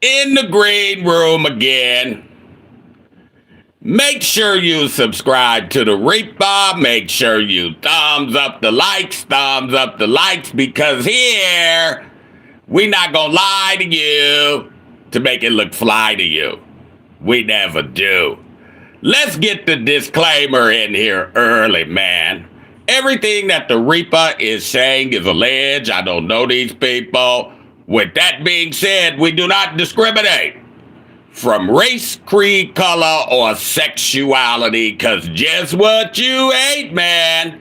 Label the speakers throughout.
Speaker 1: in the green room again. Make sure you subscribe to the Reaper. Make sure you thumbs up the likes, because here, we not gonna lie to you to make it look fly to you. We never do. Let's get the disclaimer in here early, man. Everything that the Reaper is saying is alleged. I don't know these people. With that being said, we do not discriminate from race, creed, color, or sexuality, because just what you ain't, man,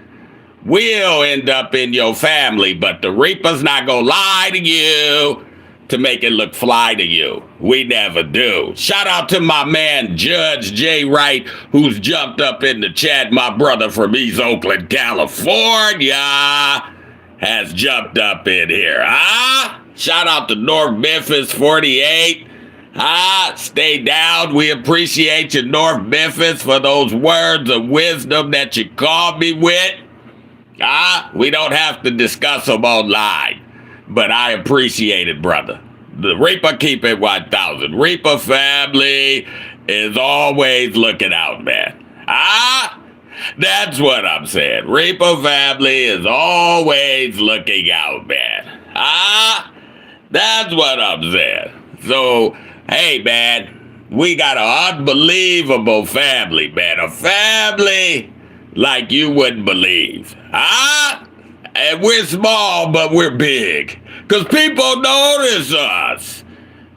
Speaker 1: will end up in your family. But the Reaper's not gonna lie to you to make it look fly to you. We never do. Shout out to my man, Judge J. Wright, who's jumped up in the chat. My brother from East Oakland, California, has jumped up in here. Shout out to North Memphis 48. Stay down. We appreciate you, North Memphis, for those words of wisdom that you called me with. We don't have to discuss them online, but I appreciate it, brother. The Reaper keep it 1,000. Reaper family is always looking out, man. That's what I'm saying. Reaper family is always looking out, man. That's what I'm saying. So, hey, man, we got an unbelievable family, man. A family like you wouldn't believe. And we're small, but we're big. Because people notice us.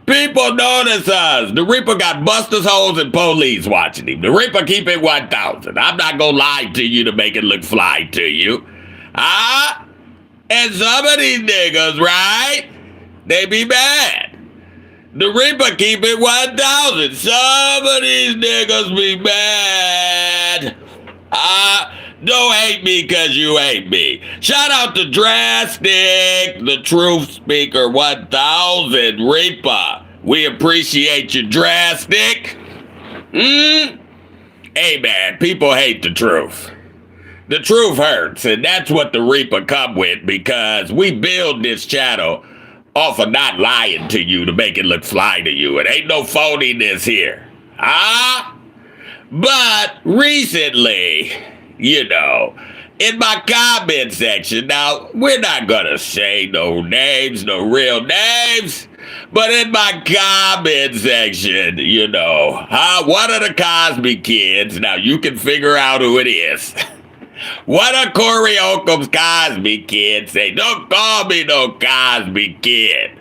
Speaker 1: People notice us. The Reaper got busters, hoes, and police watching him. The Reaper keep it 1,000. I'm not going to lie to you to make it look fly to you. And some of these niggas, right? They be mad. The Reaper keep it 1,000. Some of these niggas be mad. Don't hate me because you hate me. Shout out to Drastic, the Truth Speaker 1000 Reaper. We appreciate you, Drastic. Hey, man, people hate the truth. The truth hurts, and that's what the Reaper come with, because we build this channel off of not lying to you to make it look fly to you. It ain't no phoniness here. But recently, you know, in my comment section, now, we're not gonna say no names, no real names, but in my comment section, you know, one of the Cosby kids, now you can figure out who it is. One of Corey Holcomb's Cosby kids say, don't call me no Cosby kid.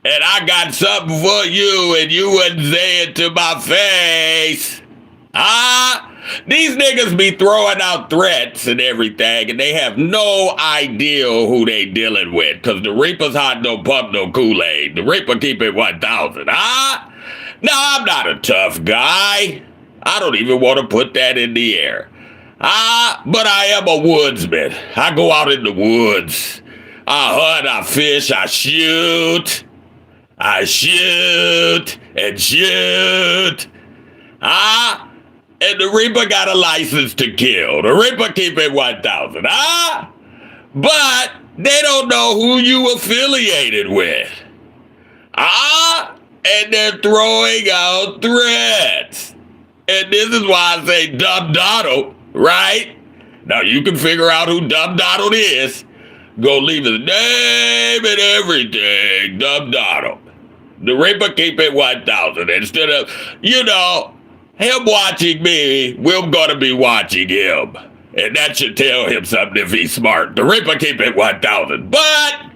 Speaker 1: And I got something for you, and you wouldn't say it to my face. These niggas be throwing out threats and everything, and they have no idea who they dealing with, because the Reaper's hot, no pump, no Kool-Aid. The Reaper keep it 1,000. No, I'm not a tough guy. I don't even want to put that in the air. But I am a woodsman. I go out in the woods. I hunt, I fish, I shoot. I shoot and shoot. And the Reaper got a license to kill. The Reaper keep it 1,000. But they don't know who you affiliated with. And they're throwing out threats. And this is why I say Dumb Donald, right? Now you can figure out who Dumb Donald is. Go leave his name and everything, Dumb Donald. The Reaper keep it 1,000. Instead of, you know, him watching me, we're gonna be watching him. And that should tell him something if he's smart. The Reaper keep it 1,000. But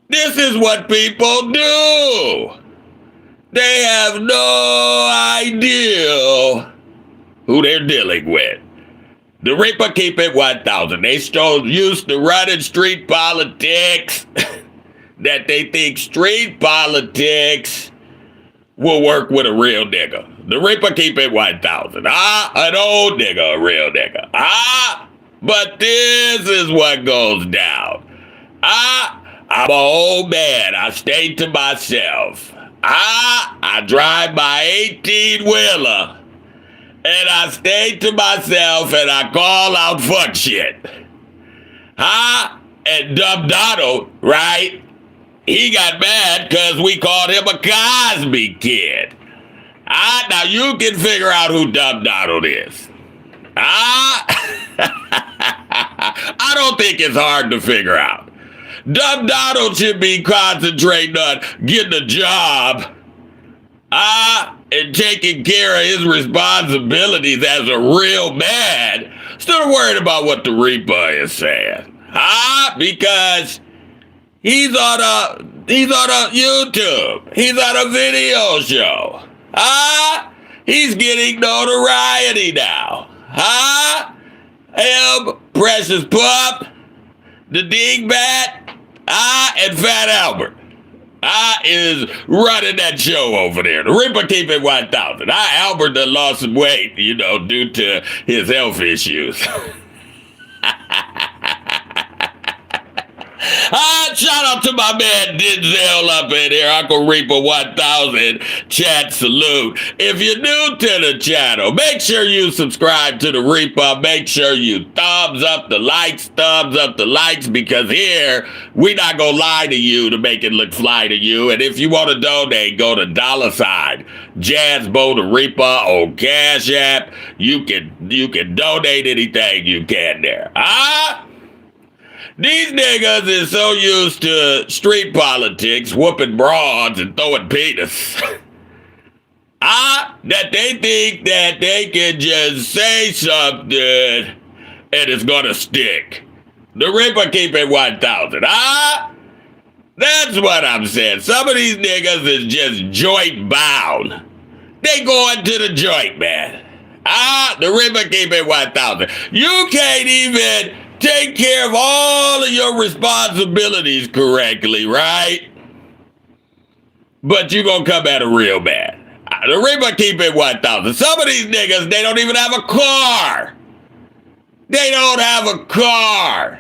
Speaker 1: this is what people do. They have no idea who they're dealing with. The Reaper keep it 1,000. They still used to running street politics. That they think street politics will work with a real nigga. The Reaper keep it 1,000. An old nigga, a real nigga. But this is what goes down. I'm an old man. I stay to myself. I drive my 18-wheeler. And I stay to myself and I call out fuck shit. And Dumb Donald, right? he got mad because we called him a Cosby kid. Now you can figure out who Dumb Donald is. I don't think it's hard to figure out. Dumb Donald should be concentrating on getting a job, and taking care of his responsibilities as a real man, instead of worrying about what the Reaper is saying. Because he's on a YouTube. He's on a video show. He's getting notoriety now. Him, Precious Pup, the Dingbat, and Fat Albert is running that show over there. The Reaper keep it 1,000. Albert done lost some weight, due to his health issues. Shout out to my man Denzel up in here. Uncle Reaper 1000. Chat salute. If you're new to the channel, make sure you subscribe to the Reaper. Make sure you thumbs up the likes, because here we not gonna lie to you to make it look fly to you. And if you want to donate, go to $ Jazzbo the Reaper on Cash App. You can donate anything you can there. These niggas is so used to street politics, whooping broads and throwing penis. That they think that they can just say something and it's gonna stick. The Reaper keep it 1,000. That's what I'm saying. Some of these niggas is just joint bound. They going to the joint, man. The Reaper keep it 1,000. You can't even take care of all of your responsibilities correctly, right? But you gonna come at a real man. The Reaper keep it 1,000. Some of these niggas, they don't even have a car. They don't have a car.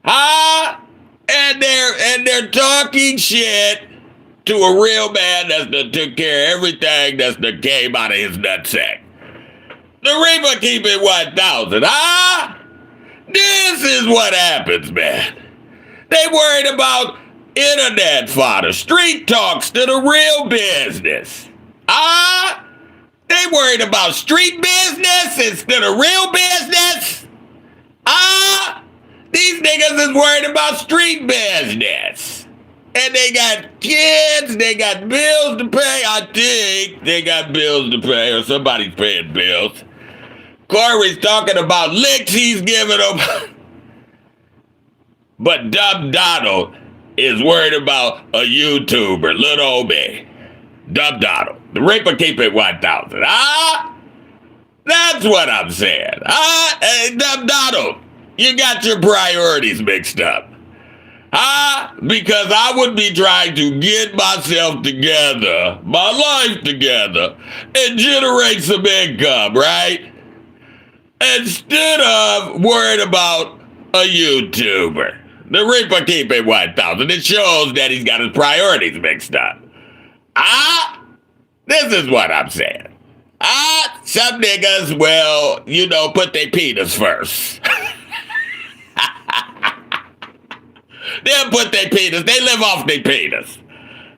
Speaker 1: And they're talking shit to a real man that's done took care of everything that's done came out of his nutsack. The Reaper keep it 1,000. This is what happens, man. They worried about internet fodder, street talks to the real business. They worried about street business instead of real business. These niggas is worried about street business. And they got kids, they got bills to pay. I think they got bills to pay, or somebody's paying bills. Corey's talking about licks he's giving them. But Dumb Donald is worried about a YouTuber, little old me. Dumb Donald. The Reaper keep it 1,000. That's what I'm saying. Hey, Dumb Donald, you got your priorities mixed up. Because I would be trying to get myself together, my life together, and generate some income, right? Instead of worried about a YouTuber. The Reaper keep it 1,000. It shows that he's got his priorities mixed up. This is what I'm saying. Some niggas will, put their penis first. They'll put their penis, they live off their penis.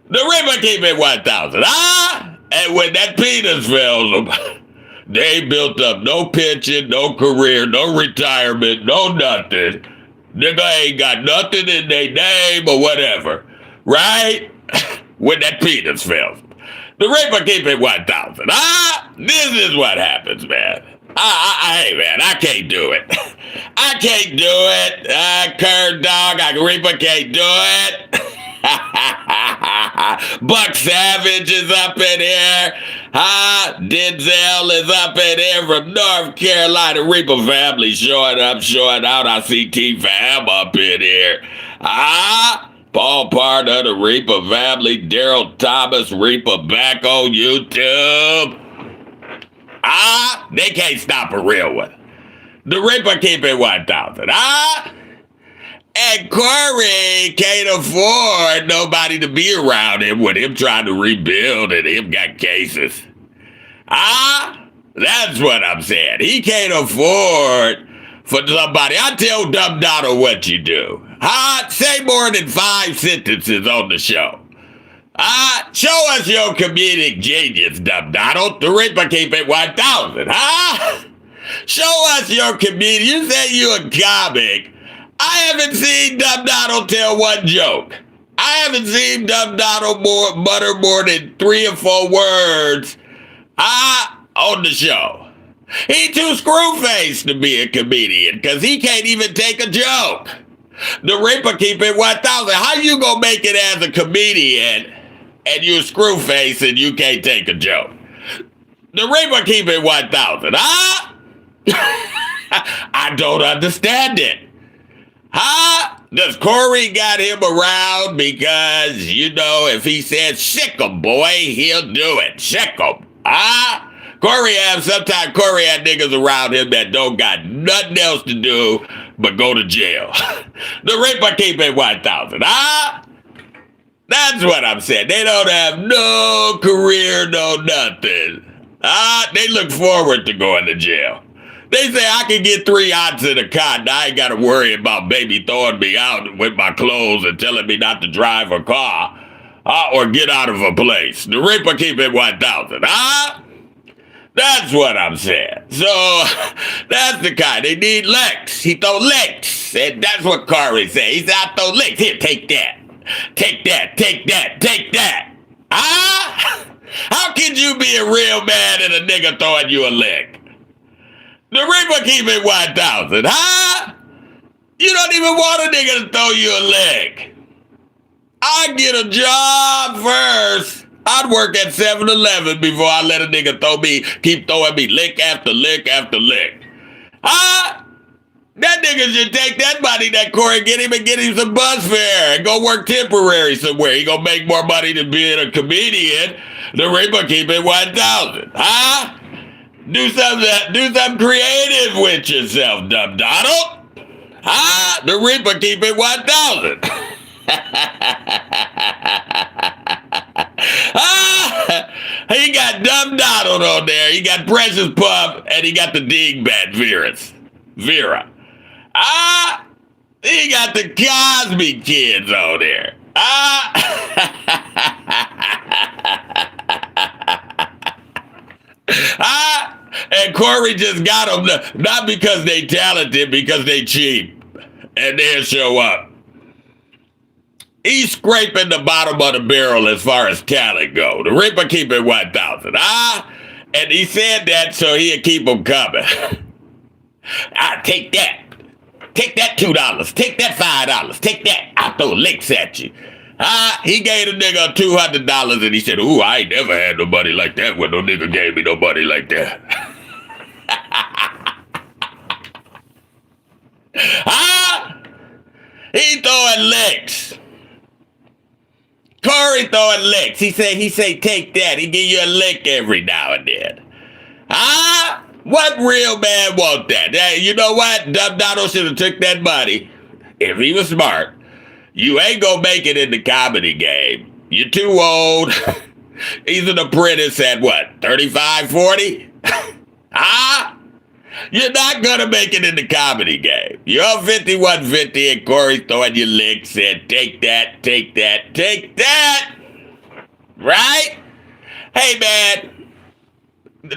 Speaker 1: The Reaper keep it 1,000. And when that penis fails them, they built up no pension, no career, no retirement, no nothing. Nigga ain't got nothing in their name or whatever. Right? When that penis fails. The Reaper keep it 1,000. This is what happens, man. Hey, man, I can't do it. I can't do it. Curd dog, Reaper can't do it. Buck Savage is up in here. Denzel is up in here from North Carolina. Reaper family showing up, showing out. I see T-Fam up in here. Paul part of the Reaper family. Daryl Thomas, Reaper back on YouTube. They can't stop a real one. The Reaper keep it 1,000. And Corey can't afford nobody to be around him with him trying to rebuild and him got cases. That's what I'm saying. He can't afford for somebody. I tell Dumb Donald what you do. Say more than 5 sentences on the show. Show us your comedic genius, Dumb Donald. The Reaper keep it 1,000. Show us your comedian. You say you a comic. I haven't seen Dumb Donald tell one joke. I haven't seen Dumb Donald mutter more than 3 or 4 words on the show. He too screw-faced to be a comedian because he can't even take a joke. The Reaper keep it 1,000. How you gonna make it as a comedian and you screw-faced and you can't take a joke? The Reaper keep it 1,000. I don't understand it. Does Corey got him around because, if he says sick 'em, boy, he'll do it. Sick 'em. Sometimes Corey had niggas around him that don't got nothing else to do but go to jail. The Reaper keep it 1,000. That's what I'm saying. They don't have no career, no nothing. They look forward to going to jail. They say I can get 3 odds in a cot. I ain't got to worry about baby throwing me out with my clothes and telling me not to drive a car or get out of a place. The Reaper keep it 1,000. That's what I'm saying. So that's the kind. They need licks. He throw licks. And that's what Corey said. He said, I throw licks. Here, take that. Take that. Take that. Take that. How can you be a real man and a nigga throwing you a lick? The Reaper keep it 1,000, You don't even want a nigga to throw you a lick. I get a job first. I'd work at 7-Eleven before I let a nigga keep throwing me lick after lick after lick. That nigga should take that money that Corey get him and get him some bus fare and go work temporary somewhere. He gonna make more money than being a comedian. The Reaper keep it 1,000, Do something creative with yourself, Dumb Donald. The Reaper keep it 1,000. He got Dumb Donald on there. He got Precious Pup, and he got the Dingbat Vera. He got the Cosby kids on there. And Corey just got them, not because they talented, because they cheap. And they'll show up. He's scraping the bottom of the barrel as far as talent go. The Reaper keep it 1,000. And he said that so he'll keep them coming. Take that. Take that $2. Take that $5. Take that. I'll throw licks at you. He gave the nigga $200 and he said, ooh, I ain't never had nobody like that when no nigga gave me no money like that. He throwing licks. Corey throwing licks. He say, take that. He give you a lick every now and then. What real man want that? You know what? Dumb Donald should have took that money if he was smart. You ain't gonna make it in the comedy game. You're too old. He's an apprentice at what, 35, 40? You're not gonna make it in the comedy game. You're 5150 and Corey's throwing you licks and take that, take that, take that. Right? Hey man,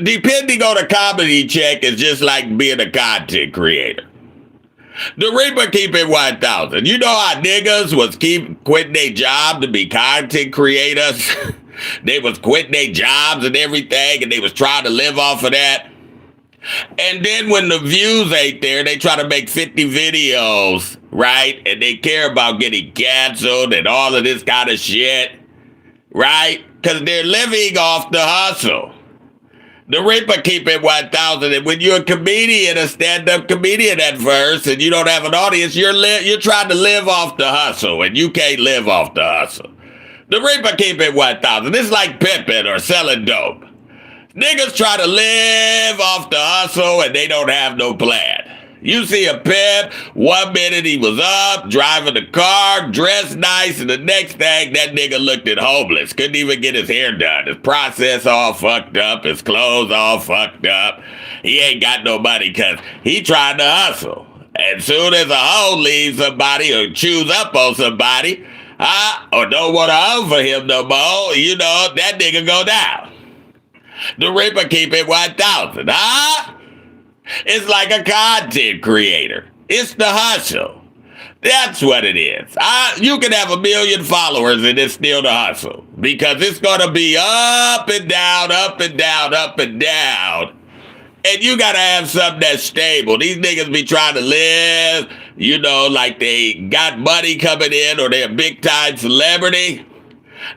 Speaker 1: depending on a comedy check is just like being a content creator. The Reaper keep it 1,000. You know how niggas was quitting their job to be content creators? They was quitting their jobs and everything, and they was trying to live off of that. And then when the views ain't there, they try to make 50 videos, right? And they care about getting canceled and all of this kind of shit, right? Because they're living off the hustle. The Reaper keep it 1,000, and when you're a comedian, a stand-up comedian at first, and you don't have an audience, you're trying to live off the hustle, and you can't live off the hustle. The Reaper keep it 1,000. It's like pimping or selling dope. Niggas try to live off the hustle, and they don't have no plan. You see a pimp, 1 minute he was up, driving the car, dressed nice, and the next thing, that nigga looked at homeless. Couldn't even get his hair done. His process all fucked up, his clothes all fucked up. He ain't got no money because he tried to hustle. As soon as a hoe leaves somebody or chews up on somebody, or don't want to offer him no more, that nigga go down. The Reaper keep it 1,000, It's like a content creator. It's the hustle. That's what it is. You can have 1 million followers and it's still the hustle. Because it's going to be up and down, up and down, up and down. And you got to have something that's stable. These niggas be trying to live, like they got money coming in or they're a big time celebrity.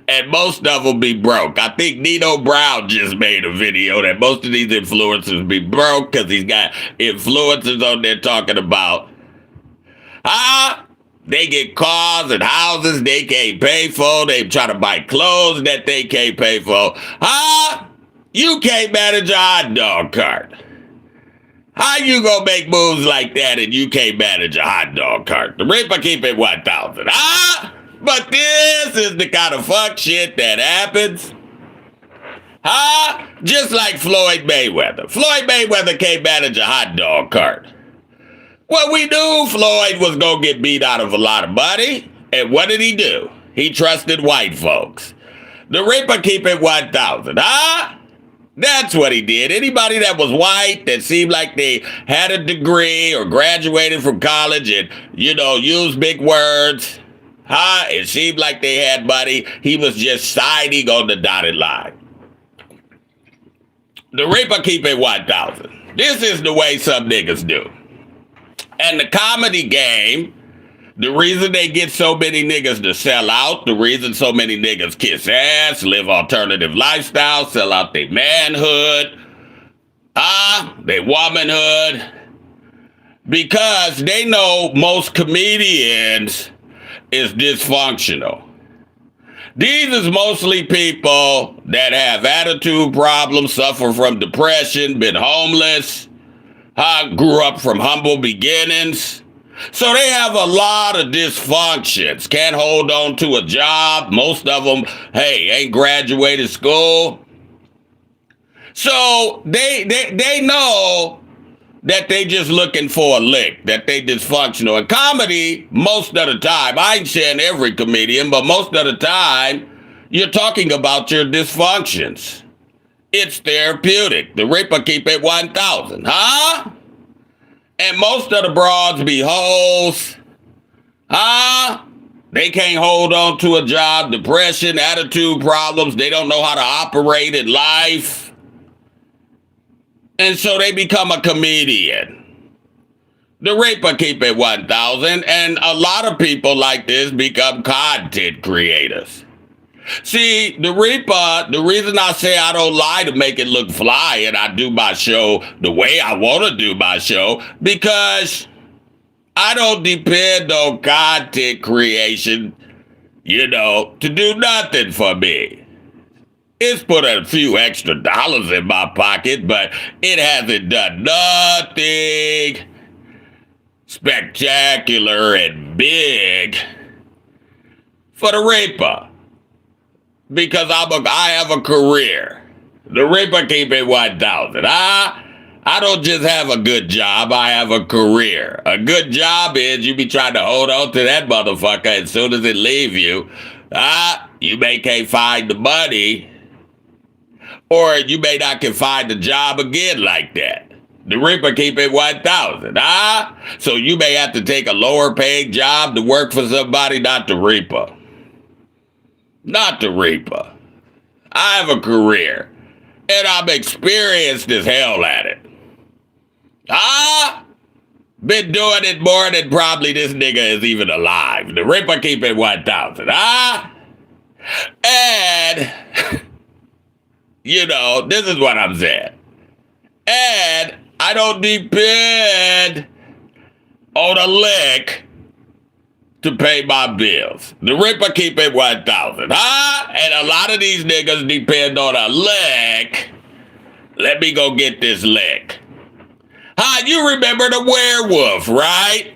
Speaker 1: And most of them be broke. I think Nino Brown just made a video that most of these influencers be broke because he's got influencers on there talking about, they get cars and houses they can't pay for. They try to buy clothes that they can't pay for. You can't manage a hot dog cart. How you gonna make moves like that and you can't manage a hot dog cart? The Reaper keep it 1,000. But this is the kind of fuck shit that happens. Just like Floyd Mayweather. Floyd Mayweather can't manage a hot dog cart. Well, we knew Floyd was gonna get beat out of a lot of money. And what did he do? He trusted white folks. The Reaper keep it 1,000. That's what he did. Anybody that was white, that seemed like they had a degree or graduated from college and, used big words, it seemed like they had money. He was just signing on the dotted line. The Reaper keep it 1,000. This is the way some niggas do. And the comedy game, the reason they get so many niggas to sell out, the reason so many niggas kiss ass, live alternative lifestyles, sell out their manhood, their womanhood, because they know most comedians is dysfunctional. These is mostly people that have attitude problems, suffer from depression, been homeless, grew up from humble beginnings. So they have a lot of dysfunctions. Can't hold on to a job. Most of them, ain't graduated school. So they know that they just looking for a lick, that they dysfunctional. And comedy, most of the time, I ain't saying every comedian, but most of the time, you're talking about your dysfunctions. It's therapeutic. The Reaper keep it 1,000, And most of the broads be hoes. They can't hold on to a job, depression, attitude problems. They don't know how to operate in life. And so they become a comedian. The Reaper keep it 1,000. And a lot of people like this become content creators. See, the Reaper, the reason I say I don't lie to make it look fly and I do my show the way I want to do my show, because I don't depend on content creation, to do nothing for me. It's put a few extra dollars in my pocket, but it hasn't done nothing spectacular and big for the Reaper. Because I have a career. The Reaper keep it 1,000. I don't just have a good job, I have a career. A good job is you be trying to hold on to that motherfucker as soon as it leave you. You may can't find the money, or you may not can find a job again like that. The Reaper keep it 1,000. So you may have to take a lower paid job to work for somebody, not the Reaper. Not the Reaper. I have a career, and I'm experienced as hell at it. Been doing it more than probably this nigga is even alive. The Reaper keep it 1,000. And, this is what I'm saying. And I don't depend on a lick to pay my bills. The Reaper keep it 1,000, And a lot of these niggas depend on a lick. Let me go get this lick. You remember the werewolf, right?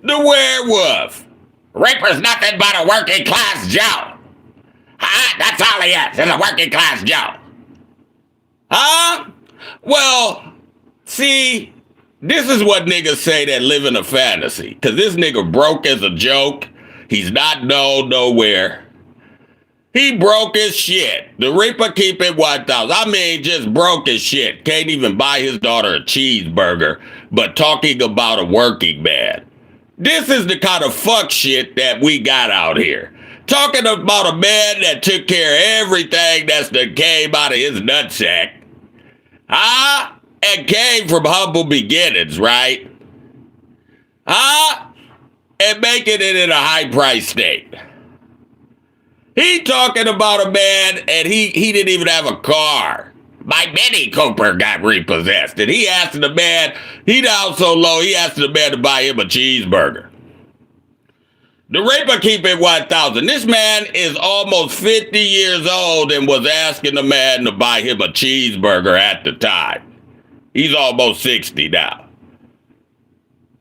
Speaker 1: The werewolf. Reaper's nothing but a working class Joe. That's all he is a working class Joe. Well, see, This is what niggas say that live in a fantasy. Because this nigga broke as a joke. He's not known nowhere. He broke as shit. The Reaper keep it 1,000. I mean, just broke as shit. Can't even buy his daughter a cheeseburger, but talking about a working man. This is the kind of fuck shit that we got out here. Talking about a man that took care of everything that came out of his nutsack. Huh? And came from humble beginnings, right? Huh? And making it in a high price state. He talking about a man and he didn't even have a car. My Mini Cooper got repossessed. And he asked the man, he down so low, he asked the man to buy him a cheeseburger. The Reaper keep it 1,000. This man is almost 50 years old and was asking the man to buy him a cheeseburger at the time. He's almost 60 now.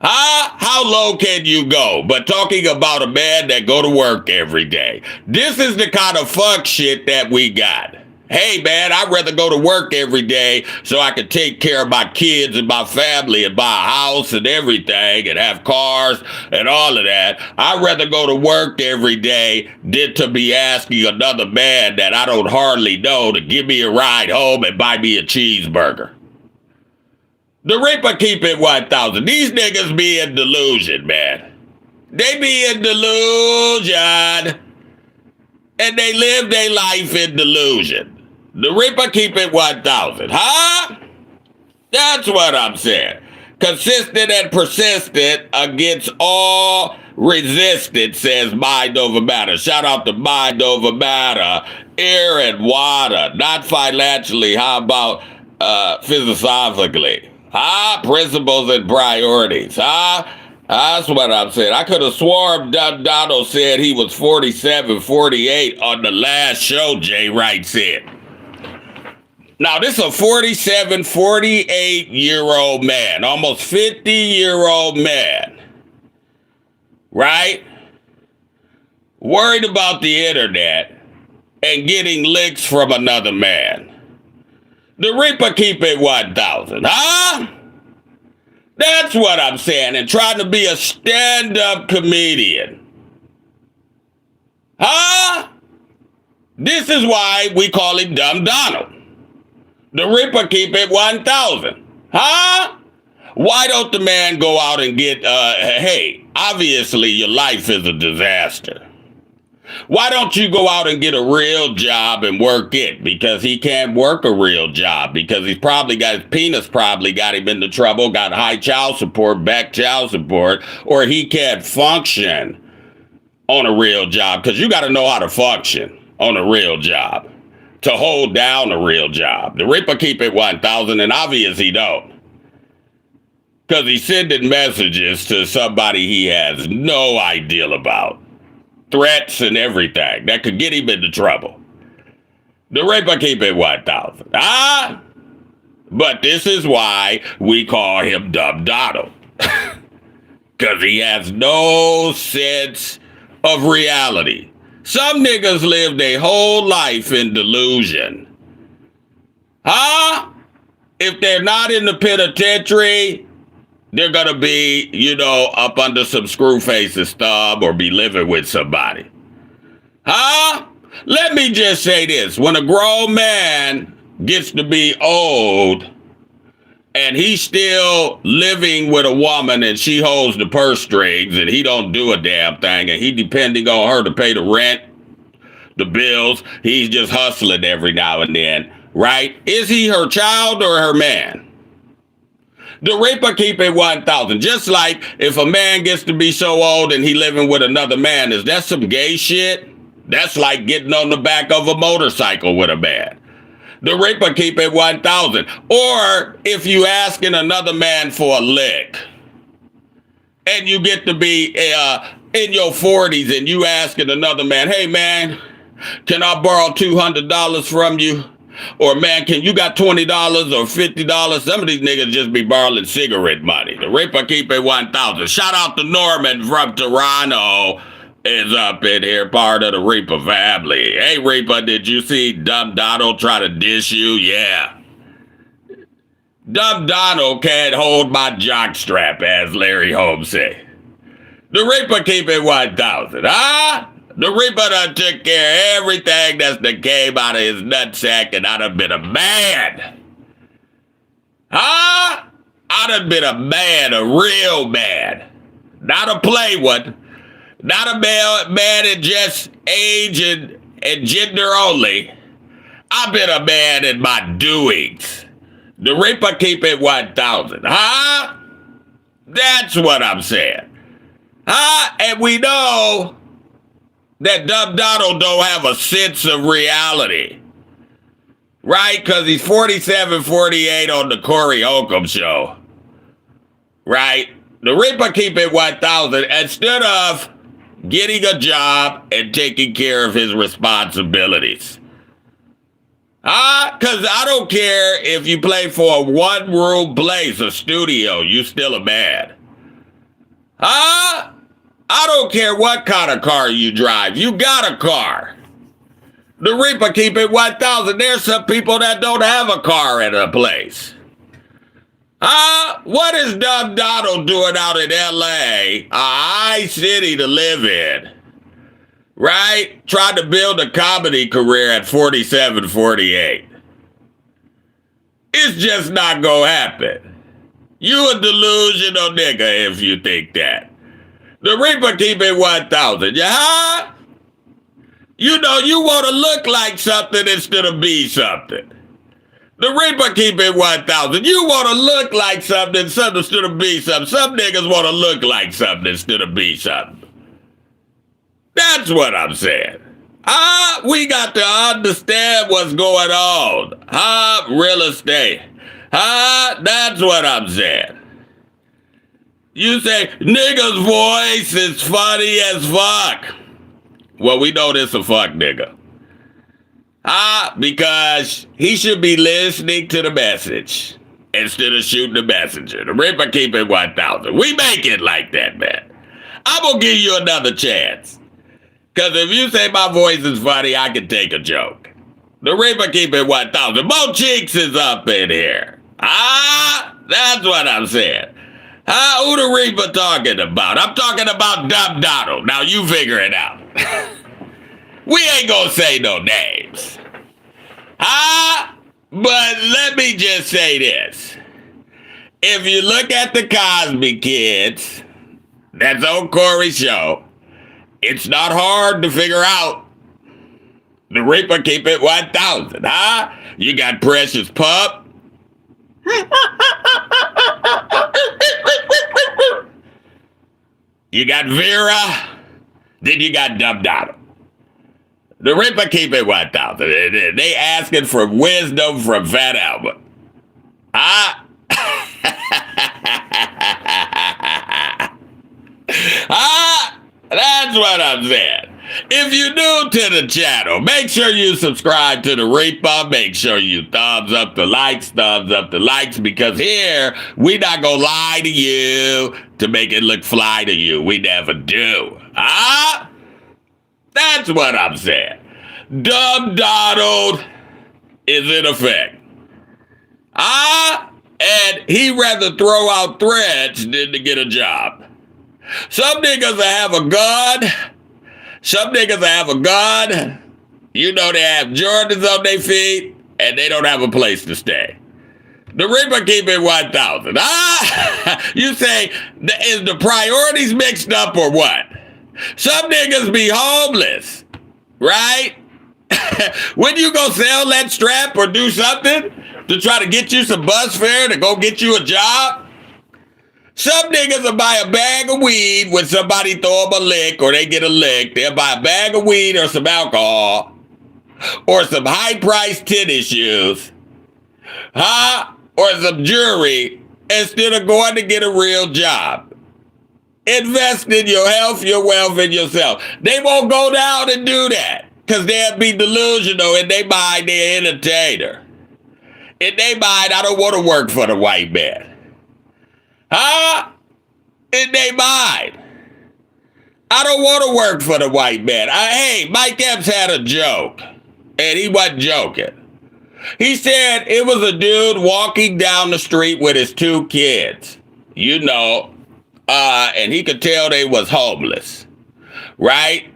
Speaker 1: How low can you go? But talking about a man that go to work every day. This is the kind of fuck shit that we got. Hey man, I'd rather go to work every day so I can take care of my kids and my family and buy a house and everything and have cars and all of that. I'd rather go to work every day than to be asking another man that I don't hardly know to give me a ride home and buy me a cheeseburger. The Reaper keep it 1,000. These niggas be in delusion, man. They be in delusion. And they live their life in delusion. The Reaper keep it 1,000. Huh? That's what I'm saying. Consistent and persistent against all resistance, says Mind Over Matter. Shout out to Mind Over Matter. Air and water. Not financially. How about philosophically? Principles and priorities. That's what I'm saying. I could have sworn Donald said he was 47, 48 on the last show, Jay Wright said. Now, this is a 47, 48-year-old man, almost 50-year-old man, right? Worried about the internet and getting licks from another man. The Reaper keep it 1,000, huh? That's what I'm saying, and trying to be a stand-up comedian. Huh? This is why we call him Dumb Donald. The Reaper keep it 1,000, huh? Why don't the man go out and get, hey, obviously your life is a disaster. Why don't you go out and get a real job and work it? Because he can't work a real job because he's probably got his penis probably got him into trouble, got high child support, back child support, or he can't function on a real job because you got to know how to function on a real job to hold down a real job. The Reaper keep it 1,000 and obviously he don't. Because he's sending messages to somebody he has no idea about. Threats and everything that could get him into trouble. The Reaper keep it 1,000. But this is why we call him Dumb Donald. Because he has no sense of reality. Some niggas live their whole life in delusion. If they're not in the penitentiary, they're going to be, up under some screw face's thumb or be living with somebody. Let me just say this. When a grown man gets to be old and he's still living with a woman and she holds the purse strings and he don't do a damn thing and he depending on her to pay the rent, the bills, he's just hustling every now and then, right? Is he her child or her man? The Reaper keep it 1,000. Just like if a man gets to be so old and he living with another man, is that some gay shit? That's like getting on the back of a motorcycle with a man. The Reaper keep it 1,000. Or if you asking another man for a lick and you get to be in your 40s and you asking another man, hey man, can I borrow $200 from you? Or, man, you got $20 or $50? Some of these niggas just be borrowing cigarette money. The Reaper keep it 1,000. Shout out to Norman from Toronto is up in here, part of the Reaper family. Hey, Reaper, did you see Dumb Donald try to dish you? Yeah. Dumb Donald can't hold my jockstrap, as Larry Holmes say. The Reaper keep it 1,000, huh? The Reaper done took care of everything that's that came out of his nutsack, and I done been a man. Huh? I done been a man, a real man. Not a play one. Not a man in just age and gender only. I've been a man in my doings. The Reaper keep it 1,000, huh? That's what I'm saying. Huh? And we know that Dumb Donald don't have a sense of reality. Right? Because he's 47, 48 on the Corey Holcomb show. Right? The Reaper keep it 1,000 instead of getting a job and taking care of his responsibilities. Because I don't care if you play for a one-room place, a studio, you still a man. I don't care what kind of car you drive. You got a car. The Reaper keep it 1,000. There's some people that don't have a car at a place. What is Dumb Donald doing out in L.A., a high city to live in? Right? Trying to build a comedy career at 47, 48. It's just not gonna happen. You a delusional nigga if you think that. The Reaper keep it 1,000. Yeah? You know, you want to look like something instead of be something. The Reaper keep it 1,000. You want to look like something instead of be something. Some niggas want to look like something instead of be something. That's what I'm saying. We got to understand what's going on. Real estate. That's what I'm saying. You say, nigga's voice is funny as fuck. Well, we know this a fuck nigga. Because he should be listening to the message instead of shooting the messenger. The Reaper keep it 1,000. We make it like that, man. I'm going to give you another chance. Because if you say my voice is funny, I can take a joke. The Reaper keep it 1,000. Mo Cheeks is up in here. That's what I'm saying. Who the Reaper talking about? I'm talking about Dumb Donald. Now you figure it out. We ain't gonna say no names. But let me just say this. If you look at the Cosby Kids, that's on Corey's show, it's not hard to figure out. The Reaper keep it 1,000, You got Precious Pup. You got Vera. Then you got Dumb Donald. The Reaper keep it 1,000. They asking for wisdom from Fat Albert. That's what I'm saying. If you're new to the channel, make sure you subscribe to the Reaper. Make sure you thumbs up the likes, because here, we not gonna lie to you to make it look fly to you. We never do. That's what I'm saying. Dumb Donald is in effect. And he rather throw out threats than to get a job. Some niggas that have a gun. You know, they have Jordans on their feet, and they don't have a place to stay. The Reaper keep it 1,000. You say, is the priorities mixed up or what? Some niggas be homeless, right? When you go sell that strap or do something to try to get you some bus fare to go get you a job, some niggas will buy a bag of weed when somebody throw them a lick or they get a lick. They'll buy a bag of weed or some alcohol or some high-priced tennis shoes, or some jewelry instead of going to get a real job. Invest in your health, your wealth, and yourself. They won't go down and do that because they'll be delusional in their mind they're an entertainer. In their mind, I don't want to work for the white man. In their mind. I don't want to work for the white man. Hey, Mike Epps had a joke, and he wasn't joking. He said it was a dude walking down the street with his two kids, and he could tell they was homeless, right?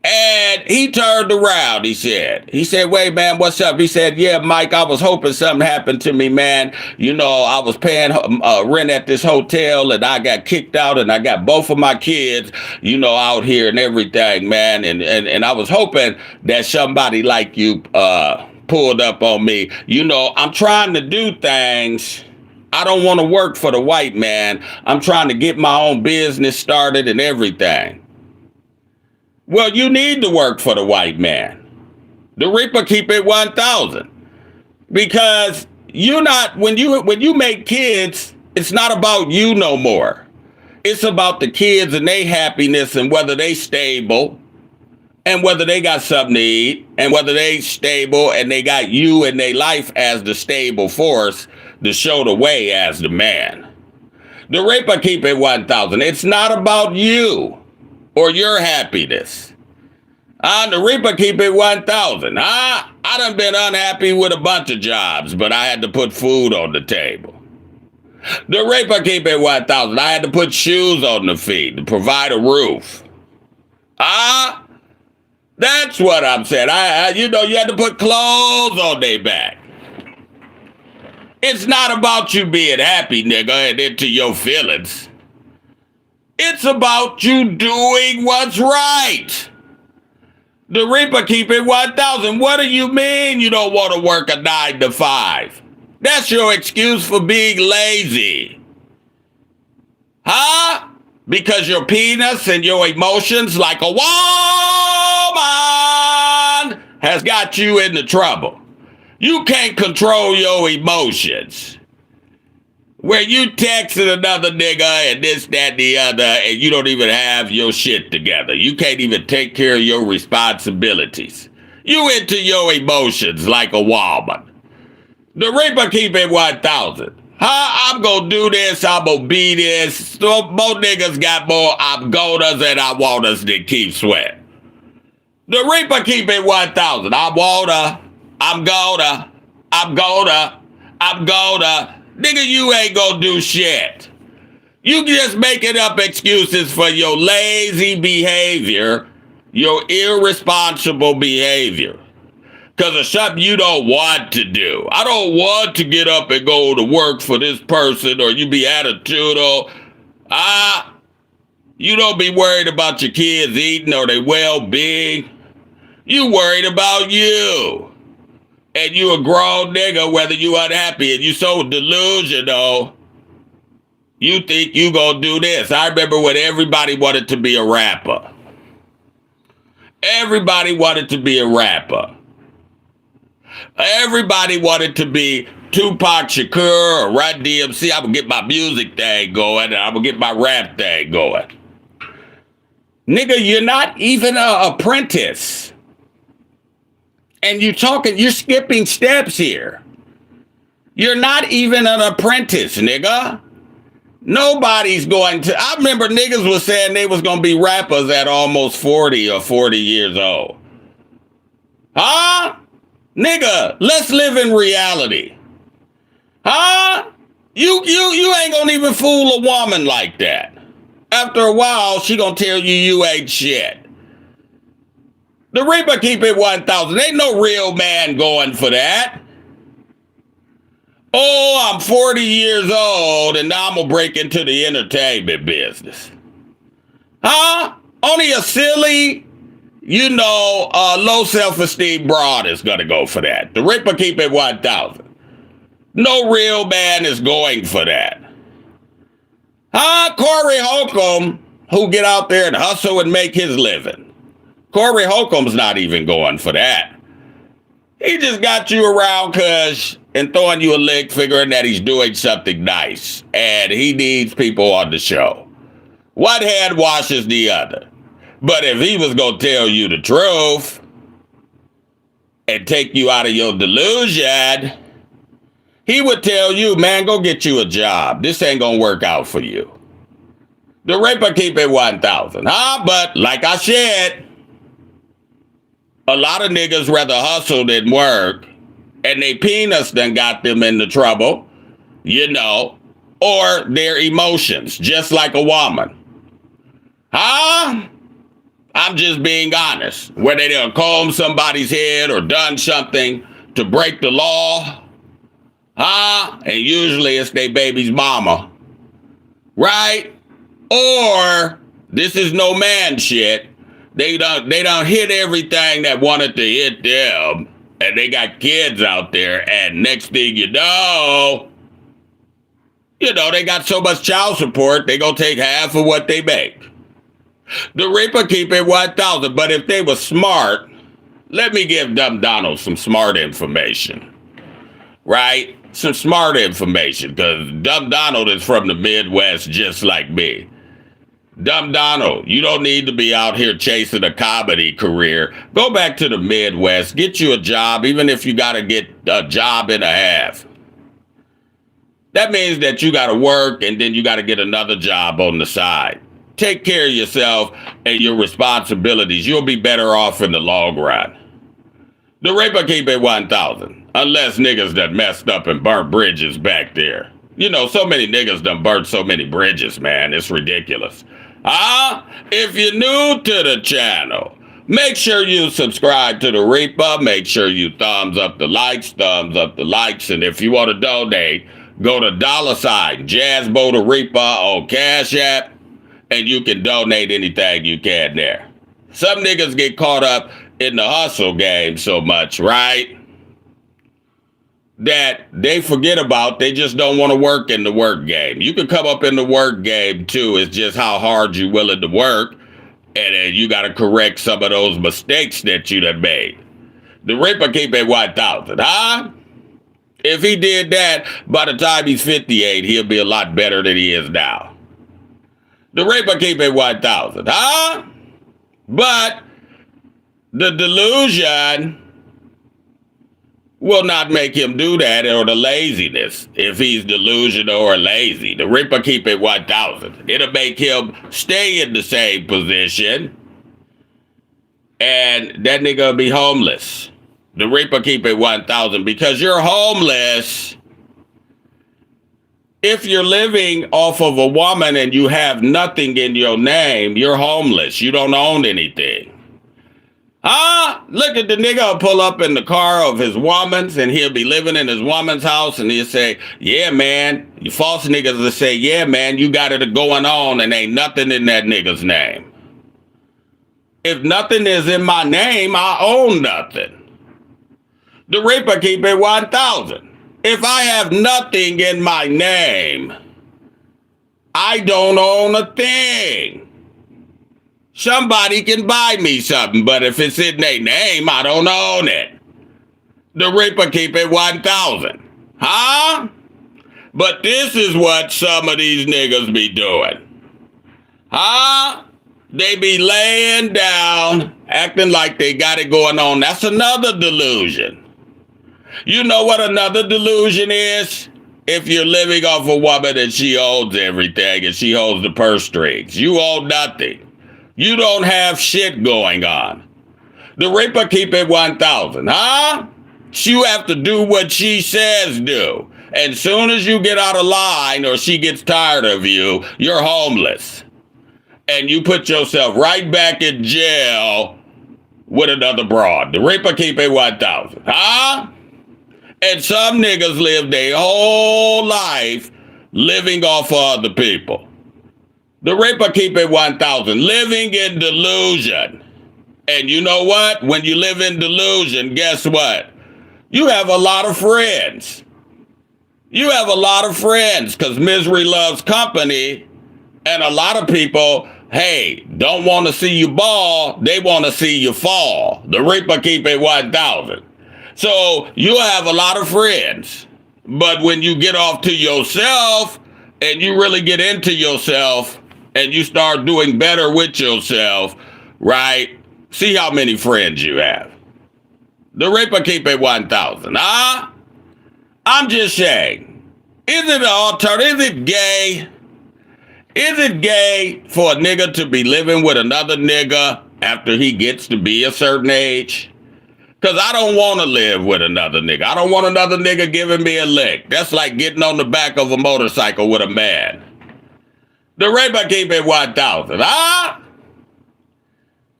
Speaker 1: And he turned around, he said, wait, man, what's up? He said, yeah, Mike, I was hoping something happened to me, man. I was paying rent at this hotel and I got kicked out and I got both of my kids, out here and everything, man. And I was hoping that somebody like you pulled up on me. I'm trying to do things. I don't want to work for the white man. I'm trying to get my own business started and everything. Well, you need to work for the white man. The Reaper keep it 1,000. Because when you make kids, it's not about you no more. It's about the kids and their happiness and whether they stable and whether they got something to eat and whether they stable and they got you in their life as the stable force to show the way as the man. The Reaper keep it 1,000. It's not about you or your happiness. The Reaper keep it 1,000. I done been unhappy with a bunch of jobs, but I had to put food on the table. The Reaper keep it 1,000. I had to put shoes on the feet to provide a roof. That's what I'm saying. You had to put clothes on their back. It's not about you being happy, nigga, and into your feelings. It's about you doing what's right. The Reaper keep it 1,000. What do you mean you don't want to work a 9 to 5? That's your excuse for being lazy. Huh? Because your penis and your emotions like a woman has got you into trouble. You can't control your emotions. Where you texting another nigga and this, that, and the other, and you don't even have your shit together. You can't even take care of your responsibilities. You into your emotions like a woman. The Reaper keep it 1,000. I'm gonna do this, I'm gonna be this. So more niggas got more I'm gonnas and I want us to keep sweat. The Reaper keep it 1,000. I'm gonna. Nigga, you ain't gonna do shit. You just making up excuses for your lazy behavior, your irresponsible behavior. Because of something you don't want to do. I don't want to get up and go to work for this person, or you be attitudinal. You don't be worried about your kids eating or their well-being. You worried about you. And you a grown nigga, whether you unhappy, and you so delusional, you think you gonna do this. I remember when everybody wanted to be a rapper. Everybody wanted to be a rapper. Everybody wanted to be Tupac Shakur or Run DMC. I'm gonna get my music thing going, and I'm gonna get my rap thing going. Nigga, you're not even an apprentice. And you're skipping steps here. You're not even an apprentice, nigga. Nobody's going to. I remember niggas was saying they was going to be rappers at almost 40 or 40 years old. Huh? Nigga, let's live in reality. Huh? You ain't going to even fool a woman like that. After a while, she going to tell you ain't shit. The Reaper keep it 1,000. Ain't no real man going for that. Oh, I'm 40 years old and now I'm going to break into the entertainment business. Huh? Only a silly, low self-esteem broad is going to go for that. The Reaper keep it 1,000. No real man is going for that. Huh? Corey Holcomb, who get out there and hustle and make his living. Corey Holcomb's not even going for that. He just got you around and throwing you a lick, figuring that he's doing something nice. And he needs people on the show. One hand washes the other. But if he was going to tell you the truth and take you out of your delusion, he would tell you, man, go get you a job. This ain't going to work out for you. The Reaper keep it 1,000. But like I said, a lot of niggas rather hustle than work. and they penis done got them into trouble, you know, or their emotions, just like a woman. Huh? I'm just being honest. Where they done combed somebody's head or done something to break the law. Huh? And usually it's their baby's mama. Right? Or this is no man shit. They done hit everything that wanted to hit them. And they got kids out there. And next thing you know, they got so much child support, they gonna take half of what they make. The Reaper keep it 1,000, but if they were smart, let me give Dumb Donald some smart information. Right? Some smart information, because Dumb Donald is from the Midwest just like me. Dumb Donald, you don't need to be out here chasing a comedy career. Go back to the Midwest, get you a job, even if you gotta get a job and a half. That means that you gotta work and then you gotta get another job on the side. Take care of yourself and your responsibilities. You'll be better off in the long run. The Reaper keep it 1,000. Unless niggas done messed up and burnt bridges back there. So many niggas done burnt so many bridges, man. It's ridiculous. If you're new to the channel, make sure you subscribe to the Reaper. Make sure you thumbs up the likes. And if you want to donate, go to $ Jazzbo the Reaper on Cash App. And you can donate anything you can there. Some niggas get caught up in the hustle game so much, right? That they forget about, they just don't want to work in the work game. You can come up in the work game too. It's just how hard you're willing to work. And then you got to correct some of those mistakes that you done made. The Reaper keep it 1,000, huh? If he did that, by the time he's 58, he'll be a lot better than he is now. The Reaper keep it 1,000, huh? But the delusion will not make him do that, or the laziness, if he's delusional or lazy. The Reaper keep it 1,000. It'll make him stay in the same position, and that nigga will be homeless. The Reaper keep it 1,000, because you're homeless. If you're living off of a woman and you have nothing in your name, you're homeless. You don't own anything. Look at the nigga pull up in the car of his woman's, and he'll be living in his woman's house, and he'll say, yeah, man. You false niggas will say, yeah, man, you got it going on and ain't nothing in that nigga's name. If nothing is in my name, I own nothing. The Reaper keep it 1,000. If I have nothing in my name, I don't own a thing. Somebody can buy me something, but if it's in their name, I don't own it. The Reaper keep it 1,000. Huh? But this is what some of these niggas be doing. Huh? They be laying down, acting like they got it going on. That's another delusion. You know what another delusion is? If you're living off a woman and she owns everything and she holds the purse strings. You own nothing. You don't have shit going on. The Reaper keep it 1,000, huh? You have to do what she says do. And soon as you get out of line or she gets tired of you, you're homeless. And you put yourself right back in jail with another broad. The Reaper keep it 1,000, huh? And some niggas live their whole life living off of other people. The Reaper keep it 1,000, living in delusion. And you know what? When you live in delusion, guess what? You have a lot of friends. You have a lot of friends, because misery loves company. And a lot of people, hey, don't want to see you ball. They want to see you fall. The Reaper keep it 1,000. So you have a lot of friends, but when you get off to yourself and you really get into yourself and you start doing better with yourself, right? See how many friends you have. The Reaper keep it 1,000, huh? I'm just saying, is it gay? Is it gay for a nigga to be living with another nigga after he gets to be a certain age? Because I don't want to live with another nigga. I don't want another nigga giving me a lick. That's like getting on the back of a motorcycle with a man. The raper keep it 1,000. Huh?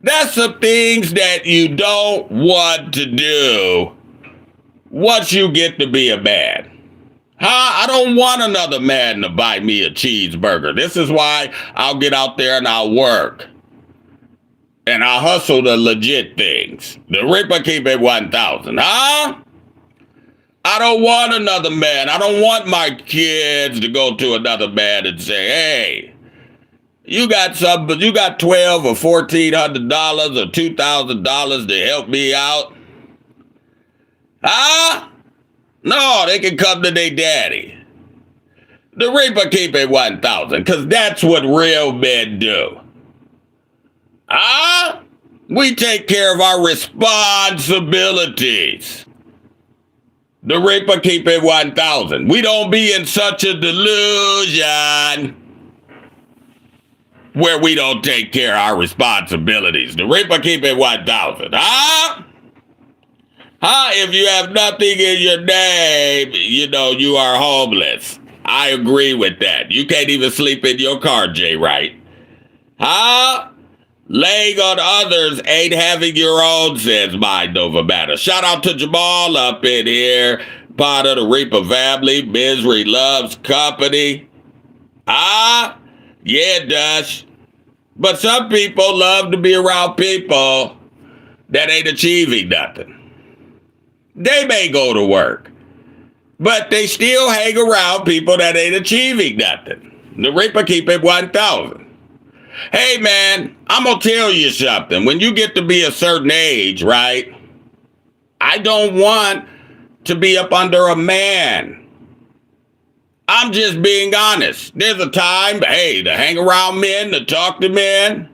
Speaker 1: That's some things that you don't want to do once you get to be a man. Huh? I don't want another man to buy me a cheeseburger. This is why I'll get out there and I'll work. And I'll hustle the legit things. The Reaper keep it 1,000. Huh? I don't want another man. I don't want my kids to go to another man and say, hey, you got something, you got $1,200 or $1,400 or $2,000 to help me out? Huh? No, they can come to their daddy. The Reaper keep it 1,000, because that's what real men do. Huh? We take care of our responsibilities. The Reaper keep it 1,000. We don't be in such a delusion where we don't take care of our responsibilities. The Reaper keep it 1,000. Huh? Huh? If you have nothing in your name, you know, you are homeless. I agree with that. You can't even sleep in your car, Jay Wright. Huh? Laying on others ain't having your own, says Mind Over Matter. Shout out to Jamal up in here, part of the Reaper family. Misery loves company. Ah, yeah, it does. But some people love to be around people that ain't achieving nothing. They may go to work, but they still hang around people that ain't achieving nothing. The Reaper keep it 1,000. Hey, man, I'm going to tell you something. When you get to be a certain age, right, I don't want to be up under a man. I'm just being honest. There's a time, hey, to hang around men, to talk to men.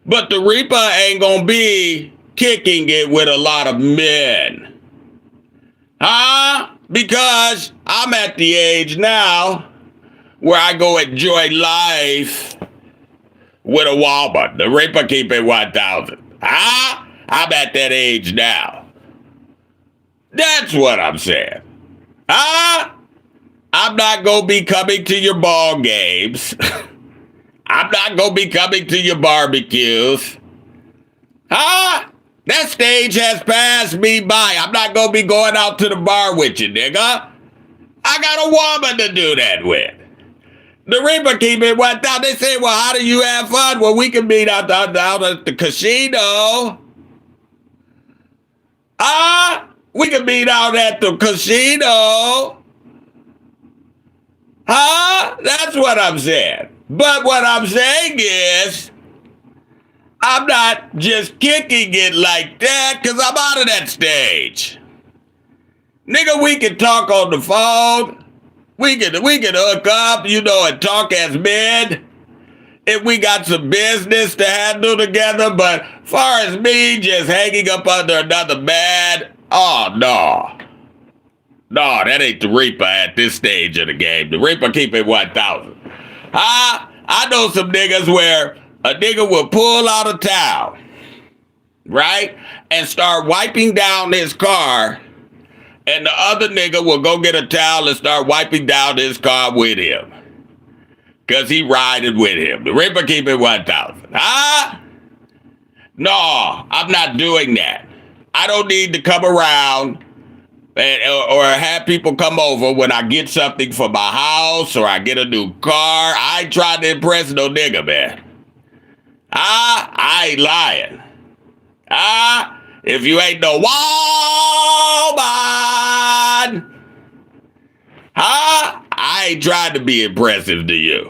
Speaker 1: But the Reaper ain't going to be kicking it with a lot of men. Huh? Because I'm at the age now where I go enjoy life with a woman. The Reaper keep it 1,000. Huh? I'm at that age now. That's what I'm saying. Huh? I'm not going to be coming to your ball games. I'm not going to be coming to your barbecues. Huh? That stage has passed me by. I'm not going to be going out to the bar with you, nigga. I got a woman to do that with. The Reaper keep it 1,000. They say, well, how do you have fun? Well, we can meet out at the casino. We can meet out at the casino. Huh? That's what I'm saying. But what I'm saying is, I'm not just kicking it like that because I'm out of that stage. Nigga, we can talk on the phone. We can hook up, you know, and talk as men if we got some business to handle together. But far as me just hanging up under another man, oh, no. No, that ain't the Reaper at this stage of the game. The Reaper keep it 1,000. I know some niggas where a nigga will pull out a towel, right, and start wiping down his car, and the other nigga will go get a towel and start wiping down his car with him. Because he riding with him. The Reaper keep it 1,000. No, I'm not doing that. I don't need to come around or have people come over when I get something for my house or I get a new car. I ain't trying to impress no nigga, man. I ain't lying. If you ain't no woman, I ain't trying to be impressive to you.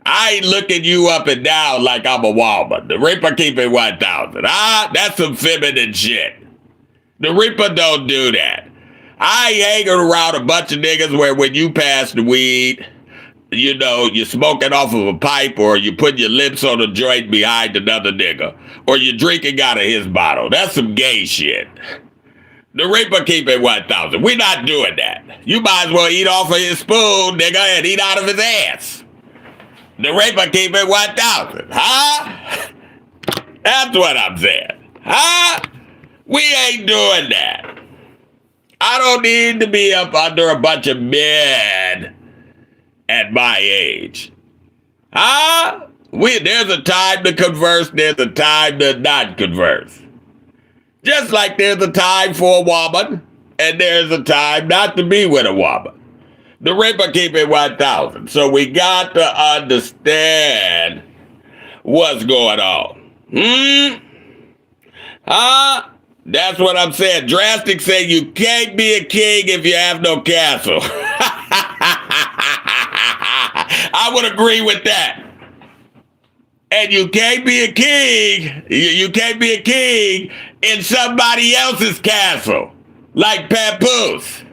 Speaker 1: I ain't looking you up and down like I'm a woman. The Reaper keep it 1,000. That's some feminine shit. The Reaper don't do that. I ain't hanging around a bunch of niggas where when you pass the weed, you know, you're smoking off of a pipe or you put your lips on a joint behind another nigga or you're drinking out of his bottle. That's some gay shit. The Reaper keep it 1,000. We're not doing that. You might as well eat off of his spoon, nigga, and eat out of his ass. The Reaper keep it 1,000. That's what I'm saying. We ain't doing that. I don't need to be up under a bunch of men at my age. There's a time to converse, there's a time to not converse. Just like there's a time for a woman, and there's a time not to be with a woman. The Reaper keep it 1,000. So we got to understand what's going on. That's what I'm saying. Drastic say you can't be a king if you have no castle. I would agree with that. And you can't be a king. You can't be a king in somebody else's castle. Like Papoose.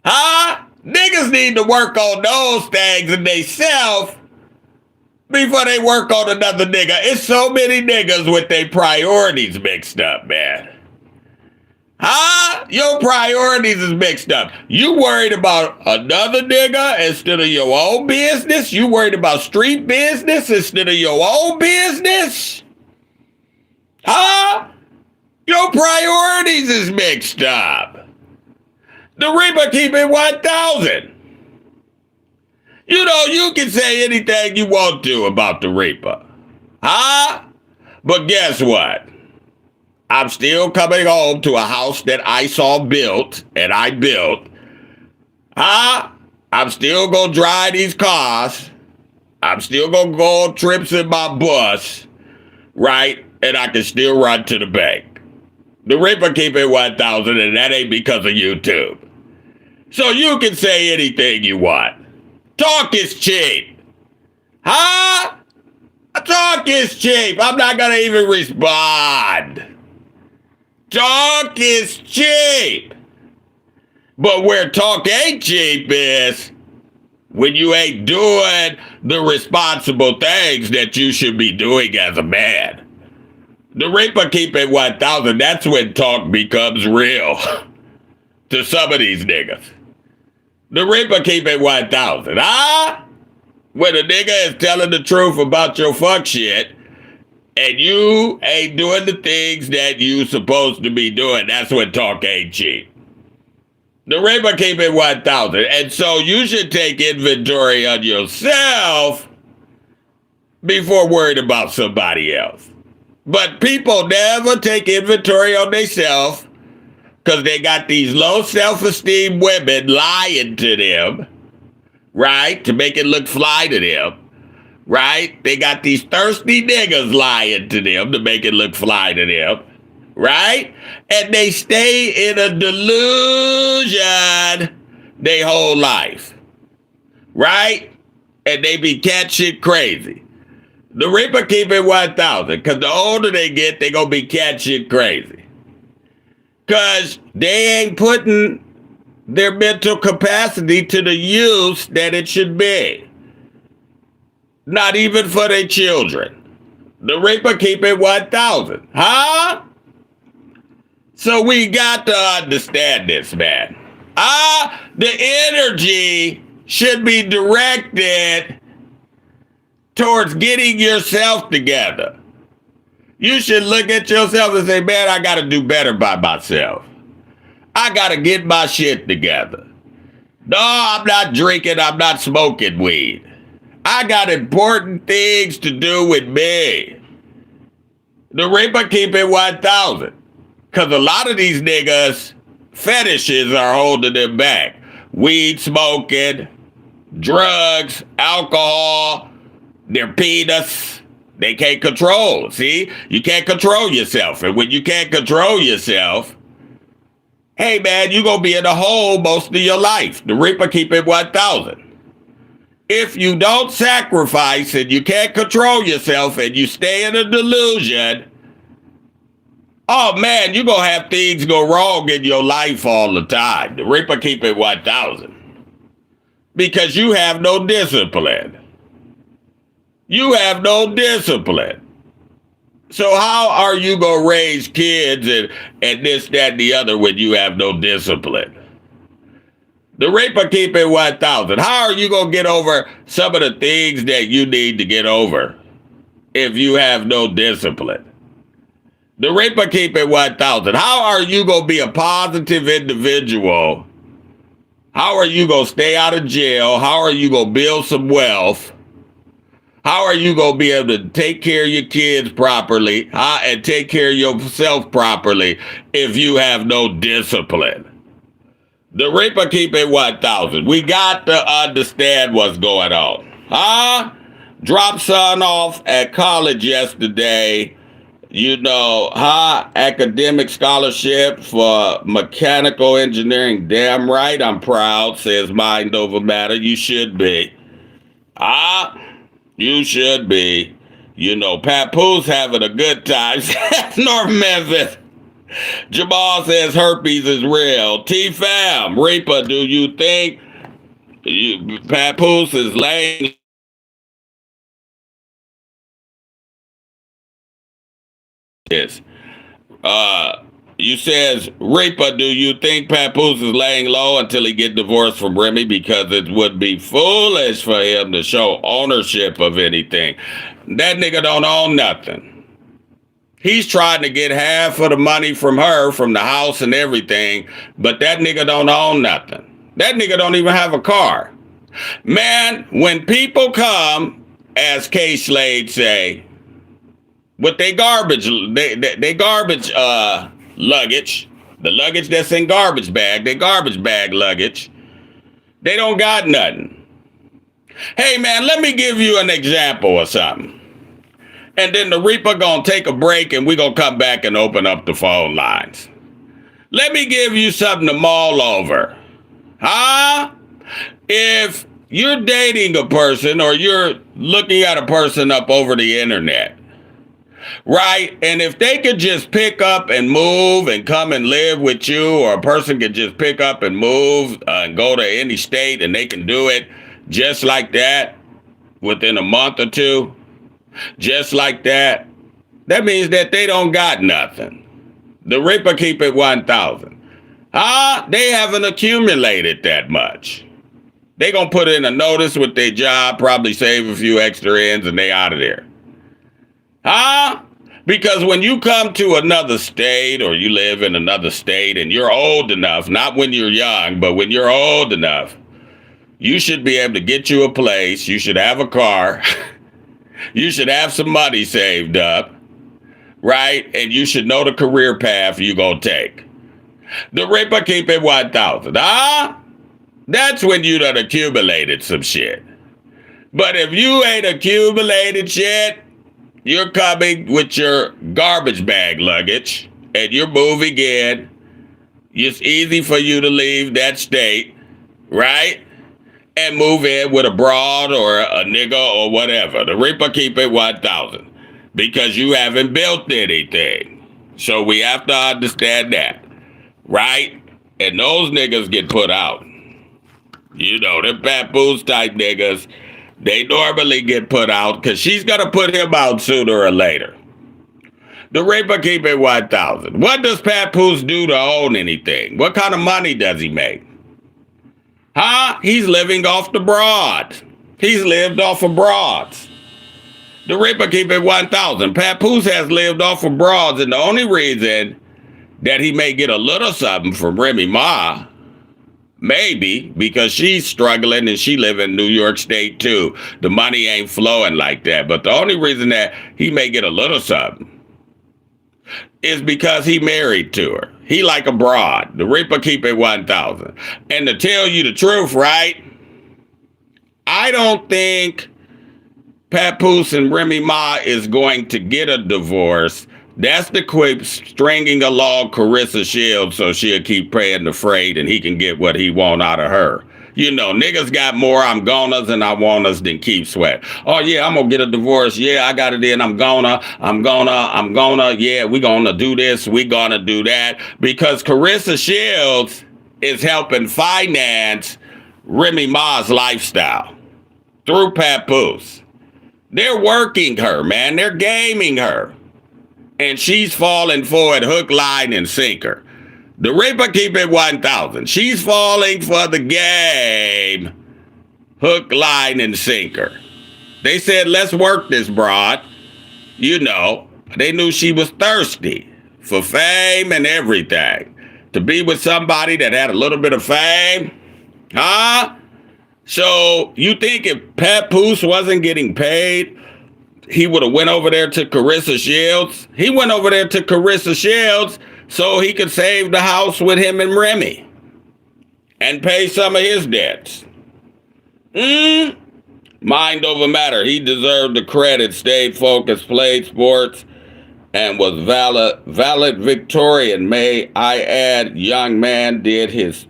Speaker 1: Niggas need to work on those things in themselves before they work on another nigga. It's so many niggas with their priorities mixed up, man. Your priorities is mixed up. You worried about another nigga instead of your own business? You worried about street business instead of your own business? Your priorities is mixed up. The Reaper keep it 1,000. You know, you can say anything you want to about the Reaper. But guess what? I'm still coming home to a house that I saw built, and I built. I'm still gonna drive these cars. I'm still gonna go on trips in my bus, right? And I can still run to the bank. The Reaper keep it 1,000, and that ain't because of YouTube. So you can say anything you want. Talk is cheap. Talk is cheap. I'm not gonna even respond. Talk is cheap. But where talk ain't cheap is when you ain't doing the responsible things that you should be doing as a man. The Reaper keep it 1,000. That's when talk becomes real to some of these niggas. The Reaper keep it 1,000. When a nigga is telling the truth about your fuck shit, and you ain't doing the things that you supposed to be doing, that's when talk ain't cheap. The Reaper keep it 1,000. And so you should take inventory on yourself before worrying about somebody else. But people never take inventory on themselves because they got these low self-esteem women lying to them, right? To make it look fly to them. Right? They got these thirsty niggas lying to them to make it look fly to them. Right? And they stay in a delusion their whole life. Right? And they be cat shit crazy. The Reaper keep it 1,000. Because the older they get, they gonna be cat shit crazy. Because they ain't putting their mental capacity to the use that it should be. Not even for their children. The Reaper keep it 1,000. So we got to understand this, man. The energy should be directed towards getting yourself together. You should look at yourself and say, man, I got to do better by myself. I got to get my shit together. No, I'm not drinking. I'm not smoking weed. I got important things to do with me. The Reaper keep it 1,000. Because a lot of these niggas, fetishes are holding them back. Weed smoking, drugs, alcohol, their penis. They can't control. See? You can't control yourself. And when you can't control yourself, hey man, you're going to be in a hole most of your life. The Reaper keep it 1,000. If you don't sacrifice and you can't control yourself and you stay in a delusion, oh man, you're going to have things go wrong in your life all the time. The Reaper keep it 1,000. Because you have no discipline. You have no discipline. So how are you going to raise kids and this, that, and the other when you have no discipline? The Reaper keep it 1,000. How are you going to get over some of the things that you need to get over if you have no discipline? The Reaper keep it 1,000. How are you going to be a positive individual? How are you going to stay out of jail? How are you going to build some wealth? How are you going to be able to take care of your kids properly and take care of yourself properly if you have no discipline? The Reaper keep it 1,000. We got to understand what's going on. Dropped son off at college yesterday. Academic scholarship for mechanical engineering. Damn right, I'm proud, says Mind Over Matter. You should be. You should be. Papoose having a good time. North Memphis. Jamal says herpes is real. T-Fam, Reaper, do you think Papoose is laying this? You says, Reaper, do you think Papoose is laying low until he get divorced from Remy? Because it would be foolish for him to show ownership of anything. That nigga don't own nothing. He's trying to get half of the money from her, from the house and everything, but that nigga don't own nothing. That nigga don't even have a car. Man, when people come, as K. Slade say, with their garbage, they garbage luggage, the luggage that's in garbage bag, they garbage bag luggage, they don't got nothing. Hey man, let me give you an example of something. And then the Reaper gonna take a break and we gonna come back and open up the phone lines. Let me give you something to mull over. If you're dating a person or you're looking at a person up over the internet, right? And if they could just pick up and move and come and live with you, or a person could just pick up and move and go to any state and they can do it just like that within a month or two, just like that, that means that they don't got nothing. The Reaper keep it 1,000. They haven't accumulated that much. They gonna put in a notice with their job, probably save a few extra ends, and they out of there. Because when you come to another state or you live in another state and you're old enough, not when you're young, but when you're old enough, you should be able to get you a place. You should have a car. You should have some money saved up, right? And you should know the career path you're going to take. The Reaper keep it 1,000. That's when you done accumulated some shit. But if you ain't accumulated shit, you're coming with your garbage bag luggage and you're moving in. It's easy for you to leave that state, right? And move in with a broad or a nigga or whatever. The Reaper keep it 1,000 because you haven't built anything. So we have to understand that, right? And those niggas get put out. The Papoose type niggas, they normally get put out because she's going to put him out sooner or later. The Reaper keep it 1,000. What does Papoose do to own anything? What kind of money does he make? He's living off the broads. He's lived off of broads. The Reaper keep it 1,000. Papoose has lived off of broads, and the only reason that he may get a little something from Remy Ma, maybe, because she's struggling and she live in New York State too. The money ain't flowing like that. But the only reason that he may get a little something is because he married to her. He like a broad. The Reaper keep it 1,000. And to tell you the truth, right? I don't think Papoose and Remy Ma is going to get a divorce. That's the quip stringing along Carissa Shields so she'll keep paying the freight and he can get what he want out of her. Niggas got more I'm gonnas and I wanters than keep sweat. Oh, yeah, I'm going to get a divorce. Yeah, I got it in. I'm gonna. Yeah, we going to do this. We going to do that. Because Carissa Shields is helping finance Remy Ma's lifestyle through Papoose. They're working her, man. They're gaming her. And she's falling for it hook, line, and sinker. The Reaper keep it 1,000. She's falling for the game. Hook, line, and sinker. They said, let's work this broad. They knew she was thirsty. for fame and everything. To be with somebody that had a little bit of fame, huh? So you think if Papoose wasn't getting paid, he would have went over there to Carissa Shields? He went over there to Carissa Shields so he could save the house with him and Remy and pay some of his debts. Mind over matter. He deserved the credit, stayed focused, played sports, and was valedictorian. May I add, young man did his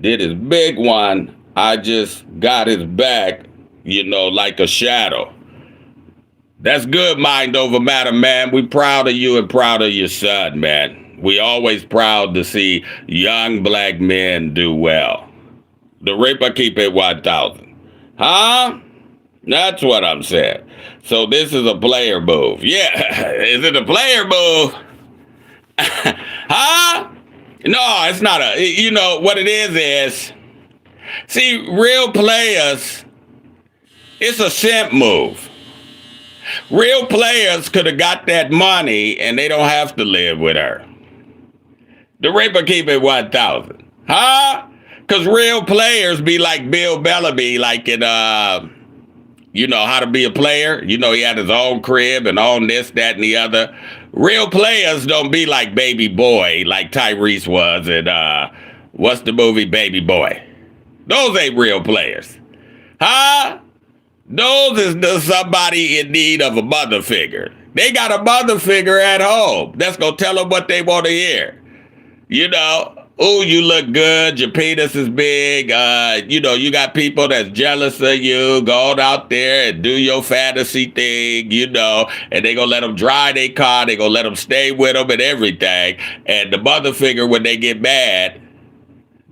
Speaker 1: big one. I just got his back, like a shadow. That's good, mind over matter, man. We proud of you and proud of your son, man. We always proud to see young black men do well. The Reaper keep it 1,000. Huh? That's what I'm saying. So this is a player move. Yeah, is it a player move? Huh? No, it's not what it is, see, real players, it's a simp move. Real players could have got that money and they don't have to live with her. The Reaper keep it 1,000. Huh? Because real players be like Bill Bellamy, like in, How to Be a Player. He had his own crib and own this, that, and the other. Real players don't be like Baby Boy, like Tyrese was in, what's the movie, Baby Boy? Those ain't real players. Huh? Those is somebody in need of a mother figure. They got a mother figure at home that's going to tell them what they want to hear. Oh, you look good. Your penis is big. You got people that's jealous of you. Go out there and do your fantasy thing, and they going to let them drive their car. They going to let them stay with them and everything. And the mother figure, when they get mad,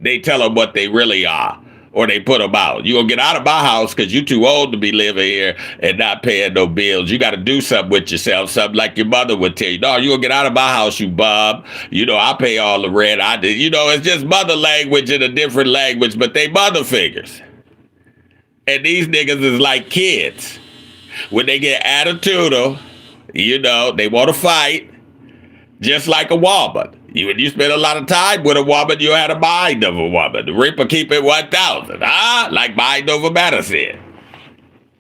Speaker 1: they tell them what they really are. Or they put them out. You gonna get out of my house because you too old to be living here and not paying no bills. You got to do something with yourself, something like your mother would tell you. No, you gonna get out of my house, you bum. I pay all the rent. I did. It's just mother language in a different language, but they mother figures. And these niggas is like kids. When they get attitudinal, they want to fight, just like a woman. When you spend a lot of time with a woman, you had a mind of a woman. The Reaper keep it 1,000, like mind over matter said.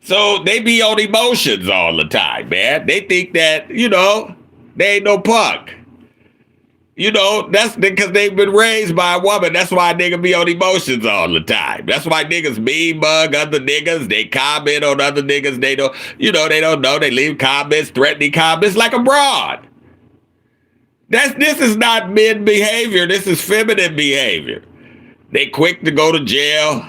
Speaker 1: So they be on emotions all the time, man. They think that, they ain't no punk. That's because they've been raised by a woman. That's why niggas be on emotions all the time. That's why niggas mean mug other niggas. They comment on other niggas. They don't, they don't know. They leave comments, threatening comments like a broad. This is not men behavior. This is feminine behavior. They quick to go to jail.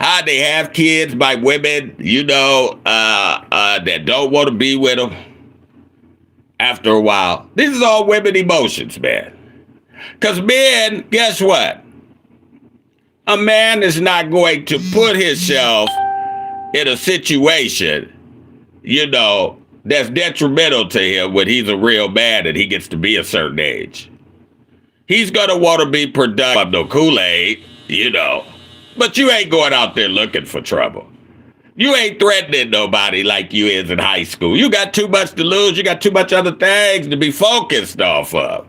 Speaker 1: How they have kids by women, that don't want to be with them after a while. This is all women emotions, man. Because men, guess what? A man is not going to put himself in a situation, that's detrimental to him when he's a real man and he gets to be a certain age. He's going to want to be productive. No Kool-Aid, But you ain't going out there looking for trouble. You ain't threatening nobody like you is in high school. You got too much to lose. You got too much other things to be focused off of.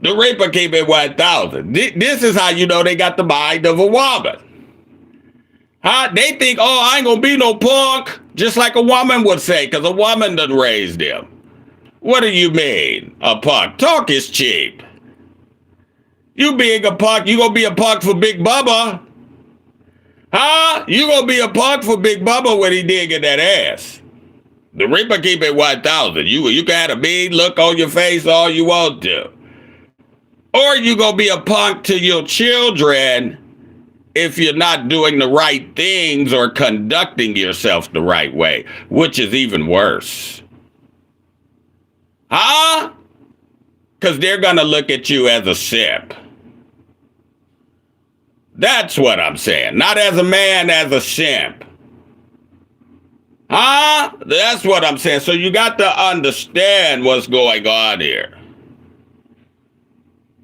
Speaker 1: The Reaper keep it 1,000. This is how they got the mind of a woman. Huh? They think, I ain't gonna be no punk, just like a woman would say, because a woman done raised them. What do you mean, a punk? Talk is cheap. You being a punk, you gonna be a punk for Big Bubba. Huh? You gonna be a punk for Big Bubba when he digging that ass. The Reaper keep it 1,000. You can have a mean look on your face all you want to. Or you gonna be a punk to your children if you're not doing the right things or conducting yourself the right way, which is even worse. Huh? Because they're going to look at you as a simp. That's what I'm saying. Not as a man, as a simp. Huh? That's what I'm saying. So you got to understand what's going on here.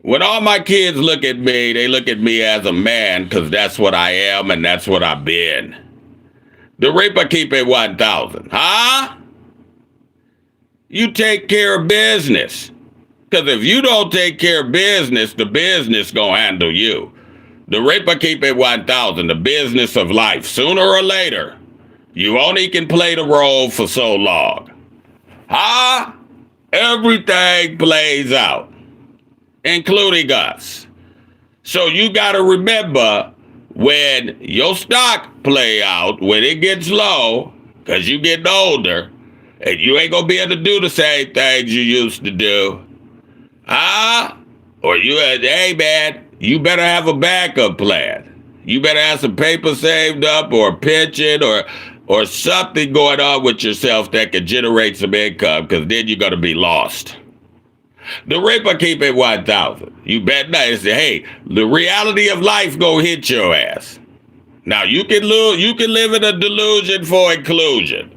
Speaker 1: When all my kids look at me, they look at me as a man because that's what I am and that's what I've been. The Reaper keep it 1,000. Huh? You take care of business. Because if you don't take care of business, the business gonna handle you. The Reaper keep it 1,000, the business of life. Sooner or later, you only can play the role for so long. Huh? Everything plays out, including us. So you gotta remember when your stock play out, when it gets low, because you getting older, and you ain't gonna be able to do the same things you used to do. Huh? Or hey man, you better have a backup plan. You better have some paper saved up or a pension or something going on with yourself that can generate some income, because then you're gonna be lost. The Reaper keep it 1,000. You bet not. Say, hey, the reality of life gonna hit your ass. Now you can live in a delusion for inclusion,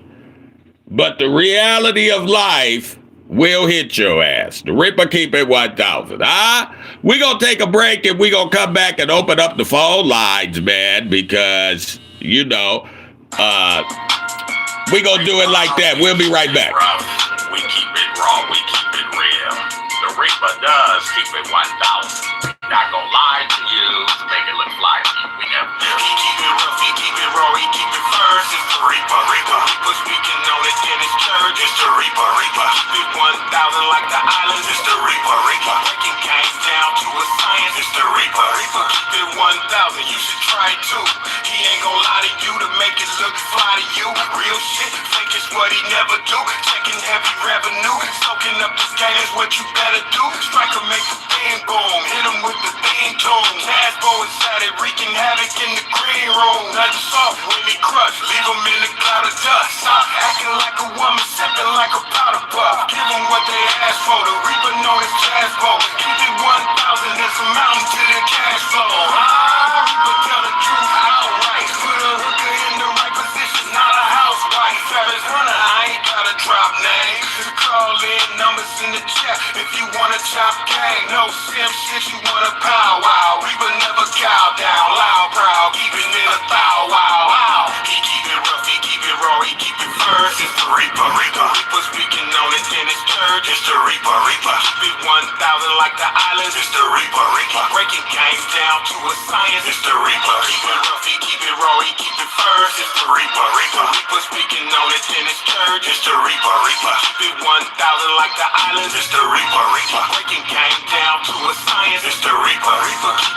Speaker 1: but the reality of life will hit your ass. The Reaper keep it 1,000. We gonna take a break and we gonna come back and open up the phone lines, man, because we gonna do it like that. We'll be right back.
Speaker 2: We keep it raw, we keep it real. The Reaper does keep it 1,000. Not gonna lie to you to make it look fly to you. We never do. He keep it rough, he keep it raw, he keep it first. It's the Reaper. Reaper speaking on it in his church. It's the Reaper. Keep it 1,000 like the islands. It's the Reaper. Breaking gangs down to a science. It's the Reaper. Keep it 1,000. You should try it too. He ain't gonna lie to you to make it look fly to you. Real shit, fake is what he never do. Checking heavy revenue, soaking up this game is what you better do. Striker make the bang boom, hit him with the theme tune. Casbo inside it, wreaking havoc in the green room. Nothing soft when he crush, leave him in a cloud of dust. Acting like a woman, sipping like a powder puff. Give them what they ask for, the Reaper know his jazz bow. Keep it 1,000, it's a mountain to the cash flow. Reaper tell the truth outright. Put a hooker in the right position, not a housewife. Travis Hunter, I ain't gotta drop names. Just call in numbers in the chat if you wanna chop gang. No sim shit, you wanna powwow. Reaper never cow down, loud, proud, keeping it a thou wow. He keep it rough, he keep it raw, he keep it first. It's the Reaper. Reaper speaking on it in his church. It's the Reaper. Keep it 1,000 like the islands. It's the Reaper. Breaking gangs down to a science. It's the Reaper. Keep it rough, he keep it raw, he keep it first. It's the Reaper. Reaper speaking on it in his church. It's the Reaper. Keep it 1,000 like the islands. It's the Reaper. Breaking gangs down to a science. It's the Reaper.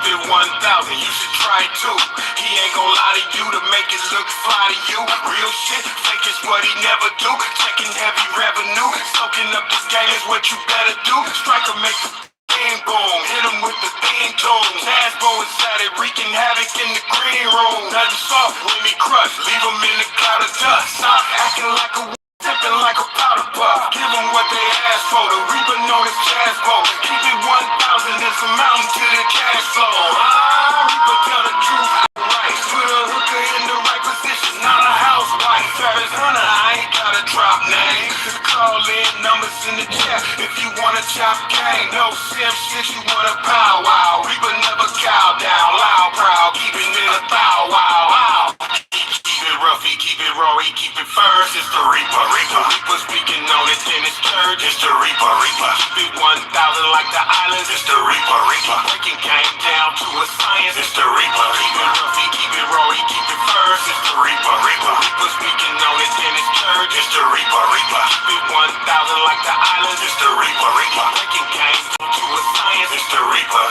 Speaker 2: Keep it 1,000. You should try it too. He ain't gonna lie to you to make it look fly to you. Real shit, fake is what he never do. Checking heavy revenue, soaking up this game is what you better do. Striker make the bang boom, hit him with the theme tune. Casbo inside it, wreaking havoc in the green room. Nothing soft when he crush, leave him in a cloud of dust. Acting like a sipping like a powder puff. Give them what they ask for, the Reaper know his jazz bow. Keep it 1,000, it's a mountain to the cash flow. Reaper tell the truth outright. Put a hooker in the right position, not a housewife. Travis Hunter, I ain't gotta drop names. Just call in numbers in the chat if you wanna chop gang. No sim shit, you wanna powwow. Reaper never cow down, loud, proud, keeping it a thou wow. Keep it rough, he keep it raw, he keep it first. It's the Reaper. Reaper speaking on it in his church. It's the Reaper. Keep it 1,000 like the islands. It's the Reaper. Breaking gang down to a science. It's the Reaper. Keep it rough, he keep it raw, he keep it first. It's the Reaper. Reaper speaking on it in his church. It's the Reaper. Keep it 1,000 like the islands. It's the Reaper. Breaking gang down to a science. It's the Reaper.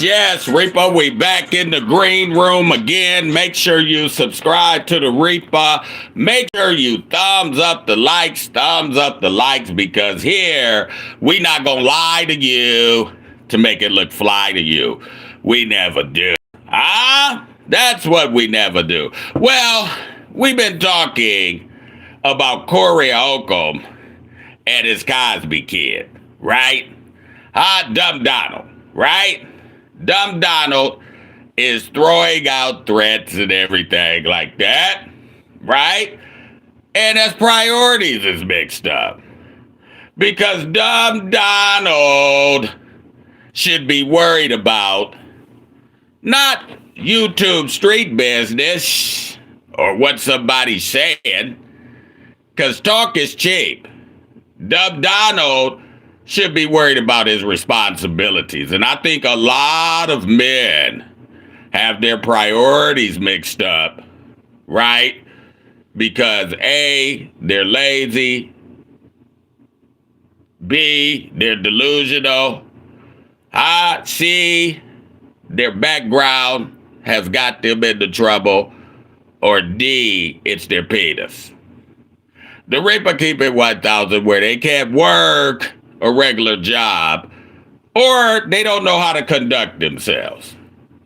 Speaker 1: Yes, Reaper, we back in the green room again. Make sure you subscribe to the Reaper. Make sure you thumbs up the likes, because here, we not gonna lie to you to make it look fly to you. We never do. That's what we never do. Well, we've been talking about Corey Holcomb and his Cosby kid, right? Dumb Donald, right? Dumb Donald is throwing out threats and everything like that, right? And his priorities is mixed up. Because Dumb Donald should be worried about not YouTube street business or what somebody's saying, because talk is cheap. Dub Donald should be worried about his responsibilities. And I think a lot of men have their priorities mixed up, right? Because A, they're lazy. B, they're delusional. C, their background has got them into trouble. Or D, it's their penis. The Reaper keep it 1,000 where they can't work a regular job or they don't know how to conduct themselves.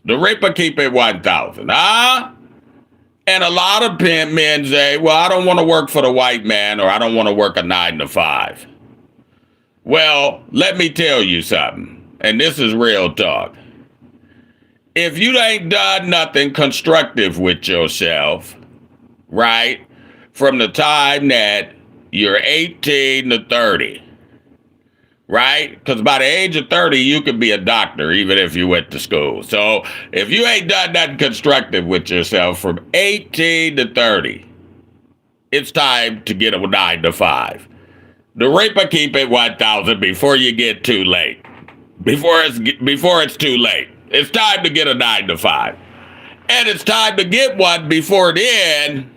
Speaker 1: The Reaper keep it 1,000, huh? And a lot of men say, well, I don't want to work for the white man or I don't want to work a 9 to 5. Well, let me tell you something, and this is real talk. If you ain't done nothing constructive with yourself, right, from the time that you're 18 to 30, right? Because by the age of 30, you could be a doctor, even if you went to school. So if you ain't done nothing constructive with yourself from 18 to 30, it's time to get a 9 to 5. The Reaper keep it 1,000 before you get too late. Before it's too late. It's time to get a 9 to 5. And it's time to get one before then,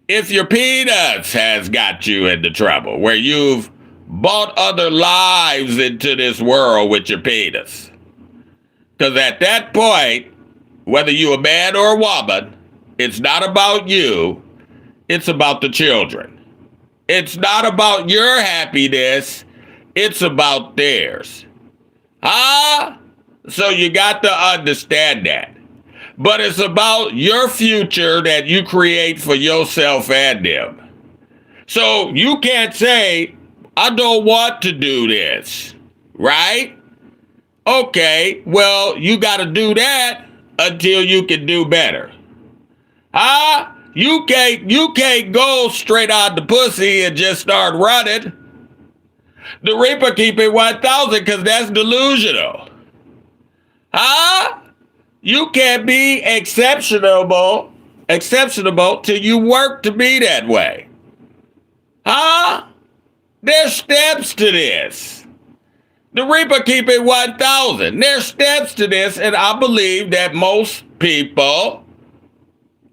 Speaker 1: if your penis has got you into trouble, where you've brought other lives into this world with your penis. Because at that point, whether you're a man or a woman, it's not about you, it's about the children. It's not about your happiness, it's about theirs. So you got to understand that. But it's about your future that you create for yourself and them. So you can't say, I don't want to do this, right? Okay, well, you got to do that until you can do better. You can't go straight out the pussy and just start running. The Reaper keep it 1,000 because that's delusional. You can't be exceptional till you work to be that way. There's steps to this. The Reaper keep it 1,000. There's steps to this, and I believe that most people,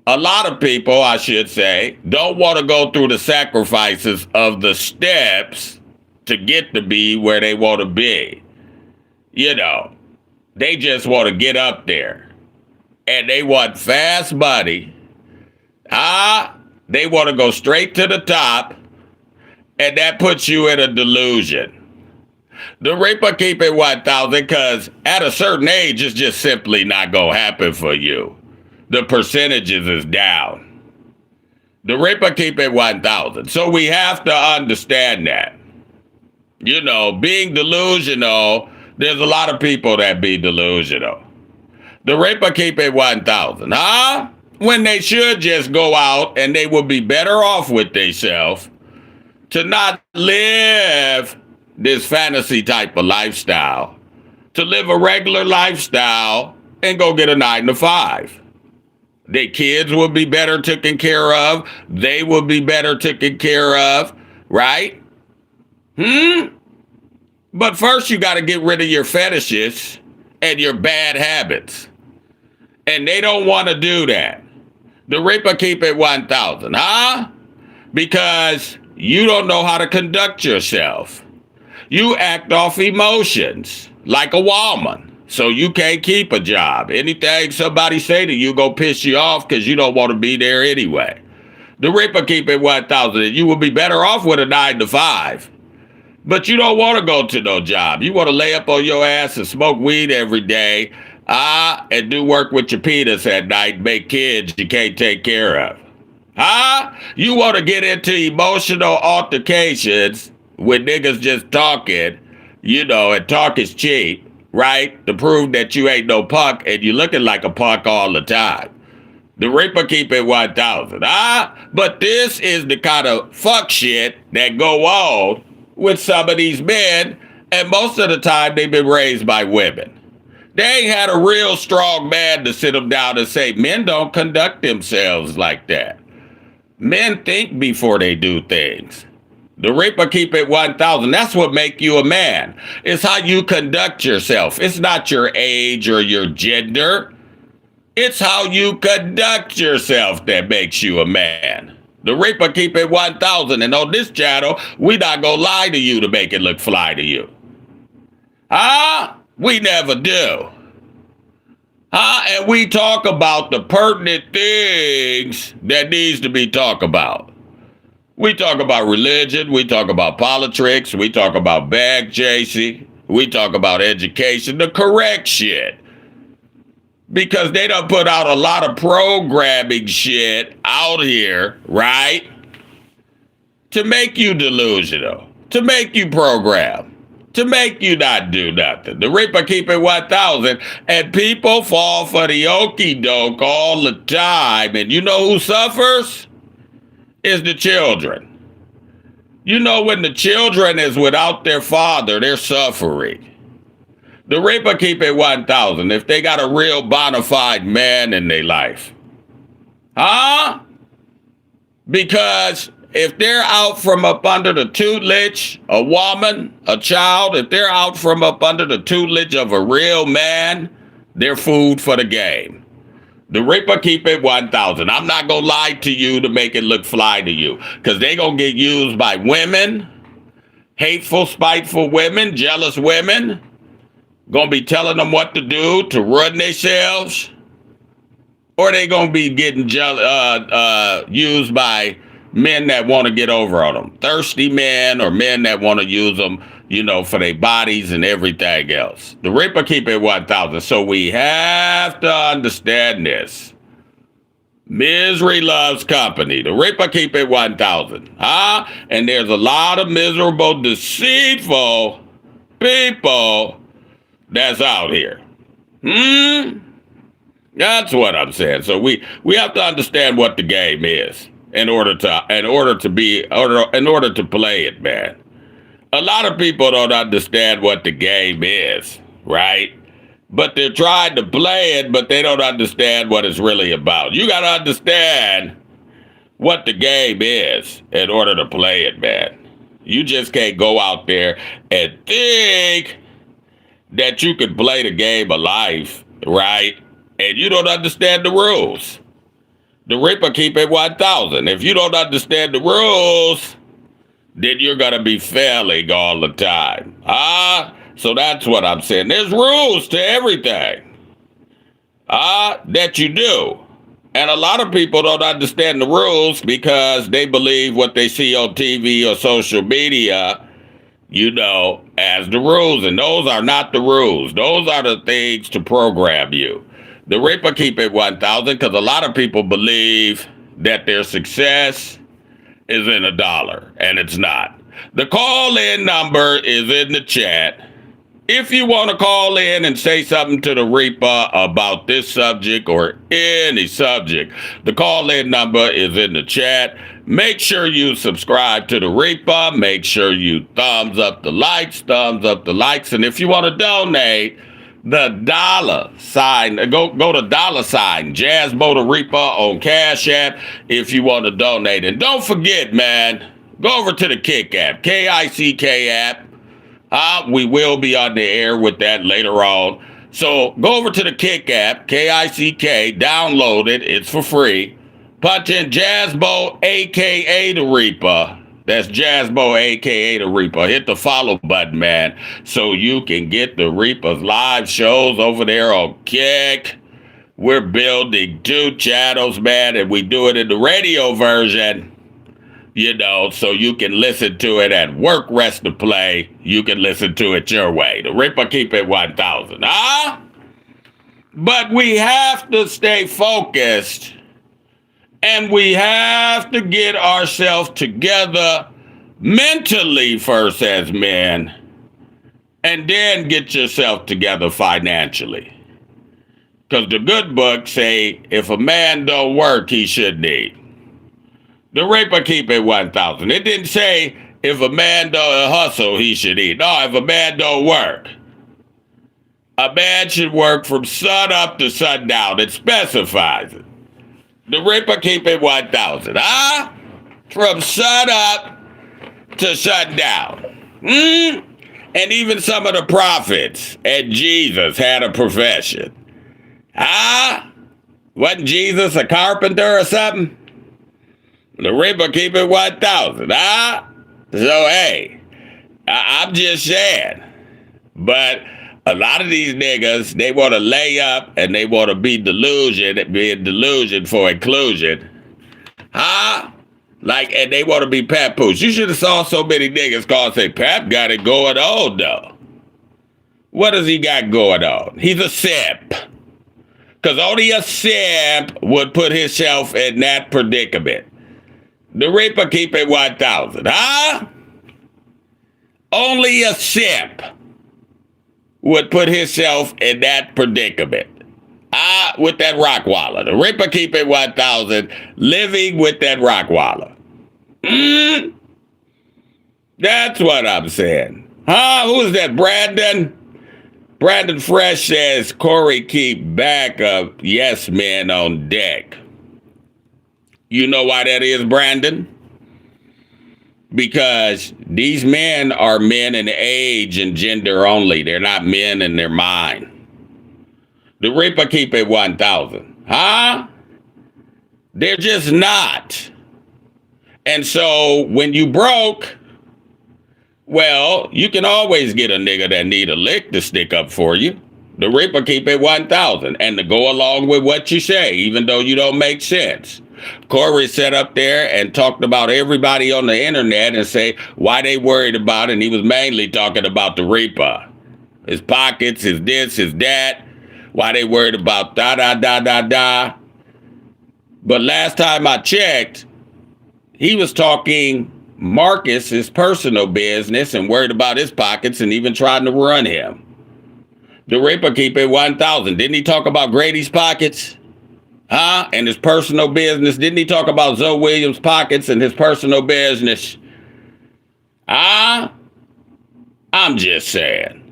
Speaker 1: a lot of people, I should say, don't want to go through the sacrifices of the steps to get to be where they want to be. You know, they just want to get up there. And they want fast money. They want to go straight to the top. And that puts you in a delusion. The Reaper keep it 1,000 because at a certain age, it's just simply not going to happen for you. The percentages is down. The Reaper keep it 1,000. So we have to understand that. You know, being delusional, there's a lot of people that be delusional. The Reaper keep it 1,000, when they should just go out and they will be better off with themselves to not live this fantasy type of lifestyle, to live a regular lifestyle and go get a 9 to 5. Their kids will be better taken care of. They will be better taken care of, right? But first you got to get rid of your fetishes and your bad habits. And they don't want to do that. The Reaper keep it 1,000, because you don't know how to conduct yourself. You act off emotions like a woman, so you can't keep a job. Anything somebody say to you go piss you off because you don't want to be there anyway. The Reaper keep it 1,000, and you will be better off with a 9 to 5. But you don't want to go to no job. You want to lay up on your ass and smoke weed every day, and do work with your penis at night, make kids you can't take care of. You want to get into emotional altercations with niggas just talking, you know, and talk is cheap, right? To prove that you ain't no punk and you looking like a punk all the time. The Reaper keep it 1,000, But this is the kind of fuck shit that go on with some of these men, and most of the time they've been raised by women. They ain't had a real strong man to sit them down and say, men don't conduct themselves like that. Men think before they do things. The Reaper keep it 1,000. That's what make you a man. It's how you conduct yourself. It's not your age or your gender. It's how you conduct yourself that makes you a man. The Reaper keep it 1,000. And on this channel, we not gonna lie to you to make it look fly to you. Huh? We never do. And we talk about the pertinent things that needs to be talked about. We talk about religion, we talk about politics, we talk about bag chasing, we talk about education, the correct shit. Because they done put out a lot of programming shit out here, right? To make you delusional, to make you program, to make you not do nothing. The Reaper keep it 1,000, and people fall for the okie doke all the time. And you know who suffers? Is the children. You know, when the children is without their father, they're suffering. The Reaper keep it 1,000 if they got a real bona fide man in their life. Huh? Because if they're out from up under the tutelage, a woman, a child, if they're out from up under the tutelage of a real man, they're food for the game. The Reaper keep it 1,000. I'm not going to lie to you to make it look fly to you. Because they going to get used by women, hateful, spiteful women, jealous women. Going to be telling them what to do to run themselves. Or they going to be getting used by men that want to get over on them. Thirsty men or men that want to use them, you know, for their bodies and everything else. The Reaper keep it 1,000. So we have to understand this. Misery loves company. The Reaper keep it 1,000. And there's a lot of miserable, deceitful people that's out here. That's what I'm saying. So we have to understand what the game is in order to play it, man. A lot of people don't understand what the game is, right? But they're trying to play it, but they don't understand what it's really about. You got to understand what the game is in order to play it, man. You just can't go out there and think that you can play the game of life, right? And you don't understand the rules. The Reaper keep it 1,000. If you don't understand the rules, then you're going to be failing all the time. So that's what I'm saying. There's rules to everything. That you do. And a lot of people don't understand the rules because they believe what they see on TV or social media, you know, as the rules. And those are not the rules. Those are the things to program you. The Reaper keep it 1,000 because a lot of people believe that their success is in a dollar, and it's not. The call-in number is in the chat. If you want to call in and say something to the Reaper about this subject or any subject, the call-in number is in the chat. Make sure you subscribe to the Reaper. Make sure you thumbs up the likes. And if you want to donate, the $, go to $, Jazzbo the Reaper on Cash App if you want to donate. And don't forget, man, go over to the Kick app, K-I-C-K app. We will be on the air with that later on. So go over to the Kick app, K-I-C-K, download it. It's for free. Punch in Jazzbo, a.k.a. the Reaper. That's Jazzbo, a.k.a. the Reaper. Hit the follow button, man, so you can get the Reaper's live shows over there on Kick. We're building 2 channels, man, and we do it in the radio version, you know, so you can listen to it at work, rest, or play. You can listen to it your way. The Reaper keep it 1,000. But we have to stay focused. And we have to get ourselves together mentally first as men, and then get yourself together financially. Because the good books say, if a man don't work, he shouldn't eat. The Reaper keep it 1,000. It didn't say, if a man don't hustle, he should eat. No, if a man don't work. A man should work from sun up to sundown. It specifies it. The Ripper keep it 1,000. Huh? From sun up to sundown. And even some of the prophets and Jesus had a profession. Huh? Wasn't Jesus a carpenter or something? The Ripper keep it 1,000. Huh? So, hey, I'm just saying. But a lot of these niggas, they want to lay up and they want to be in delusion for inclusion. Huh? Like, and they want to be papoose. You should have saw so many niggas call and say, Pap got it going on, though. What does he got going on? He's a simp. Because only a simp would put himself in that predicament. The Reaper keep it 1,000. Huh? Only a simp would put himself in that predicament. With that rockwaller. The Ripper keep it 1,000, living with that rockwaller. That's what I'm saying. Who's that, Brandon? Brandon Fresh says, Corey keep backup yes men on deck. You know why that is, Brandon? Because these men are men in age and gender only. They're not men in their mind. The Reaper keep it 1,000. Huh? They're just not. And so when you broke, well, you can always get a nigga that need a lick to stick up for you. The Reaper keep it 1,000. And to go along with what you say, even though you don't make sense. Corey sat up there and talked about everybody on the internet and say why they worried about it. And he was mainly talking about the Reaper. His pockets, his this, his that. Why they worried about da. But last time I checked, he was talking Marcus, his personal business, and worried about his pockets and even trying to run him. The Reaper keep it 1,000. Didn't he talk about Grady's pockets? Huh? And his personal business? Didn't he talk about Zoe Williams' pockets and his personal business? I'm just saying.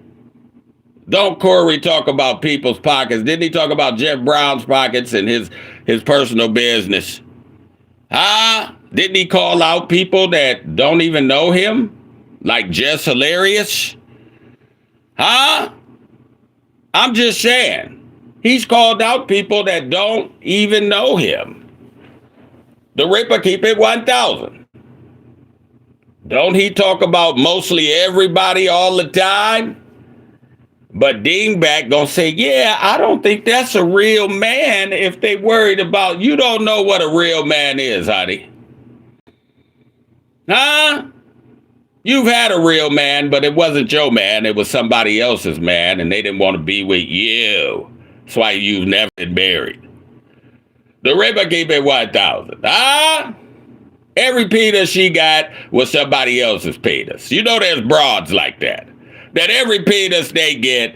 Speaker 1: Don't Corey talk about people's pockets? Didn't he talk about Jeff Brown's pockets and his personal business? Didn't he call out people that don't even know him? Like Jess Hilarious? I'm just saying. He's called out people that don't even know him. The Reaper keep it 1,000. Don't he talk about mostly everybody all the time? But Dingback gonna say, yeah, I don't think that's a real man if they worried about, you don't know what a real man is, honey. You've had a real man, but it wasn't your man. It was somebody else's man, and they didn't want to be with you. That's why you've never been married. The Reaper keep it 1,000. Every penis she got was somebody else's penis. You know there's broads like that. That every penis they get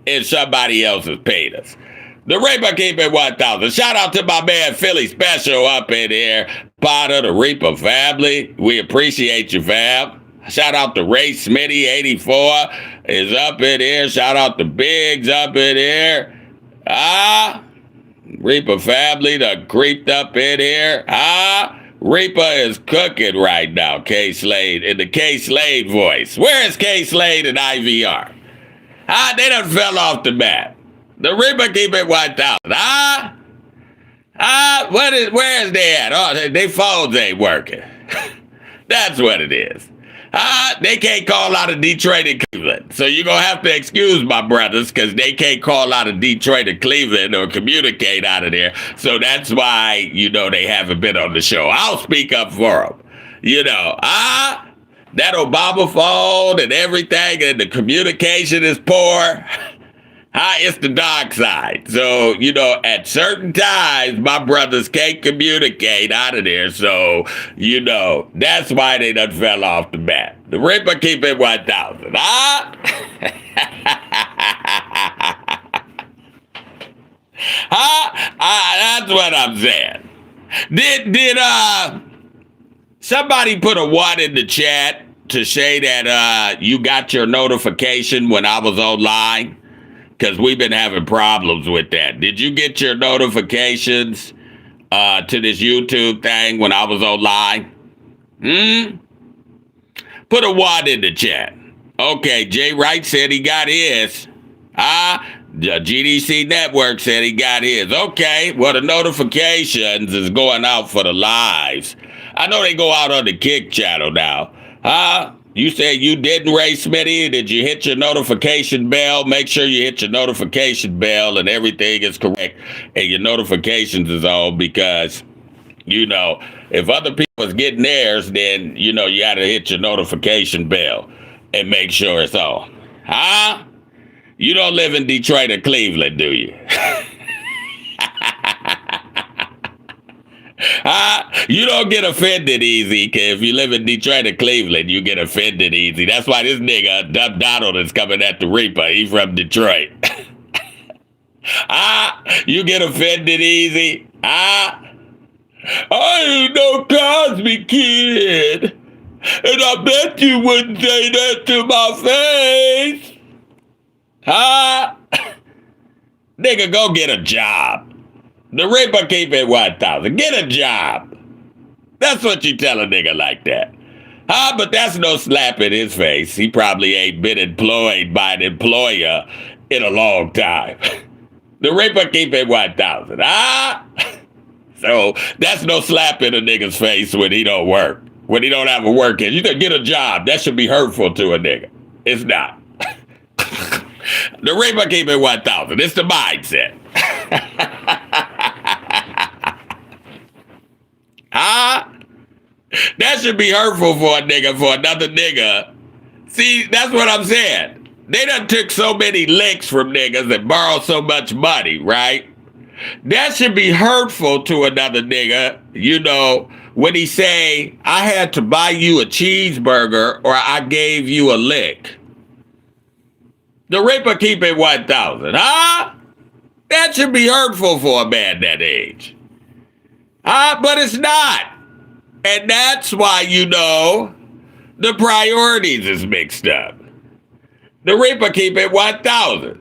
Speaker 1: is somebody else's penis. The Reaper keep it 1,000. Shout out to my man Philly Special up in here. Part of the Reaper family. We appreciate you, fam. Shout out to Ray Smitty 84 is up in here. Shout out to Biggs up in here. Reaper family done creeped up in here. Reaper is cooking right now, K Slade, in the K Slade voice. Where is K Slade and IVR? They done fell off the map. The Reaper keep it 1,000. Where is they at? Oh, they phones ain't working. That's what it is. They can't call out of Detroit and Cleveland. So you're going to have to excuse my brothers because they can't call out of Detroit and Cleveland or communicate out of there. So that's why, they haven't been on the show. I'll speak up for them. That Obama phone and everything and the communication is poor. It's the dark side. So, at certain times, my brothers can't communicate out of there. So, that's why they done fell off the map. The Reaper keep it 1,000. That's what I'm saying. Did somebody put a 1 in the chat to say that you got your notification when I was online? because we've been having problems with that. Did you get your notifications to this YouTube thing when I was online? Put a 1 in the chat. Okay, Jay Wright said he got his. The GDC Network said he got his. Okay, well, the notifications is going out for the lives. I know they go out on the Kick channel now. You said you didn't, Ray Smitty? Did you hit your notification bell? Make sure you hit your notification bell and everything is correct and your notifications is on, because, you know, if other people is getting theirs, then, you know, you got to hit your notification bell and make sure it's on. You don't live in Detroit or Cleveland, do you? You don't get offended easy, if you live in Detroit or Cleveland, you get offended easy. That's why this nigga, Dub Donald, is coming at the Reaper. He from Detroit. You get offended easy. I ain't no Cosby kid. And I bet you wouldn't say that to my face. Nigga, go get a job. The Reaper keep it 1,000. Get a job. That's what you tell a nigga like that. But that's no slap in his face. He probably ain't been employed by an employer in a long time. The Reaper keep it 1,000. So that's no slap in a nigga's face when he don't work. When he don't have a work in. You can get a job. That should be hurtful to a nigga. It's not. The Reaper keep it 1,000. It's the mindset. That should be hurtful for a nigga, for another nigga. See, that's what I'm saying. They done took so many licks from niggas and borrowed so much money, right? That should be hurtful to another nigga, you know, when he say, I had to buy you a cheeseburger or I gave you a lick. The Reaper keep it 1,000, That should be hurtful for a man that age. But it's not. And that's why, you know, the priorities is mixed up. The Reaper keep it 1,000,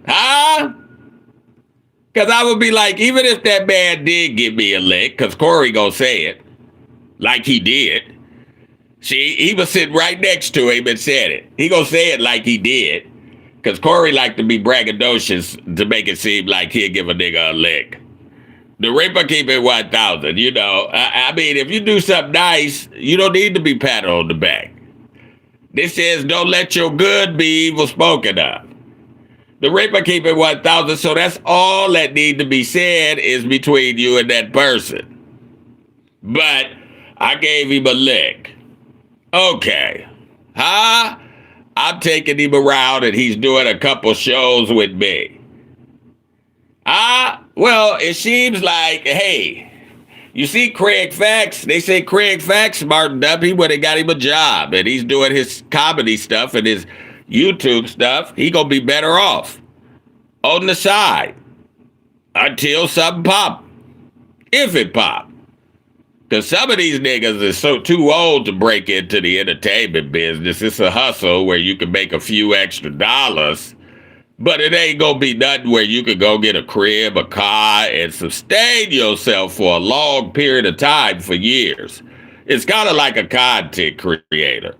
Speaker 1: Because I would be like, even if that man did give me a lick, because Corey gonna say it, like he did. See, he was sitting right next to him and said it. He gonna say it like he did. Because Corey like to be braggadocious to make it seem like he'll give a nigga a lick. The Reaper keep it 1,000, you know. I mean, if you do something nice, you don't need to be patted on the back. This says, don't let your good be evil spoken of. The Reaper keep it 1,000, so that's all that need to be said is between you and that person. But I gave him a lick. Okay. I'm taking him around and he's doing a couple shows with me. Well, it seems like, hey, you see Craig Fax, they say Craig Fax smartened up. He would have got him a job and he's doing his comedy stuff and his YouTube stuff. He gonna be better off on the side until something pop, if it pop. Because some of these niggas is so too old to break into the entertainment business. It's a hustle where you can make a few extra dollars, but it ain't gonna be nothing where you can go get a crib, a car, and sustain yourself for a long period of time for years. It's kind of like a content creator,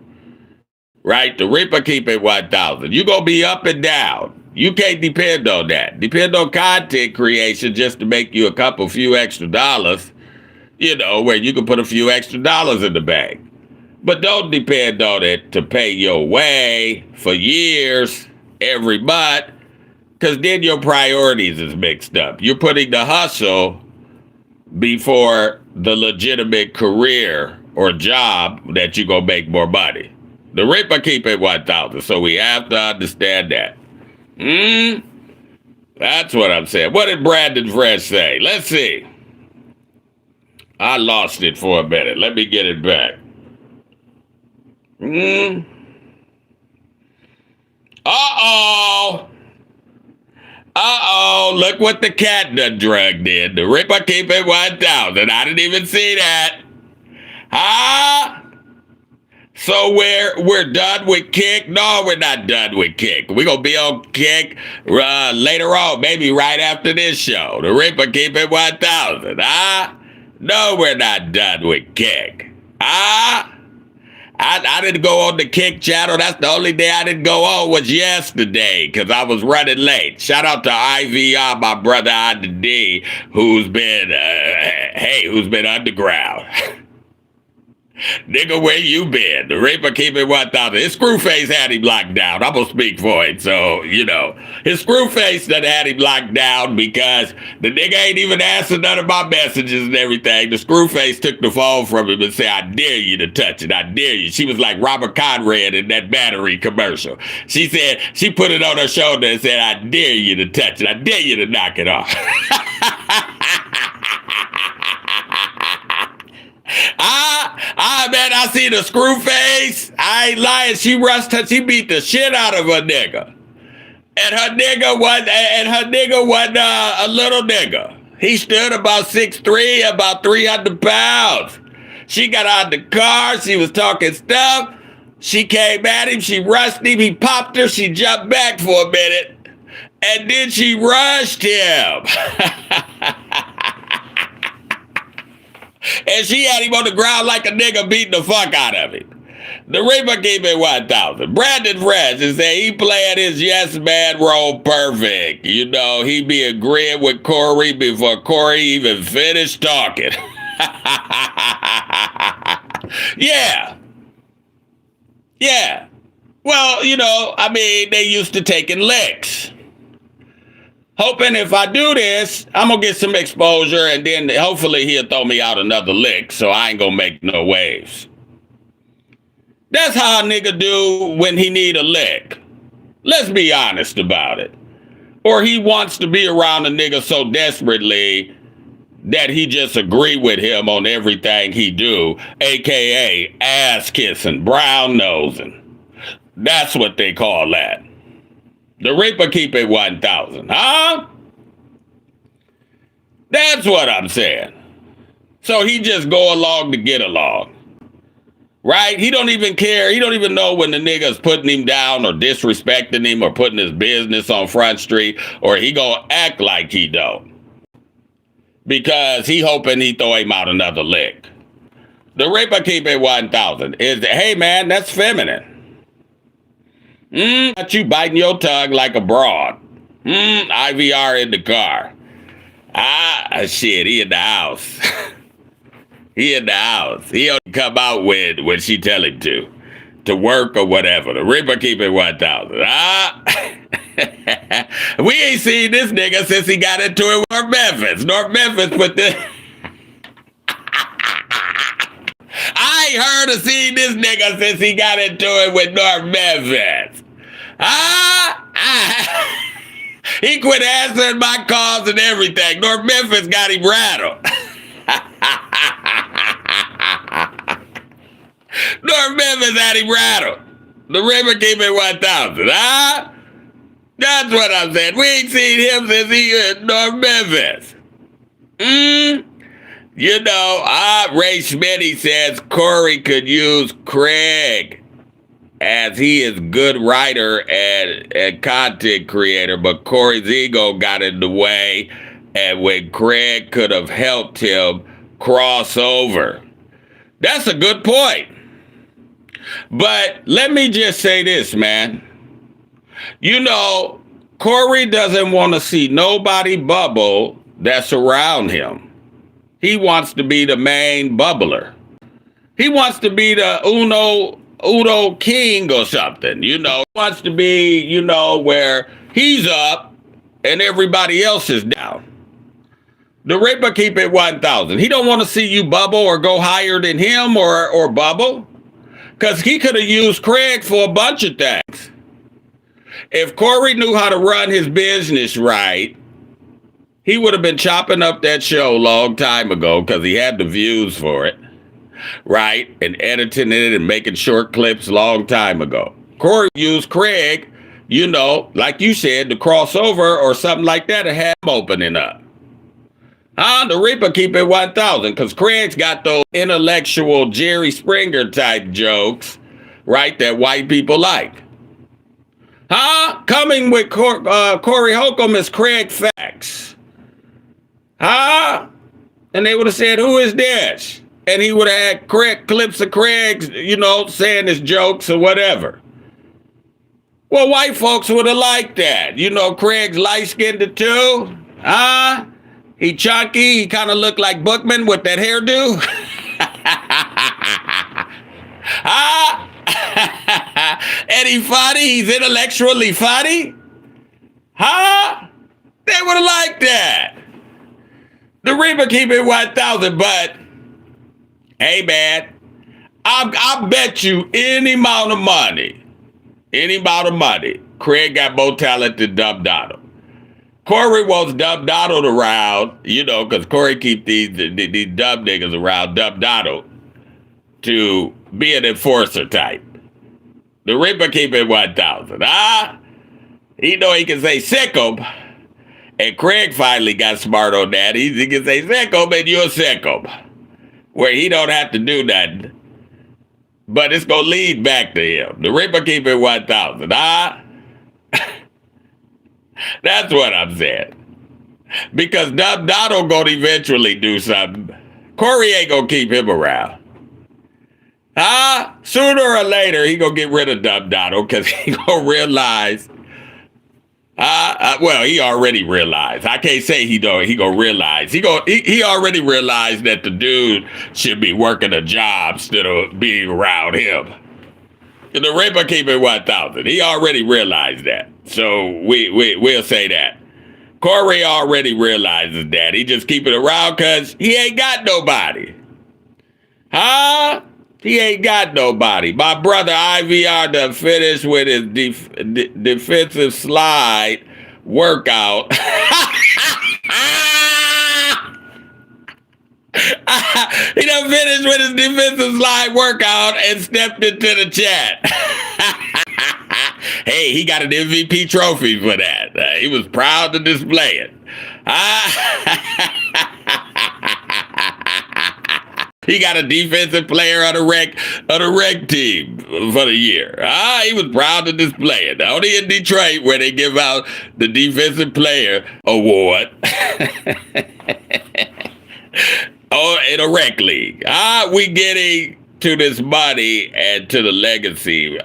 Speaker 1: right? The Reaper keep it 1,000. You gonna be up and down. You can't depend on that. Depend on content creation just to make you a few extra dollars, you know, where you can put a few extra dollars in the bank. But don't depend on it to pay your way for years, every month, because then your priorities is mixed up. You're putting the hustle before the legitimate career or job that you're going to make more money. The Reaper keep it 1,000, so we have to understand that. That's what I'm saying. What did Brandon Fresh say? Let's see. I lost it for a minute. Let me get it back. Look what the cat done drugged in. The Reaper keep it 1,000. I didn't even see that. So we're done with Kick? No, we're not done with Kick. We're gonna be on Kick later on, maybe right after this show. The Reaper Keep It 1000. No, we're not done with Kick. I didn't go on the Kick channel. That's the only day I didn't go on was yesterday because I was running late. Shout out to IVR, my brother on the D, who's been underground. Nigga, where you been? The Reaper Keep It 1000. His Screwface had him locked down. I'm gonna speak for him. So, his Screwface done had him locked down because the nigga ain't even answered none of my messages and everything. The Screwface took the phone from him and said, I dare you to touch it. I dare you. She was like Robert Conrad in that battery commercial. She said, she put it on her shoulder and said, I dare you to touch it. I dare you to knock it off. Man, I see the Screwface. I ain't lying. She beat the shit out of her nigga. And her nigga wasn't a little nigga. He stood about 6'3", about 300 pounds. She got out the car. She was talking stuff. She came at him. She rushed him. He popped her. She jumped back for a minute. And then she rushed him. And she had him on the ground like a nigga beating the fuck out of him. The Reaper Keep It 1000. Brandon Francis said he playing his yes man role perfect. He be agreeing with Corey before Corey even finished talking. Yeah. Well, they used to taking licks. Hoping if I do this, I'm going to get some exposure and then hopefully he'll throw me out another lick so I ain't going to make no waves. That's how a nigga do when he need a lick. Let's be honest about it. Or he wants to be around a nigga so desperately that he just agree with him on everything he do, a.k.a. ass kissing, brown nosing. That's what they call that. The Reaper Keep It 1000, huh? That's what I'm saying. So he just go along to get along. Right? He don't even care. He don't even know when the nigga's putting him down or disrespecting him or putting his business on Front Street, or he gonna act like he don't. Because he hoping he throw him out another lick. The Reaper Keep It 1000 is, hey man, that's feminine. Got you biting your tongue like a broad. IVR in the car. Shit, he in the house. He in the house. He only come out when she tell him to work or whatever. The Reaper Keep It 1000. We ain't seen this nigga since he got into it with North Memphis. North Memphis put this. I ain't heard or seen this nigga since he got into it with North Memphis. He quit answering my calls and everything. North Memphis got him rattled. North Memphis had him rattled. The Reaper Keep It 1000. That's what I'm saying. We ain't seen him since he in North Memphis. Ray Smitty says Corey could use Craig as he is good writer and content creator, but Corey's ego got in the way, and when Craig could have helped him cross over. That's a good point. But let me just say this, man. Corey doesn't want to see nobody bubble that's around him. He wants to be the main bubbler. He wants to be the Uno King or something, He wants to be, where he's up and everybody else is down. The Reaper Keep It 1000. He don't want to see you bubble or go higher than him or bubble. Because he could have used Craig for a bunch of things. If Corey knew how to run his business right, he would have been chopping up that show a long time ago because he had the views for it. Right? And editing it and making short clips long time ago. Corey used Craig, like you said, to cross over or something like that to have him opening up. The Reaper Keep It 1000, because Craig's got those intellectual Jerry Springer type jokes right, that white people like. Huh? Coming with Corey Holcomb is Craig Facts. Huh? And they would have said, who is this? And he would have had clips of Craig's, saying his jokes or whatever. Well, white folks would have liked that. Craig's light-skinned too. Huh? He chunky. He kind of looked like Bookman with that hairdo. Huh? And he funny. He's intellectually funny. Huh? They would have liked that. The Reaper keep it 1,000, but hey, man, I bet you any amount of money, Craig got more talent than Dub Donald. Corey wants Dub Donald around, because Corey keep these dumb niggas around Dub Donald to be an enforcer type. The Reaper keep it 1,000. He know he can say sick 'em. And Craig finally got smart on that. He can say sick 'em and you're sick 'em. Where he don't have to do nothing. But it's going to lead back to him. The Reaper keep it 1,000. That's what I'm saying. Because Dub Donald going to eventually do something. Corey ain't going to keep him around. Sooner or later, he going to get rid of Dub Donald because he going to realize. Well, he already realized. I can't say he don't. He gonna realize. He already realized that the dude should be working a job instead of being around him. And the Reaper keep it 1,000. He already realized that. So we'll say that. Corey already realizes that. He just keep it around because he ain't got nobody. He ain't got nobody. My brother IVR done finished with his defensive slide workout. He done finished with his defensive slide workout and stepped into the chat. Hey, he got an MVP trophy for that. He was proud to display it. He got a defensive player of the rec team for the year. He was proud to display it. Only in Detroit where they give out the defensive player award. In a rec league. We getting to this money and to the legacy.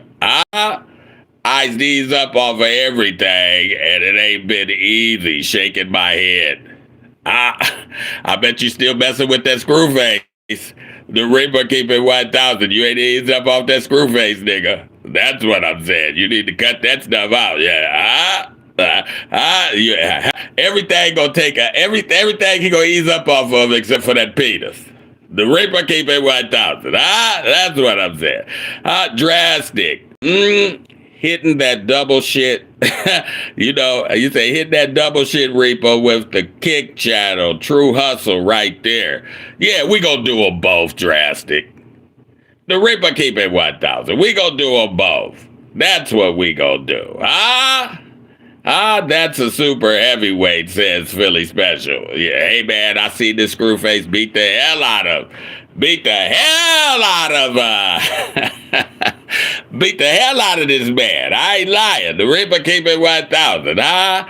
Speaker 1: Eyes these up off of everything, and it ain't been easy shaking my head. I bet you still messing with that screw face. The Reaper keep it 1,000. You ain't eased up off that screw face, nigga. That's what I'm saying. You need to cut that stuff out. Yeah. Yeah. Everything gonna take everything he gonna ease up off of except for that penis. The Reaper keep it 1,000. That's what I'm saying. Drastic. Hitting that double shit. You say hit that double shit Reaper with the kick channel. True hustle right there. Yeah, we gonna do them both drastic. The Reaper keep it 1,000. We gonna do them both. That's what we gonna do. That's a super heavyweight, says Philly Special. Yeah, hey man, I see this screw face beat the hell out of this man. I ain't lying. The Reaper keep it 1,000. I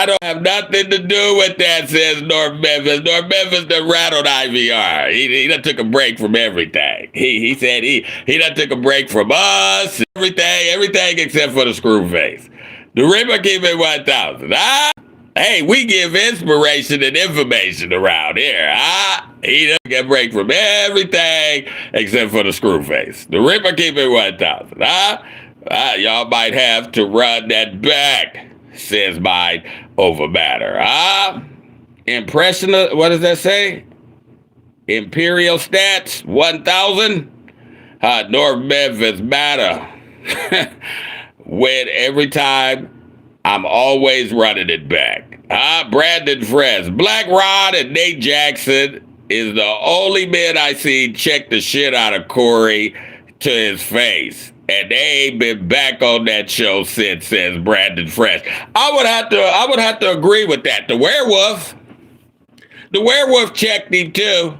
Speaker 1: don't have nothing to do with that, says North Memphis. North Memphis done rattled IVR. He done took a break from everything. He said he done took a break from us, everything except for the screw face. The Reaper keep it 1,000. Hey, we give inspiration and information around here. He doesn't get a break from everything except for the screw face. The Reaper keep it 1,000. Y'all might have to run that back, says Mind Over Matter. Impression, what does that say? Imperial Stats, 1,000. North Memphis Matter. When every time I'm always running it back. Brandon Fresh, Black Rod and Nate Jackson is the only men I see check the shit out of Corey to his face. And they ain't been back on that show since, says Brandon Fresh. I would have to agree with that. The werewolf checked him too.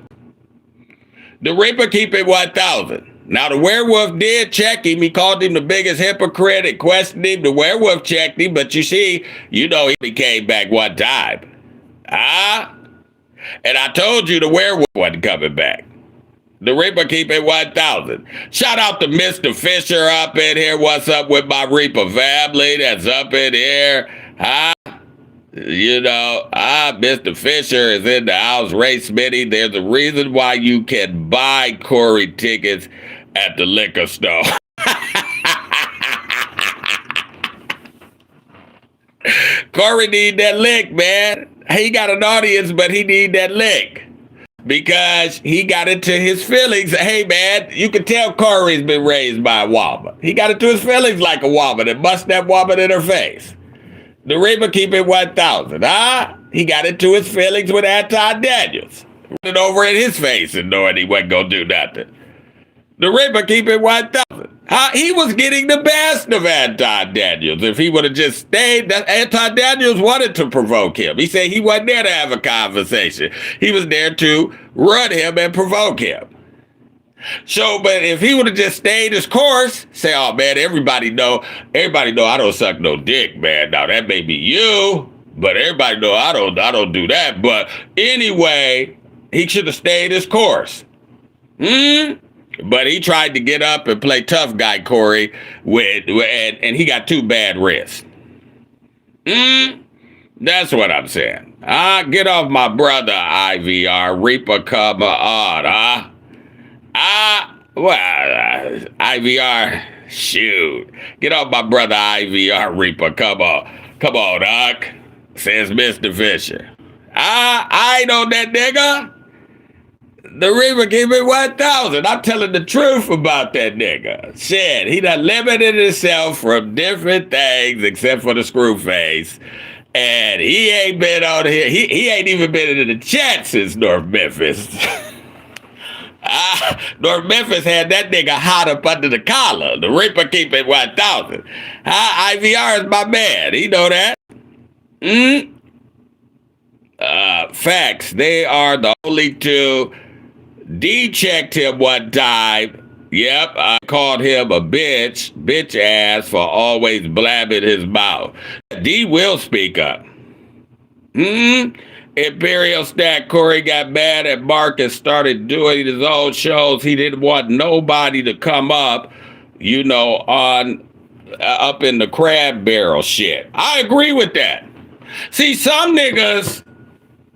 Speaker 1: The Reaper keep it 1,000. Now, the werewolf did check him. He called him the biggest hypocrite and questioned him. The werewolf checked him, but you see, he came back one time. And I told you the werewolf wasn't coming back. The Reaper keep it 1,000. Shout out to Mr. Fisher up in here. What's up with my Reaper family that's up in here? Mr. Fisher is in the house. Ray Smitty, there's a reason why you can buy Corey tickets at the liquor store. Corey need that lick, man. He got an audience, but he need that lick. Because he got into his feelings. Hey, man, you can tell Corey's been raised by a woman. He got into his feelings like a woman and bust that woman in her face. The Reaper keep it 1,000, He got into his feelings with Anton Daniels. Running over in his face and knowing he wasn't going to do nothing. The Reaper keep it 1,000. He was getting the best of Anton Daniels. If he would have just stayed, Anton Daniels wanted to provoke him. He said he wasn't there to have a conversation. He was there to run him and provoke him. So, but if he would have just stayed his course, say, oh man, everybody know I don't suck no dick, man. Now that may be you, but everybody know I don't do that. But anyway, he should have stayed his course. But he tried to get up and play tough guy, Corey, and he got 2 bad wrists. That's what I'm saying. Get off my brother, IVR. Reaper come on, IVR, shoot. Get off my brother, IVR, Reaper. Come on, Doc, says Mr. Fisher. I ain't on that nigga. The Reaper gave me 1,000. I'm telling the truth about that nigga. Shit, he done limited himself from different things except for the screw face. And he ain't been on here. He ain't even been in the chat since North Memphis. North Memphis had that nigga hot up under the collar. The Reaper keep it 1,000. IVR is my man. He know that. Facts. They are the only 2. D checked him one time. Yep, I called him a bitch ass for always blabbing his mouth. D will speak up. Imperial Stack Corey got mad at Mark and started doing his own shows. He didn't want nobody to come up, on up in the crab barrel shit. I agree with that. See, some niggas,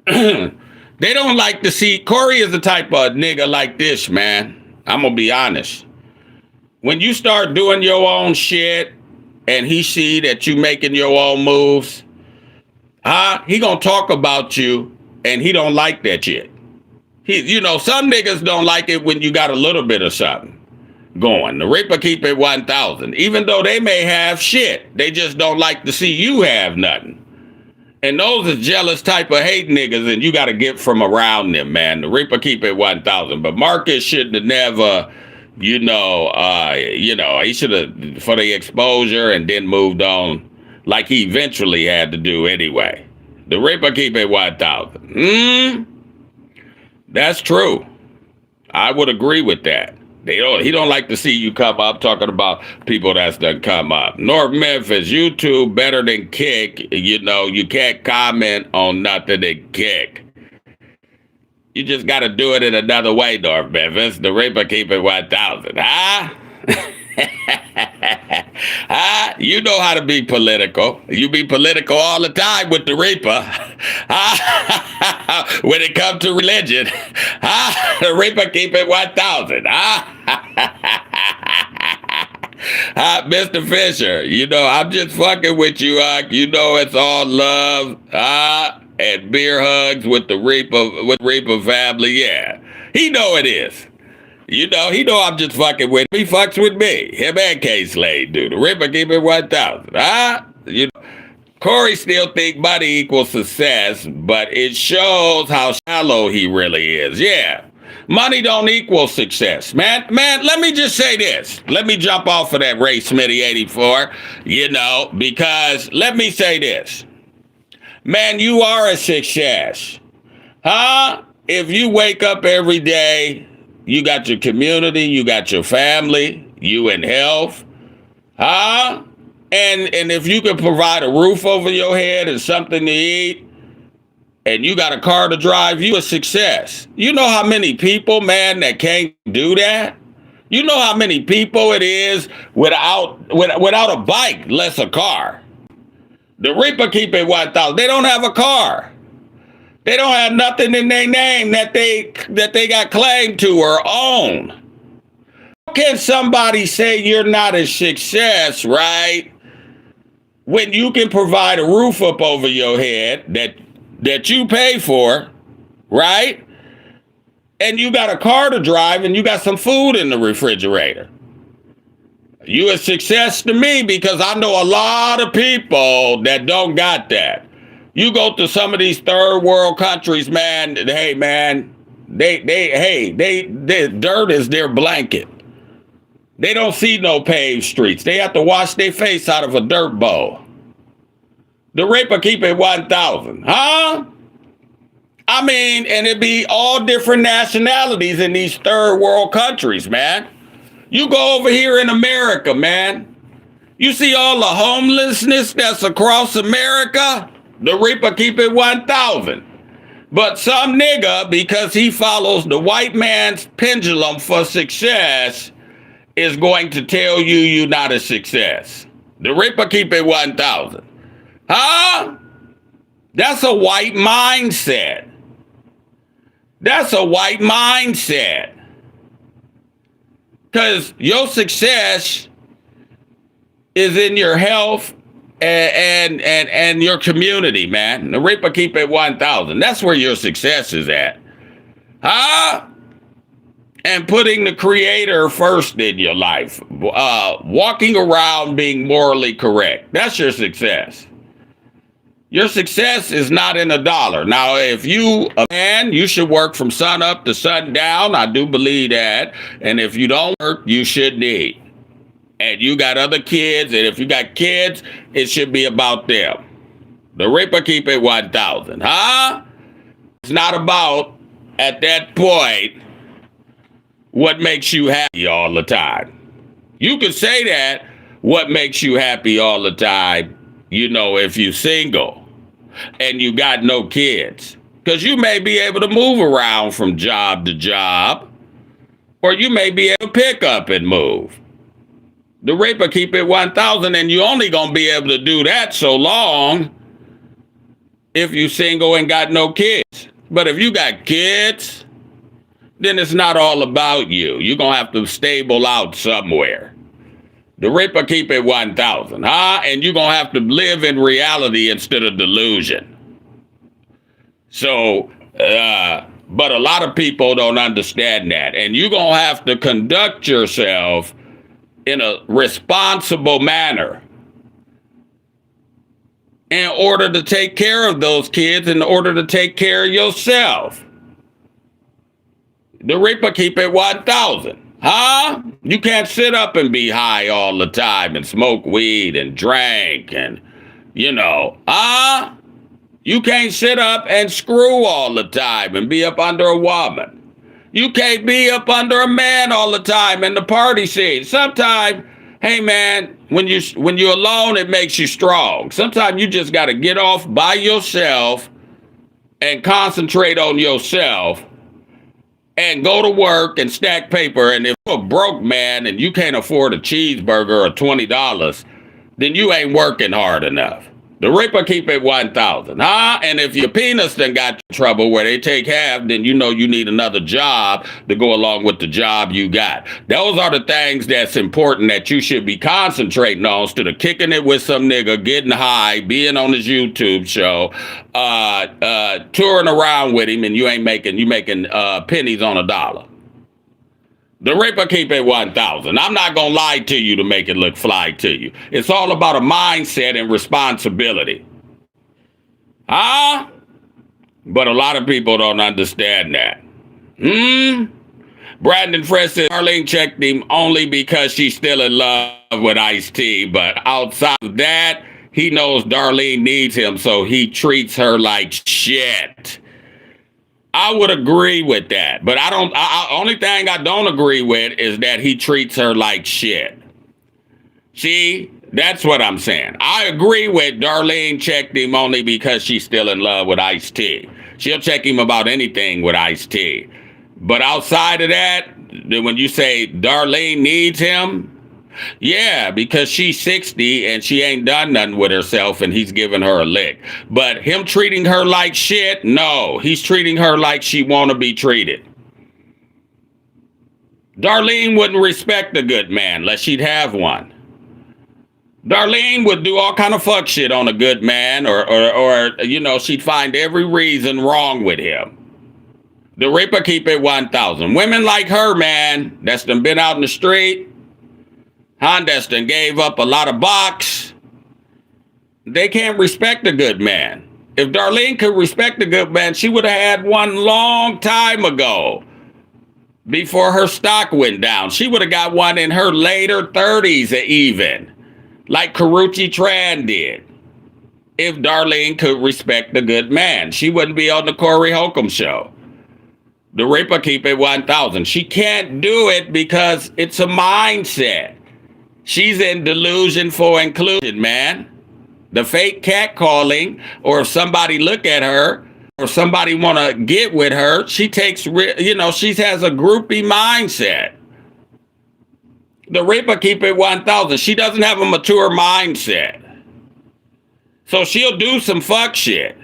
Speaker 1: they don't like to see. Corey is the type of nigga like this, man. I'm gonna be honest. When you start doing your own shit and he see that you making your own moves, he gonna talk about you and he don't like that shit. Some niggas don't like it when you got a little bit of something going. The Reaper keep it 1,000. Even though they may have shit, they just don't like to see you have nothing. And those are jealous type of hate niggas, and you got to get from around them, man. The Reaper keep it 1,000. But Marcus shouldn't have never, he should have, for the exposure and then moved on like he eventually had to do anyway. The Reaper keep it 1,000. That's true. I would agree with that. He don't like to see you come up talking about people that's done come up. North Memphis, YouTube better than Kick. You can't comment on nothing in Kick. You just got to do it in another way, North Memphis. The Reaper keep it 1,000. You know how to be political. You be political all the time with the Reaper. When it comes to religion, the Reaper keep it 1,000. Mr. Fisher, I'm just fucking with you. It's all love and beer hugs with the Reaper family. Yeah, he know it is. He know I'm just fucking with him. He fucks with me. Him and K-Slade do. The Reaper keep it 1,000. Corey still think money equals success, but it shows how shallow he really is. Yeah. Money don't equal success. Man, let me just say this. Let me jump off of that Ray Smitty 84, because let me say this. Man, you are a success. If you wake up every day You got your community, you got your family, you in health. Huh? And if you can provide a roof over your head and something to eat, and you got a car to drive, you a success. You know how many people, man, that can't do that? You know how many people it is without a bike, less a car. The Reaper keep it 1,000. They don't have a car. They don't have nothing in their name that they got claim to or own. How can somebody say you're not a success, right? When you can provide a roof up over your head that you pay for, right? And you got a car to drive and you got some food in the refrigerator. You a success to me because I know a lot of people that don't got that. You go to some of these third world countries, man. Hey, man, they dirt is their blanket. They don't see no paved streets. They have to wash their face out of a dirt bowl. The Reaper keep it 1,000, huh? I mean, and it be all different nationalities in these third world countries, man. You go over here in America, man. You see all the homelessness that's across America? The Reaper keep it 1,000. But some nigga, because he follows the white man's pendulum for success, is going to tell you you're not a success. The Reaper keep it 1,000. Huh? That's a white mindset. That's a white mindset. Because your success is in your health and your community, man. The Reaper keep it 1,000. That's where your success is at. Huh? And putting the Creator first in your life. Walking around being morally correct. That's your success. Your success is not in a dollar. Now, if you a man, you should work from sun up to sundown. I do believe that. And if you don't work, you shouldn't eat. And you got other kids, and if you got kids, it should be about them. The Reaper keep it 1,000, huh? It's not about, at that point, what makes you happy all the time. You could say that, what makes you happy all the time, you know, if you're single and you got no kids. Because you may be able to move around from job to job, or you may be able to pick up and move. The Reaper keep it 1,000, and you only gonna be able to do that so long if you single and got no kids. But if you got kids, then it's not all about you. You're gonna have to stable out somewhere. The Reaper keep it 1,000, huh? And you're gonna have to live in reality instead of delusion. So, but a lot of people don't understand that. And you're gonna have to conduct yourself in a responsible manner in order to take care of those kids, in order to take care of yourself. The Reaper keep it 1,000, huh? You can't sit up and be high all the time and smoke weed and drink and, you know, huh? You can't sit up and screw all the time and be up under a woman. You can't be up under a man all the time in the party scene. Sometimes, hey man, when you're alone, it makes you strong. Sometimes you just got to get off by yourself and concentrate on yourself and go to work and stack paper. And if you're a broke man and you can't afford a cheeseburger or $20, then you ain't working hard enough. The Reaper keep it 1,000, huh? And if your penis done got trouble where they take half, then you know you need another job to go along with the job you got. Those are the things that's important that you should be concentrating on instead of kicking it with some nigga, getting high, being on his YouTube show, touring around with him, and you making pennies on a dollar. The Reaper keep it 1,000. I'm not going to lie to you to make it look fly to you. It's all about a mindset and responsibility. Huh? But a lot of people don't understand that. Brandon Fresh says Darlene checked him only because she's still in love with Ice-T. But outside of that, he knows Darlene needs him, so he treats her like shit. I would agree with that, but I don't. Only thing I don't agree with is that he treats her like shit. See, that's what I'm saying. I agree with Darlene checked him only because she's still in love with Ice-T. She'll check him about anything with Ice-T. But outside of that, when you say Darlene needs him, yeah, because she's 60 and she ain't done nothing with herself and he's giving her a lick. But him treating her like shit, no, he's treating her like she want to be treated. Darlene wouldn't respect a good man unless she'd have one. Darlene would do all kind of fuck shit on a good man or you know, she'd find every reason wrong with him. The Reaper keep it 1,000. Women like her, man, that's done been out in the street, that's done gave up a lot of box, they can't respect a good man. If Darlene could respect a good man, she would have had one long time ago before her stock went down. She would have got one in her later 30s even. Like Karuchi Tran did. If Darlene could respect a good man, she wouldn't be on the Corey Holcomb show. The Reaper keep it 1,000. She can't do it because it's a mindset. She's in delusion for inclusion, man. The fake catcalling, or if somebody look at her, or somebody want to get with her, she takes, you know, she has a groupie mindset. The Reaper keep it 1,000. She doesn't have a mature mindset. So she'll do some fuck shit.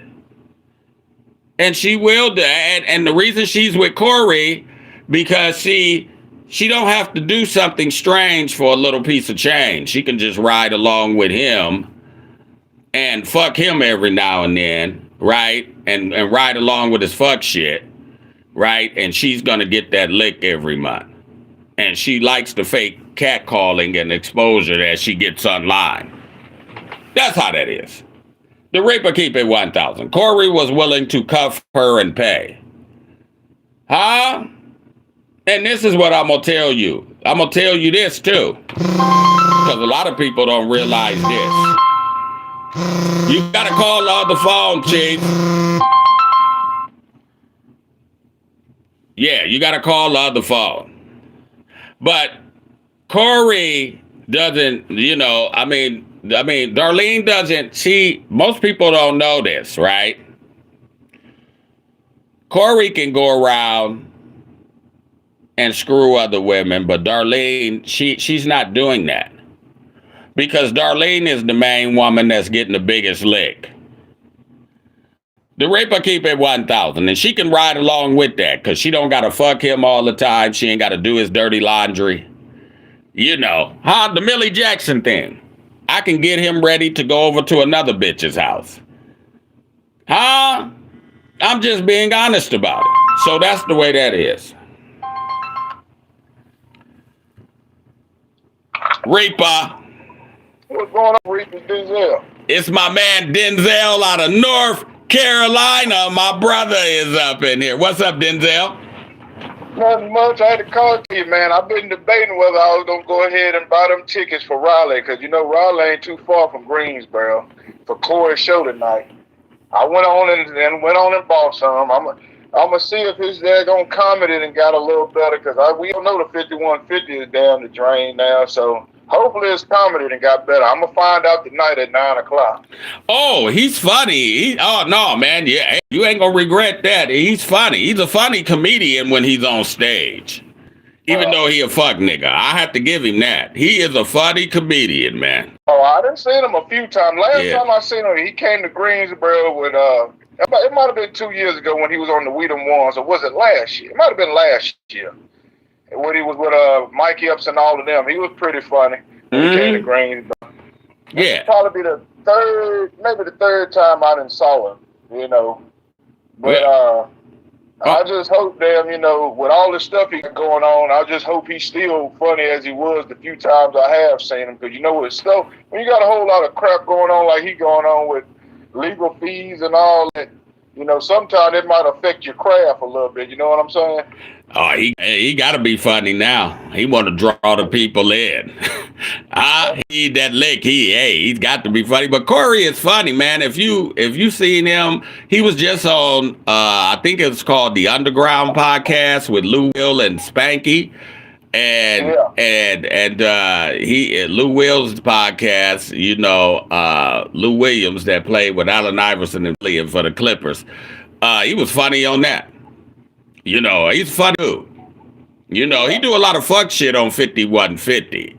Speaker 1: And she will do. And the reason she's with Corey, because she don't have to do something strange for a little piece of change. She can just ride along with him and fuck him every now and then, right? And ride along with his fuck shit, right? And she's going to get that lick every month. And she likes the fake catcalling and exposure that she gets online. That's how that is. The Reaper keep it 1,000. Corey was willing to cuff her and pay. Huh? And this is what I'm going to tell you. I'm going to tell you this too. Because a lot of people don't realize this. You got to call on the phone, Chief. Yeah, you got to call on the phone. But Corey doesn't, you know, I mean, Darlene doesn't, most people don't know this, right? Corey can go around and screw other women, but Darlene, she's not doing that. Because Darlene is the main woman that's getting the biggest lick. The Reaper keep it 1,000, and she can ride along with that, because she don't got to fuck him all the time. She ain't got to do his dirty laundry. You know, the Millie Jackson thing. I can get him ready to go over to another bitch's house. I'm just being honest about it. So that's the way that is. Reaper.
Speaker 3: What's going on, Reaper Denzel?
Speaker 1: It's my man Denzel out of North Carolina. My brother is up in here. What's up, Denzel?
Speaker 3: Nothing much. I had to call to you, man. I've been debating whether I was going to go ahead and buy them tickets for Raleigh, because, you know, Raleigh ain't too far from Greensboro for Corey's show tonight. I went on and bought some. I'm going to see if his daggone comedy and got a little better, because we don't know the 5150 is down the drain now, so hopefully his comedy and got better. I'm going to find out tonight at 9 o'clock.
Speaker 1: Oh, he's funny. Oh, no, man. Yeah, you ain't going to regret that. He's funny. He's a funny comedian when he's on stage. Even though he a fuck nigga. I have to give him that. He is a funny comedian, man.
Speaker 3: Oh, I done seen him a few times. Last time I seen him, he came to Greensboro with, it might have been 2 years ago when he was on the We Them Ones, or was it last year? It might have been last year. When he was with Mike Epps and all of them. He was pretty funny when he came to Greensboro.
Speaker 1: Yeah.
Speaker 3: Probably the third time I done saw him, you know. But I just hope, damn, you know, with all the stuff he got going on, I just hope he's still funny as he was the few times I have seen him. Because, you know, with stuff, when you got a whole lot of crap going on like he going on with legal fees and all that, you know, sometimes it might affect your craft a little bit. You know what I'm saying?
Speaker 1: Oh, he got to be funny now. He want to draw the people in. He that lick. He's got to be funny. But Corey is funny, man. If you seen him, he was just on. I think it's called the Underground Podcast with Lou Will and Spanky. And he Lou Will's podcast, Lou Williams that played with Allen Iverson and playing for the Clippers. He was funny on that. He's funny too. He do a lot of fuck shit on 5150,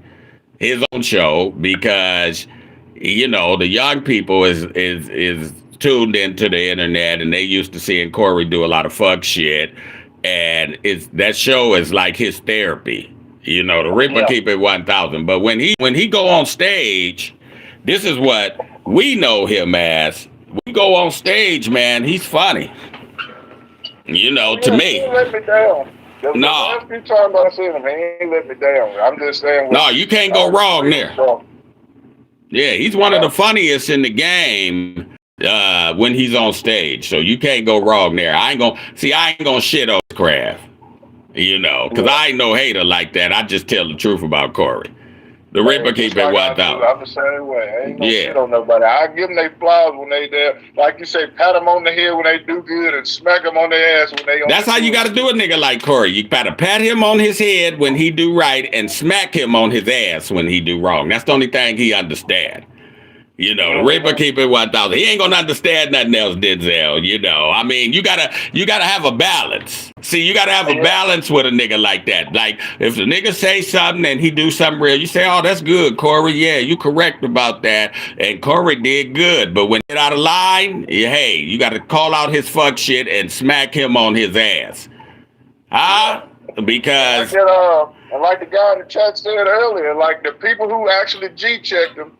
Speaker 1: his own show, because the young people is tuned into the internet and they used to seeing Corey do a lot of fuck shit. And that show is like his therapy, the Reaper keep it 1,000. But when he go on stage, this is what we know him as. We go on stage, man. He's funny, to me.
Speaker 3: He ain't let me down.
Speaker 1: No.
Speaker 3: The last few times I seen him, he ain't let me down. I'm just saying.
Speaker 1: No, you can't go wrong there. Yeah, he's one of the funniest in the game. When he's on stage, so you can't go wrong there. I ain't gonna shit on Craft, because I ain't no hater like that. I just tell the truth about Corey. The Ripper keep it 1,000.
Speaker 3: I'm the same way. I ain't no shit on nobody. I give them their flowers when they there. Like you say, pat them on the head when they do good and smack them on their ass when they.
Speaker 1: That's how you got to do a nigga like Corey. You gotta pat him on his head when he do right and smack him on his ass when he do wrong. That's the only thing he understand. The Reaper keep it 1,000. He ain't gonna understand nothing else, Denzel. I mean, you gotta have a balance. See, you gotta have a balance with a nigga like that. Like, if the nigga say something and he do something real, you say, "Oh, that's good, Corey. Yeah, you correct about that." And Corey did good. But when he get out of line, you gotta call out his fuck shit and smack him on his ass. Because
Speaker 3: like the guy in the chat said earlier, like the people who actually G-checked him.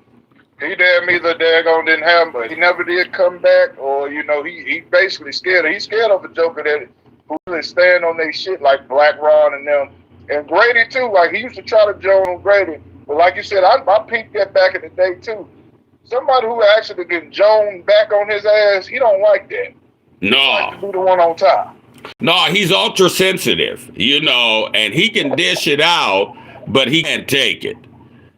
Speaker 3: He damn either daggone didn't have, but he never did come back, or he basically scared. He's scared of a Joker that who really stand on their shit like Black Ron and them, and Grady too. Like he used to try to join on Grady, but like you said, I peeped that back in the day too. Somebody who actually get Joan back on his ass, he don't like that.
Speaker 1: No,
Speaker 3: he likes to be the one on top.
Speaker 1: No, he's ultra sensitive, and he can dish it out, but he can't take it.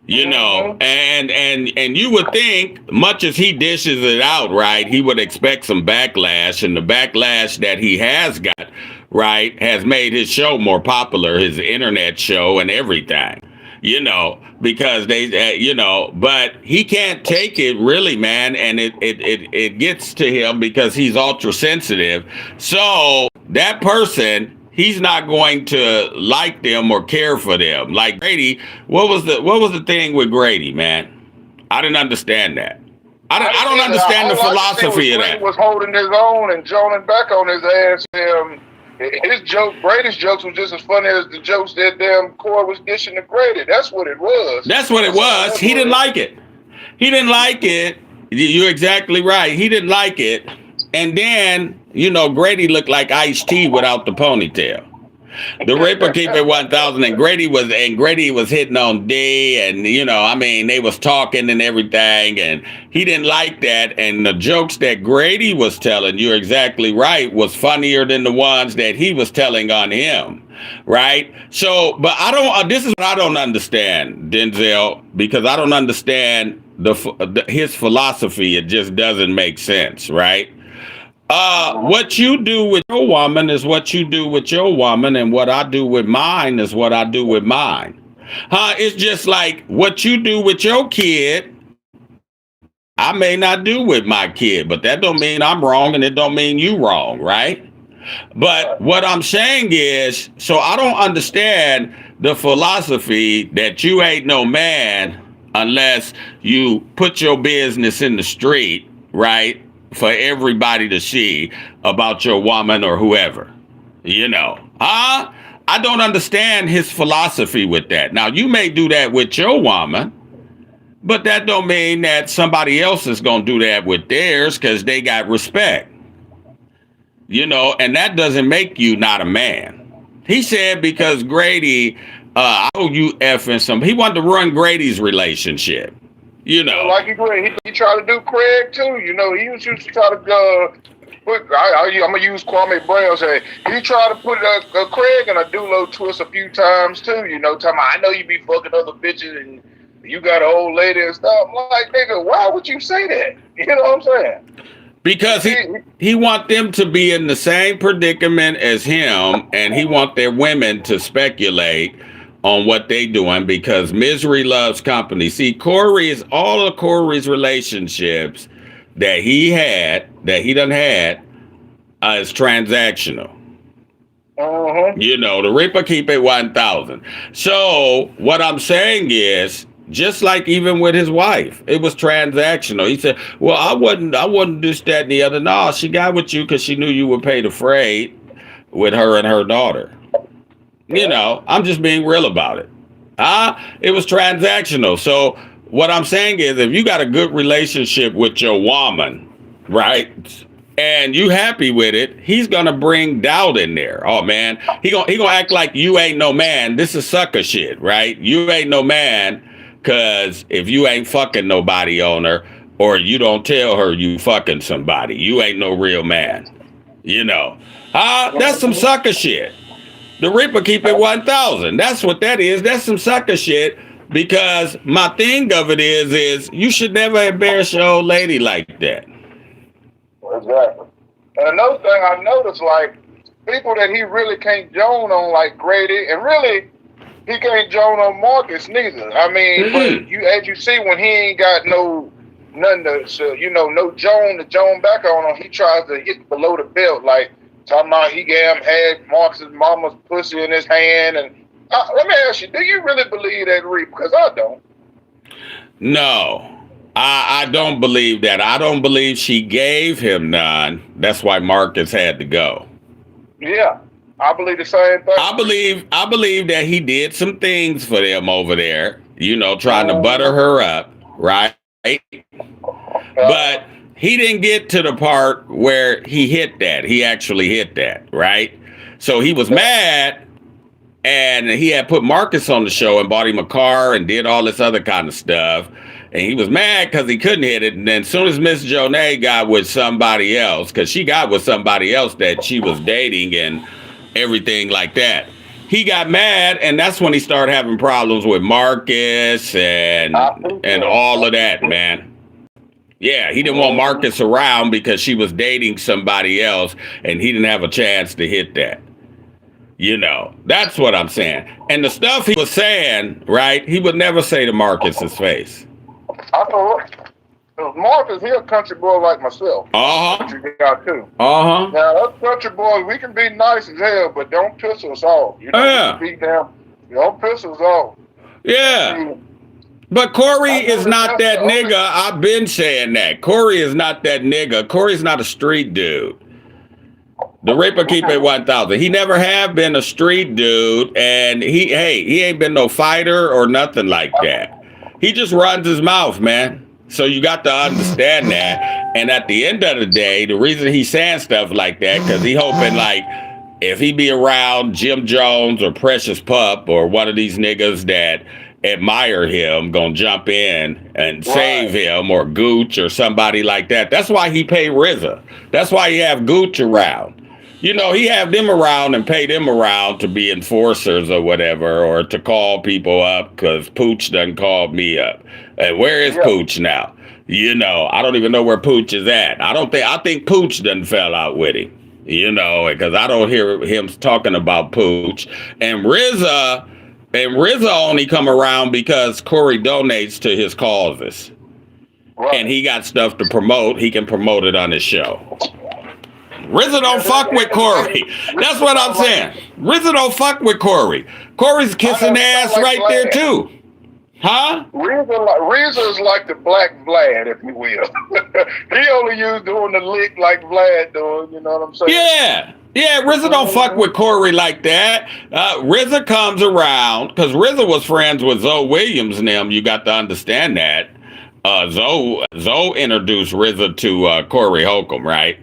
Speaker 1: And you would think, much as he dishes it out, right, he would expect some backlash, and the backlash that he has got, right, has made his show more popular, his internet show and everything, because but he can't take it really, man, and it gets to him because he's ultra sensitive. So that person, he's not going to like them or care for them. Like Grady, what was the thing with Grady, man? I didn't understand that. I don't understand the philosophy of that.
Speaker 3: Grady was holding his own and joning back on his ass. Brady's jokes was just as funny as the jokes that damn Corey was dishing to Grady. That's what it was.
Speaker 1: That's what it was. He didn't like it. He didn't like it. You're exactly right. He didn't like it. And then, Grady looked like Ice-T without the ponytail. The Ripper keep it 1,000, and Grady was hitting on D, and they was talking and everything, and he didn't like that. And the jokes that Grady was telling, you're exactly right, was funnier than the ones that he was telling on him, right? So, but this is what I don't understand, Denzel, because I don't understand his philosophy. It just doesn't make sense, right? What you do with your woman is what you do with your woman, and what I do with mine is what I do with mine. It's just like what you do with your kid, I may not do with my kid, but that don't mean I'm wrong, and it don't mean you wrong, right? But what I'm saying is, so I don't understand the philosophy that you ain't no man unless you put your business in the street, right? For everybody to see about your woman or whoever, I don't understand his philosophy with that. Now, you may do that with your woman, but that don't mean that somebody else is going to do that with theirs because they got respect, and that doesn't make you not a man. He said because Grady, I owe you effing some, he wanted to run Grady's relationship.
Speaker 3: Like he tried to do Craig too. He used to try to I'm gonna use Kwame Brown. Say he tried to put Craig in a Dulo twist a few times too. Talking about, I know you be fucking other bitches and You got an old lady and stuff. I'm like, nigga, why would you say that? You know what I'm saying?
Speaker 1: Because he want them to be in the same predicament as him, and he want their women to speculate on what they doing because misery loves company. See, all of Corey's relationships that he done had, is transactional. You know, the Reaper keep it 1,000. So what I'm saying is, just like even with his wife, it was transactional. He said, well, I wouldn't do that and the other. No, she got with you because she knew you would pay the freight with her and her daughter. You know, I'm just being real about it. It was transactional. So what I'm saying is, if you got a good relationship with your woman, right, and you happy with it, he's gonna bring doubt in there. Oh man, he gonna act like you ain't no man. This is sucker shit, right? You ain't no man. Cause if you ain't fucking nobody on her, or you don't tell her you fucking somebody, you ain't no real man. You know. That's some sucker shit. The Reaper keep it 1,000. That's what that is. That's some sucker shit. Because my thing of it is you should never embarrass your old lady like that.
Speaker 3: Exactly. And another thing I noticed, like, people that he really can't joan on, like Grady, and really, he can't joan on Marcus neither. I mean, but as you see, when he ain't got nothing to, no joan back on him, he tries to hit below the belt, like talking about he had Marcus's mama's pussy in his hand. And let me ask you, do you really believe that, Reap? Because I don't.
Speaker 1: No. I don't believe that. I don't believe she gave him none. That's why Marcus had to go. Yeah.
Speaker 3: I believe the same thing.
Speaker 1: I believe that he did some things for them over there, trying to butter her up, right? But he didn't get to the part where he hit that. He actually hit that, right? So he was mad, and he had put Marcus on the show and bought him a car and did all this other kind of stuff. And he was mad because he couldn't hit it. And then as soon as Miss Jonay got with somebody else, because she got with somebody else that she was dating and everything like that, he got mad, and that's when he started having problems with Marcus and all of that, man. Yeah, he didn't want Marcus around because she was dating somebody else, and he didn't have a chance to hit that. That's what I'm saying. And the stuff he was saying, right, he would never say to Marcus's face.
Speaker 3: I know. Marcus, he a country boy like myself. Country guy too. Now, us country boys, we can be nice as hell, but don't piss us off. Don't piss us off.
Speaker 1: Yeah. But Corey is not that nigga. I've been saying that. Corey is not that nigga. Corey's not a street dude. The Reaper keep it 1,000. He never have been a street dude, and he ain't been no fighter or nothing like that. He just runs his mouth, man. So you got to understand that. And at the end of the day, the reason he's saying stuff like that, because he hoping, like, if he be around Jim Jones or Precious Pup or one of these niggas that admire him, gonna jump in and save him, or Gooch or somebody like that. That's why he pay RZA. That's why he have Gooch around. He have them around and pay them around to be enforcers or whatever, or to call people up, because Pooch done called me up. And where is Pooch now? I don't even know where Pooch is at. I think Pooch done fell out with him, because I don't hear him talking about Pooch. And RZA only come around because Corey donates to his causes. And he got stuff to promote. He can promote it on his show. RZA don't fuck with Corey. That's what I'm saying. RZA don't fuck with Corey. Corey's kissing ass right there too. Huh?
Speaker 3: RZA is like the Black Vlad, if you will. He only used doing the lick like Vlad doing, you know what I'm saying?
Speaker 1: Yeah, RZA don't fuck with Corey like that. RZA comes around, because RZA was friends with Zoe Williams and them. You got to understand that. Zoe introduced RZA to Corey Holcomb, right?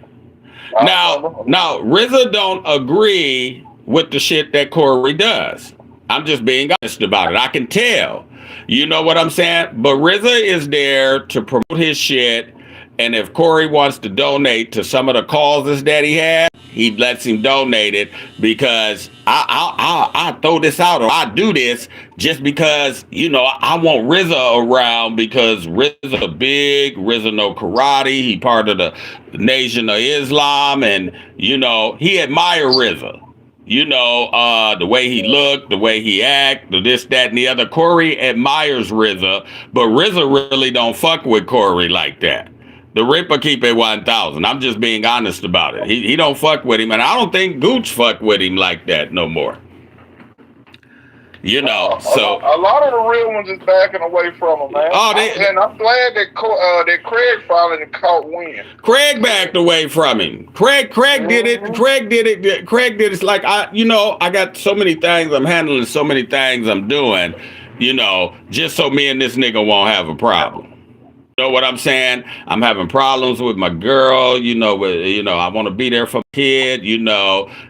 Speaker 1: Now, RZA don't agree with the shit that Corey does. I'm just being honest about it. I can tell. You know what I'm saying? But RZA is there to promote his shit And if Corey wants to donate to some of the causes that he has, he lets him donate it because I throw this out or I do this just because, I want RZA around because RZA big, RZA know karate, he part of the Nation of Islam, and, he admire RZA. The way he looked, the way he act, the this, that, and the other. Corey admires RZA, but RZA really don't fuck with Corey like that. The Ripper keep it 1,000. I'm just being honest about it. He don't fuck with him, and I don't think Gooch fuck with him like that no more. So
Speaker 3: a lot of the real ones is backing away from him, man. And I'm glad that Craig finally caught wind.
Speaker 1: Craig backed away from him. Craig did it. Craig did it. It's like I got so many things I'm handling, so many things I'm doing. Just so me and this nigga won't have a problem. You know what I'm saying? I'm having problems with my girl. I want to be there for my kid.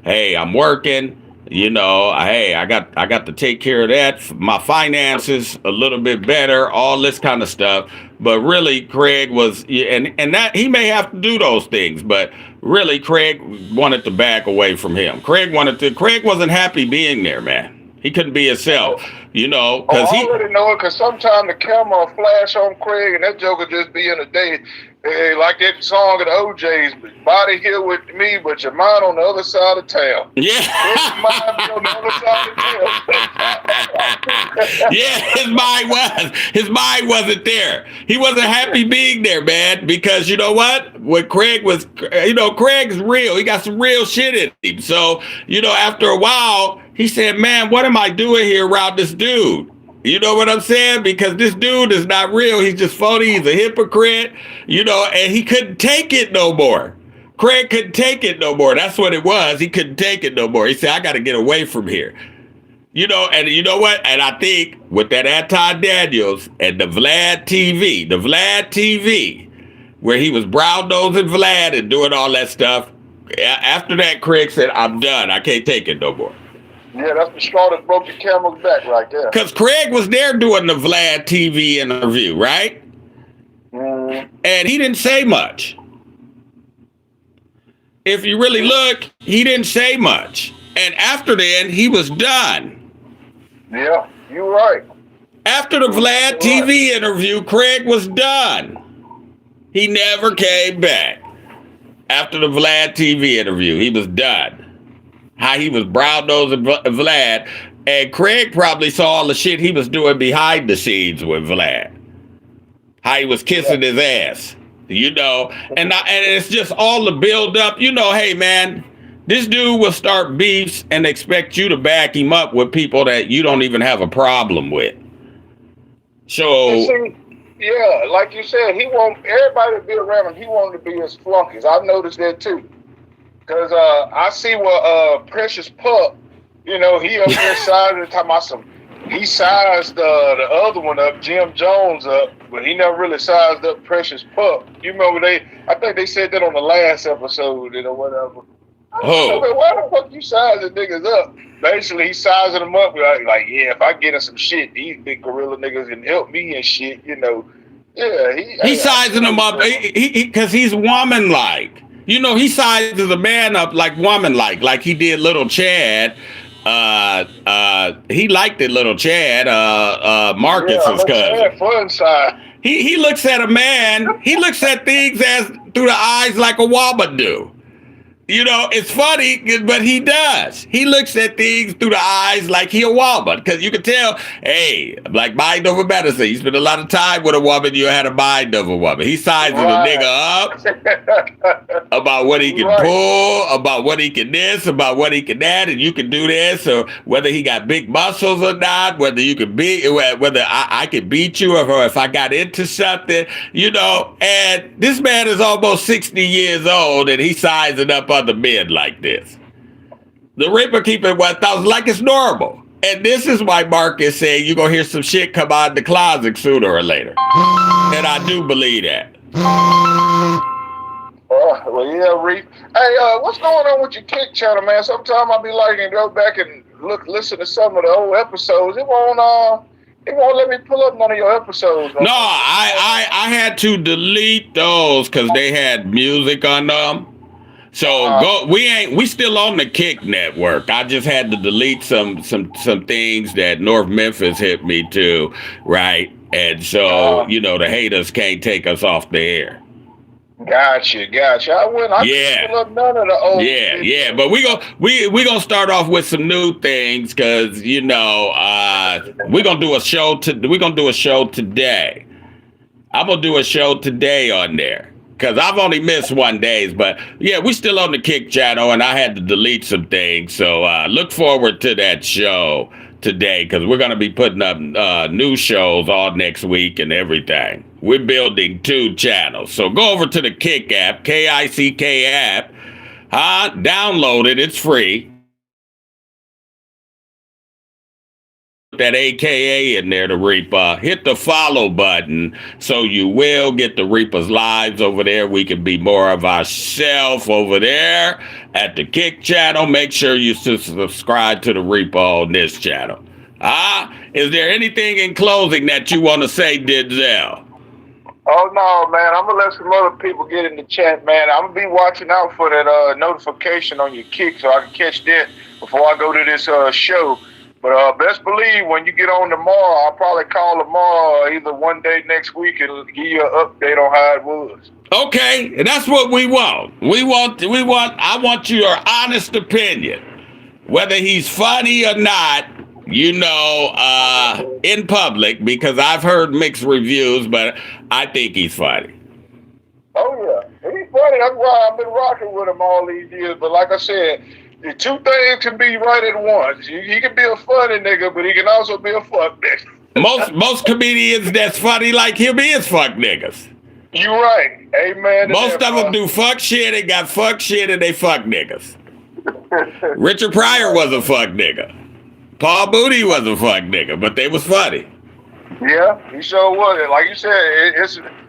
Speaker 1: Hey, I'm working. Hey, I got to take care of that. My finances a little bit better, all this kind of stuff. But really, Craig was, and that he may have to do those things, but really, Craig wanted to back away from him. Craig wasn't happy being there, man. He couldn't be himself, because
Speaker 3: I already know it, because sometimes the camera will flash on Craig, and that joker just be in a day. Like that song of the OJ's, body here with me, but your mind on the other side of town.
Speaker 1: Yeah.
Speaker 3: His mind be on the other side of town.
Speaker 1: Yeah, his mind wasn't there. He wasn't happy being there, man, because you know what? When Craig was, Craig's real. He got some real shit in him. So, after a while, he said, man, what am I doing here around this dude? You know what I'm saying? Because this dude is not real. He's just phony. He's a hypocrite, and he couldn't take it no more. Craig couldn't take it no more. That's what it was. He couldn't take it no more. He said, I got to get away from here. And you know what? And I think with that Anton Daniels and the Vlad TV, where he was brown-nosing Vlad and doing all that stuff, after that, Craig said, I'm done. I can't take it no more.
Speaker 3: Yeah, that's the straw that broke the camel's back right there.
Speaker 1: Because Craig was there doing the Vlad TV interview, right? And he didn't say much. If you really look, he didn't say much. And after then, he was done.
Speaker 3: Yeah, you're right.
Speaker 1: After the Vlad TV interview, Craig was done. He never came back. After the Vlad TV interview, he was done. How he was brown-nosing Vlad, and Craig probably saw all the shit he was doing behind the scenes with Vlad. How he was kissing his ass, and it's just all the build up. Hey man, this dude will start beefs and expect you to back him up with people that you don't even have a problem with. So,
Speaker 3: yeah, like you said, he want everybody to be around him. He wanted to be his flunkies. I've noticed that too. Because I see what Precious Pup, he up there sizing, talking about he sized the other one up, Jim Jones up, but he never really sized up Precious Pup. You remember I think they said that on the last episode, or whatever.
Speaker 1: Oh.
Speaker 3: Why the fuck you sizing niggas up? Basically, he sizing them up like, yeah, if I get in some shit, these big gorilla niggas can help me and shit, Yeah,
Speaker 1: he's sizing them up because he's woman-like. He sizes a man up like woman-like, like he did Little Chad. He liked it, Little Chad, Marcus's cousin.
Speaker 3: Fun side.
Speaker 1: He looks at a man, he looks at things as through the eyes like a woman do. It's funny, but he does. He looks at things through the eyes like he a woman. Because you can tell, hey, like mind over medicine. You spend a lot of time with a woman, you had a mind of a woman. He sizes a nigga up about what he can pull, about what he can this, about what he can that, and you can do this, or whether he got big muscles or not, whether you can whether I can beat you, or if I got into something, And this man is almost 60 years old, and he's sizing up other men like this. The Ripper keep it 1,000 like it's normal. And this is why Mark is saying you're going to hear some shit come out of the closet sooner or later. And I do believe that.
Speaker 3: Well, yeah, Reap. Hey, what's going on with your Kick channel, man? Sometimes I'll be liking to go back and listen to some of the old episodes. It It won't let me pull up none of your episodes.
Speaker 1: No, I had to delete those because they had music on them. So we still on the Kick Network. I just had to delete some things that North Memphis hit me to, right? And so, the haters can't take us off the air.
Speaker 3: Gotcha. I couldn't pull up none of the old.
Speaker 1: Yeah. But we gonna start off with some new things because we're gonna do a show today. I'm gonna do a show today on there because I've only missed one days. But yeah, we still on the Kick channel, and I had to delete some things. So look forward to that show today because we're gonna be putting up new shows all next week and everything. We're building 2 channels. So go over to the Kick app, Kick app. Download it. It's free. That AKA in there to Reaper. Hit the follow button so you will get the Reaper's lives over there. We can be more of ourselves over there at the Kick channel. Make sure you subscribe to the Reaper on this channel. Is there anything in closing that you want to say, Denzel?
Speaker 3: Oh no, man! I'm gonna let some other people get in the chat, man. I'm gonna be watching out for that notification on your Kick so I can catch that before I go to this show. But best believe when you get on tomorrow, I'll probably call tomorrow, either one day next week, and give you an update on how it was.
Speaker 1: Okay, and that's what we want. I want your honest opinion, whether he's funny or not. In public, because I've heard mixed reviews, but I think he's funny.
Speaker 3: Oh, yeah. He's funny. That's why I've been rocking with him all these years. But like I said, the 2 things can be right at once. He can be a funny nigga, but he can also be a fuck nigga.
Speaker 1: Most comedians that's funny like him is fuck niggas.
Speaker 3: You right. Amen.
Speaker 1: Most of them do fuck shit and got fuck shit and they fuck niggas. Richard Pryor was a fuck nigga. Paul Mooney was a fuck nigga, but they was funny.
Speaker 3: Yeah, he sure was. Like you said,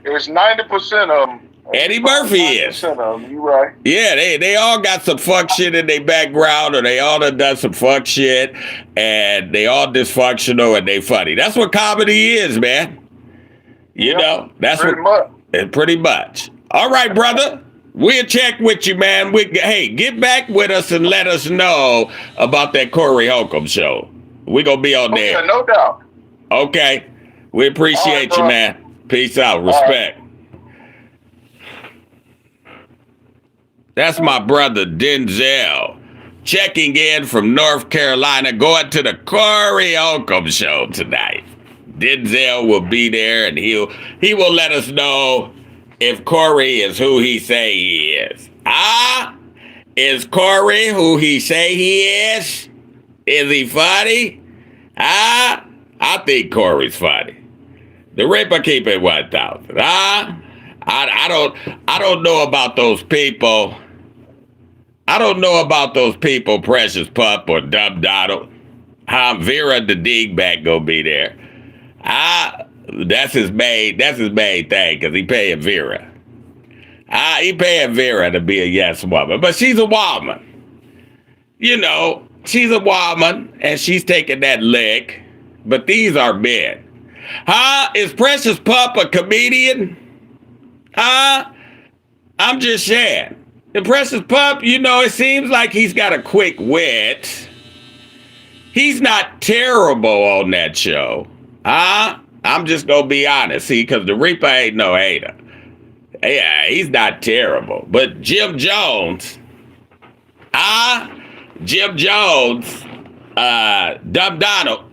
Speaker 3: it's 90% of them.
Speaker 1: Eddie Murphy is.
Speaker 3: 90% of them, you right.
Speaker 1: Yeah, they all got some fuck shit in their background, or they all done some fuck shit, and they all dysfunctional and they funny. That's what comedy is, man. That's pretty much. All right, brother. We'll check with you, man. Hey, get back with us and let us know about that Corey Holcomb show. We're going to be on there.
Speaker 3: Yeah, no doubt.
Speaker 1: Okay. We appreciate you, man. Peace out. Respect. That's my brother, Denzel, checking in from North Carolina, going to the Corey Holcomb show tonight. Denzel will be there, and he will let us know if Corey is who he say he is. Is Corey who he say he is? Is he funny? I think Corey's funny. The Ripper keep it 1,000. I don't know about those people. I don't know about those people, Precious Pup or Dub Donald. Vera the Digback gonna be there. That's his main thing, because he paying Vera. He paying Vera to be a yes woman. But she's a woman. She's a woman, and she's taking that lick. But these are men. Is Precious Pup a comedian? I'm just saying. The Precious Pup, it seems like he's got a quick wit. He's not terrible on that show. I'm just gonna be honest, because the Reaper ain't no hater. Yeah, he's not terrible. But Jim Jones, Dumb Donald,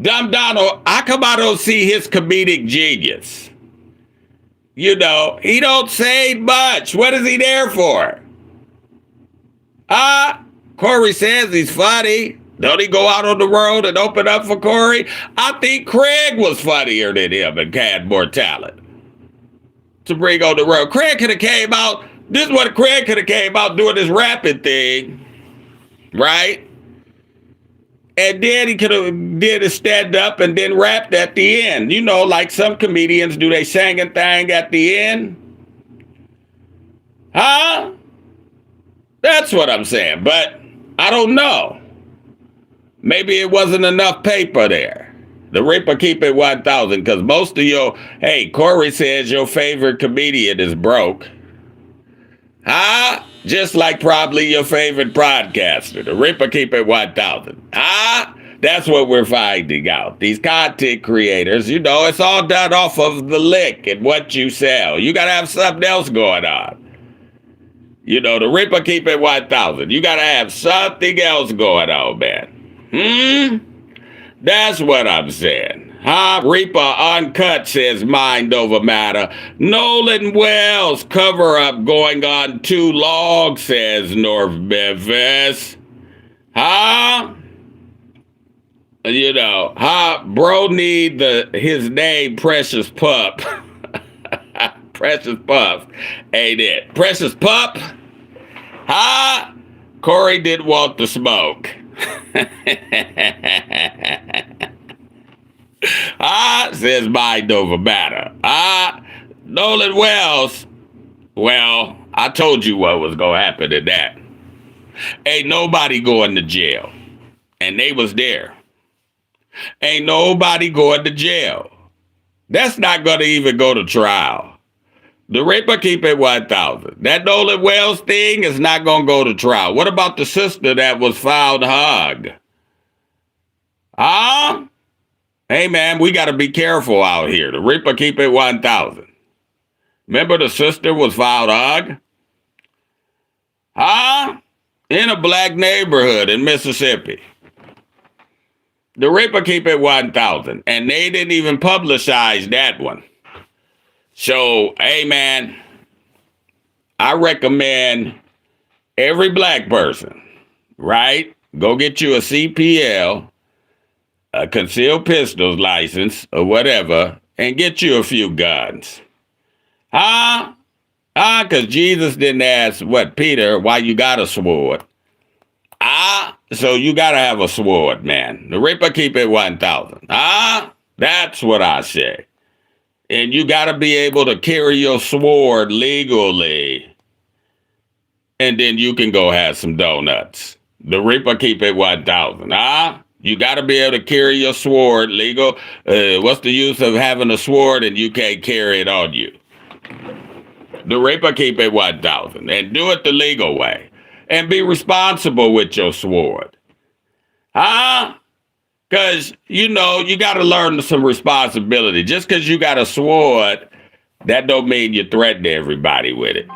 Speaker 1: Dumb Donald, how come I don't see his comedic genius? He don't say much. What is he there for? Corey says he's funny. Don't he go out on the road and open up for Corey? I think Craig was funnier than him and had more talent to bring on the road. Craig could have came out. This is what Craig could have came out doing this rapping thing, right? And then he could have did a stand up and then rapped at the end. Like some comedians do, they sang a thing at the end. That's what I'm saying. But I don't know. Maybe it wasn't enough paper there. The Reaper keep it 1,000 because most of your, hey, Corey says your favorite comedian is broke. Huh? Just like probably your favorite podcaster. The Reaper keep it 1,000. Huh? That's what we're finding out. These content creators, you know, it's all done off of the lick and what you sell. You got to have something else going on. You know, the Reaper keep it 1,000. You got to have something else going on, man. That's what I'm saying. Huh? Reaper Uncut says mind over matter. Nolan Wells cover up going on too long, says North Memphis. Huh? You know, huh? Bro need his name Precious Pup. Precious Pup, ain't it? Precious Pup? Huh? Corey didn't want the smoke. Says mind over matter. Nolan Wells. Well, I told you what was gonna happen in that. Ain't nobody going to jail. And they was there. Ain't nobody going to jail. That's not gonna even go to trial. The Reaper keep it 1,000. That Nolan Wells thing is not gonna go to trial. What about the sister that was found hung? Hey man, we gotta be careful out here. The Reaper keep it 1,000. Remember the sister was found hung? In a black neighborhood in Mississippi. The Reaper keep it 1,000. And they didn't even publicize that one. So, hey man, I recommend every black person, right? Go get you a CPL, a concealed pistols license, or whatever, and get you a few guns. Because Jesus didn't ask, Peter, why you got a sword? So you got to have a sword, man. The Reaper keep it 1,000. That's what I say. And you got to be able to carry your sword legally. And then you can go have some donuts. The Reaper keep it 1,000. You got to be able to carry your sword legal. What's the use of having a sword and you can't carry it on you? The Reaper keep it 1,000. And do it the legal way. And be responsible with your sword. Because, you know, you got to learn some responsibility. Just because you got a sword, that don't mean you threaten everybody with it.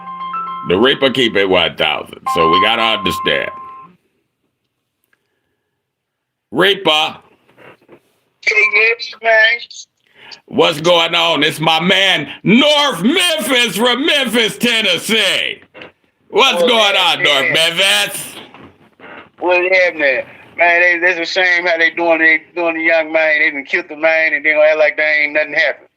Speaker 1: The Reaper keep it 1,000. So we got to understand. Reaper.
Speaker 3: Yes, man.
Speaker 1: What's going on? It's my man, North Memphis from Memphis, Tennessee. What's going on, North Memphis?
Speaker 3: What's happening? Man, it's a shame how they doing the young man. They done killed the man and they gonna act like there ain't nothing happened.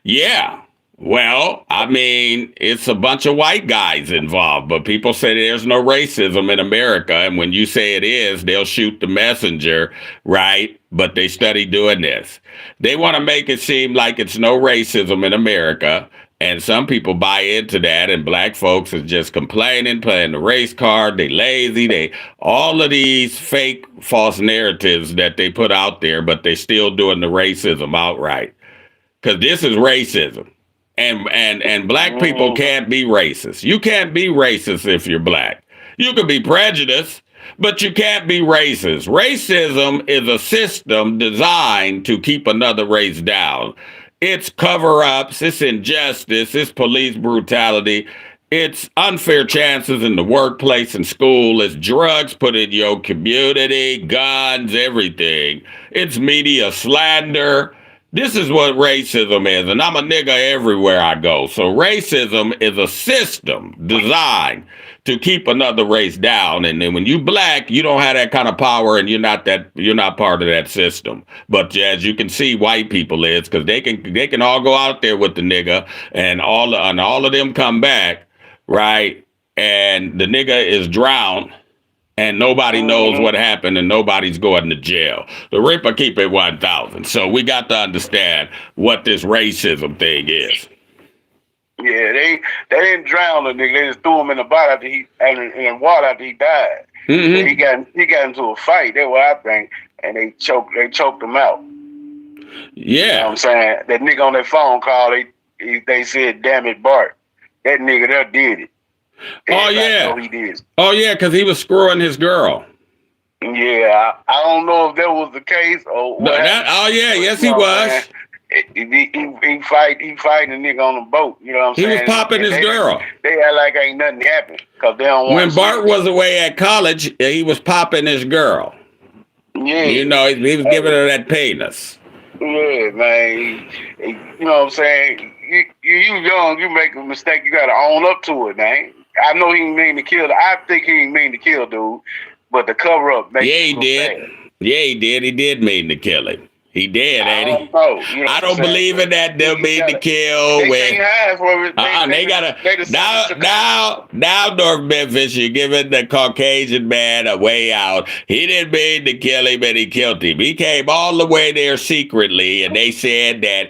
Speaker 1: Yeah. Well, I mean, it's a bunch of white guys involved, but people say there's no racism in America. And when you say it is, they'll shoot the messenger, right? But they study doing this. They want to make it seem like it's no racism in America. And some people buy into that, and black folks is just complaining, playing the race card. They lazy. All of these fake, false narratives that they put out there, but they still doing the racism outright. Because this is racism. And black people can't be racist. You can't be racist if you're black. You can be prejudiced, but you can't be racist. Racism is a system designed to keep another race down. It's cover-ups, it's injustice, it's police brutality, it's unfair chances in the workplace and school, it's drugs put in your community, guns, everything. It's media slander. This is what racism is, and I'm a nigga everywhere I go. So racism is a system designed to keep another race down, and then when you black, you don't have that kind of power, and you're not part of that system. But as you can see, white people is, because they can all go out there with the nigga, and all of them come back, right? And the nigga is drowned. And nobody knows what happened, and nobody's going to jail. The Reaper keep it 1,000. So we got to understand what this racism thing is.
Speaker 3: Yeah, they didn't drown the nigga. They just threw him in the water after he died. But he
Speaker 1: Mm-hmm.
Speaker 3: got into a fight. That's what I think, and they choked him out. You know what I'm
Speaker 1: Yeah.
Speaker 3: saying? That nigga on that phone call, they said, "Damn it, Bart." That nigga there did it.
Speaker 1: Oh
Speaker 3: Everybody know
Speaker 1: yeah.
Speaker 3: he did.
Speaker 1: Oh yeah, because he was screwing his girl.
Speaker 3: Yeah, I don't know if that was the case or
Speaker 1: No,
Speaker 3: what
Speaker 1: that.
Speaker 3: happened,
Speaker 1: Oh yeah.
Speaker 3: but
Speaker 1: Yes,
Speaker 3: you
Speaker 1: he
Speaker 3: know what I'm saying.
Speaker 1: was.
Speaker 3: He fighting a nigga on the boat. You know what I'm
Speaker 1: He was
Speaker 3: saying?
Speaker 1: popping
Speaker 3: And
Speaker 1: his girl.
Speaker 3: they act like ain't nothing happened because they don't want
Speaker 1: When
Speaker 3: to see
Speaker 1: Bart
Speaker 3: it.
Speaker 1: was away at college, he was popping his girl. You
Speaker 3: Yeah,
Speaker 1: know, he was giving her that penis.
Speaker 3: yeah, man. You know what I'm saying? You young, you make a mistake, you gotta own up to it, man. I know he didn't mean to kill. I think he didn't mean to kill dude, but the cover up makes
Speaker 1: Yeah,
Speaker 3: it
Speaker 1: he
Speaker 3: look
Speaker 1: did.
Speaker 3: bad.
Speaker 1: Yeah, he did. He did mean to kill him. He did,
Speaker 3: I
Speaker 1: ain't he?
Speaker 3: don't know. You know
Speaker 1: I
Speaker 3: what I'm
Speaker 1: don't
Speaker 3: saying?
Speaker 1: believe in that. They'll
Speaker 3: You
Speaker 1: mean to
Speaker 3: gotta,
Speaker 1: kill
Speaker 3: they
Speaker 1: with.
Speaker 3: can't hide for it.
Speaker 1: They gotta
Speaker 3: They just send it
Speaker 1: now North Memphis, you're giving the Caucasian man a way out. He didn't mean to kill him, and he killed him. He came all the way there secretly, and they said that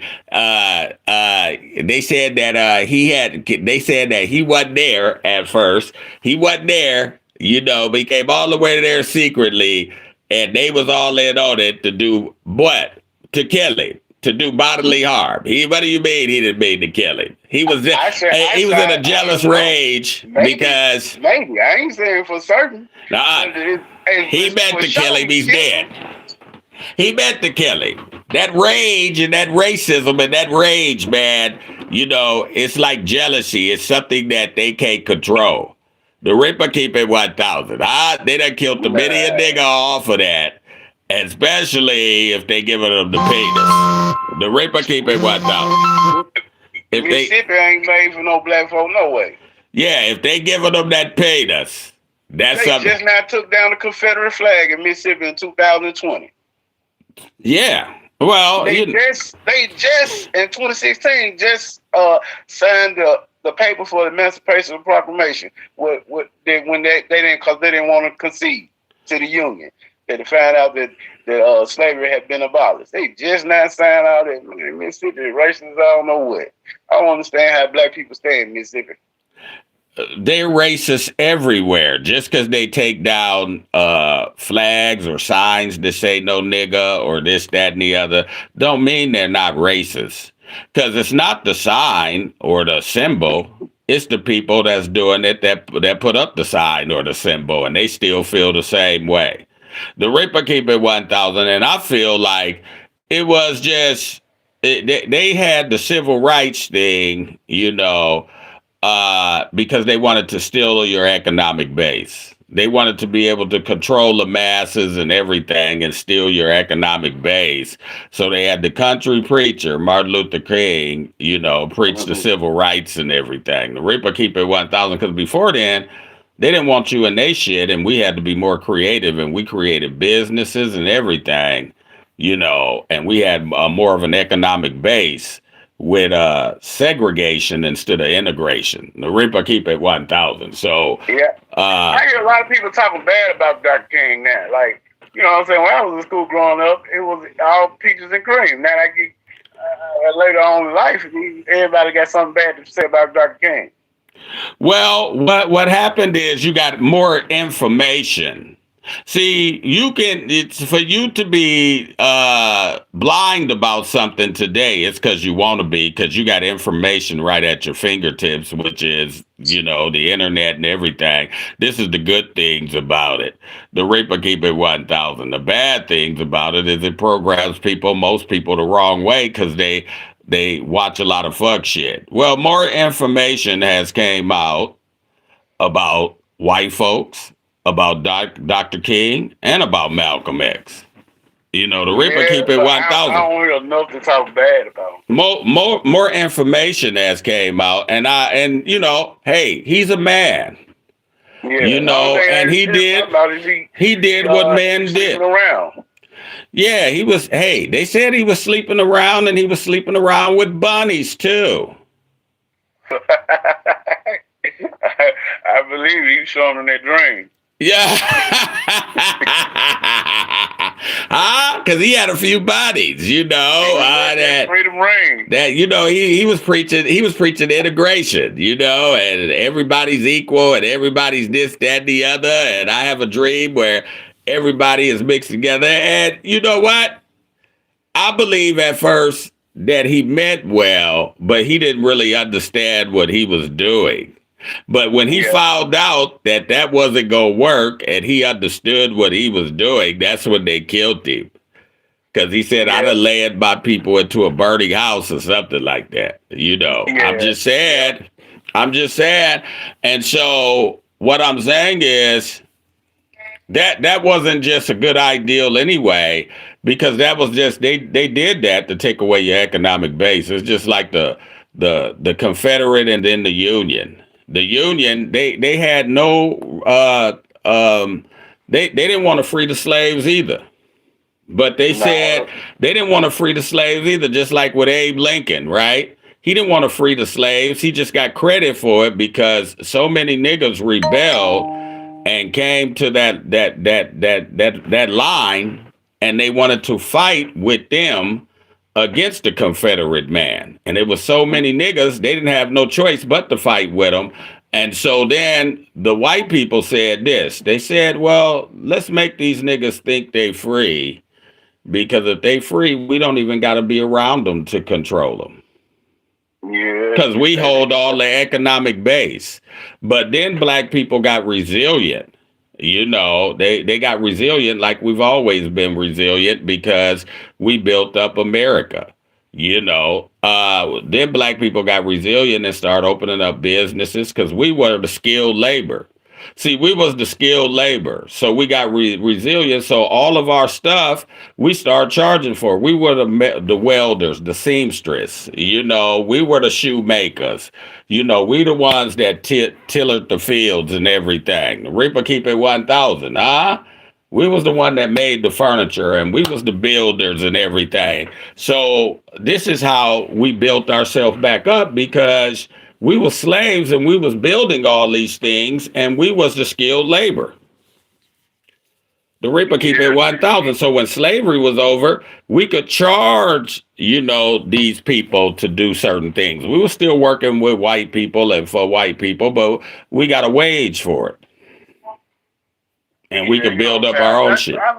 Speaker 1: they said that he wasn't there at first. He wasn't there, you know, but he came all the way there secretly, and they was all in on it to do what? To kill him, to do bodily harm. What do you mean he didn't mean to kill him? He was
Speaker 3: I
Speaker 1: he was in a
Speaker 3: said, I
Speaker 1: jealous
Speaker 3: don't know.
Speaker 1: rage
Speaker 3: Maybe,
Speaker 1: because
Speaker 3: maybe. I ain't saying for certain.
Speaker 1: nah,
Speaker 3: But
Speaker 1: he meant
Speaker 3: for
Speaker 1: to kill
Speaker 3: sure,
Speaker 1: him. He's dead. He meant to kill him. That rage and that racism and that rage, man, you know, it's like jealousy. It's something that they can't control. The Ripper keep it 1,000. They done killed the many a nigga off of that. Especially if they giving them the penis. The Ripper keep it 1,000. If they,
Speaker 3: Mississippi ain't made for no black folk, no way.
Speaker 1: yeah, if they giving them that penis, that's
Speaker 3: They
Speaker 1: something.
Speaker 3: just now took down the Confederate flag in Mississippi in 2020.
Speaker 1: Yeah. Well,
Speaker 3: They just in 2016 just signed the paper for the Emancipation Proclamation. When they didn't, because they didn't want to concede to the Union. They found out that slavery had been abolished. They just now signed out that Mississippi racists. I don't know what. I don't understand how black people stay in Mississippi.
Speaker 1: they're racist everywhere. Just because they take down flags or signs that say no nigga or this, that, and the other, don't mean they're not racist. Because it's not the sign or the symbol. It's the people that's doing it that put up the sign or the symbol, and they still feel the same way. The Reaper keep it 1,000, and I feel like it was just they had the civil rights thing, you know, because they wanted to steal your economic base. They wanted to be able to control the masses and everything and steal your economic base. So they had the country preacher, Martin Luther King, you know, preach the civil rights and everything. The Reaper keep it 1,000 because before then, they didn't want you in their shit, and we had to be more creative, and we created businesses and everything, you know, and we had more of an economic base with segregation instead of integration. The Reaper keep it 1,000. So,
Speaker 3: Yeah. I hear a lot of people talking bad about Dr. King now. Like, you know what I'm saying? When I was in school growing up, it was all peaches and cream. Now, I get, later on in life, everybody got something bad to say about Dr. King.
Speaker 1: well, what happened is you got more information. See, it's for you to be blind about something today. It's because you want to be, because you got information right at your fingertips, which is, you know, the internet and everything. This is the good things about it. The Reaper keep it 1,000. The bad things about it is it programs most people the wrong way because they watch a lot of fuck shit. Well, more information has came out about white folks, about Dr. King, and about Malcolm X. You know, the Reaper
Speaker 3: Yeah,
Speaker 1: keep it
Speaker 3: but I
Speaker 1: 1,000.
Speaker 3: don't hear enough to talk bad about him.
Speaker 1: More information has came out, and you know, hey, he's a man.
Speaker 3: Yeah,
Speaker 1: You
Speaker 3: the only
Speaker 1: know,
Speaker 3: thing
Speaker 1: and
Speaker 3: I hear about is
Speaker 1: he did what men
Speaker 3: sleeping
Speaker 1: did.
Speaker 3: around.
Speaker 1: Yeah, he was. Hey, they said he was sleeping around, and he was sleeping around with bunnies too.
Speaker 3: I believe he showing them their dream.
Speaker 1: Yeah. Because he had a few buddies,
Speaker 3: That freedom ring.
Speaker 1: that he was preaching integration, and everybody's equal and everybody's this, that, and the other. And I have a dream where everybody is mixed together. And you know what? I believe at first that he meant well, but he didn't really understand what he was doing. But when he found out that that wasn't going to work and he understood what he was doing, that's when they killed him. Because he said, I'd have led my people into a burning house or something like that. I'm just saying. I'm just saying. And so what I'm saying is that wasn't just a good ideal anyway, because that was just, they did that to take away your economic base. It's just like the Confederate and then the Union. The Union, they had no, they didn't want to free the slaves either. But they said they didn't want to free the slaves either, just like with Abe Lincoln, right? He didn't want to free the slaves. He just got credit for it because so many niggas rebelled and came to that line, and they wanted to fight with them against the Confederate man. And it was so many niggas, they didn't have no choice but to fight with them. And so then the white people said this. They said, well, let's make these niggas think they free, because if they free, we don't even got to be around them to control them.
Speaker 3: Yeah.
Speaker 1: Because we hold all the economic base. But then black people got resilient. They got resilient like we've always been resilient because we built up America. Then black people got resilient and started opening up businesses because we were the skilled labor. See, we was the skilled labor, so we got resilient. So all of our stuff, we started charging for. We were the welders, the seamstress. We were the shoemakers. We the ones that tilled the fields and everything. The Reaper keep it 1,000, huh? We was the one that made the furniture, and we was the builders and everything. So this is how we built ourselves back up, because we were slaves and we was building all these things, and we was the skilled labor. The Reaper keep it 1,000. So when slavery was over, we could charge, these people to do certain things. We were still working with white people and for white people, but we got a wage for it. And we can build up our own shit.
Speaker 3: I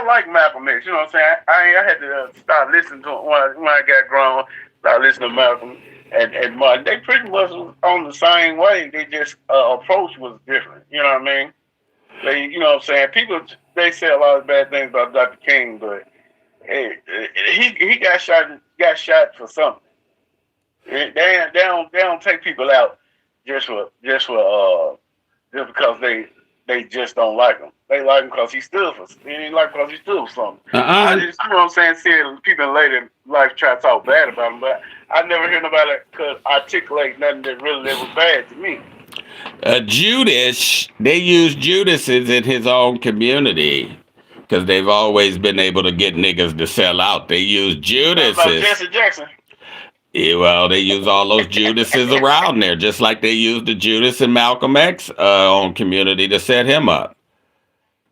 Speaker 3: like Malcolm X. You know what I'm saying? I had to start listening to him when I got grown. Start listening to Malcolm and Martin. They pretty much was on the same way. They just approach was different. You know what I mean? You know what I'm saying? People, they say a lot of bad things about Dr. King, but he got shot for something. They don't take people out just because they just don't like him. They like him because he stood for something. They didn't like him because he stood for something. I just, you know what I'm saying, seeing people in later life try to talk bad about him, but I never hear nobody could articulate nothing that really was bad to me.
Speaker 1: Judas, they use Judases in his own community because they've always been able to get niggas to sell out. They use Judases.
Speaker 3: Like Jesse Jackson.
Speaker 1: Yeah, well, they use all those Judases around there, just like they used the Judas and Malcolm X own community to set him up.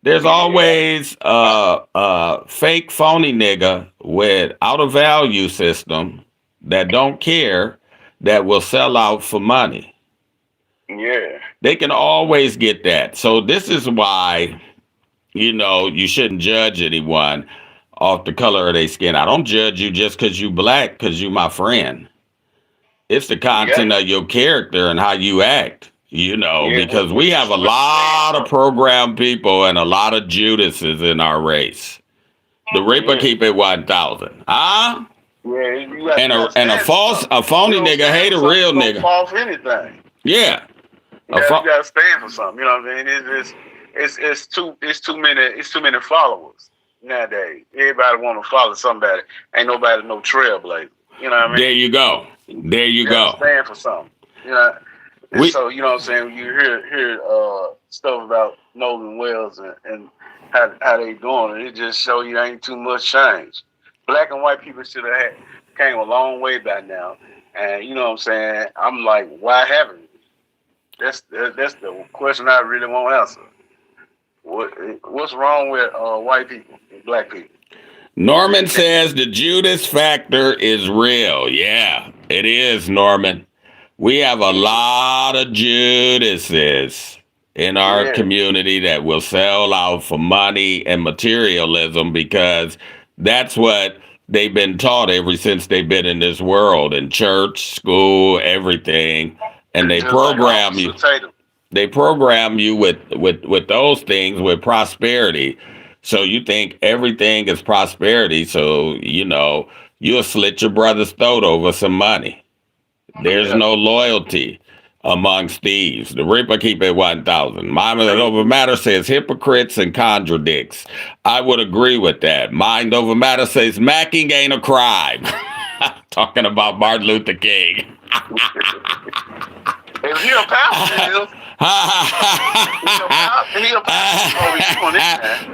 Speaker 1: There's always a fake phony nigga without a value system that don't care, that will sell out for money.
Speaker 3: Yeah.
Speaker 1: They can always get that. So this is why, you shouldn't judge anyone off the color of their skin. I don't judge you just because you black, because you my friend. It's the content of your character and how you act, because we have a lot of programmed people and a lot of Judases in our race. The Reaper keep it 1,000. Huh?
Speaker 3: Yeah,
Speaker 1: and a phony nigga hate a real nigga.
Speaker 3: Fall for anything.
Speaker 1: Yeah.
Speaker 3: You gotta stand for something. You know what I mean? It's too many followers nowadays. Everybody want to follow somebody. Ain't nobody no trailblazer. You know what I mean?
Speaker 1: There you go. You go.
Speaker 3: Stand for something. So you know what I'm saying. You hear stuff about Nolan Wells and how they doing, it just show you ain't too much change. Black and white people should have came a long way by now, and you know what I'm saying. I'm like, why haven't we? That's the question I really want to answer. What's wrong with white people, and black people?
Speaker 1: Norman says the Judas factor is real. Yeah, it is, Norman. We have a lot of Judases in our
Speaker 3: Yeah.
Speaker 1: community that will sell out for money and materialism because that's what they've been taught ever since they've been in this world, in church, school, everything. And they
Speaker 3: Just like
Speaker 1: program you.
Speaker 3: Officer Tatum.
Speaker 1: They program you with those things, with prosperity. So you think everything is prosperity. So, you'll slit your brother's throat over some money. There's
Speaker 3: Yeah.
Speaker 1: no loyalty amongst thieves. The Reaper keep it 1,000. Mind over matter says hypocrites and contradicts. I would agree with that. Mind over matter says macking ain't a crime. Talking about Martin Luther King.
Speaker 3: If he a pastor,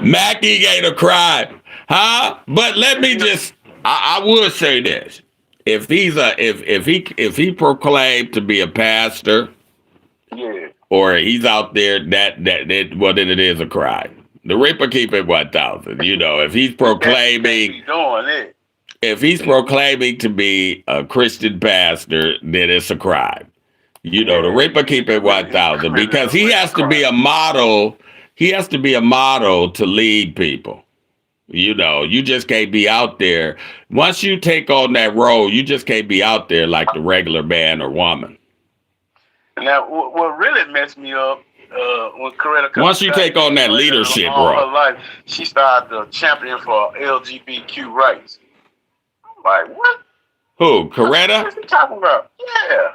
Speaker 1: Macking ain't a crime. Huh? But let me I would say this. If he proclaimed to be a pastor,
Speaker 3: yeah,
Speaker 1: or he's out there, then it is a crime. The Reaper keep it 1,000. If he's proclaiming to be a Christian pastor, then it's a crime. The Reaper keep it 1,000 because he has to be a model. He has to be a model to lead people. You just can't be out there. Once you take on that role, you just can't be out there like the regular man or woman.
Speaker 3: Now, what really messed me up when Coretta,
Speaker 1: once you take on that leadership
Speaker 3: all
Speaker 1: role,
Speaker 3: her life, she started to champion for LGBTQ rights. I'm like, what?
Speaker 1: Who? Coretta?
Speaker 3: What's he talking about? Yeah.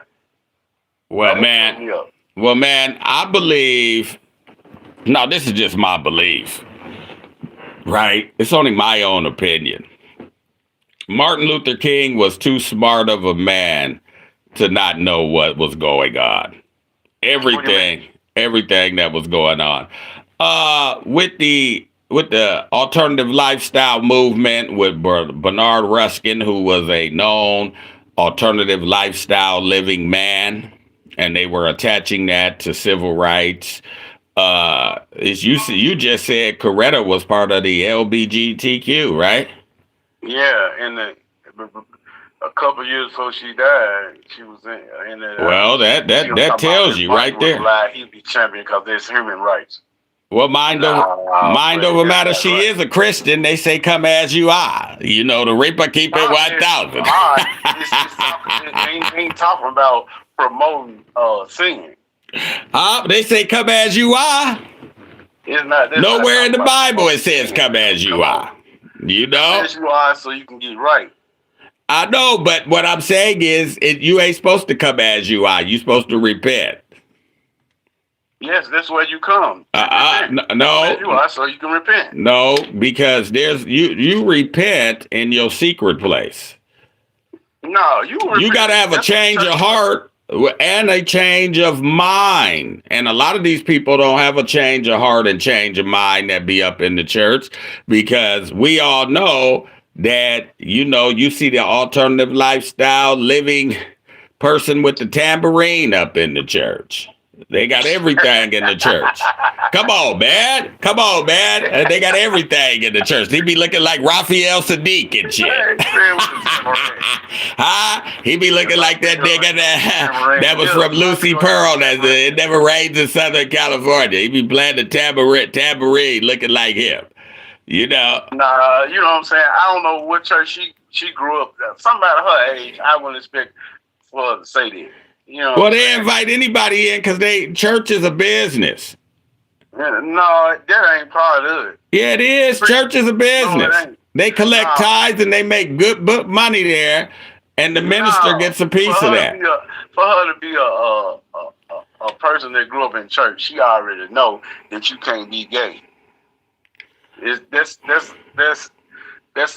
Speaker 1: Well, man, I believe. No, this is just my belief. Right? It's only my own opinion. Martin Luther King was too smart of a man to not know what was going on. Everything that was going on. With the alternative lifestyle movement with Bernard Ruskin, who was a known alternative lifestyle living man, and they were attaching that to civil rights. You just said Coretta was part of the LGBTQ, right?
Speaker 3: Yeah, and a couple years before she died, she was in it.
Speaker 1: Well, that tells you right there.
Speaker 3: He'd be champion because there's human rights.
Speaker 1: Well, mind over matter, she is a Christian. They say, "Come as you are." The Reaper keep it 1,000.
Speaker 3: Ain't talking about promoting singing.
Speaker 1: They say, "Come as you are."
Speaker 3: It's not.
Speaker 1: Nowhere in the Bible it says, "Come as you are."
Speaker 3: Come as you are, so you can get right.
Speaker 1: I know, but what I'm saying is, you ain't supposed to come as you are. You're supposed to repent.
Speaker 3: Yes, that's where you come.
Speaker 1: No.
Speaker 3: As you are, so you can repent.
Speaker 1: No, because you repent in your secret place.
Speaker 3: No,
Speaker 1: you got to have a change of heart and a change of mind. And a lot of these people don't have a change of heart and change of mind that be up in the church, because we all know that, you see the alternative lifestyle living person with the tambourine up in the church. They got everything in the church. Come on, man. They got everything in the church. They be looking like Raphael Sadiq and shit. He be looking like that nigga that was from Lucy Pearl. It never rains in Southern California. He be playing the tambourine looking like him.
Speaker 3: Nah, you know what I'm saying? I don't know what church she grew up at. Somebody her age, I wouldn't expect for her to say that.
Speaker 1: Well, they invite anybody in because church is a business.
Speaker 3: Yeah, no, that ain't part of it.
Speaker 1: Yeah, it is. Church is a business.
Speaker 3: No,
Speaker 1: they collect tithes and they make good book money there, and the minister gets a piece of that.
Speaker 3: For her to be a person that grew up in church, she already know that you can't be gay. That's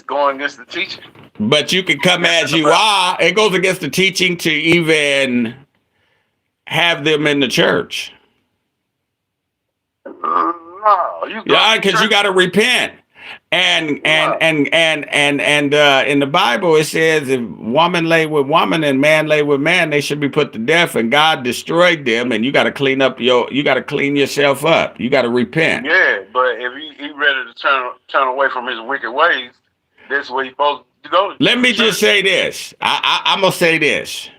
Speaker 3: going against the teaching.
Speaker 1: But you can come as you are. It goes against the teaching to even have them in the church.
Speaker 3: No,
Speaker 1: because you got to repent. And in the Bible it says if woman lay with woman and man lay with man, they should be put to death. And God destroyed them. And you got to you got to clean yourself up. You got to repent.
Speaker 4: Yeah, but if he ready to turn away from his wicked ways, that's where he's supposed to go.
Speaker 1: Let me just say this. I'm gonna say this.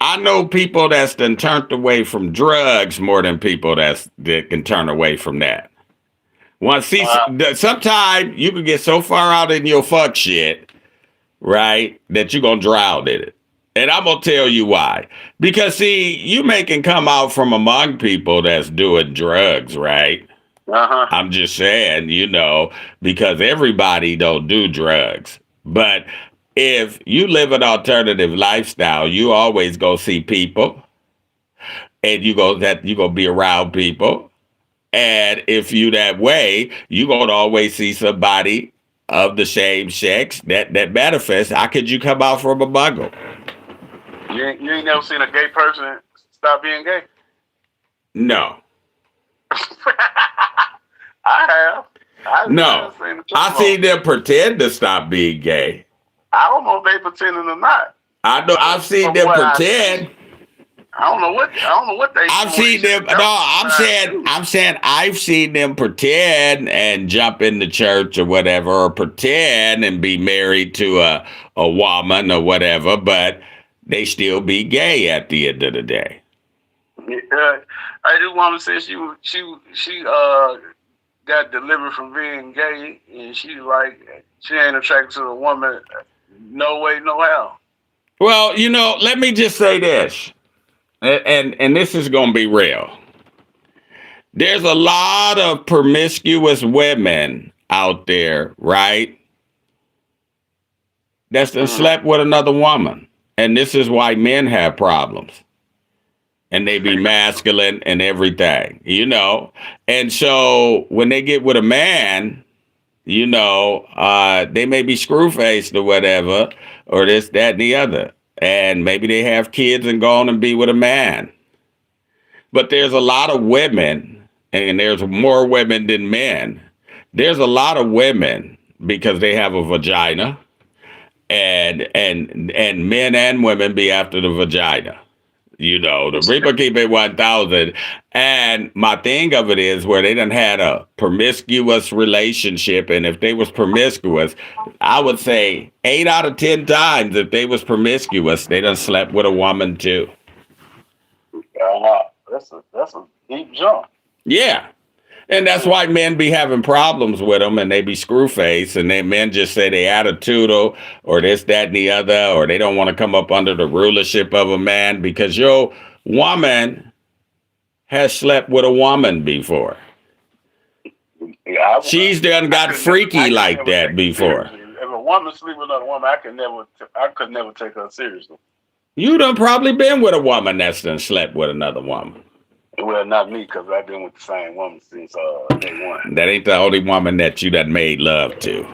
Speaker 1: I know people that's done turned away from drugs more than people that can turn away from that. Sometimes you can get so far out in your fuck shit, right, that you're gonna drown in it. And I'm gonna tell you why. Because see, you can come out from among people that's doing drugs, right? I'm just saying, because everybody don't do drugs. But if you live an alternative lifestyle, you always go see people, and you go be around people. And if you that way, you gonna always see somebody of the same sex that manifests. How could you come out from a bungle?
Speaker 4: You ain't never seen a gay person stop being gay?
Speaker 1: No.
Speaker 4: I have.
Speaker 1: I seen them pretend to stop being gay.
Speaker 4: I don't know if they pretending or not.
Speaker 1: I know. I've seen them pretend.
Speaker 4: I don't know what they.
Speaker 1: I've seen them. No, I'm saying I've seen them pretend and jump in the church or whatever, or pretend and be married to a woman or whatever, but they still be gay at the end of the day.
Speaker 4: I just want to say she got delivered from being gay, and she's like she ain't attracted to a woman. No way, no how.
Speaker 1: Well, let me just say this, and this is gonna be real. There's a lot of promiscuous women out there, right? That's slept with another woman, and this is why men have problems. And they be masculine and everything, And so when they get with a man, they may be screw-faced or whatever, or this, that, and the other. And maybe they have kids and go on and be with a man. But there's a lot of women, and there's more women than men. There's a lot of women because they have a vagina, and men and women be after the vagina. The Reaper keep it 1,000. And my thing of it is where they done had a promiscuous relationship. And if they was promiscuous, I would say 8 out of 10 times if they was promiscuous, they done slept with a woman too.
Speaker 4: That's a deep jump.
Speaker 1: Yeah. And that's why men be having problems with them, and they be screw-faced, and men just say they attitudinal or this, that, and the other, or they don't want to come up under the rulership of a man because your woman has slept with a woman before.
Speaker 4: Yeah,
Speaker 1: she's done got freaky like that before.
Speaker 4: If a woman sleep with another woman, I could never take her seriously.
Speaker 1: You done probably been with a woman that's done slept with another woman.
Speaker 4: Well, not me, because I've been with the same woman since day one.
Speaker 1: That ain't the only woman that you done made love to,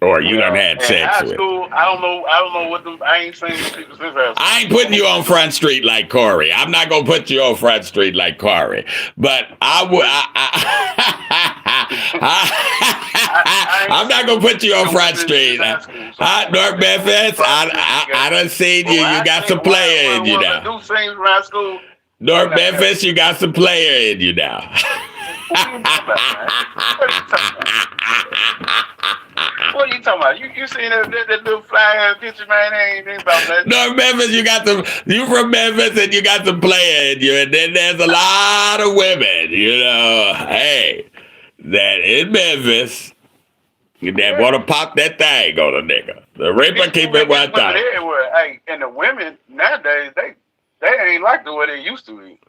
Speaker 1: or you done had sex with.
Speaker 4: School, I don't know what them. I ain't seen these people since high school.
Speaker 1: I ain't putting you on Front Street like Corey. I'm not gonna put you on Front Street like Corey, but I'm not gonna put you on Front Street. North Memphis, I done seen you. You got some player in you now.
Speaker 4: Do things around school.
Speaker 1: North Memphis, you got some player in you now.
Speaker 4: What are you talking about? You seen that little fly picture, man? Ain't about that.
Speaker 1: North Memphis, you from Memphis and you got some player in you. And then there's a lot of women, that in Memphis that want to pop that thing on a nigga. The Reaper keep it 1,000.
Speaker 4: Hey, and the women nowadays, they ain't like the way they used to be.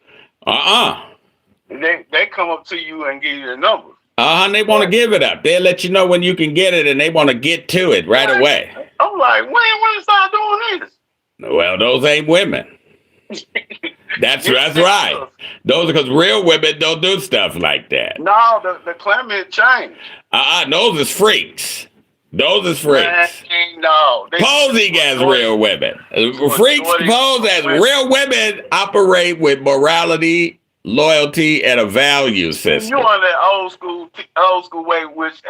Speaker 4: They come up to you and give you a number.
Speaker 1: And they want to give it up. They'll let you know when you can get it, and they want to get to it right away.
Speaker 4: I'm like, when you start doing this?
Speaker 1: Well, those ain't women. That's right. Those are because real women don't do stuff like that.
Speaker 4: No, the climate changed.
Speaker 1: Those is freaks. Those is freaks.
Speaker 4: No.
Speaker 1: Posing as real women. Freaks pose as real women operate with morality loyalty, and a value system.
Speaker 4: You on that old school way, which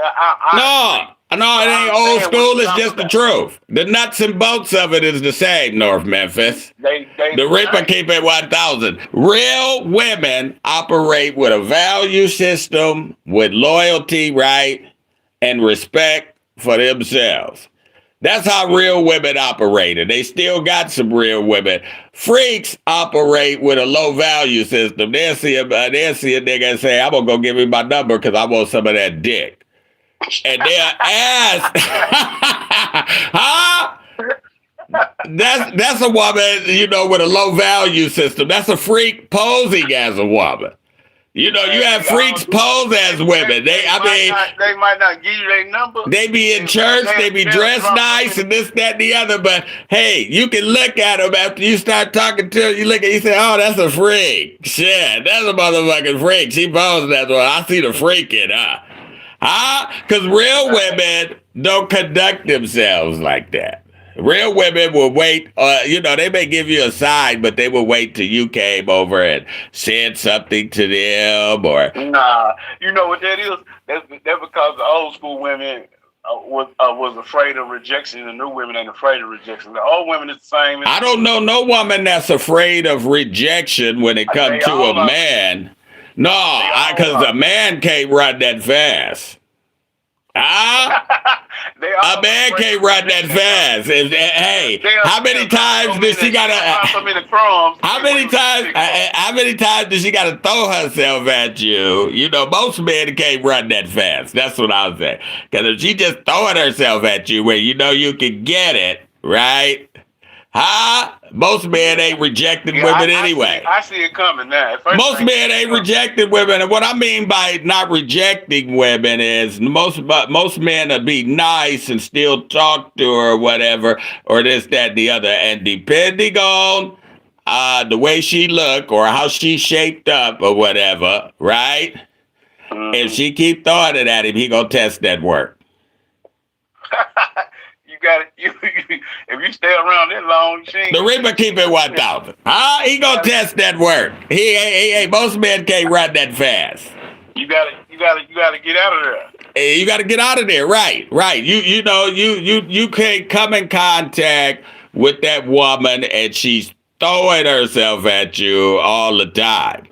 Speaker 1: No, it ain't old school. It's just the truth. The nuts and bolts of it is the same, North Memphis. The Reaper keep it 1,000. Real women operate with a value system, with loyalty, right, and respect for themselves. That's how real women operated. They still got some real women. Freaks operate with a low value system. They'll see a nigga and say, I'm going to go give him my number because I want some of that dick. And they'll ask, huh? That's a woman, with a low value system. That's a freak posing as a woman. You have freaks pose as women. They
Speaker 4: might not give you their number.
Speaker 1: They be in church, they be dressed nice and this, that, and the other. But hey, you can look at them after you start talking to them. You say, oh, that's a freak. Shit, that's a motherfucking freak. She posed as one. I see the freak in her. Huh? Because real women don't conduct themselves like that. Real women will wait, they may give you a sign, but they will wait till you came over and said something to them or...
Speaker 4: Nah, you know what that is? That's because the old school women was afraid of rejection. The new women ain't afraid of rejection. The old women is the same.
Speaker 1: I don't know no woman that's afraid of rejection when it comes to a man. No, because a man can't run that fast. A man can't run that fast. Hey, how many times does she gotta? How many times does she gotta throw herself at you? Most men can't run that fast. That's what I was saying. Because if she just throwing herself at you, where you can get it, right? Huh? Most men ain't rejecting women anyway.
Speaker 4: I see it coming now.
Speaker 1: Most men ain't rejecting women. And what I mean by not rejecting women is most men will be nice and still talk to her or whatever, or this, that, and the other. And depending on the way she look or how she shaped up or whatever, right? Mm-hmm. If she keep throwing it at him, he gonna test that work.
Speaker 4: If you stay around that long,
Speaker 1: the Reaper keep it 1,000. He gonna test that work. He most men can't run that fast.
Speaker 4: You gotta get out of there.
Speaker 1: You gotta get out of there, right? You can't come in contact with that woman and she's throwing herself at you all the time.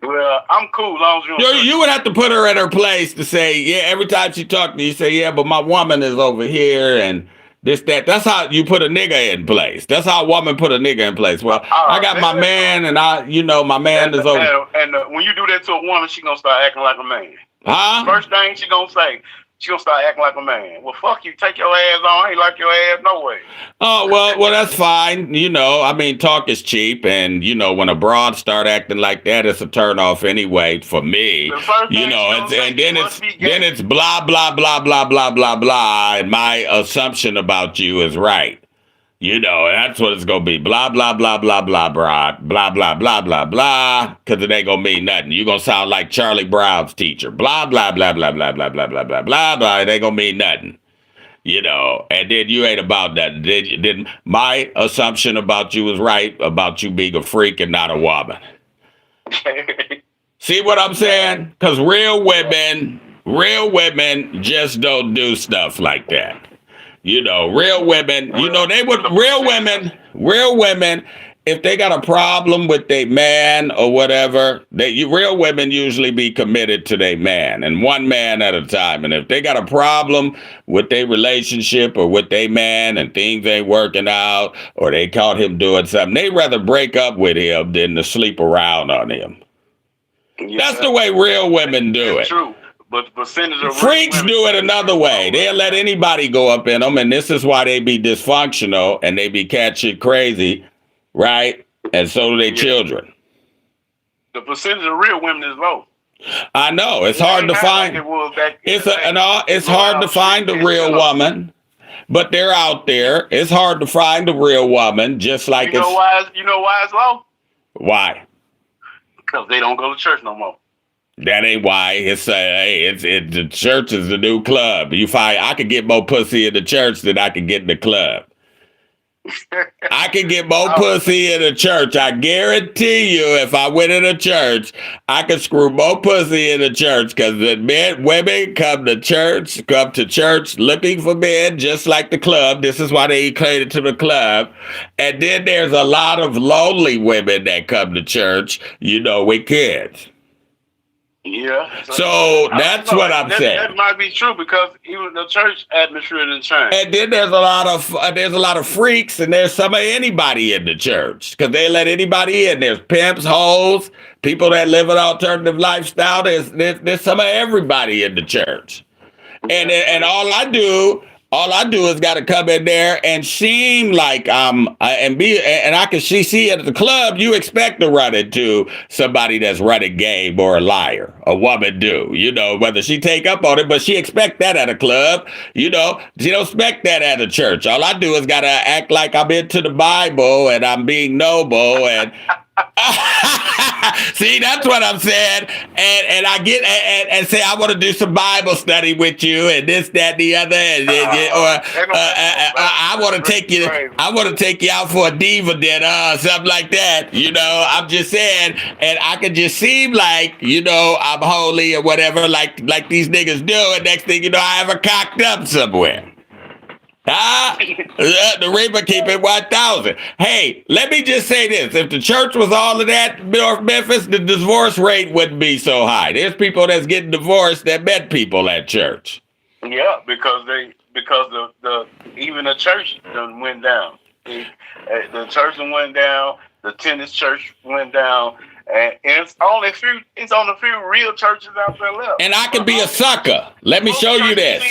Speaker 4: Well, I'm cool as long as
Speaker 1: you would have to put her in her place to say, yeah, every time she talks to you, say, yeah, but my woman is over here and this, that. That's how you put a nigga in place. That's how a woman put a nigga in place. Well, I got my man and my man is over.
Speaker 4: And when you do that to a woman, she gonna start acting like a man.
Speaker 1: Huh?
Speaker 4: First thing she gonna say, she gonna start acting like a man. Well, fuck you. Take your ass on. I ain't like your ass no way.
Speaker 1: Oh, well, that's fine. Talk is cheap. And, when a broad start acting like that, it's a turn off anyway for me. Then it's blah, blah, blah, blah, blah, blah, blah. And my assumption about you is right. That's what it's going to be. Blah, blah, blah, blah, blah, blah, blah, blah, blah, blah, blah, because it ain't going to mean nothing. You're going to sound like Charlie Brown's teacher. Blah, blah, blah, blah, blah, blah, blah, blah, blah, blah, blah. It ain't going to mean nothing. And then you ain't about that. Then my assumption about you is right, about you being a freak and not a woman. See what I'm saying? Because real women just don't do stuff like that. Real women, real women, if they got a problem with their man or whatever, real women usually be committed to their man and one man at a time. And if they got a problem with their relationship or with their man and things ain't working out or they caught him doing something, they rather break up with him than to sleep around on him. Yeah, that's the way real women do it.
Speaker 4: True. But percentage of
Speaker 1: freaks do it another way. They'll let anybody go up in them, and this is why they be dysfunctional and they be catching crazy, right? And so do their children.
Speaker 4: The percentage of real women is low.
Speaker 1: I know it's hard to find. It's hard to find a real woman, but they're out there. It's hard to find a real woman, just like
Speaker 4: you know why it's low?
Speaker 1: Why?
Speaker 4: Because they don't go to church no more.
Speaker 1: That ain't why. It's the church is the new club. You find I could get more pussy in the church than I could get in the club. I could get more pussy in a church. I guarantee you, if I went in a church, I could screw more pussy in a church because the women come to church looking for men, just like the club. This is why they equate it to the club. And then there's a lot of lonely women that come to church, with kids.
Speaker 4: Yeah.
Speaker 1: So that's what I'm saying.
Speaker 4: That might be true because even the church atmosphere didn't change.
Speaker 1: And then there's a lot of freaks, and there's some of anybody in the church because they let anybody in. There's pimps, hoes, people that live an alternative lifestyle. There's some of everybody in the church, and all I do is got to come in there and seem like I can see it at the club. You expect to run into somebody that's running game or a liar. A woman do, whether she take up on it, but she expect that at a club. She don't expect that at a church. All I do is got to act like I'm into the Bible and I'm being noble and. See, that's what I'm saying, and I get and say I want to do some Bible study with you, and this, that, the other, I want to take you. I want to take you out for a diva dinner or something like that. I'm just saying, and I can just seem like I'm holy or whatever, like these niggas do, and next thing you know, I have her cocked up somewhere. The Reaper keep it 1,000. Hey, let me just say this. If the church was all of that, North Memphis, the divorce rate wouldn't be so high. There's people that's getting divorced that met people at church.
Speaker 4: Yeah, because the even the church done went down. The church done went down. The tennis church went down. And it's only a few real churches out there left.
Speaker 1: And I could be a sucker. Let me show you this.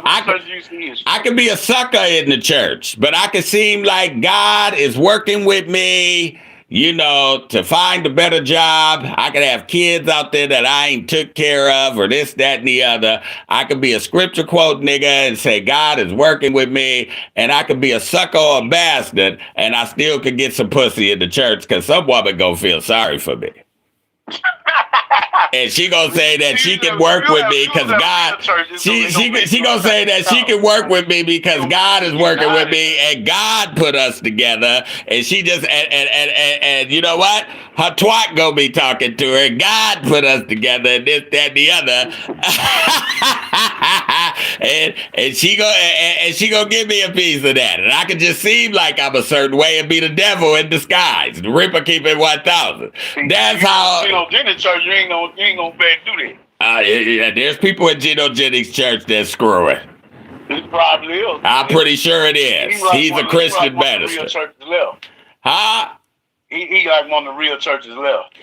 Speaker 1: I could be a sucker in the church, but I could seem like God is working with me, to find a better job. I could have kids out there that I ain't took care of or this, that, and the other. I could be a scripture quote nigga and say God is working with me, and I could be a sucker or a bastard, and I still could get some pussy in the church because some woman gonna feel sorry for me. And she gonna say that she can work with me because God. She gonna say that she can work with me because God is working with me and God put us together. And she just and you know what? Her twat gonna be talking to her. God put us together and this, that, and the other. and she gonna give me a piece of that. And I can just seem like I'm a certain way and be the devil in disguise. The Ripper keep it 1,000. That's how.
Speaker 4: In the church, you ain't gonna do that.
Speaker 1: Yeah, there's people at Geno Jennings' church that's screwing.
Speaker 4: It probably is.
Speaker 1: I'm pretty sure it is. He's a Christian minister. Huh?
Speaker 4: He like one of the real churches left.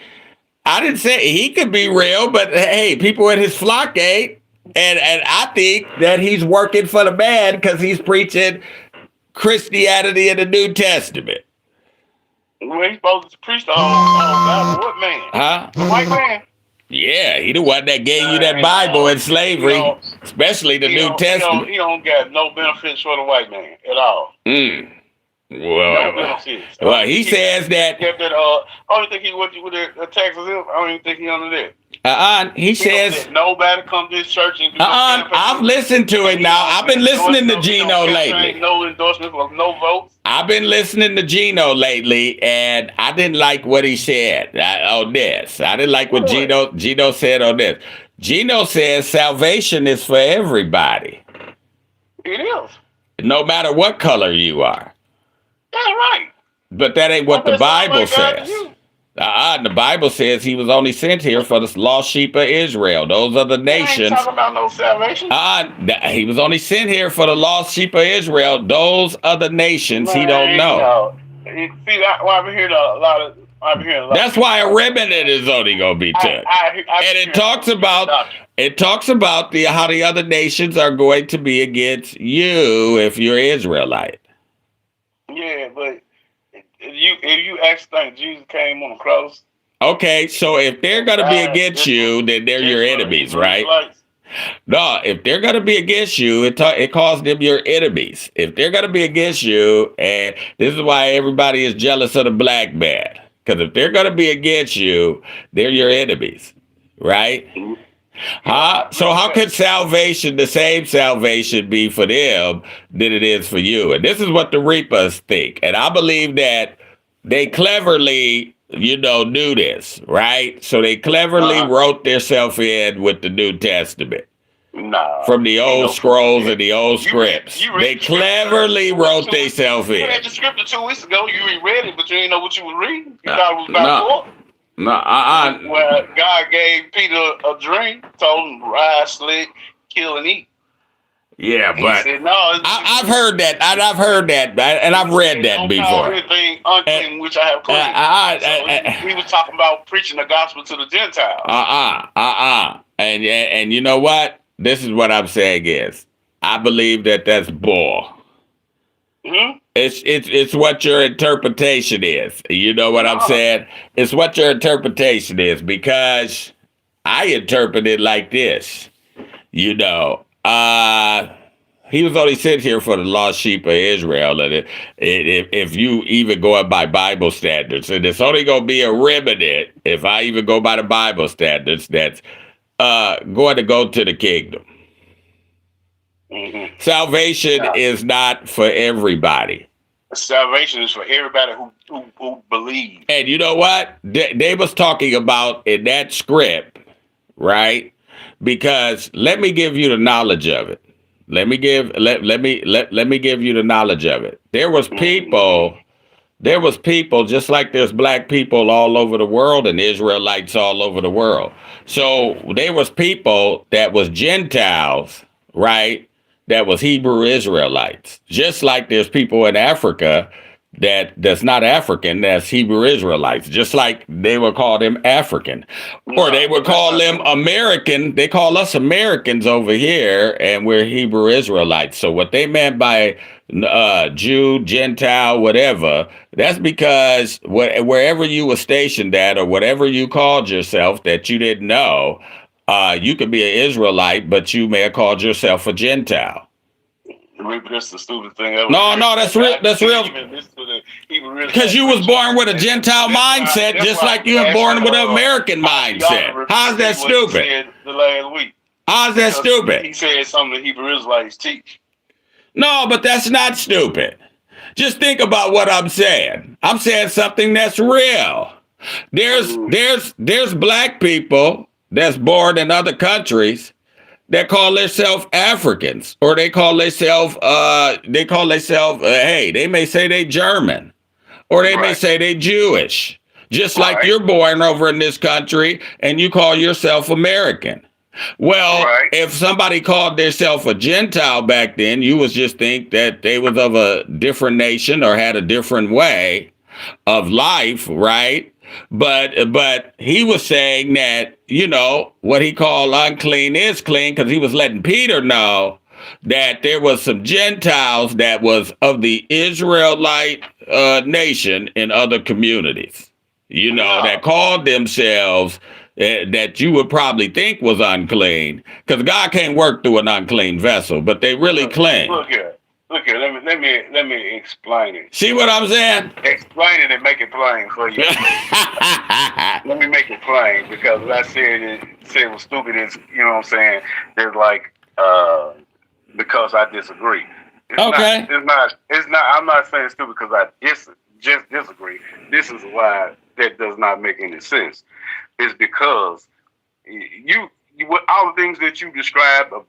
Speaker 1: I didn't say he could be real, but hey, people at his flock ain't. And I think that he's working for the man because he's preaching Christianity in the New Testament.
Speaker 4: Well, he's supposed to preach the whole Bible. What man?
Speaker 1: Huh?
Speaker 4: The white man?
Speaker 1: Yeah, he the one that gave you that Bible in slavery, especially the New Testament.
Speaker 4: He don't get no benefits for the white man at all.
Speaker 1: Well, he says that.
Speaker 4: I don't think he went with the tax exempt. I don't even think he under that.
Speaker 1: He says
Speaker 4: nobody come to this church and
Speaker 1: I've listened to it now. I've been listening to Geno lately.
Speaker 4: No endorsement for no votes.
Speaker 1: I've been listening to Geno lately, and I didn't like what he said on this. I didn't like what Geno said on this. Geno says salvation is for everybody.
Speaker 4: It is.
Speaker 1: No matter what color you are.
Speaker 4: That's right.
Speaker 1: But that ain't what the Bible says. The Bible says he was only sent here for the lost sheep of Israel. Those are the nations.
Speaker 4: Ain't talking about no salvation.
Speaker 1: He was only sent here for the lost sheep of Israel. Those other nations he don't know.
Speaker 4: See, I've been hearing a lot of.
Speaker 1: That's why a remnant is only gonna be took. And it talks about how the other nations are going to be against you if you're Israelite.
Speaker 4: Yeah, but if you actually think Jesus came on the cross.
Speaker 1: Okay, so if they're gonna be against you, then they're your enemies, right? No, if they're gonna be against you, it calls them your enemies. If they're gonna be against you, and this is why everybody is jealous of the black man. Because if they're going to be against you, they're your enemies, right? So how could salvation, the same salvation, be for them than it is for you? And this is what the Reapers think. And I believe that they cleverly, knew this, right? So they cleverly wrote themselves in with the New Testament.
Speaker 4: Nah.
Speaker 1: From the old scrolls and the old scripts. They cleverly wrote themselves in.
Speaker 4: You read the scripture 2 weeks ago. You read it, but you didn't know what you were reading. You thought it was about war. Where God gave Peter a dream, told him rise, slick, kill, and eat.
Speaker 1: Yeah,
Speaker 4: He
Speaker 1: but
Speaker 4: said, no,
Speaker 1: I've heard that, and I've read that before.
Speaker 4: Everything unclean which I have clean. He was talking about preaching the gospel to the Gentiles.
Speaker 1: And you know what? This is what I'm saying is, I believe that's bull.
Speaker 4: Mm-hmm.
Speaker 1: It's what your interpretation is. You know what I'm saying? It's what your interpretation is, because I interpret it like this. He was only sent here for the lost sheep of Israel. And if you even go by Bible standards, and it's only going to be a remnant, if I even go by the Bible standards, that's going to go to the kingdom.
Speaker 4: Mm-hmm.
Speaker 1: Salvation is not for everybody.
Speaker 4: Salvation is for everybody who believes.
Speaker 1: And you know what? They was talking about in that script, right? Because let me give you the knowledge of it. Let me give you the knowledge of it. There was people just like there's black people all over the world and Israelites all over the world. So there was people that was Gentiles, right? That was Hebrew Israelites. Just like there's people in Africa that's not African, that's Hebrew Israelites. Just like they would call them African. Or they would call them American. They call us Americans over here, and we're Hebrew Israelites. So what they meant by Jew, Gentile, whatever, that's because wherever you were stationed at or whatever you called yourself that you didn't know, you could be an Israelite, but you may have called yourself a Gentile.
Speaker 4: That's the stupid thing ever.
Speaker 1: No, that's real. That's real. Because you was born with a Gentile mindset, just like you were born with an American mindset. How's that stupid?
Speaker 4: The last week.
Speaker 1: How's that stupid?
Speaker 4: He said something the Hebrew Israelites teach.
Speaker 1: No, but that's not stupid. Just think about what I'm saying. I'm saying something that's real. There's black people that's born in other countries that call themselves Africans, or they call themselves hey, they may say they German, or they may say they Jewish, just like you're born over in this country and you call yourself American. Well, if somebody called themselves a Gentile back then, you would just think that they was of a different nation or had a different way of life, right? But he was saying that, what he called unclean is clean, because he was letting Peter know that there was some Gentiles that was of the Israelite nation in other communities, that called themselves that you would probably think was unclean, because God can't work through an unclean vessel, but they really clean.
Speaker 4: Look here, let me explain it.
Speaker 1: See what I'm saying?
Speaker 4: Explain it and make it plain for you. Let me make it plain, because what I said was stupid is, what I'm saying, there's like because I disagree. It's not I'm not saying stupid because I just disagree. This is why that does not make any sense. It's because you all the things that you described, a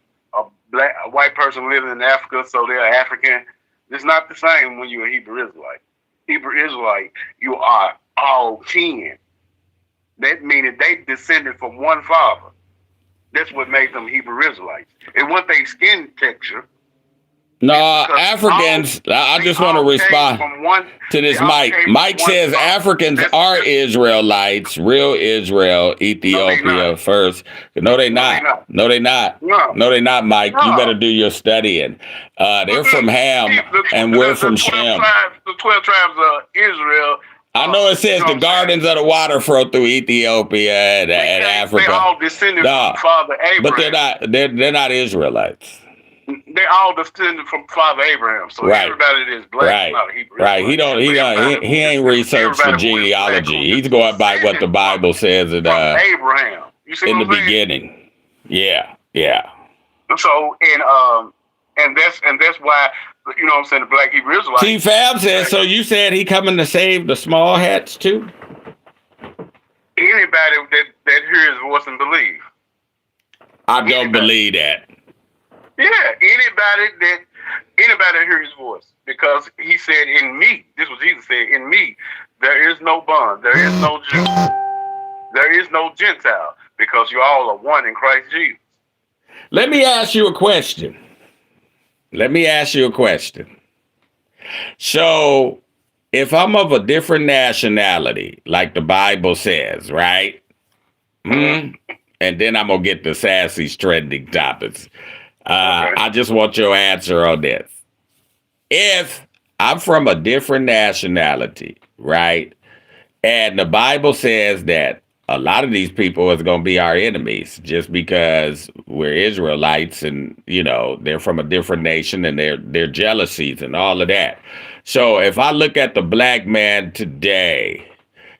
Speaker 4: white person living in Africa, so they're African. It's not the same when you're a Hebrew Israelite. Hebrew Israelite, you are all 10. That means they descended from one father. That's what made them Hebrew Israelites. And what they skin texture.
Speaker 1: No, Africans, I just want to respond to this, Mike. Mike says Africans are Israelites, real Israel, Ethiopia first. No, they not. No, they not. No, they not, Mike. You better do your studying. They're from Ham, and we're from Shem.
Speaker 4: The 12 tribes of Israel.
Speaker 1: I know it says the gardens of the water flow through Ethiopia and Africa.
Speaker 4: They all descended from Father Abraham.
Speaker 1: But they're not Israelites.
Speaker 4: They all descended from Father Abraham, so everybody that is black is not a Hebrew.
Speaker 1: Right. He ain't researched the genealogy. He's going by what the Bible says in
Speaker 4: Abraham.
Speaker 1: You see in the beginning. Yeah, yeah.
Speaker 4: So and that's why, you know what I'm saying, the Black Hebrew
Speaker 1: T.
Speaker 4: Israelites.
Speaker 1: Fab said, so you said he coming to save the small hats too?
Speaker 4: Anybody that hears his voice and believe.
Speaker 1: I don't believe that.
Speaker 4: Yeah, anybody that hears his voice, because he said, "In me," this was Jesus said, "In me, there is no bond, there is no Jew, there is no Gentile, because you all are one in Christ Jesus."
Speaker 1: Let me ask you a question. So, if I'm of a different nationality, like the Bible says, right? And then I'm going to get the sassy, trending topics.
Speaker 4: Okay.
Speaker 1: I just want your answer on this. If I'm from a different nationality, right? And the Bible says that a lot of these people is going to be our enemies just because we're Israelites and, you know, they're from a different nation and their jealousies and all of that. So if I look at the black man today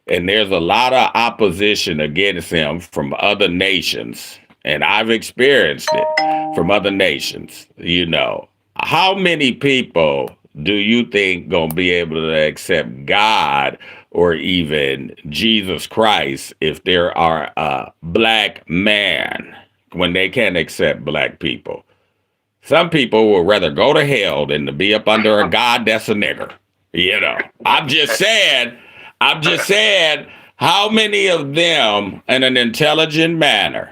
Speaker 1: and there's a lot of opposition against him from other nations, and I've experienced it from other nations, you know, how many people do you think gonna be able to accept God or even Jesus Christ if there are a black man when they can't accept black people? Some people will rather go to hell than to be up under a God that's a nigger. You know, I'm just saying, how many of them in an intelligent manner,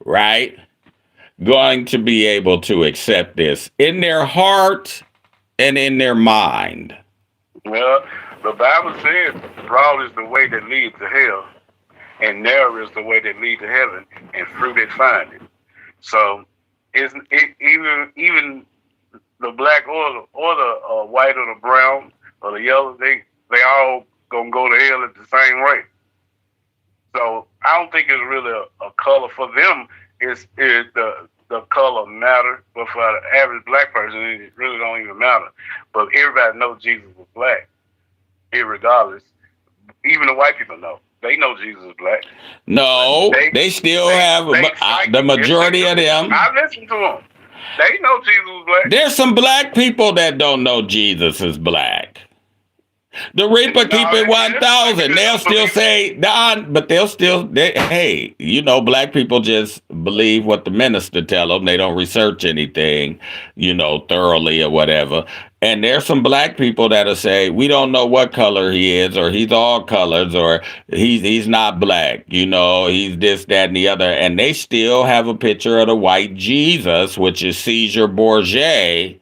Speaker 1: right, going to be able to accept this in their heart and in their mind?
Speaker 4: Well, the Bible says, "Broad is the way that leads to hell, and narrow is the way that leads to heaven, and few that find it." So, even the black or the white or the brown or the yellow, they all gonna go to hell at the same rate. So I don't think it's really a color for them. Is the color matter, but for the average black person, it really don't even matter. But everybody knows Jesus was black, irregardless. Even the white people know. They know Jesus is black.
Speaker 1: No, they still have the majority of them.
Speaker 4: I listen to them. They know Jesus was black.
Speaker 1: There's some black people that don't know Jesus is black. The Reaper keep it 1,000. They'll still say, Don, but hey, you know, black people just believe what the minister tell them. They don't research anything, you know, thoroughly or whatever. And there's some black people that'll say, we don't know what color he is, or he's all colors, or he's not black, you know, he's this, that, and the other. And they still have a picture of the white Jesus, which is Caesar Borgia,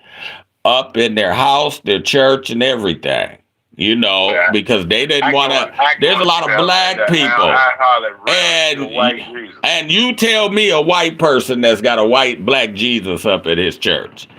Speaker 1: up in their house, their church, and everything. You know, yeah. Because they didn't want to. There's a lot of black people, and you tell me a white person that's got a white black Jesus up at his church,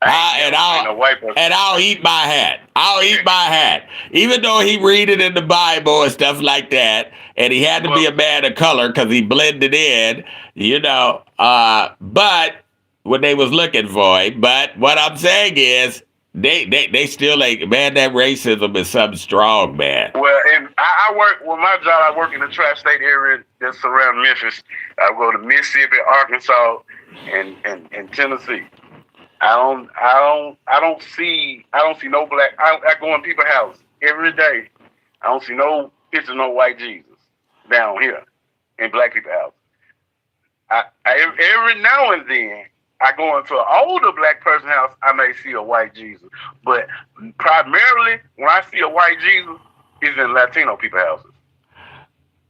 Speaker 1: and I'll eat my hat. I'll eat my hat, even though he read it in the Bible and stuff like that, and he had to be a man of color because he blended in, you know. But when they was looking for him, but what I'm saying is. They still ain't, man, that racism is something strong, man.
Speaker 4: Well, and I work, with my job, I work in the tri-state area that's around Memphis. I go to Mississippi, Arkansas, and Tennessee. I don't see no black, I go in people's house every day. I don't see no picture of no white Jesus down here in black people's house. Every now and then, I go into an older black person's house, I may see a white Jesus. But primarily, when I see a white Jesus, it's in Latino people's houses.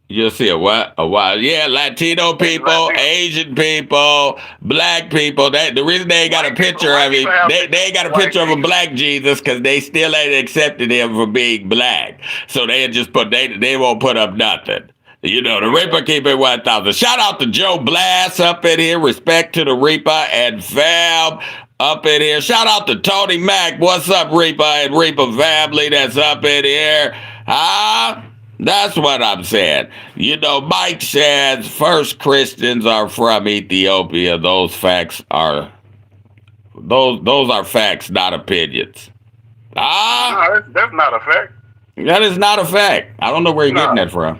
Speaker 1: You'll see a what? Yeah, Latino people, Asian people, black people. The reason they ain't got a picture of him, they ain't got a picture of a black Jesus because they still ain't accepted him for being black. So they just they won't put up nothing. You know, the Reaper keep it 1,000. Shout out to Joe Blast up in here. Respect to the Reaper and Fab up in here. Shout out to Tony Mack. What's up, Reaper and Reaper family that's up in here? That's what I'm saying. You know, Mike says first Christians are from Ethiopia. Those are facts, not opinions.
Speaker 4: No, that's not a fact.
Speaker 1: That is not a fact. I don't know where you're getting that from.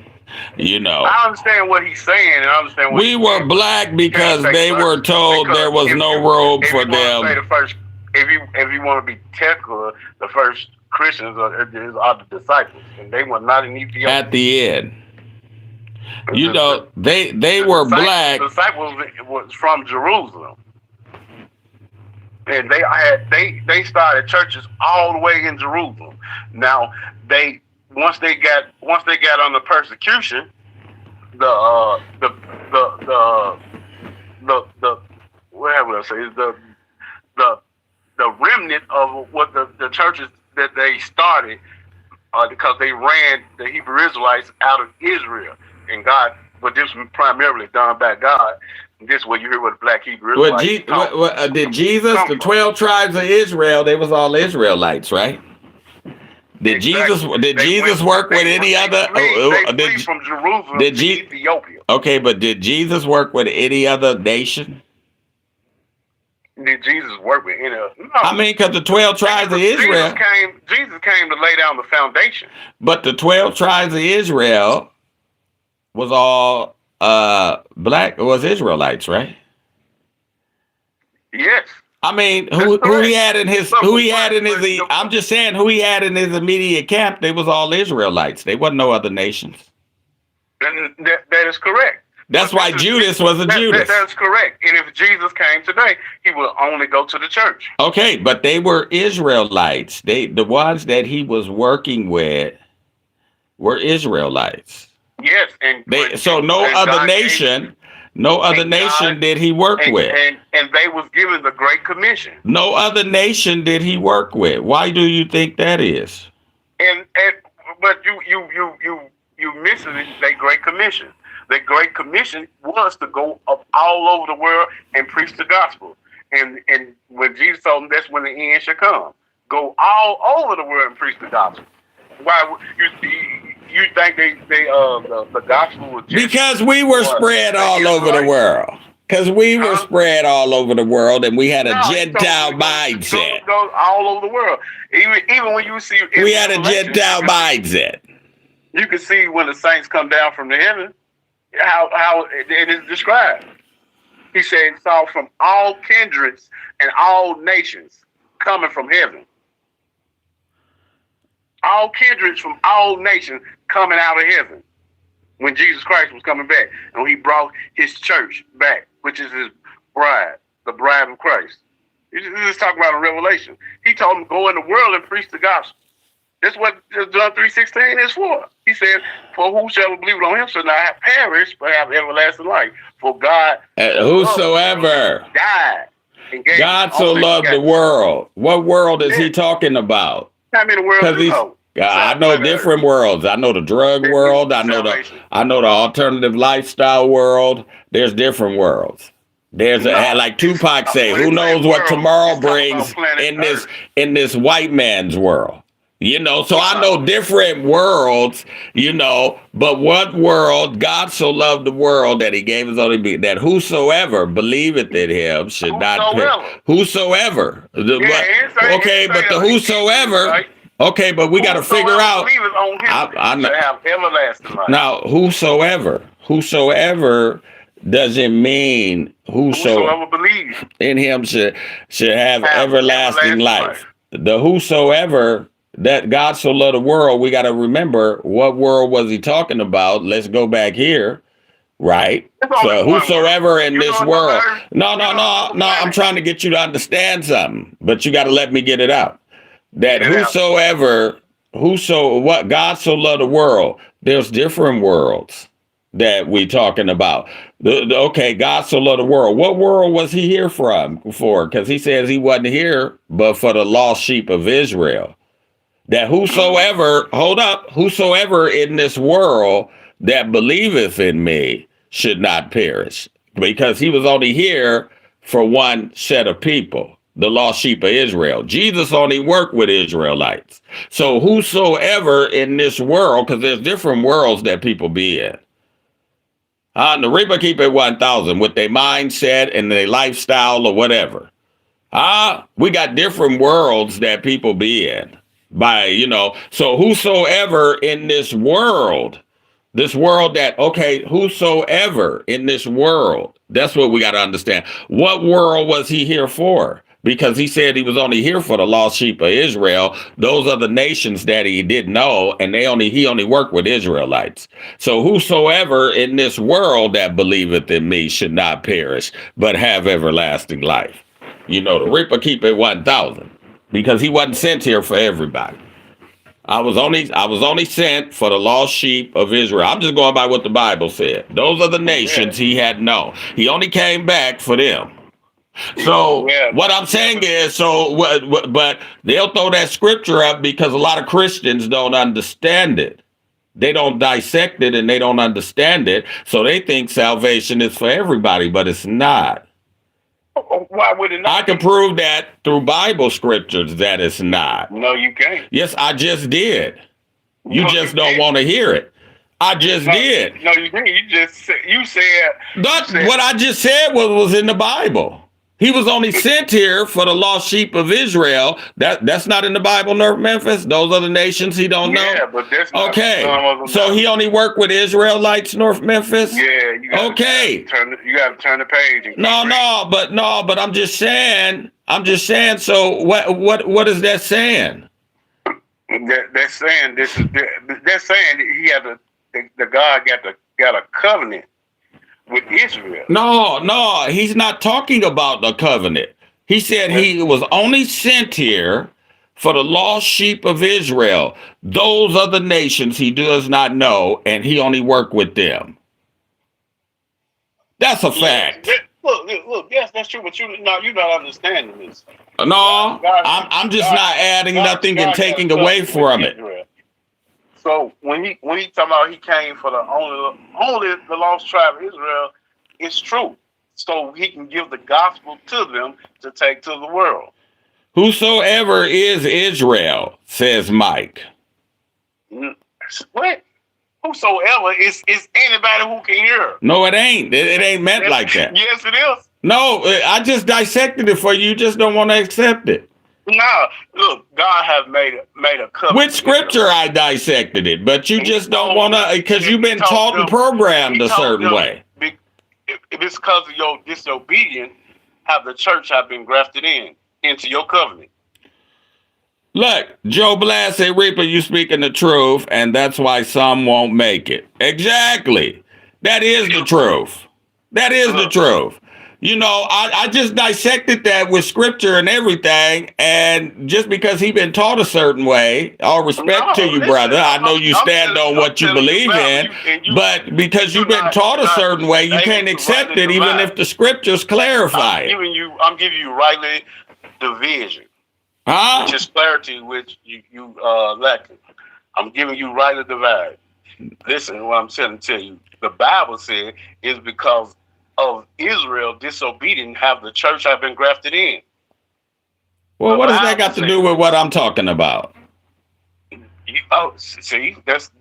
Speaker 1: You know,
Speaker 4: I understand what he's saying, and I understand what
Speaker 1: we were black because they were told there was no robe for them.
Speaker 4: If you want to be technical, the first Christians are the disciples, and they were not in Ethiopia.
Speaker 1: At the end, you know, they were black.
Speaker 4: The disciples was from Jerusalem, and they started churches all the way in Jerusalem. Now once they got under persecution, the what would I say is the remnant of what the churches that they started, because they ran the Hebrew Israelites out of Israel, and God, but this was primarily done by God. This is where you hear what the black Hebrew Israelites
Speaker 1: did Jesus, the 12 tribes of Israel, they was all Israelites, right? Did Jesus work with any other?
Speaker 4: They flee from Jerusalem to Ethiopia.
Speaker 1: Okay, but did Jesus work with any other nation?
Speaker 4: Did Jesus work with any other? No.
Speaker 1: I mean, because the 12 tribes of Israel.
Speaker 4: Jesus came to lay down the foundation.
Speaker 1: But the 12 tribes of Israel was all black, was Israelites, right?
Speaker 4: Yes.
Speaker 1: I mean, who he had in his I'm just saying who he had in his immediate camp, they was all Israelites. They wasn't no other nations.
Speaker 4: That is correct.
Speaker 1: That's why Judas was a Judas.
Speaker 4: That's correct. And if Jesus came today, he will only go to the church.
Speaker 1: Okay, but they were Israelites. The ones that he was working with were Israelites.
Speaker 4: Yes,
Speaker 1: so no other nation did he work with.
Speaker 4: And they was given the Great Commission.
Speaker 1: No other nation did he work with. Why do you think that is?
Speaker 4: But you missing the Great Commission. The Great Commission was to go up all over the world and preach the gospel. And when Jesus told them that's when the end shall come. Go all over the world and preach the gospel. Why you think the gospel was just
Speaker 1: because we were spread all over the world. Because we were spread all over the world, and we had a Gentile mindset.
Speaker 4: Go all over the world. Even when you see,
Speaker 1: we had a Gentile mindset.
Speaker 4: You can see when the saints come down from the heaven, how it is described. He said, "Saw from all kindreds and all nations coming from heaven." All kindreds from all nations coming out of heaven when Jesus Christ was coming back. And he brought his church back, which is his bride, the bride of Christ. He's just talking about a revelation. He told them, go in the world and preach the gospel. That's what John 3:16 is for. He said, for whosoever believeth on him shall not have perished, but have everlasting life. For God
Speaker 1: whosoever
Speaker 4: died.
Speaker 1: God so loved the world. What world is he talking about?
Speaker 4: How many worlds do you know?
Speaker 1: I know different worlds. I know the drug world. I know the alternative lifestyle world. There's different worlds. There's like Tupac say, who knows what tomorrow brings in this white man's world. You know, so I know different worlds, you know, but what world? God so loved the world that he gave his only begotten, that whosoever believeth in him should not perish. Whosoever. Okay, but the whosoever. Okay, but we got to figure out.
Speaker 4: I have everlasting life.
Speaker 1: Now, whosoever doesn't mean
Speaker 4: whosoever believes
Speaker 1: in him should have everlasting life. The whosoever. That God so loved the world, we got to remember what world was he talking about? Let's go back here, right? So whosoever in this world. No, I'm trying to get you to understand something, but you got to let me get it out. That what God so loved the world, there's different worlds that we talking about. Okay, God so loved the world. What world was he here for? Because he says he wasn't here, but for the lost sheep of Israel. That whosoever in this world that believeth in me should not perish. Because he was only here for one set of people, the lost sheep of Israel. Jesus only worked with Israelites. So whosoever in this world, because there's different worlds that people be in. The Reaper keep it 1,000 with their mindset and their lifestyle or whatever. We got different worlds that people be in. So whosoever in this world This world that, okay, whosoever in this world, that's what we got to understand. What world was he here for? Because he said he was only here for the lost sheep of Israel. Those are the nations that he didn't know, and he only worked with Israelites. So whosoever in this world that believeth in me should not perish, but have everlasting life. You know, the reaper keep it 1,000, because he wasn't sent here for everybody. I was only sent for the lost sheep of Israel. I'm just going by what the Bible said. Those are the nations he had known. He only came back for them. So what I'm saying is, but they'll throw that scripture up because a lot of Christians don't understand it. They don't dissect it and they don't understand it. So they think salvation is for everybody, but it's not.
Speaker 4: Why would it not?
Speaker 1: I can prove that through Bible scriptures that it's not.
Speaker 4: No, you can't.
Speaker 1: Yes, I just did. You
Speaker 4: No,
Speaker 1: just
Speaker 4: you
Speaker 1: don't
Speaker 4: can't.
Speaker 1: want to hear it. I just did.
Speaker 4: No, you didn't. You said.
Speaker 1: What I just said was in the Bible. He was only sent here for the lost sheep of Israel. That's not in the Bible, North Memphis. Those are the nations he don't know.
Speaker 4: Yeah, but that's not
Speaker 1: Okay.
Speaker 4: some of them
Speaker 1: So he only worked with Israelites, North Memphis?
Speaker 4: Yeah, you got
Speaker 1: Okay.
Speaker 4: You got to turn the page. And
Speaker 1: but I'm just saying. So what is that saying?
Speaker 4: They're saying this is. They're saying that he had the God got a covenant with Israel.
Speaker 1: No, he's not talking about the covenant. He said he was only sent here for the lost sheep of Israel. Those are the nations he does not know, and he only worked with them. That's a fact.
Speaker 4: Look. Yes, that's true. But you're not understanding this.
Speaker 1: No, I'm just not adding nothing and taking away from it.
Speaker 4: So when he talking about he came for the only the lost tribe of Israel, it's true. So he can give the gospel to them to take to the world.
Speaker 1: Whosoever is Israel, says Mike.
Speaker 4: What? Whosoever is anybody who can hear.
Speaker 1: No, it ain't. It ain't meant like that.
Speaker 4: Yes, it is.
Speaker 1: No, I just dissected it for you. You just don't want to accept it.
Speaker 4: No, look, God has made a covenant.
Speaker 1: With scripture, I dissected it, but you just don't want to, because you've been taught and programmed a certain way.
Speaker 4: It's because of your disobedience, have the church have been grafted into your covenant.
Speaker 1: Look, Joe Blast said, Reaper, you speaking the truth, and that's why some won't make it. Exactly. That is the truth. That is the truth. You know, I just dissected that with scripture and everything, and just because he been taught a certain way, all respect to you, brother. I know you stand on what you believe in, but because you've been taught a certain way, you can't accept it, even if the scriptures clarify it.
Speaker 4: I'm giving you rightly division, which is clarity, which you lacking. I'm giving you rightly divide. Listen, what I'm trying to tell you, the Bible said is because of Israel disobedient, have the church have been grafted in.
Speaker 1: Well, what does that got to do with what I'm talking about?
Speaker 4: See, that's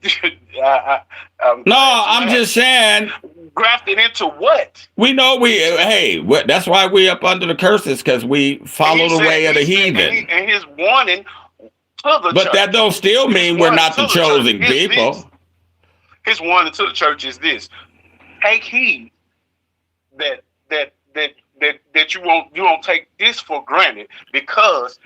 Speaker 1: I'm just saying.
Speaker 4: Grafted into what?
Speaker 1: We know that's why we up under the curses, because we follow the way of the heathen.
Speaker 4: And his warning to the church.
Speaker 1: But that don't still mean we're not the chosen people.
Speaker 4: His warning to the church is this: take heed that you won't take this for granted, because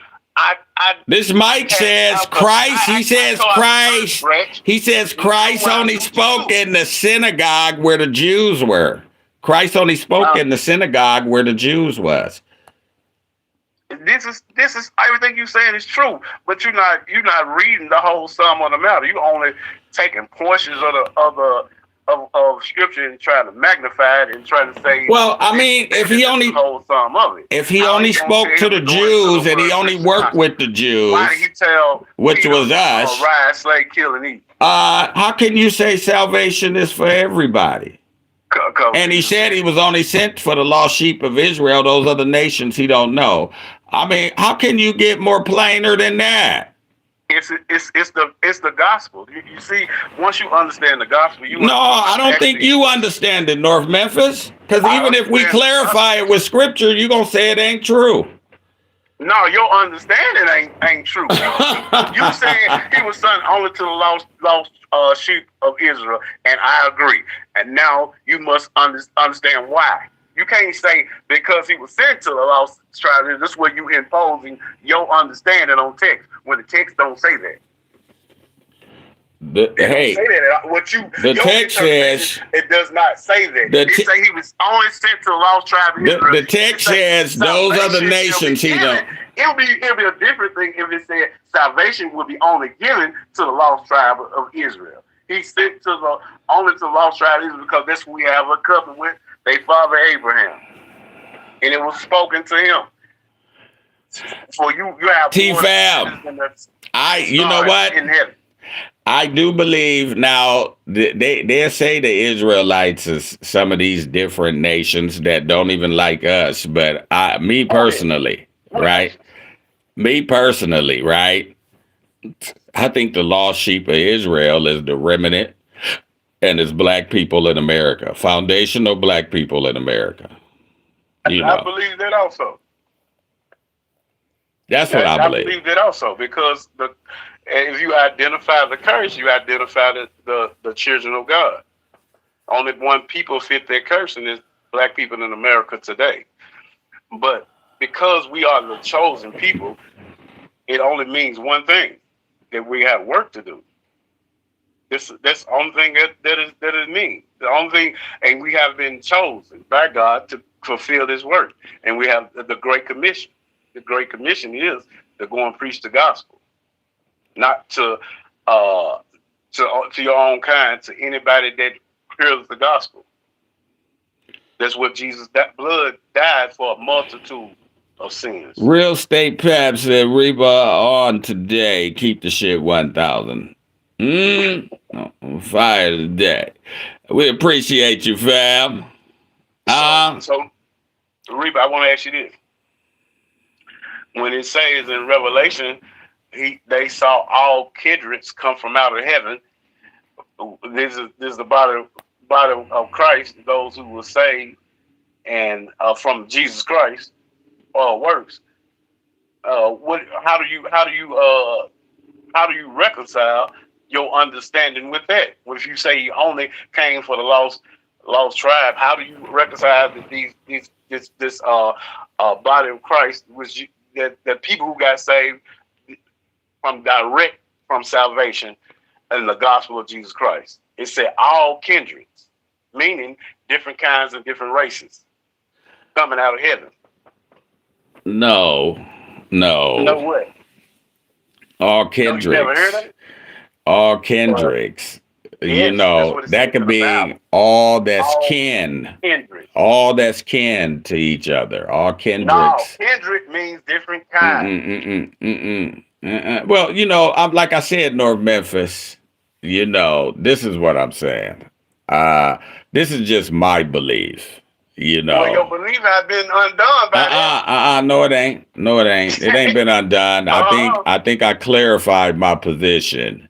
Speaker 1: this Mike says Christ. He says Christ. He says Christ only spoke in the synagogue where the Jews were. Christ only spoke in the synagogue where the Jews was.
Speaker 4: This is everything you're saying is true, but you're not reading the whole Psalm on the Mount. You're only taking portions of scripture and trying to magnify it and trying to say.
Speaker 1: Well, I mean, if he only spoke to the Jews and he only worked with the Jews,
Speaker 4: why did he tell
Speaker 1: which was us?
Speaker 4: Rise, slay, kill, and eat.
Speaker 1: How can you say salvation is for everybody? And he said he was only sent for the lost sheep of Israel. Those are the nations he don't know. I mean, how can you get more plainer than that?
Speaker 4: It's the gospel. You see, once you understand the gospel,
Speaker 1: I don't think you understand it, North Memphis. Because even if we clarify it with scripture, you're gonna say it ain't true.
Speaker 4: No, your understanding ain't true. You saying he was sent only to the lost sheep of Israel, and I agree. And now you must understand why. You can't say because he was sent to the lost tribe. This is where you imposing your understanding on text when the text don't say that. They don't say that. What you
Speaker 1: the text says
Speaker 4: it does not say that. It say he was only sent to the lost tribe of Israel.
Speaker 1: The text says those are the nations he don't.
Speaker 4: It'll be a different thing if it said salvation will be only given to the lost tribe of Israel. He sent only to the lost tribe of Israel because that's who we have a covenant with their father Abraham, and it was spoken to him. For you have
Speaker 1: T-Fab. You know what?
Speaker 4: In heaven.
Speaker 1: I do believe now they say the Israelites is some of these different nations that don't even like us, but me personally, right? I think the lost sheep of Israel is the remnant and it's black people in America, foundational black people in America.
Speaker 4: I believe that also.
Speaker 1: That's what I believe.
Speaker 4: I believe that also because if you identify the curse, you identify the children of God. Only one people fit that curse, and it's black people in America today. But because we are the chosen people, it only means one thing, that we have work to do. That's the only thing that it means. The only thing, and we have been chosen by God to fulfill this work. And we have the Great Commission. The Great Commission is to go and preach the gospel. Not to your own kind, to anybody that hears the gospel. That's what that blood died for a multitude of sins.
Speaker 1: Real Estate Pep said, Reba on today. Keep the shit 1,000. Fire today. We appreciate you, fam.
Speaker 4: So, Reba, I want to ask you this. When it says in Revelation, they saw all kindreds come from out of heaven. This is the body of Christ, those who were saved and from Jesus Christ works. How do you reconcile your understanding with that? If you say you only came for the lost tribe, how do you reconcile that this body of Christ was that people who got saved from salvation and the gospel of Jesus Christ? It said all kindreds, meaning different kinds of different races coming out of heaven.
Speaker 1: No.
Speaker 4: No way.
Speaker 1: All kindreds.
Speaker 4: You never heard of it?
Speaker 1: All kindreds.
Speaker 4: Yes,
Speaker 1: that could be all that's kin.
Speaker 4: Kindred.
Speaker 1: All that's kin to each other. All kindreds.
Speaker 4: No, kindred means different kind.
Speaker 1: Well, I'm like I said, North Memphis. This is what I'm saying. This is just my belief.
Speaker 4: Well, your belief has been undone by that.
Speaker 1: No, it ain't. It ain't been undone. I think I clarified my position.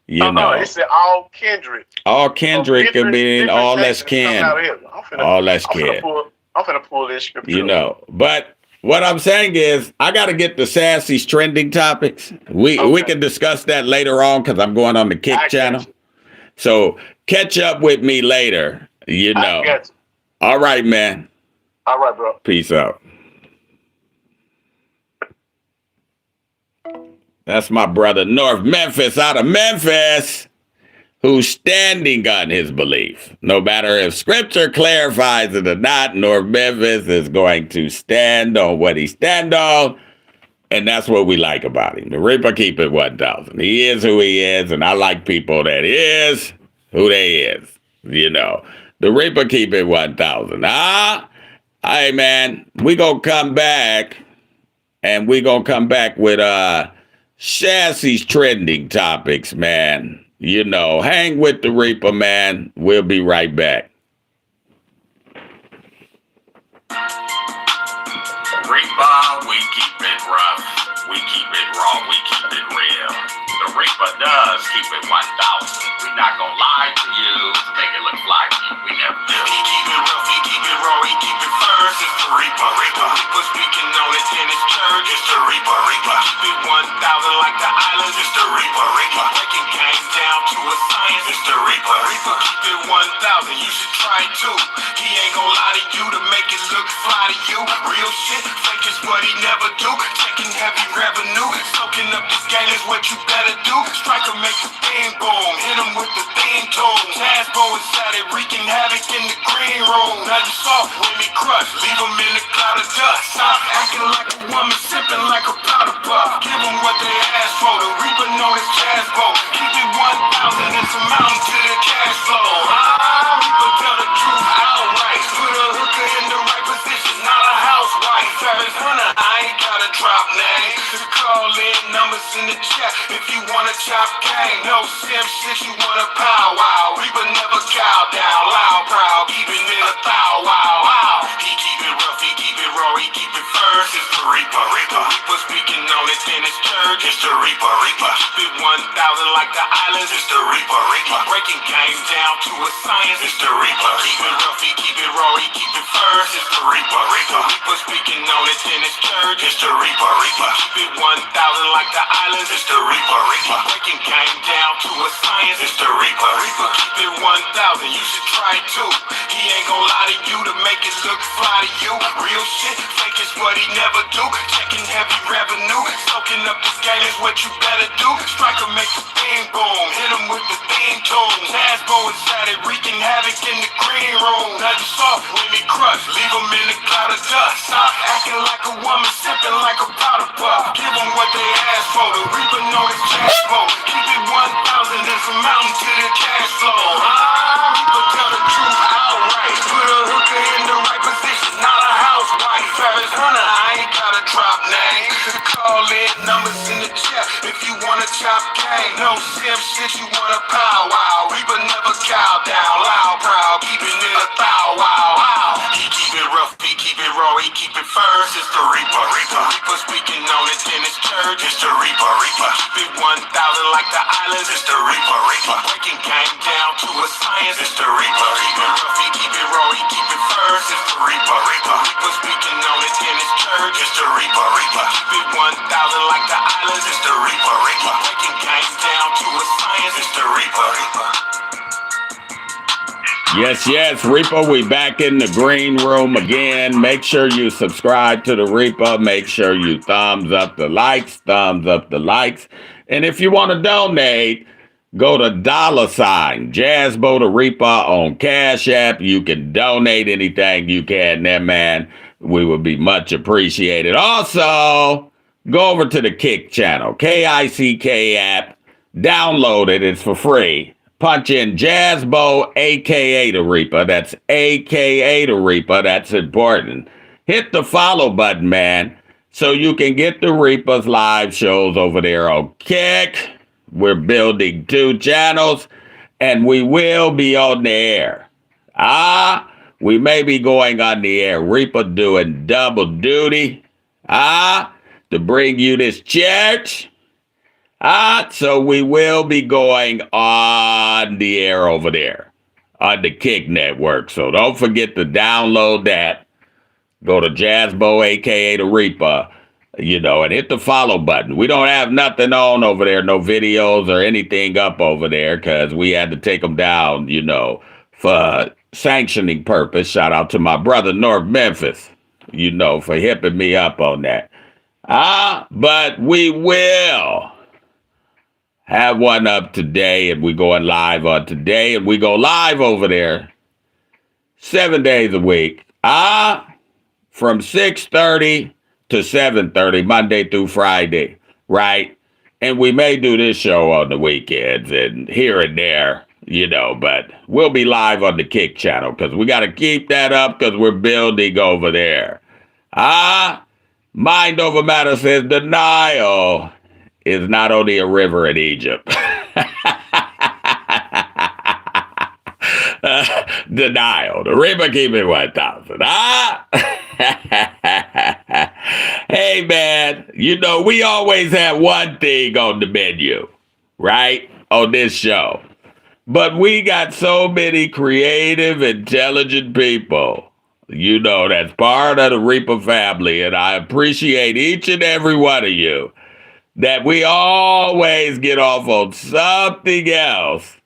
Speaker 4: It said all kindred.
Speaker 1: All kindred can mean all that's kin. All that's kin.
Speaker 4: I'm finna pull this scripture.
Speaker 1: But what I'm saying is, I got to get the Sassy's trending topics. We can discuss that later on because I'm going on the Kick channel. So catch up with me later. All right, man.
Speaker 4: All right, bro.
Speaker 1: Peace out. That's my brother North Memphis out of Memphis, who's standing on his belief. No matter if scripture clarifies it or not, North Memphis is going to stand on what he stands on. And that's what we like about him. The Reaper keep it 1,000. He is who he is, and I like people that is who they is. The Reaper keep it 1,000. Hey, man, we gonna come back, and we gonna come back with Chassis trending topics, man. Hang with the Reaper, man. We'll be right back.
Speaker 2: Reaper, we keep it rough. We keep it raw. We keep it real. The Reaper does keep it 1,000. We're not gonna lie to you to make it look like we never do. We keep it rough. We keep it raw. We keep it first. It's the Reaper. Reaper speaking on it in his church. it's the Reaper, Reaper. Keep it 1,000 like the islands, it's the Reaper, Reaper. Breaking game down to a science, it's the Reaper, Reaper. Keep it 1,000, you should try it too. He ain't gon' lie to you to make it look fly to you. Real shit, fake is what he never do. Taking heavy revenue, soaking up this game is what you better do. Striker make the thing boom, hit him with the theme tune. Tasbo is at it, wreaking havoc in the green room. Nothing soft when he crush, leave him in a cloud of dust. Stop acting like a woman, sipping like a powder puff. Give them what they ask for, the Reaper know his cash flow. Keep it 1,000, it's a mountain to the cash flow. Reaper tell the truth outright. Put a hooker in the right position, not a housewife. Travis Hunter, I ain't gotta drop names. Just call in numbers in the chat if you wanna chop game. No sim shit, you wanna powwow. Reaper never cow down, loud, proud, keeping it a thou, wow, wow. He keep it rough, he keep it raw, he keep it first. It's the Reaper, Reaper. Reaper speaking on it in his church. It's the Reaper, Reaper. Keep it 1,000 like the islands. It's the Reaper, Reaper. Breaking game down to a science. It's the Reaper. Keep it rough, he keep it raw, he keep it first. It's the Reaper, Reaper. Reaper speaking on it in his church. It's the Reaper, Reaper. Keep it 1,000 like the islands. It's the Reaper, Reaper. Breaking game down to a science. It's the Reaper, Reaper. Keep it 1,000, you should try it too. He ain't gon' lie to you to make it look fly to you. Real shit, fake is what he never do. Checking heavy revenue, soaking up this game is what you better do. Striker make the thing boom, hit him with the theme tune. Tasbo is at it, wreaking havoc in the green room. Nothing soft when he crush, leave him in a cloud of dust. Stop acting like a woman, sipping like a powder puff. Give them what they ask for, the Reaper know his cash flow. Keep it 1,000, it's a mountain to the cash flow. Reaper tell the truth outright. Put a hooker in the right position, not a housewife. Travis Hunter, I ain't gotta drop names. Just call in numbers in the chat if you wanna chop game. No sim shit, you wanna powwow. Reaper never cow down, loud, proud, keeping it a thou, wow, wow. He keep it rough, he keep it raw, he keep it first. It's the Reaper, Reaper. Reaper speaking on it in his church. It's the Reaper, Reaper. Keep it 1,000 like the islands. It's the Reaper, Reaper. Breaking game down to a science. It's the Reaper. Keep it rough, he keep it raw, he keep it first. It's the Reaper, Reaper. Reaper speaking on it in his church. It's the Reaper, Reaper. Keep it 1,000 like the islands. It's the Reaper, Reaper. Breaking game down to a science. It's the Reaper, Reaper.
Speaker 1: Yes, yes, Reaper, we back in the green room again. Make sure you subscribe to the Reaper. Make sure you thumbs up the likes. And if you want to donate, go to $ Jazzbo the Reaper on Cash App. You can donate anything you can there, man. We would be much appreciated. Also, go over to the Kick channel, KICK app. Download it. It's for free. Punch in Jazzbo, a.k.a. the Reaper. That's a.k.a. the Reaper. That's important. Hit the follow button, man, so you can get the Reaper's live shows over there on Kick. We're building 2 channels, and we will be on the air. We may be going on the air. Reaper doing double duty. To bring you this church. So we will be going on the air over there on the Kick Network. So don't forget to download that. Go to Jazzbo, a.k.a. the Reaper, and hit the follow button. We don't have nothing on over there, no videos or anything up over there, because we had to take them down, for sanctioning purpose. Shout out to my brother, North Memphis, for hipping me up on that. But we will have one up today, and we going live on today, and we go live over there 7 days a week. From 6:30 to 7:30, Monday through Friday, right? And we may do this show on the weekends and here and there, but we'll be live on the Kick channel because we got to keep that up because we're building over there. Mind Over Matter says denial is not only a river in Egypt. Denial. The Reaper keep it 1,000. Hey, man, we always have one thing on the menu, right? On this show. But we got so many creative, intelligent people You know, that's part of the Reaper family, and I appreciate each and every one of you that we always get off on something else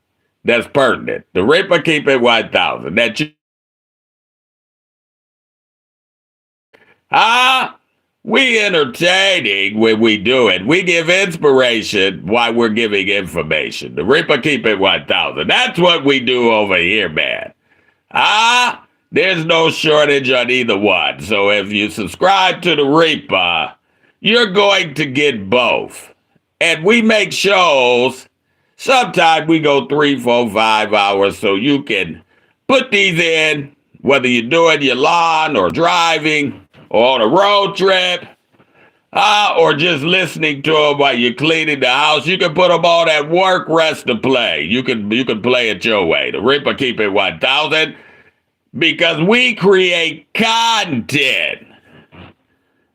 Speaker 1: that's pertinent. The Reaper keep it 1,000. That you, we entertaining when we do it. We give inspiration while we're giving information. The Reaper keep it 1,000. That's what we do over here, man. There's no shortage on either one. So if you subscribe to the Reaper, you're going to get both. And we make shows. Sometimes we go 3, 4, 5 hours so you can put these in, whether you're doing your lawn or driving or on a road trip, or just listening to them while you're cleaning the house. You can put them on at work, rest to play. You can play it your way. The Reaper keep it 1,000 because we create content.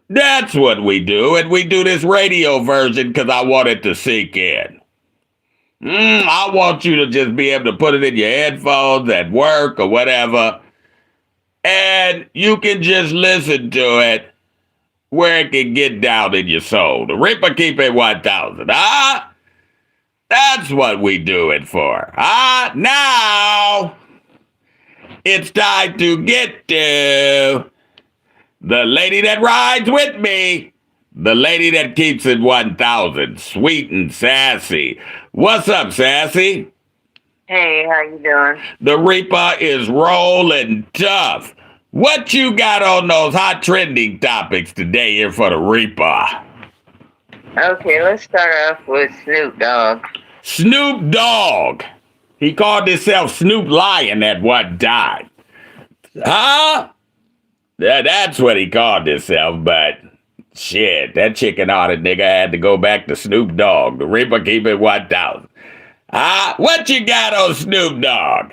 Speaker 1: That's what we do, and we do this radio version because I want it to sink in. I want you to just be able to put it in your headphones at work or whatever, and you can just listen to it where it can get down in your soul. The Reaper keep it 1,000. That's what we do it for. Now it's time to get to the lady that rides with me. The lady that keeps it 1,000. Sweet and sassy. What's up, sassy?
Speaker 5: Hey, how you doing?
Speaker 1: The Reaper is rolling tough. What you got on those hot trending topics today here for the Reaper?
Speaker 5: Okay, let's start off with Snoop Dogg.
Speaker 1: Snoop Dogg. He called himself Snoop Lion at one time. Yeah, that's what he called himself, but shit, that chicken-hearted nigga had to go back to Snoop Dogg. The Reaper keep it 1,000. What you got on Snoop Dogg?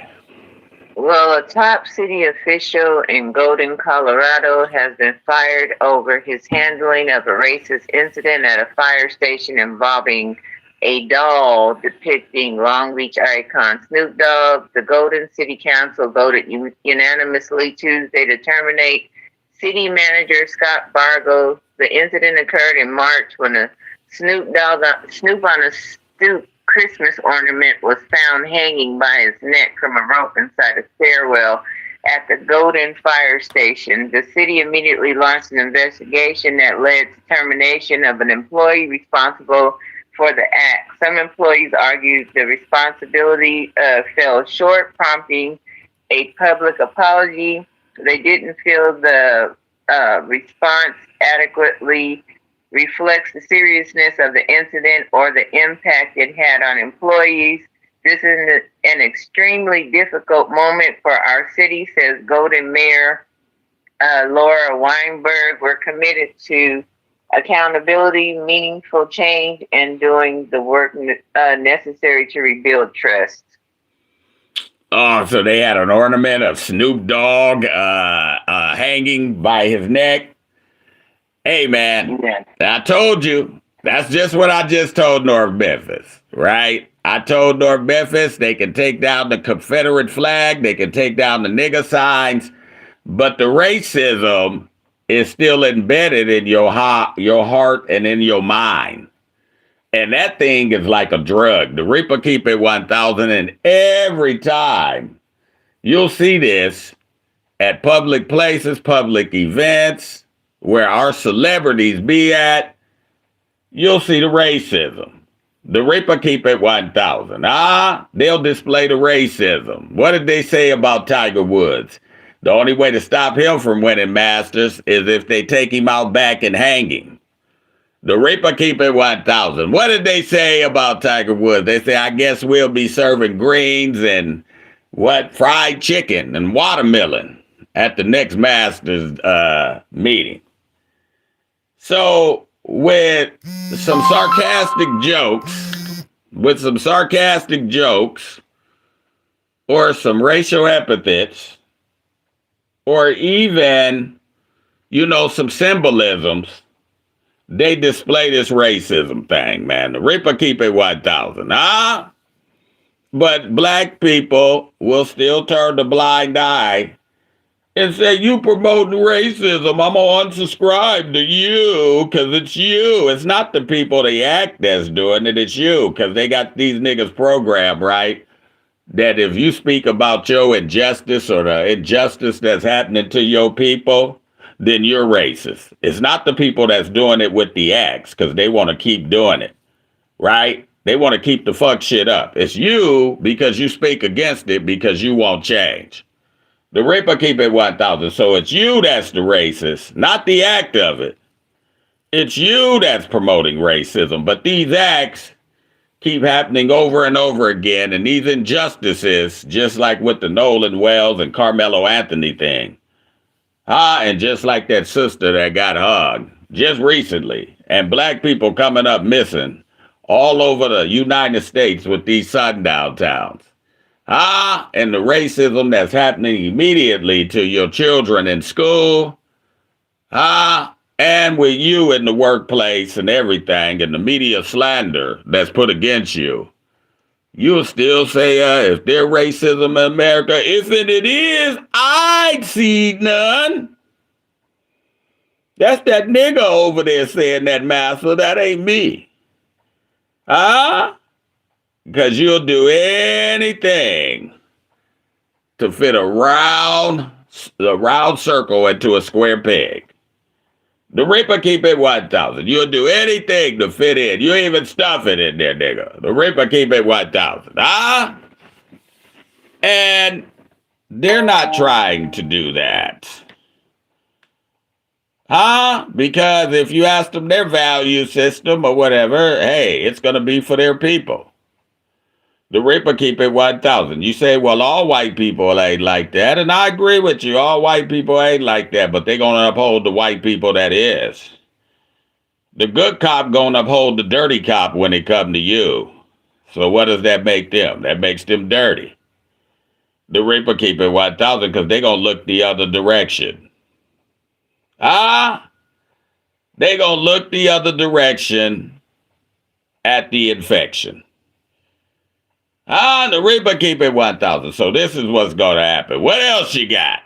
Speaker 5: Well, a top city official in Golden, Colorado has been fired over his handling of a racist incident at a fire station involving a doll depicting Long Beach icon Snoop Dogg. The Golden City Council voted unanimously Tuesday to terminate City Manager Scott Bargo. The incident occurred in March when a Snoop on a stoop Christmas ornament was found hanging by his neck from a rope inside a stairwell at the Golden Fire Station. The city immediately launched an investigation that led to termination of an employee responsible for the act. Some employees argued the responsibility fell short, prompting a public apology. They didn't feel the response adequately reflects the seriousness of the incident or the impact it had on employees. This is an extremely difficult moment for our city, says Golden Mayor Laura Weinberg. We're committed to accountability, meaningful change, and doing the work necessary to rebuild trust.
Speaker 1: Oh, so they had an ornament of Snoop Dogg hanging by his neck. Hey, man, I told you. That's just what I just told North Memphis, right? I told North Memphis they can take down the Confederate flag, they can take down the nigger signs, but the racism is still embedded in your heart and in your mind. And that thing is like a drug. The Reaper keep it 1,000, and every time you'll see this at public places, public events, where our celebrities be at, you'll see the racism. The Reaper keep it 1,000. They'll display the racism. What did they say about Tiger Woods? The only way to stop him from winning Masters is if they take him out back and hang him. The Reaper keep it 1,000. What did they say about Tiger Woods? They say, I guess we'll be serving greens and fried chicken and watermelon at the next Masters meeting. So with some sarcastic jokes, or some racial epithets, or even, some symbolisms, they display this racism thing, man. The Reaper keep it 1,000. But black people will still turn the blind eye and say, you promoting racism, I'm going to unsubscribe to you because it's you. It's not the people they act that's doing it. It's you because they got these niggas programmed, right? That if you speak about your injustice or the injustice that's happening to your people, then you're racist. It's not the people that's doing it with the acts because they want to keep doing it, right? They want to keep the fuck shit up. It's you because you speak against it because you won't change. The Reaper keep it 1,000. So it's you that's the racist, not the act of it. It's you that's promoting racism. But these acts keep happening over and over again. And these injustices, just like with the Nolan Wells and Carmelo Anthony thing. And just like that sister that got hugged just recently. And black people coming up missing all over the United States with these sundown towns. And the racism that's happening immediately to your children in school. And with you in the workplace and everything, and the media slander that's put against you. You'll still say, if there's racism in America, if it is, I'd see none. That's that nigga over there saying that, master. That ain't me. Because you'll do anything to fit a round circle into a square peg. The Reaper keep it 1,000. You'll do anything to fit in. You even stuff it in there, nigga. The Reaper keep it 1,000. And they're not trying to do that. Because if you ask them their value system or whatever, hey, it's going to be for their people. The Reaper keep it 1,000. You say, well, all white people ain't like that. And I agree with you. All white people ain't like that. But they're going to uphold the white people that is. The good cop going to uphold the dirty cop when it come to you. So what does that make them? That makes them dirty. The Reaper keep it 1,000 because they going to look the other direction. They going to look the other direction at the infection. The Reaper keep it 1,000. So this is what's going to happen. What else you got?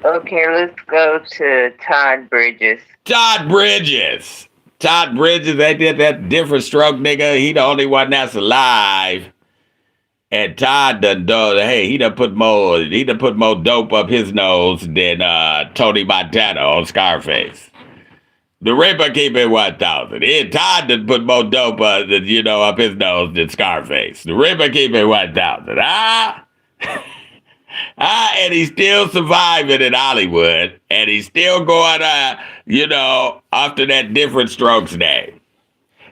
Speaker 5: Okay, let's go to Todd Bridges.
Speaker 1: Todd Bridges, they did that different stroke nigga. He the only one that's alive. And Todd he done put more dope up his nose than Tony Montana on Scarface. The Reaper keep it 1,000. Todd done put more dope up his nose than Scarface. The Reaper keep it 1,000. And he's still surviving in Hollywood. And he's still going, after that different strokes name.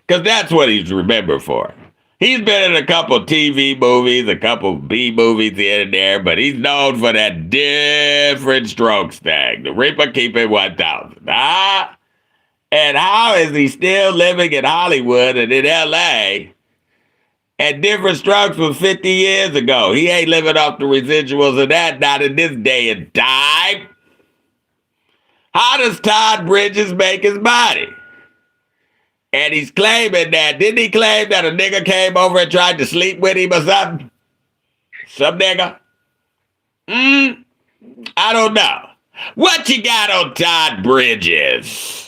Speaker 1: Because that's what he's remembered for. He's been in a couple TV movies, a couple B movies here and there, but he's known for that different strokes thing. The Reaper keep it 1,000. And how is he still living in Hollywood and in L.A., and Different Strokes was 50 years ago? He ain't living off the residuals of that, not in this day and time. How does Todd Bridges make his money? And he's claiming that. Didn't he claim that a nigga came over and tried to sleep with him or something? Some nigga? I don't know. What you got on Todd Bridges?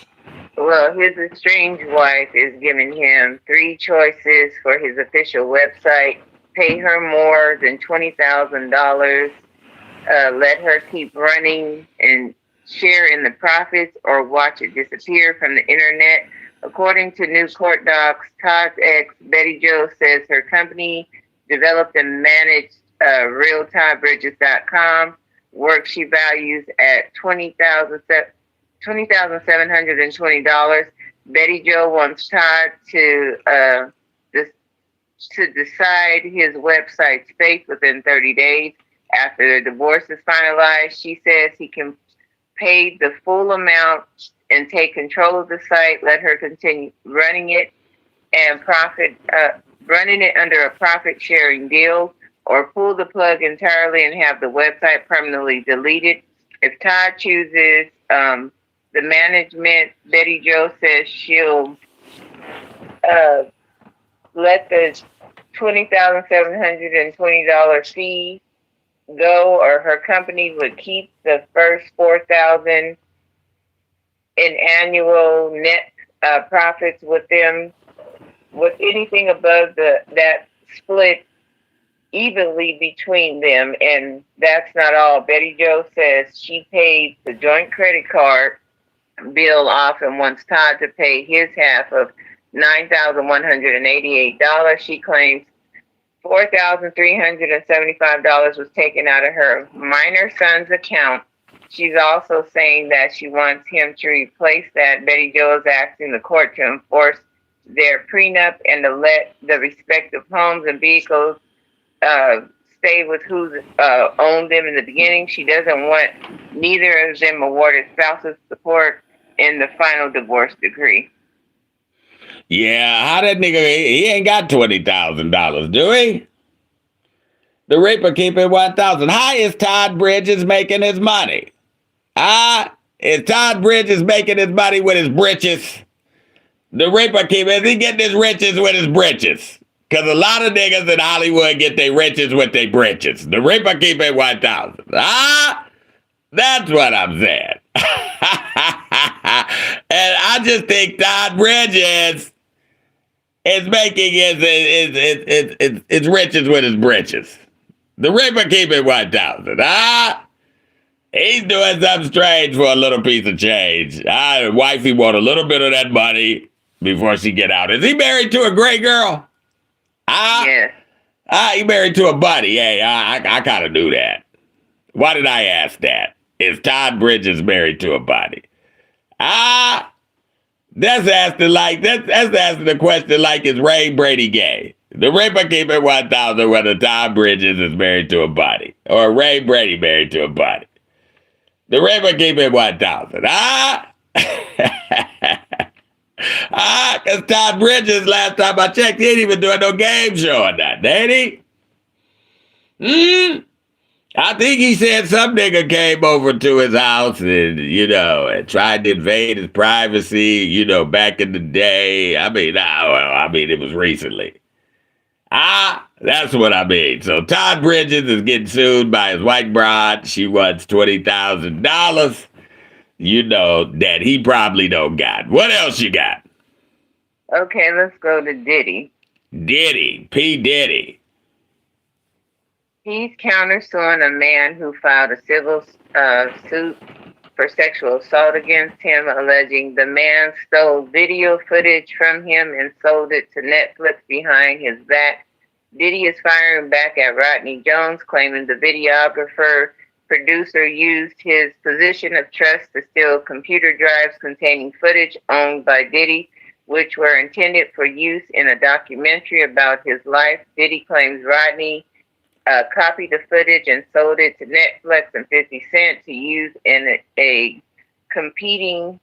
Speaker 5: Well, his estranged wife is giving him 3 choices for his official website. Pay her more than $20,000. Let her keep running and share in the profits, or watch it disappear from the internet. According to new court docs, Todd's ex, Betty Jo, says her company developed and managed realtimebridges.com, work she values at $20,720. Betty Jo wants Todd to decide his website's fate within 30 days. After the divorce is finalized, she says he can pay the full amount and take control of the site, let her continue running it and running it under a profit-sharing deal, or pull the plug entirely and have the website permanently deleted. If Todd chooses the management, Betty Jo says she'll let the $20,720 fee go, or her company would keep the first 4,000 in annual net profits with them. With anything above that split evenly between them, and that's not all. Betty Jo says she paid the joint credit card bill off and wants Todd to pay his half of $9,188. She claims $4,375 was taken out of her minor son's account. She's also saying that she wants him to replace that. Betty Jo is asking the court to enforce their prenup and to let the respective homes and vehicles stay with who owned them in the beginning. She doesn't want neither of them awarded spousal support in the final divorce decree.
Speaker 1: Yeah, how that nigga, he ain't got $20,000, do he? The Reaper keep it 1,000. How is Todd Bridges making his money? Is Todd Bridges making his money with his britches? The Reaper keep it, is he getting his riches with his britches? Because a lot of niggas in Hollywood get their riches with their britches. The Reaper keep it 1,000. That's what I'm saying. And I just think Todd Bridges is making his riches with his britches. The Reaper keep it 1,000. He's doing something strange for a little piece of change. Wifey want a little bit of that money before she get out. Is he married to a gray girl?
Speaker 5: Yes.
Speaker 1: He married to a buddy. Hey, I kind of knew that. Why did I ask that? Is Todd Bridges married to a buddy? That's asking the question like, is Ray Brady gay? The Reaper keep it 1,000 whether Todd Bridges is married to a buddy or Ray Brady married to a buddy. The Reaper keep it 1,000. Because Todd Bridges, last time I checked, he ain't even doing no game show or nothing, ain't he? I think he said some nigga came over to his house and, and tried to invade his privacy, back in the day. I mean, it was recently. That's what I mean. So Todd Bridges is getting sued by his white broad. She wants $20,000. That he probably don't got. What else you got?
Speaker 5: Okay, let's go to Diddy.
Speaker 1: P. Diddy.
Speaker 5: He's countersuing a man who filed a civil suit for sexual assault against him, alleging the man stole video footage from him and sold it to Netflix behind his back. Diddy is firing back at Rodney Jones, claiming the videographer producer used his position of trust to steal computer drives containing footage owned by Diddy, which were intended for use in a documentary about his life. Diddy claims Rodney copied the footage and sold it to Netflix and 50 Cent to use in a competing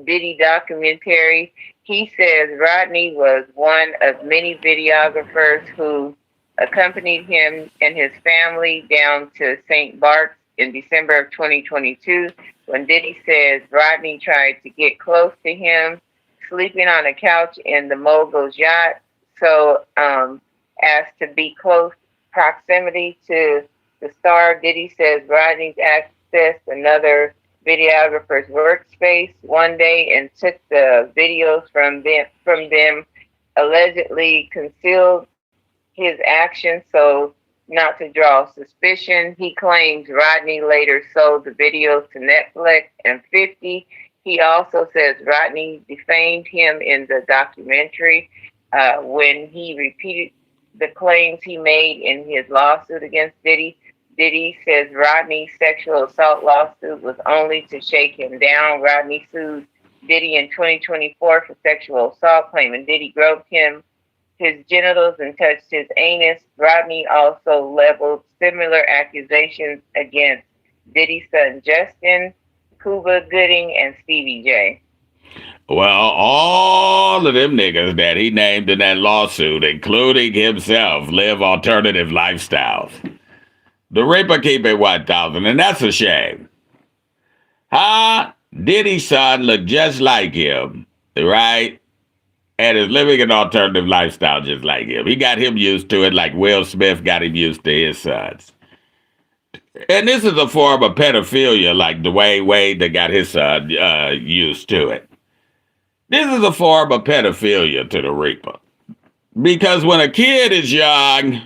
Speaker 5: Diddy documentary. He says Rodney was one of many videographers who accompanied him and his family down to St. Bart's in December of 2022, when Diddy says Rodney tried to get close to him, sleeping on a couch in the mogul's yacht, so as to be close proximity to the star. Diddy says Rodney's accessed another videographer's workspace one day and took the videos from them, allegedly concealed his actions so not to draw suspicion. He claims Rodney later sold the videos to Netflix and 50. He also says Rodney defamed him in the documentary when he repeated the claims he made in his lawsuit against Diddy. Diddy says Rodney's sexual assault lawsuit was only to shake him down. Rodney sued Diddy in 2024 for sexual assault, claiming Diddy groped him, his genitals, and touched his anus. Rodney also leveled similar accusations against Diddy's son Justin, Cuba Gooding, and Stevie J.
Speaker 1: Well, all of them niggas that he named in that lawsuit, including himself, live alternative lifestyles. The Reaper keep it 1,000, and that's a shame. Diddy's son look just like him, right? And is living an alternative lifestyle just like him. He got him used to it like Will Smith got him used to his sons. And this is a form of pedophilia, like the way Wade that got his son used to it. This is a form of pedophilia to the Reaper. Because when a kid is young,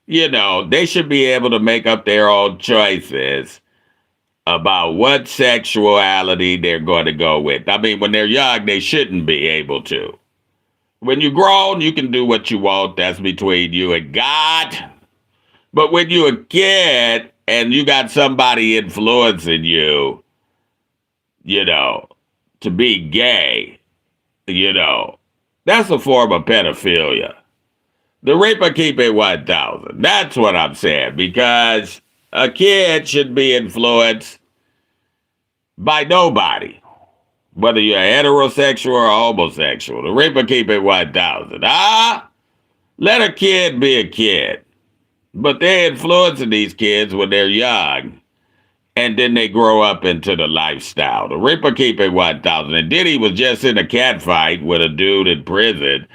Speaker 1: they should be able to make up their own choices about what sexuality they're going to go with. I mean, when they're young, they shouldn't be able to. When you're grown, you can do what you want. That's between you and God. But when you're a kid and you got somebody influencing you, to be gay, that's a form of pedophilia. The Reaper keep it 1,000. That's what I'm saying. Because a kid should be influenced by nobody. Whether you're heterosexual or homosexual. The Reaper keep it 1,000. Let a kid be a kid. But they're influencing these kids when they're young. And then they grow up into the lifestyle. The Reaper keep it 1,000. And Diddy was just in a cat fight with a dude in prison,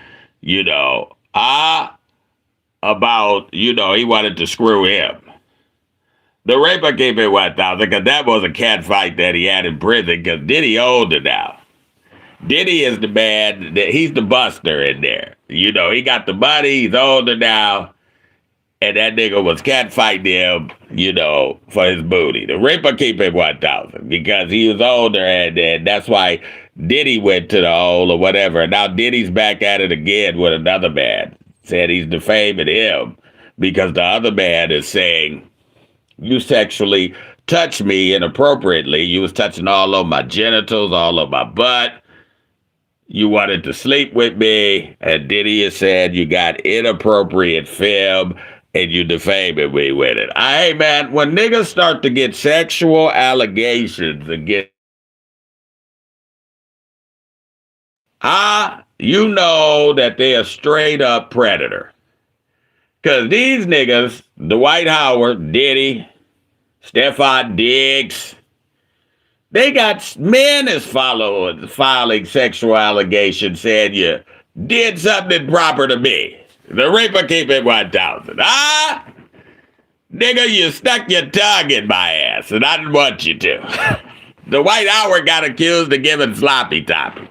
Speaker 1: about, he wanted to screw him. The Reaper keep it 1,000 because that was a cat fight that he had in prison because Diddy older now. Diddy is the man, he's the buster in there. He got the money, he's older now. And that nigga was catfighting him, for his booty. The Reaper keep it 1,000 because he was older and that's why Diddy went to the hole or whatever. And now Diddy's back at it again with another man. Said he's defaming him because the other man is saying, you sexually touched me inappropriately. You was touching all of my genitals, all of my butt. You wanted to sleep with me. And Diddy has said you got inappropriate film and you defaming me with it. Hey, man, when niggas start to get sexual allegations against, you know that they're a straight up predator. Because these niggas, Dwight Howard, Diddy, Stephon Diggs, they got men is filing sexual allegations saying you did something improper to me. The Reaper keep it 1,000. Nigga, you stuck your tongue in my ass, and I didn't want you to. Dwight Howard got accused of giving sloppy toppy.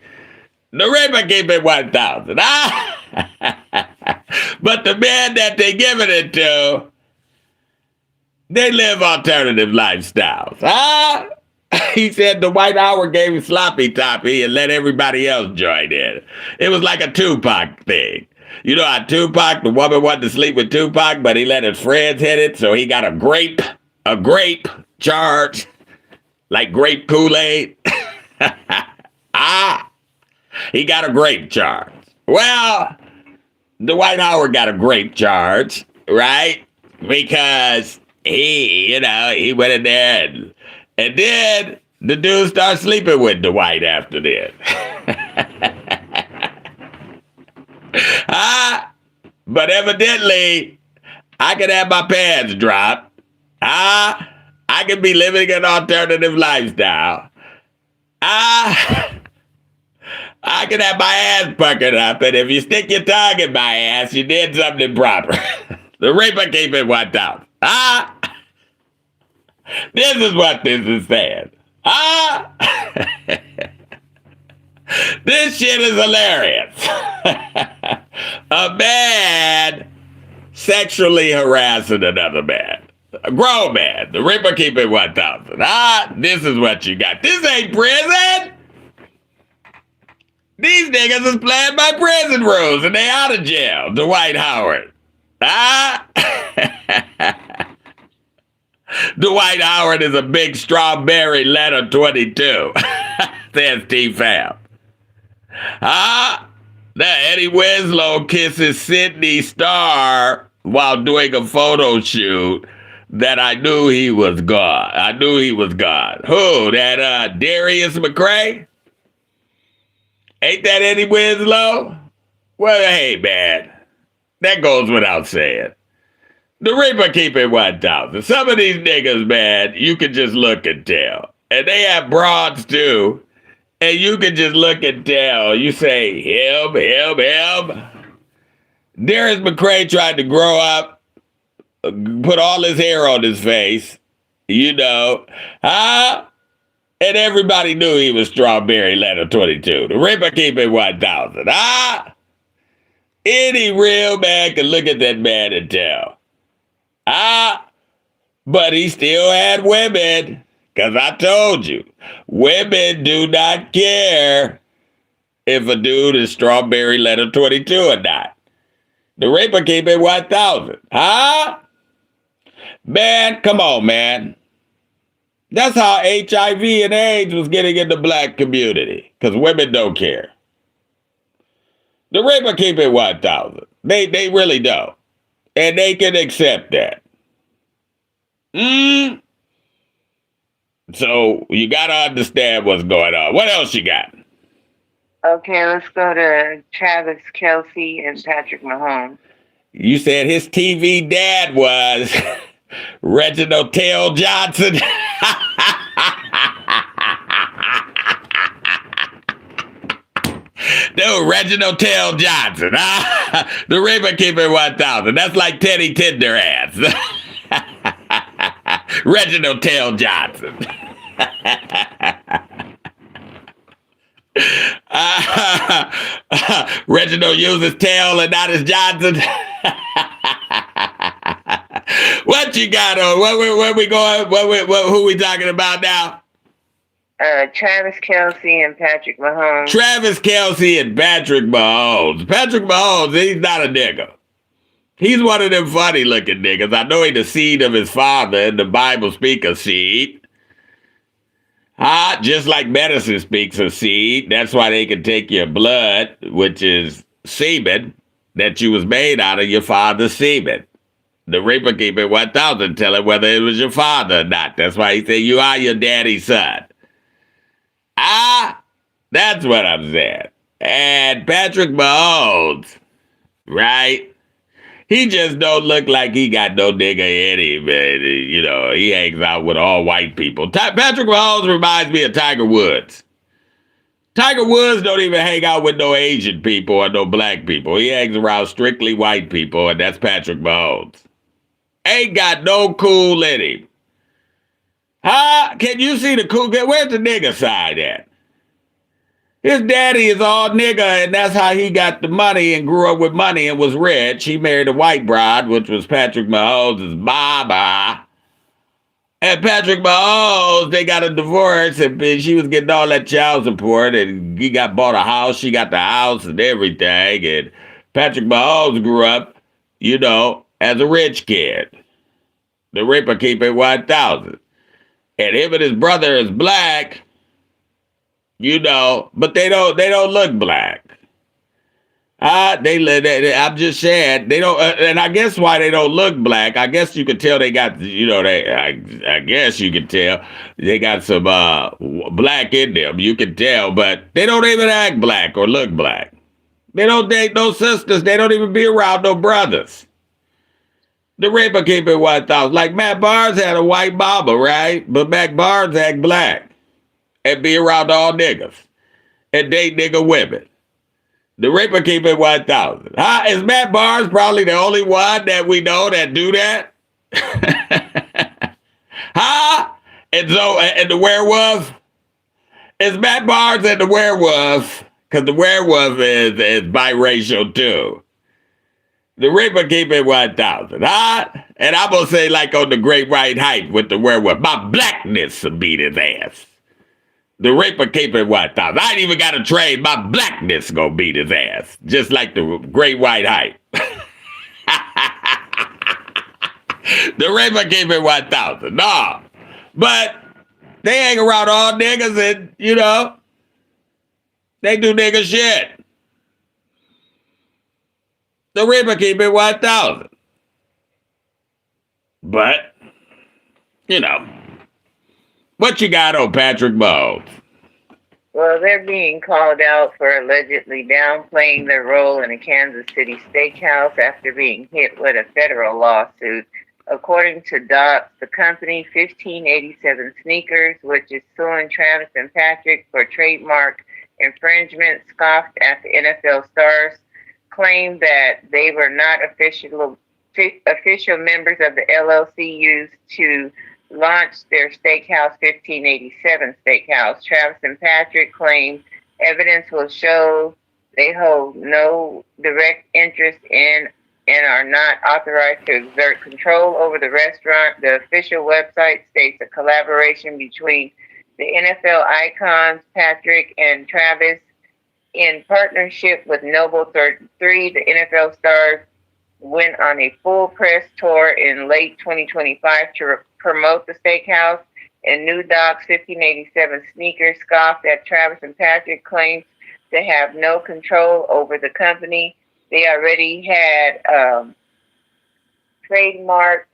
Speaker 1: The Reaper keep it 1,000. But the men that they giving it to, they live alternative lifestyles. He said the Dwight Howard gave him sloppy toppy and let everybody else join in. It was like a Tupac thing. You know how Tupac, the woman wanted to sleep with Tupac, but he let his friends hit it, so he got a grape charge, like grape Kool-Aid. He got a grape charge. Well, Dwight Howard got a grape charge, right? Because he went in there and then the dude started sleeping with Dwight after this. But evidently, I could have my pants dropped. I could be living an alternative lifestyle. I could have my ass puckered up, and if you stick your tongue in my ass, you did something improper. The Reaper keep it 1,000. This is what this is saying. This shit is hilarious. A man sexually harassing another man. A grown man. The Reaper keep it 1,000. This is what you got. This ain't prison. These niggas is playing by prison rules and they out of jail. Dwight Howard. Dwight Howard is a big strawberry letter 22. Says T-Fab. Eddie Winslow kisses Sydney Starr while doing a photo shoot that I knew he was gone. Who? That Darius McCray? Ain't that Eddie Winslow? Well, hey, man. That goes without saying. The Reaper keep it 1,000. Some of these niggas, man, you can just look and tell. And they have broads, too. And you can just look and tell. You say, him. Darius McCray tried to grow up put all his hair on his face, you know, and everybody knew he was Strawberry Letter 22. The Ripper keep it 1,000. Any real man can look at that man and tell. But he still had women. Because I told you, women do not care if a dude is Strawberry Letter 22 or not. The Ripper keep it 1,000. Man, come on, man. That's how HIV and AIDS was getting in the black community. Because women don't care. The Ripper keep it 1,000. They really don't. And they can accept that. So you got to understand what's going on. What else you got?
Speaker 5: Okay, let's go to Travis Kelce and Patrick Mahomes.
Speaker 1: You said his TV dad was Reginald Tail Johnson. No, Reginald Tail Johnson. The Ripper keep it 1,000. That's like Teddy Tender ass. Reginald Tail Johnson. Reginald uses tail and not his Johnson. What you got on? Where we going? Who we talking about now?
Speaker 5: Travis Kelce and Patrick Mahomes.
Speaker 1: Travis Kelce and Patrick Mahomes. Patrick Mahomes, he's not a nigga. He's one of them funny looking niggas. I know he's the seed of his father, and the Bible speaks of seed. Just like medicine speaks of seed. That's why they can take your blood, which is semen, that you was made out of your father's semen. The Ripper keep it 1,000, tell him whether it was your father or not. That's why he said, you are your daddy's son. That's what I'm saying. And Patrick Mahomes, right? He just don't look like he got no nigga in him. You know, he hangs out with all white people. Patrick Mahomes reminds me of Tiger Woods. Tiger Woods don't even hang out with no Asian people or no black people. He hangs around strictly white people, and that's Patrick Mahomes. Ain't got no cool in him. Can you see the cool? Where's the nigga side at? His daddy is all nigga, and that's how he got the money and grew up with money and was rich. He married a white bride, which was Patrick Mahomes' mama. And Patrick Mahomes, they got a divorce, and she was getting all that child support, and he got bought a house. She got the house and everything. And Patrick Mahomes grew up, you know, as a rich kid. The Ripper keep it 1,000. And him and his brother is black. You know, but they don't look black. I'm just saying they don't, and I guess why they don't look black. I guess you could tell they got, you know, I guess you could tell they got some black in them. You can tell, but they don't even act black or look black. They don't date no sisters. They don't even be around no brothers. The Ripper keep it 1,000. Like Matt Barnes had a white mama, right? But Matt Barnes act black. And be around all niggas. And date nigga women. The Ripper keep it 1,000. Is Matt Barnes probably the only one that we know that do that? And the werewolf? Is Matt Barnes and the werewolf? Because the werewolf is biracial too. The Ripper keep it 1,000. And I'm going to say like on the Great White Hype with the werewolf, my blackness will beat his ass. The Ripper keep it 1,000. I ain't even got to trade. My blackness gonna beat his ass. Just like the Great White Hype. The Ripper keep it 1,000. No. But they hang around all niggas and, you know, they do nigga shit. The Ripper keep it 1,000. But, you know. What you got on Patrick Mahomes?
Speaker 5: Well, they're being called out for allegedly downplaying their role in a Kansas City steakhouse after being hit with a federal lawsuit. According to Docs, the company 1587 Sneakers, which is suing Travis and Patrick for trademark infringement, scoffed at the NFL stars, claimed that they were not official members of the LLC used to launch their Steakhouse 1587 Steakhouse. Travis and Patrick claim evidence will show they hold no direct interest in and are not authorized to exert control over the restaurant. The official website states a collaboration between the NFL icons, Patrick and Travis, in partnership with Noble 33. The NFL stars went on a full press tour in late 2025 to promote the steakhouse, and New Doc's 1587 sneakers scoffed at Travis and Patrick claims to have no control over the company. They already had trademarked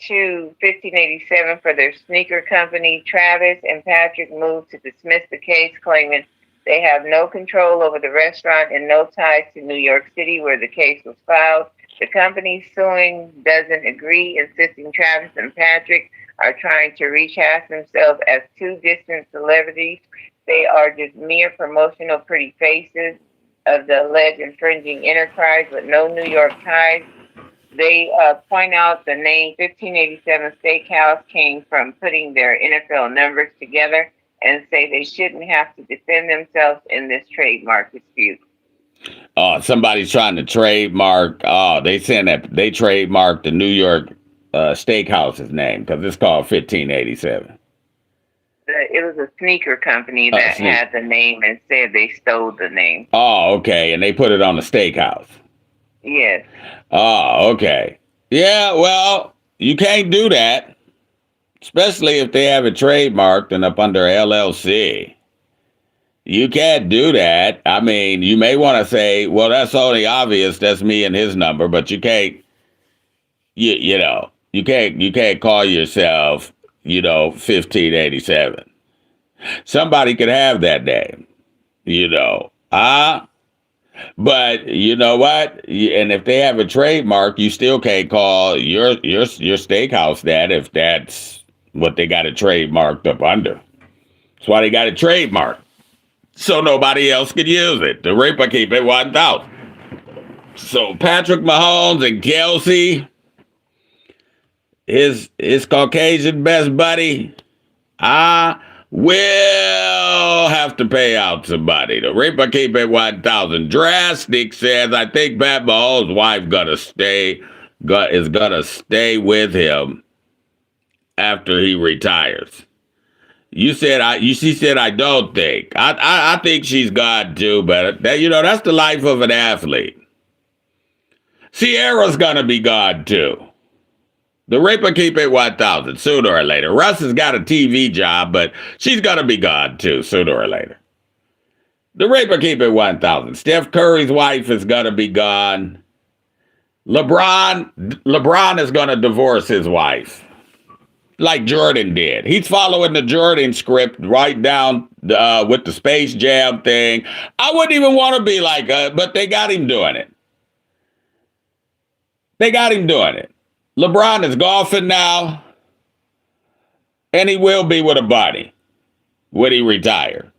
Speaker 5: to 1587 for their sneaker company. Travis and Patrick moved to dismiss the case, claiming they have no control over the restaurant and no ties to New York City, where the case was filed. The company suing doesn't agree, insisting Travis and Patrick are trying to recast themselves as two distant celebrities. They are just mere promotional pretty faces of the alleged infringing enterprise with no New York ties. They point out the name 1587 Steakhouse came from putting their NFL numbers together and say they shouldn't have to defend themselves in this trademark dispute.
Speaker 1: Oh, somebody's trying to trademark. Oh, they saying that they trademarked the New York Steakhouse's name because it's called 1587.
Speaker 5: It was a sneaker company that had the name and said they stole the name.
Speaker 1: Oh, okay. And they put it on the steakhouse.
Speaker 5: Yes.
Speaker 1: Oh, okay. Yeah, well, you can't do that, especially if they have it trademarked and up under LLC. You can't do that. I mean, you may want to say, well, that's only obvious. That's me and his number, but you can't, you can't call yourself, 1587. Somebody could have that name, But you know what? And if they have a trademark, you still can't call your steakhouse that if that's what they got it trademarked up under. That's why they got it trademarked. So nobody else could use it. The Reaper keep it 1,000. So Patrick Mahomes and Kelsey, his Caucasian best buddy, will have to pay out somebody. The Reaper keep it 1,000. Drastic says, I think Pat Mahomes' wife is gonna stay with him after he retires. She said, I don't think. I think she's gone too, but that's the life of an athlete. Sierra's gonna be gone too. The Reaper keep it 1,000 sooner or later. Russ has got a TV job, but she's gonna be gone too sooner or later. The Reaper keep it 1,000. Steph Curry's wife is gonna be gone. LeBron is gonna divorce his wife. Like Jordan did. He's following the Jordan script right down with the Space Jam thing. I wouldn't even want to be like, but they got him doing it. LeBron is golfing now, and he will be with a buddy when he retire.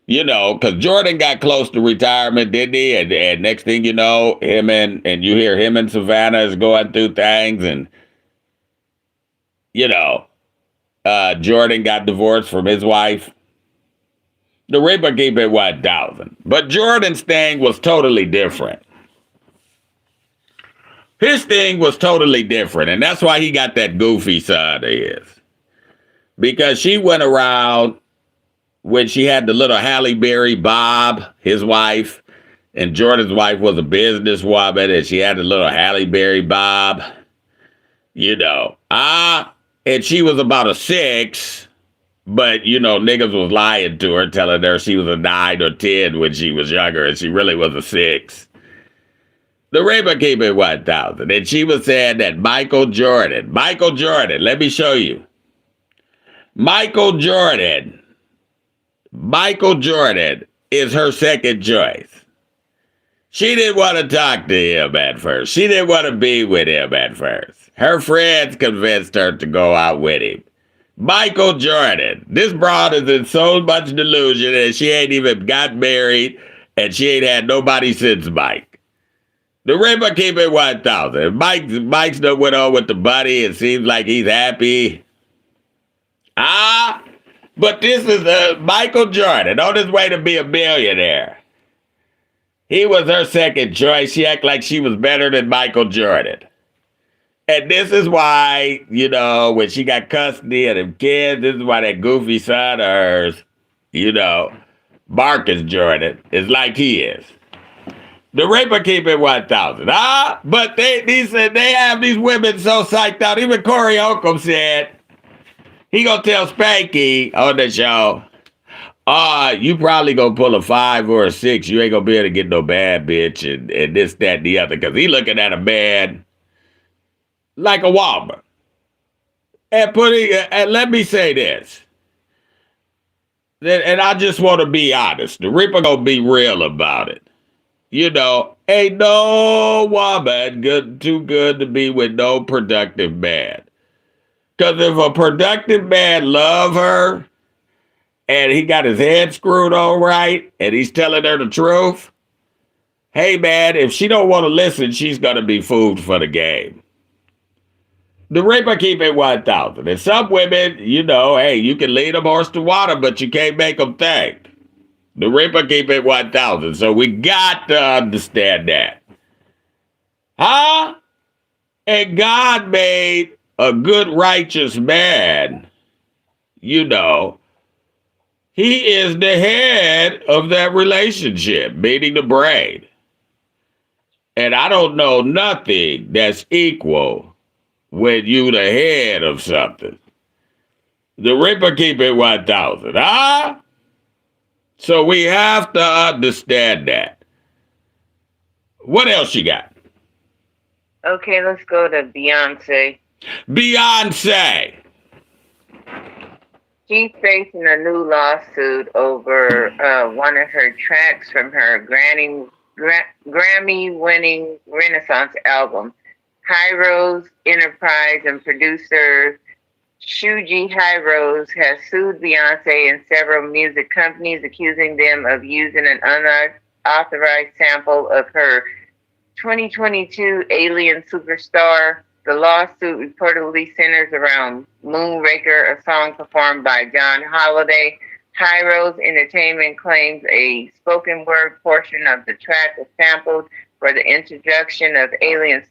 Speaker 1: Because Jordan got close to retirement, didn't he? And next thing you know, him and you hear him and Savannah is going through things, and Jordan got divorced from his wife. The Reaper keep it 1,000. But Jordan's thing was totally different. His thing was totally different, and that's why he got that goofy side of his. Because she went around when she had the little Halle Berry, Bob, his wife, and Jordan's wife was a businesswoman, and she had the little Halle Berry, Bob, and she was about a 6, but, niggas was lying to her, telling her she was a 9 or 10 when she was younger, and she really was a 6. The Reaper keep it 1,000. And she was saying that Michael Jordan, let me show you. Michael Jordan is her second choice. She didn't want to talk to him at first. She didn't want to be with him at first. Her friends convinced her to go out with him. Michael Jordan. This broad is in so much delusion and she ain't even got married and she ain't had nobody since Mike. The Reaper keep it 1,000. Mike's done went on with the buddy. It seems like he's happy. But this is Michael Jordan on his way to be a billionaire. He was her second choice. She acted like she was better than Michael Jordan. And this is why, when she got custody of them kids, this is why that goofy son of hers, Marcus Jordan, is like he is. The Reaper keep it 1,000. But they have these women so psyched out. Even Corey Holcomb said, he gonna tell Spanky on the show, you probably gonna pull a 5 or a 6. You ain't gonna be able to get no bad bitch and this, that, and the other. Because he looking at a man like a woman. And let me say this. And I just want to be honest. The Reaper gonna be real about it. Ain't no woman too good to be with no productive man. Because if a productive man love her and he got his head screwed on right and he's telling her the truth, hey man, if she don't want to listen, she's going to be food for the game. The Reaper keep it 1,000. And some women, hey, you can lead them horse to water, but you can't make them think. The Reaper keep it 1,000. So we got to understand that. And God made a good, righteous man, he is the head of that relationship, meaning the brain. And I don't know nothing that's equal when you the head of something. The Reaper keep it 1,000. So we have to understand that. What else you got?
Speaker 5: Okay, let's go to Beyonce.
Speaker 1: Beyonce.
Speaker 5: She's facing a new lawsuit over one of her tracks from her Grammy-winning Renaissance album. High Rose Enterprise and producer Shuji High Rose has sued Beyonce and several music companies, accusing them of using an unauthorized sample of her 2022 Alien Superstar. The lawsuit reportedly centers around Moonraker, a song performed by John Holiday. High Rose Entertainment claims a spoken word portion of the track was sampled for the introduction of Alien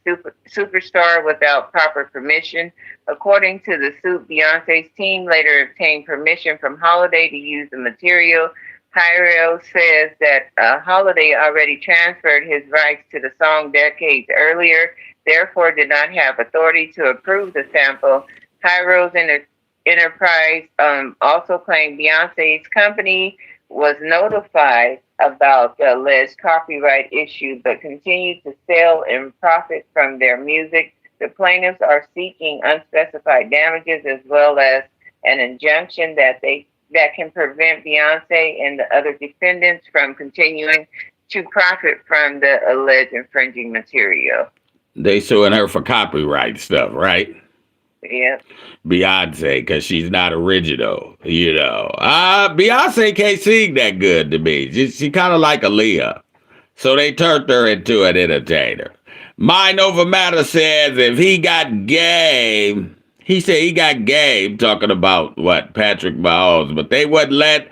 Speaker 5: Superstar without proper permission. According to the suit, Beyonce's team later obtained permission from Holiday to use the material. High Rose says that Holiday already transferred his rights to the song decades earlier, therefore did not have authority to approve the sample. High Rose Enterprise also claimed Beyonce's company was notified about the alleged copyright issue, but continued to sell and profit from their music. The plaintiffs are seeking unspecified damages as well as an injunction that can prevent Beyonce and the other defendants from continuing to profit from the alleged infringing material.
Speaker 1: They suing her for copyright stuff, right?
Speaker 5: Yeah.
Speaker 1: Beyonce, because she's not original, Beyonce can't sing that good to me. She kind of like Aaliyah. So they turned her into an entertainer. Mind Over Matter says if he got game, he said he got game talking about Patrick Mahomes, but they wouldn't let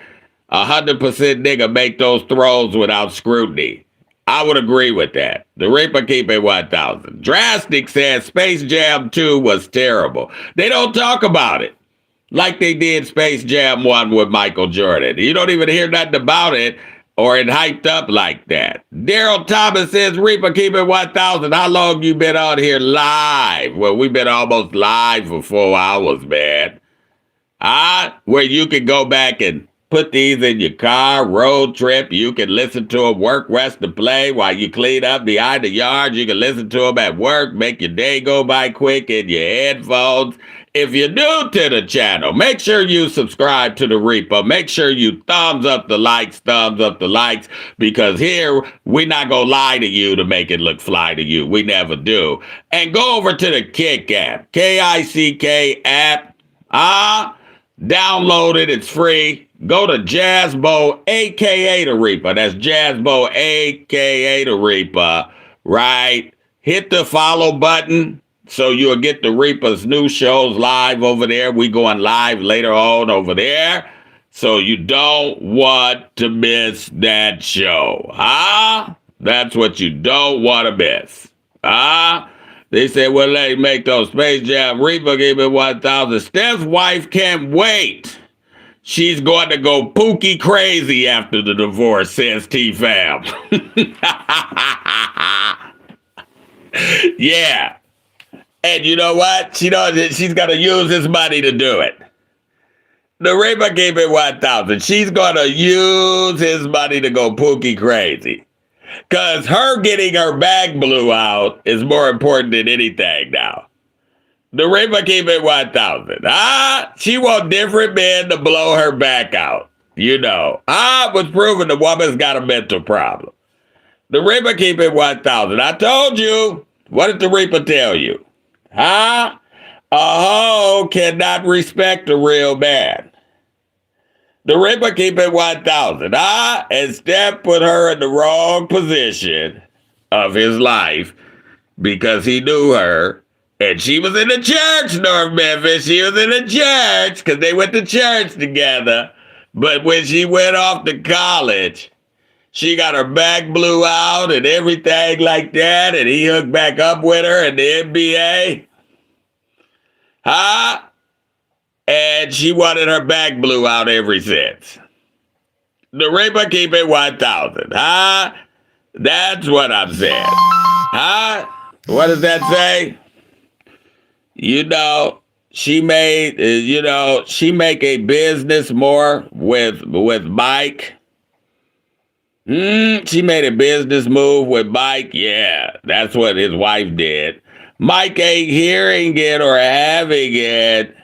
Speaker 1: 100% nigga make those throws without scrutiny. I would agree with that. The Reaper keep it 1,000. Drastic says Space Jam 2 was terrible. They don't talk about it like they did Space Jam 1 with Michael Jordan. You don't even hear nothing about it or it hyped up like that. Daryl Thomas says Reaper keep it 1,000. How long you been on here live? Well, we've been almost live for 4 hours, man. Where you can go back and put these in your car, road trip. You can listen to them, work, rest, and play while you clean up behind the yard. You can listen to them at work, make your day go by quick in your headphones. If you're new to the channel, make sure you subscribe to the Reaper. Make sure you thumbs up the likes, because here we're not going to lie to you to make it look fly to you. We never do. And go over to the Kick app, Kick app. Download it. It's free. Go to Jazzbo, a.k.a. the Reaper. That's Jazzbo, a.k.a. the Reaper. right? Hit the follow button so you'll get the Reaper's new shows live over there. We going live later on over there. So you don't want to miss that show. That's what you don't want to miss. They said, well, let's make those Space Jam. Reaper gave it 1,000. Steph's wife can't wait. She's going to go pookie crazy after the divorce, says T-Fam. Yeah. And you know what? She knows that she's going to use his money to do it. The Reaper gave it 1,000. She's going to use his money to go pookie crazy. Because her getting her bag blew out is more important than anything now. The Reaper keep it 1,000. She want different men to blow her back out. You know. It was proven the woman's got a mental problem. The Reaper keep it 1,000. I told you. What did the Reaper tell you? A hoe cannot respect a real man. The Reaper keep it 1,000. And Steph put her in the wrong position of his life because he knew her. And she was in the church, North Memphis. She was in the church because they went to church together. But when she went off to college, she got her back blew out and everything like that. And he hooked back up with her in the NBA. And she wanted her back blew out ever since. The Reaper keep it 1,000. That's what I'm saying. What does that say? You know, she make a business more with Mike. She made a business move with Mike. Yeah, that's what his wife did. Mike ain't hearing it or having it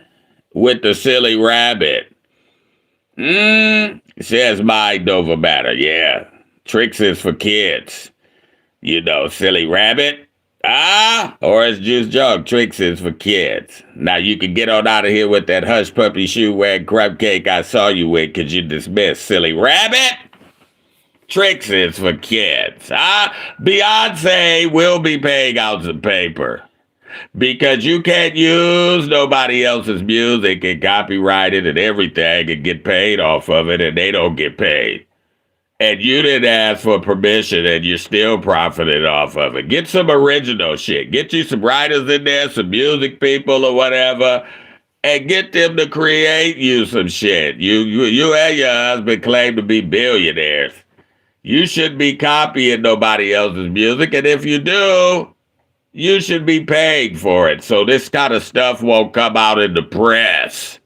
Speaker 1: with the silly rabbit. Says Mike Dover matter. Yeah, tricks is for kids. You know, silly rabbit. Or as Juice Jug, tricks is for kids. Now you can get on out of here with that hush puppy shoe wearing crumb cake I saw you with because you dismissed, silly rabbit. Tricks is for kids. Beyonce will be paying out some paper because you can't use nobody else's music and copyright it and everything and get paid off of it and they don't get paid. And you didn't ask for permission and you're still profiting off of it. Get some original shit. Get you some writers in there, some music people or whatever, and get them to create you some shit. You and your husband claim to be billionaires. You shouldn't be copying nobody else's music, and if you do, you should be paying for it. So this kind of stuff won't come out in the press.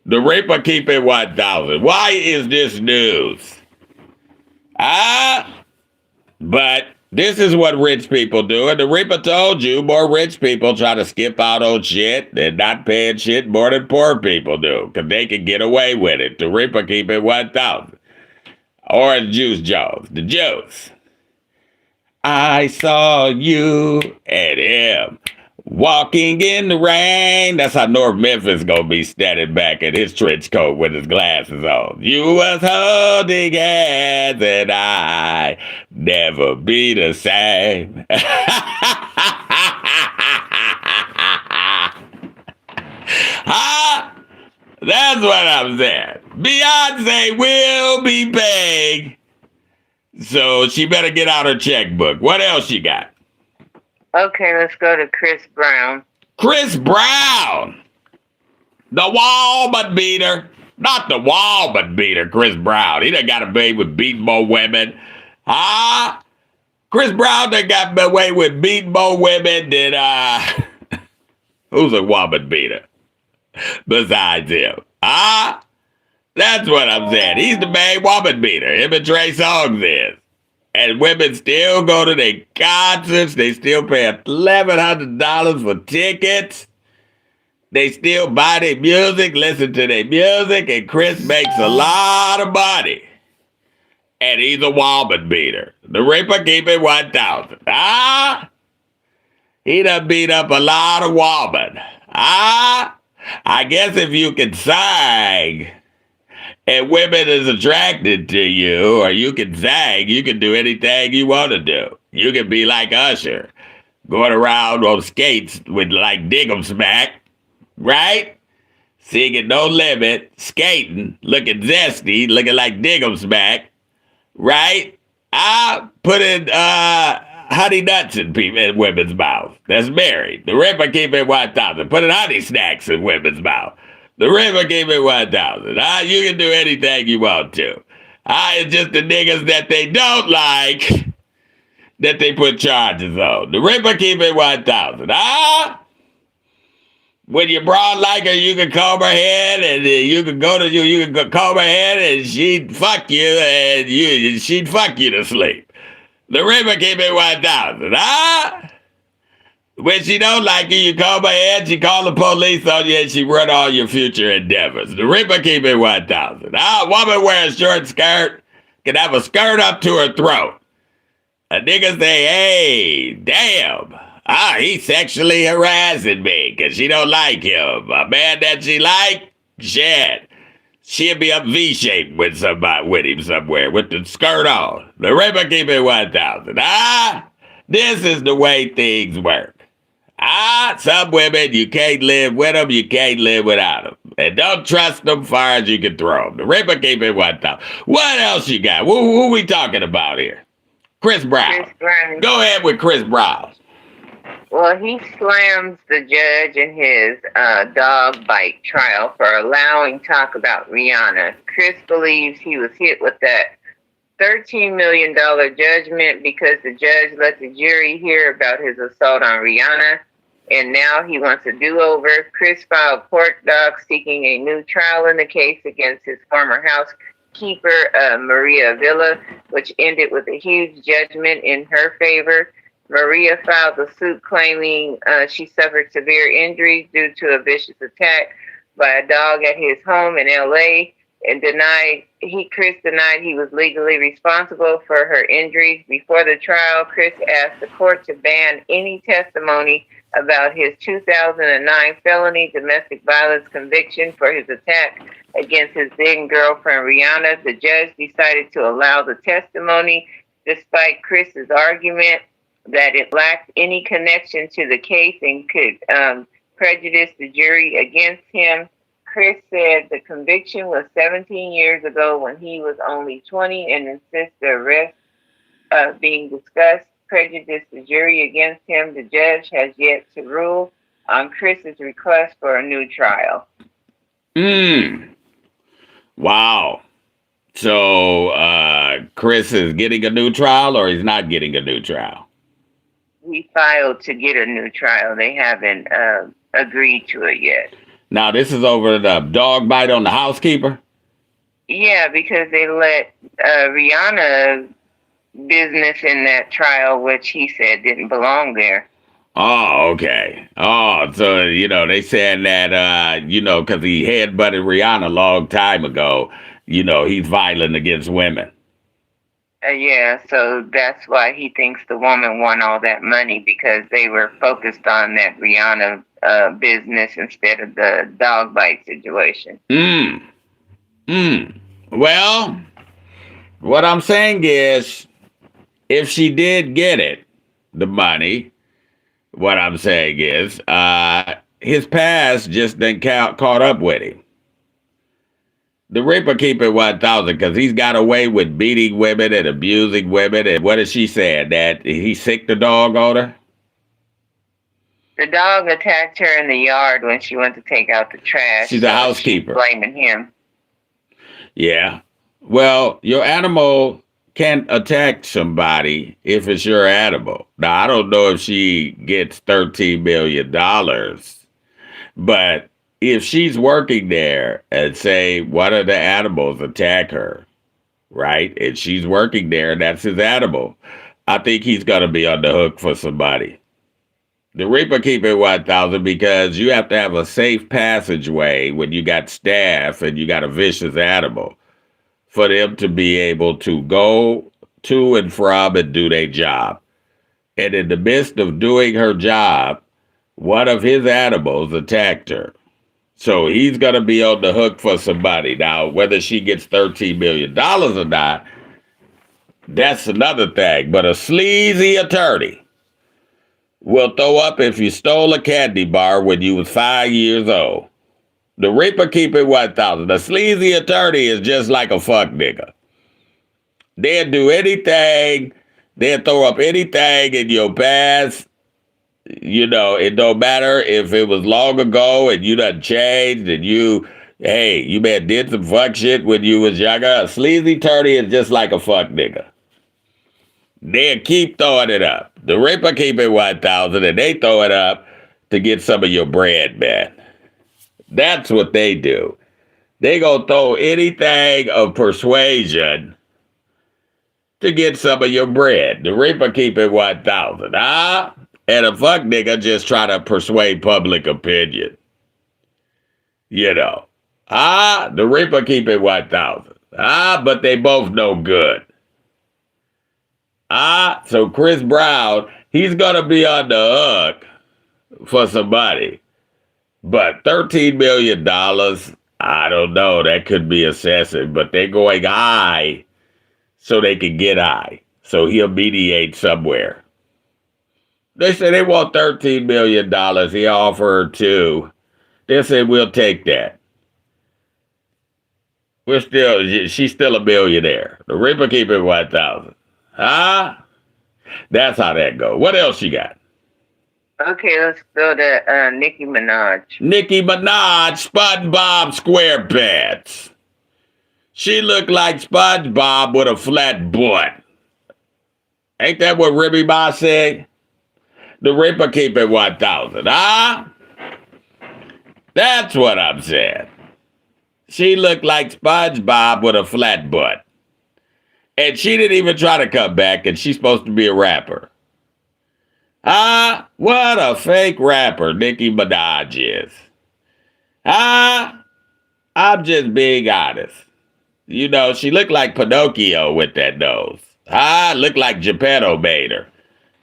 Speaker 1: The Reaper keep it 1,000. Why is this news? But this is what rich people do. And the Reaper told you more rich people try to skip out on shit and not paying shit more than poor people do. Because they can get away with it. The Reaper keep it 1,000. Or Juice Jones. The Juice. I saw you and him walking in the rain. That's how North Memphis gonna be standing back in his trench coat with his glasses on. You was holding hands and I never be the same. That's what I'm saying. Beyonce will be paying, so she better get out her checkbook. What else you got?
Speaker 5: Okay, let's go to Chris Brown.
Speaker 1: Chris Brown, the Walmart beater. Not the Walmart beater, Chris Brown. He done got away with beating more women. Chris Brown done got away with beating more women than, who's a Walmart beater besides him? That's what I'm saying. He's the main Walmart beater. Him and Trey Songz is. And women still go to their concerts. They still pay $1,100 for tickets. They still buy their music, listen to their music, and Chris makes a lot of money. And he's a Walmart beater. The Reaper keep it 1,000. He done beat up a lot of Walmart. I guess if you can sing and women is attracted to you, or you can sing, you can do anything you want to do. You can be like Usher, going around on skates with like dig 'em smack, right? Singing No Limit, skating, looking zesty, looking like dig 'em smack, right? I put in honey nuts in women's mouth. That's married. The Ripper keep it 1,000. Put in honey snacks in women's mouth. The Ripper keep it 1,000. You can do anything you want to. It's just the niggas that they don't like that they put charges on. The Ripper keep it 1,000. When you broad like her, you can comb her head, and you can comb her head, and she'd fuck you, and she'd fuck you to sleep. The Ripper keep it 1,000. When she don't like you, you comb her head, she call the police on you, and she run all your future endeavors. The Ripper keep it 1,000. Woman wear a short skirt, can have a skirt up to her throat. A nigga say, hey, damn. He's sexually harassing me because she don't like him. A man that she like, shit. She'll be up V-shaped with him somewhere with the skirt on. The Ripper keep it 1,000. This is the way things work. Some women, you can't live with them, you can't live without them. And don't trust them far as you can throw them. The Ripper keep it 1,000. What else you got? Who we talking about here? Chris Brown.
Speaker 5: Chris Brown.
Speaker 1: Go ahead with Chris Brown.
Speaker 5: Well, he slams the judge in his dog bite trial for allowing talk about Rihanna. Chris believes he was hit with that $13 million judgment because the judge let the jury hear about his assault on Rihanna, and now he wants a do-over. Chris filed court docs seeking a new trial in the case against his former housekeeper, Maria Villa, which ended with a huge judgment in her favor. Maria filed a suit claiming she suffered severe injuries due to a vicious attack by a dog at his home in L.A. and Chris denied he was legally responsible for her injuries. Before the trial, Chris asked the court to ban any testimony about his 2009 felony domestic violence conviction for his attack against his then girlfriend Rihanna. The judge decided to allow the testimony despite Chris's argument that it lacked any connection to the case and could prejudice the jury against him. Chris said the conviction was 17 years ago when he was only 20 and insists the arrest being discussed prejudiced the jury against him. The judge has yet to rule on Chris's request for a new trial.
Speaker 1: Wow. So Chris is getting a new trial or he's not getting a new trial?
Speaker 5: He filed to get a new trial. They haven't agreed to it yet.
Speaker 1: Now, this is over the dog bite on the housekeeper?
Speaker 5: Yeah, because they let Rihanna business in that trial, which he said didn't belong there.
Speaker 1: Oh, okay. Oh, so, they said that, because he headbutted Rihanna a long time ago, he's violent against women.
Speaker 5: Yeah, so that's why he thinks the woman won all that money, because they were focused on that Rihanna business instead of the dog bite situation.
Speaker 1: Well, what I'm saying is, if she did get it, the money, what I'm saying is, his past just didn't caught up with him. The Ripper keep it 1,000 because he's got away with beating women and abusing women. And what is she saying? That he sicked the dog on her?
Speaker 5: The dog attacked her in the yard when she went to take out the trash.
Speaker 1: She's a housekeeper.
Speaker 5: She's blaming him.
Speaker 1: Yeah. Well, your animal can't attack somebody if it's your animal. Now, I don't know if she gets $13 million, but if she's working there and say one of the animals attack her, right, and she's working there and that's his animal, I think he's going to be on the hook for somebody. The Reaper keep it 1,000 because you have to have a safe passageway when you got staff and you got a vicious animal for them to be able to go to and from and do their job. And in the midst of doing her job, one of his animals attacked her. So he's going to be on the hook for somebody. Now, whether she gets $13 million or not, That's another thing. But a sleazy attorney will throw up if you stole a candy bar when you was 5 years old. The Reaper keep it 1,000. The sleazy attorney is just like a fuck nigga. They'll do anything. They'll throw up anything in your past. You know, it don't matter if it was long ago and you done changed and you may have did some fuck shit when you was younger. A sleazy attorney is just like a fuck nigga. They'll keep throwing it up. The Reaper keep it 1,000 and they throw it up to get some of your bread, man. That's what they do. They gonna throw anything of persuasion to get some of your bread. The Reaper keep it 1,000, huh? And a fuck nigga just try to persuade public opinion. You know. The Reaper keep it 1,000. But they both no good. So Chris Brown, he's gonna be on the hook for somebody. But $13 million, I don't know. That could be excessive, but they're going high so they can get high. So he'll mediate somewhere. They say they want $13 million. He offered $2. They said, we'll take that. She's still a millionaire. The Reaper keep it 1,000. That's how that goes. What else you got?
Speaker 5: Okay, let's go to Nicki Minaj.
Speaker 1: Nicki Minaj, SpongeBob SquarePants. She looked like SpongeBob with a flat butt. Ain't that what Ribby Ma said? The Reaper keep it 1,000, That's what I'm saying. She looked like SpongeBob with a flat butt. And she didn't even try to come back, and she's supposed to be a rapper. What a fake rapper Nicki Minaj is. I'm just being honest. You know, she looked like Pinocchio with that nose. Looked like Geppetto made her.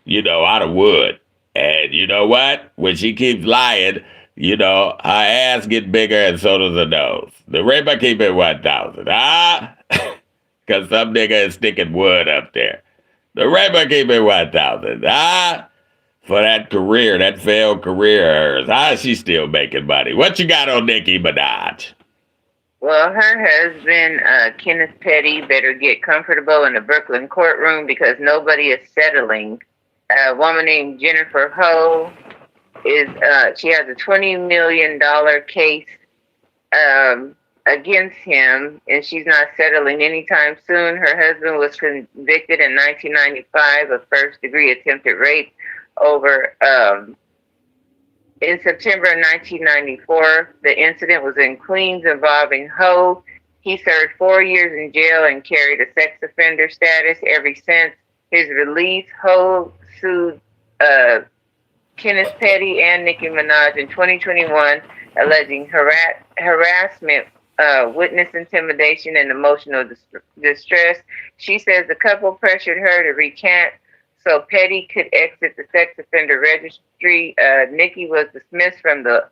Speaker 1: You know, out of wood. And you know what? When she keeps lying, you know, her ass get bigger and so does her nose. The Reaper keep it 1,000, Because some nigga is sticking wood up there. The Reaper keep it 1,000, For that career, that failed career of hers. She's still making money. What you got on Nicki Minaj?
Speaker 5: Well, her husband, Kenneth Petty, better get comfortable in the Brooklyn courtroom because nobody is settling. A woman named Jennifer Ho she has a $20 million case against him, and she's not settling anytime soon. Her husband was convicted in 1995 of first-degree attempted rape over in September of 1994. The incident was in Queens involving Ho. He served 4 years in jail and carried a sex offender status ever since his release. Ho sued Kenneth Petty and Nicki Minaj in 2021, alleging harassment, witness intimidation, and emotional distress. She says the couple pressured her to recant so Petty could exit the sex offender registry. Nicki was dismissed from the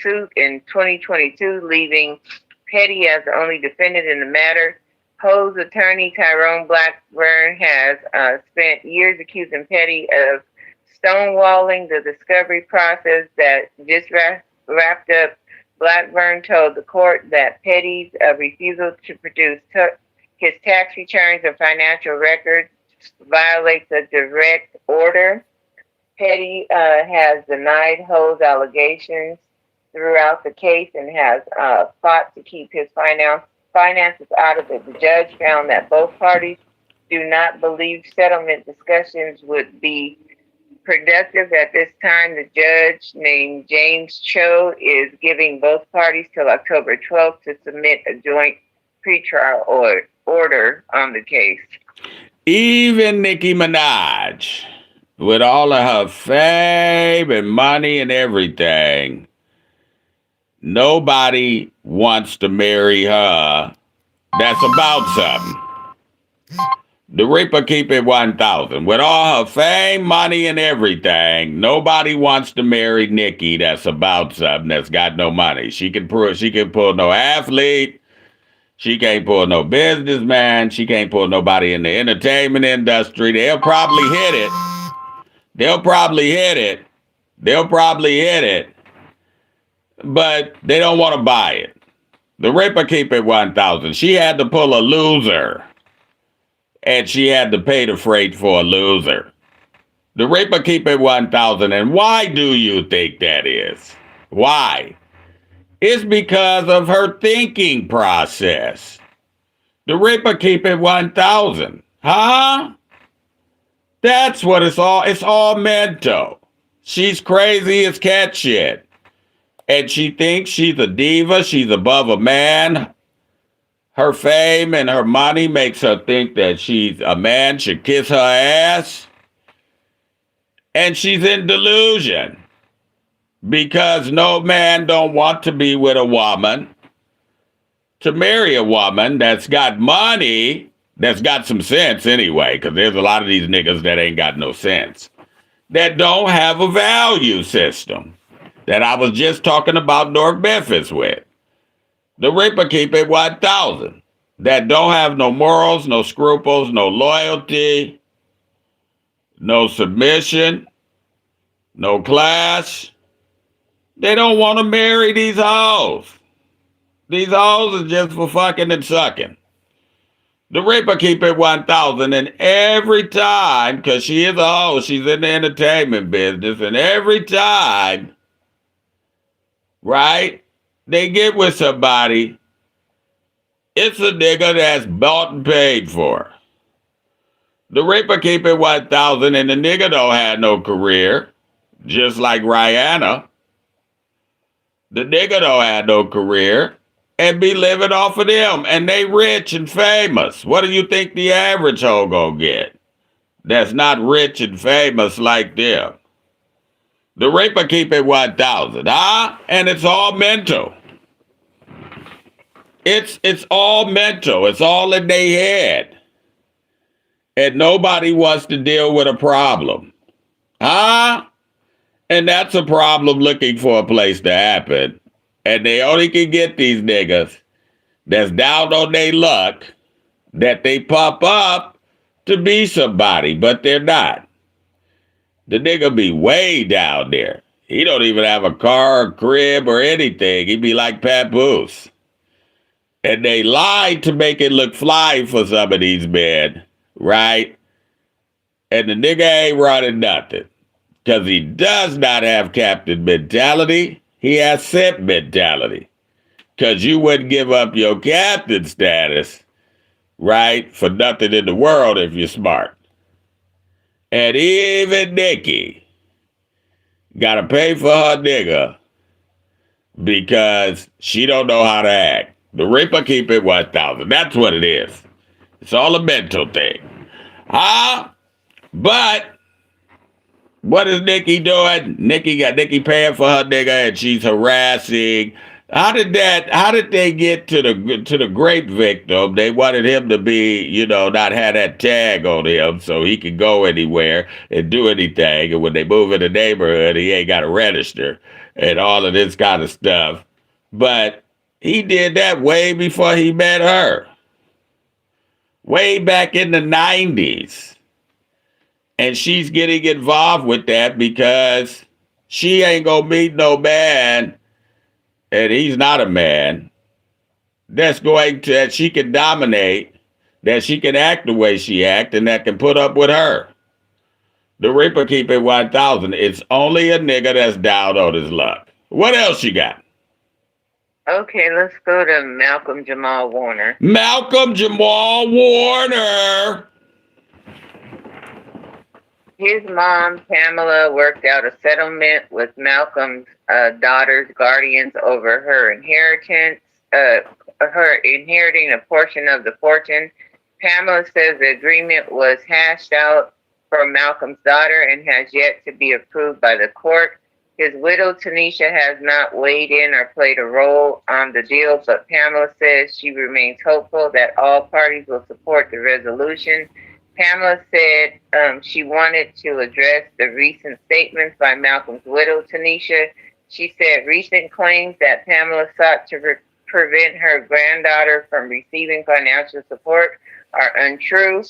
Speaker 5: suit in 2022, leaving Petty as the only defendant in the matter. Ho's attorney, Tyrone Blackburn, has spent years accusing Petty of stonewalling the discovery process that just wrapped up. Blackburn told the court that Petty's refusal to produce his tax returns and financial records violates a direct order. Petty has denied Ho's allegations throughout the case and has fought to keep his finances out of it. The judge found that both parties do not believe settlement discussions would be productive at this time. The judge, named James Cho, is giving both parties till October 12th to submit a joint pretrial order on the case.
Speaker 1: Even Nicki Minaj, with all of her fame and money and everything, nobody wants to marry her that's about something. The Reaper keep it 1,000. With all her fame, money, and everything, nobody wants to marry Nicki that's about something that's got no money. She can pull no athlete. She can't pull no businessman. She can't pull nobody in the entertainment industry. They'll probably hit it. They'll probably hit it. They'll probably hit it. But they don't want to buy it. The Ripper keep it 1,000. She had to pull a loser. And she had to pay the freight for a loser. The Ripper keep it 1,000. And why do you think that is? Why? It's because of her thinking process. The Ripper keep it 1,000. Huh? That's what it's all mental. She's crazy as cat shit. And she thinks she's a diva. She's above a man. Her fame and her money makes her think that a man should kiss her ass. And she's in delusion. Because no man don't want to be with a woman. To marry a woman that's got money, that's got some sense anyway, because there's a lot of these niggas that ain't got no sense, that don't have a value system, that I was just talking about North Memphis with. The Ripper keep it 1,000, that don't have no morals, no scruples, no loyalty, no submission, no class. They don't want to marry these hoes. These hoes are just for fucking and sucking. The Ripper keep it 1,000, and every time, because she is a hoe, she's in the entertainment business, and every time, right, they get with somebody, it's a nigga that's bought and paid for. The Ripper keep it 1,000, and the nigga don't have no career, just like Rihanna. The nigga don't have no career. And be living off of them. And they rich and famous. What do you think the average hoe gonna get? That's not rich and famous like them. The Ripper keep it 1,000, huh? And it's all mental. It's all mental. It's all in their head. And nobody wants to deal with a problem. Huh? And that's a problem looking for a place to happen. And they only can get these niggas that's down on their luck that they pop up to be somebody, but they're not. The nigga be way down there. He don't even have a car or crib or anything. He be like Papoose. And they lie to make it look fly for some of these men, right? And the nigga ain't running nothing. Because he does not have captain mentality. He has simp mentality. Because you wouldn't give up your captain status, right, for nothing in the world if you're smart. And even Nikki got to pay for her nigga because she don't know how to act. The Ripper keep it 1,000. That's what it is. It's all a mental thing. But what is Nikki doing? Nikki paying for her nigga and she's harassing. How did they get to the great victim? They wanted him to be, not have that tag on him so he could go anywhere and do anything. And when they move in the neighborhood, he ain't got to register and all of this kind of stuff. But he did that way before he met her. Way back in the 90s. And she's getting involved with that because she ain't gonna meet no man, and he's not a man, that she can dominate, that she can act the way she act, and that can put up with her. The Ripper keep it 1,000. It's only a nigga that's down on his luck. What else you got?
Speaker 5: Okay, let's go to Malcolm Jamal Warner.
Speaker 1: Malcolm Jamal Warner.
Speaker 5: His mom, Pamela, worked out a settlement with Malcolm's daughter's guardians over her inheritance, her inheriting a portion of the fortune. Pamela says the agreement was hashed out for Malcolm's daughter and has yet to be approved by the court. His widow, Tanisha, has not weighed in or played a role on the deal, but Pamela says she remains hopeful that all parties will support the resolution. Pamela said she wanted to address the recent statements by Malcolm's widow, Tanisha. She said recent claims that Pamela sought to prevent her granddaughter from receiving financial support are untrue.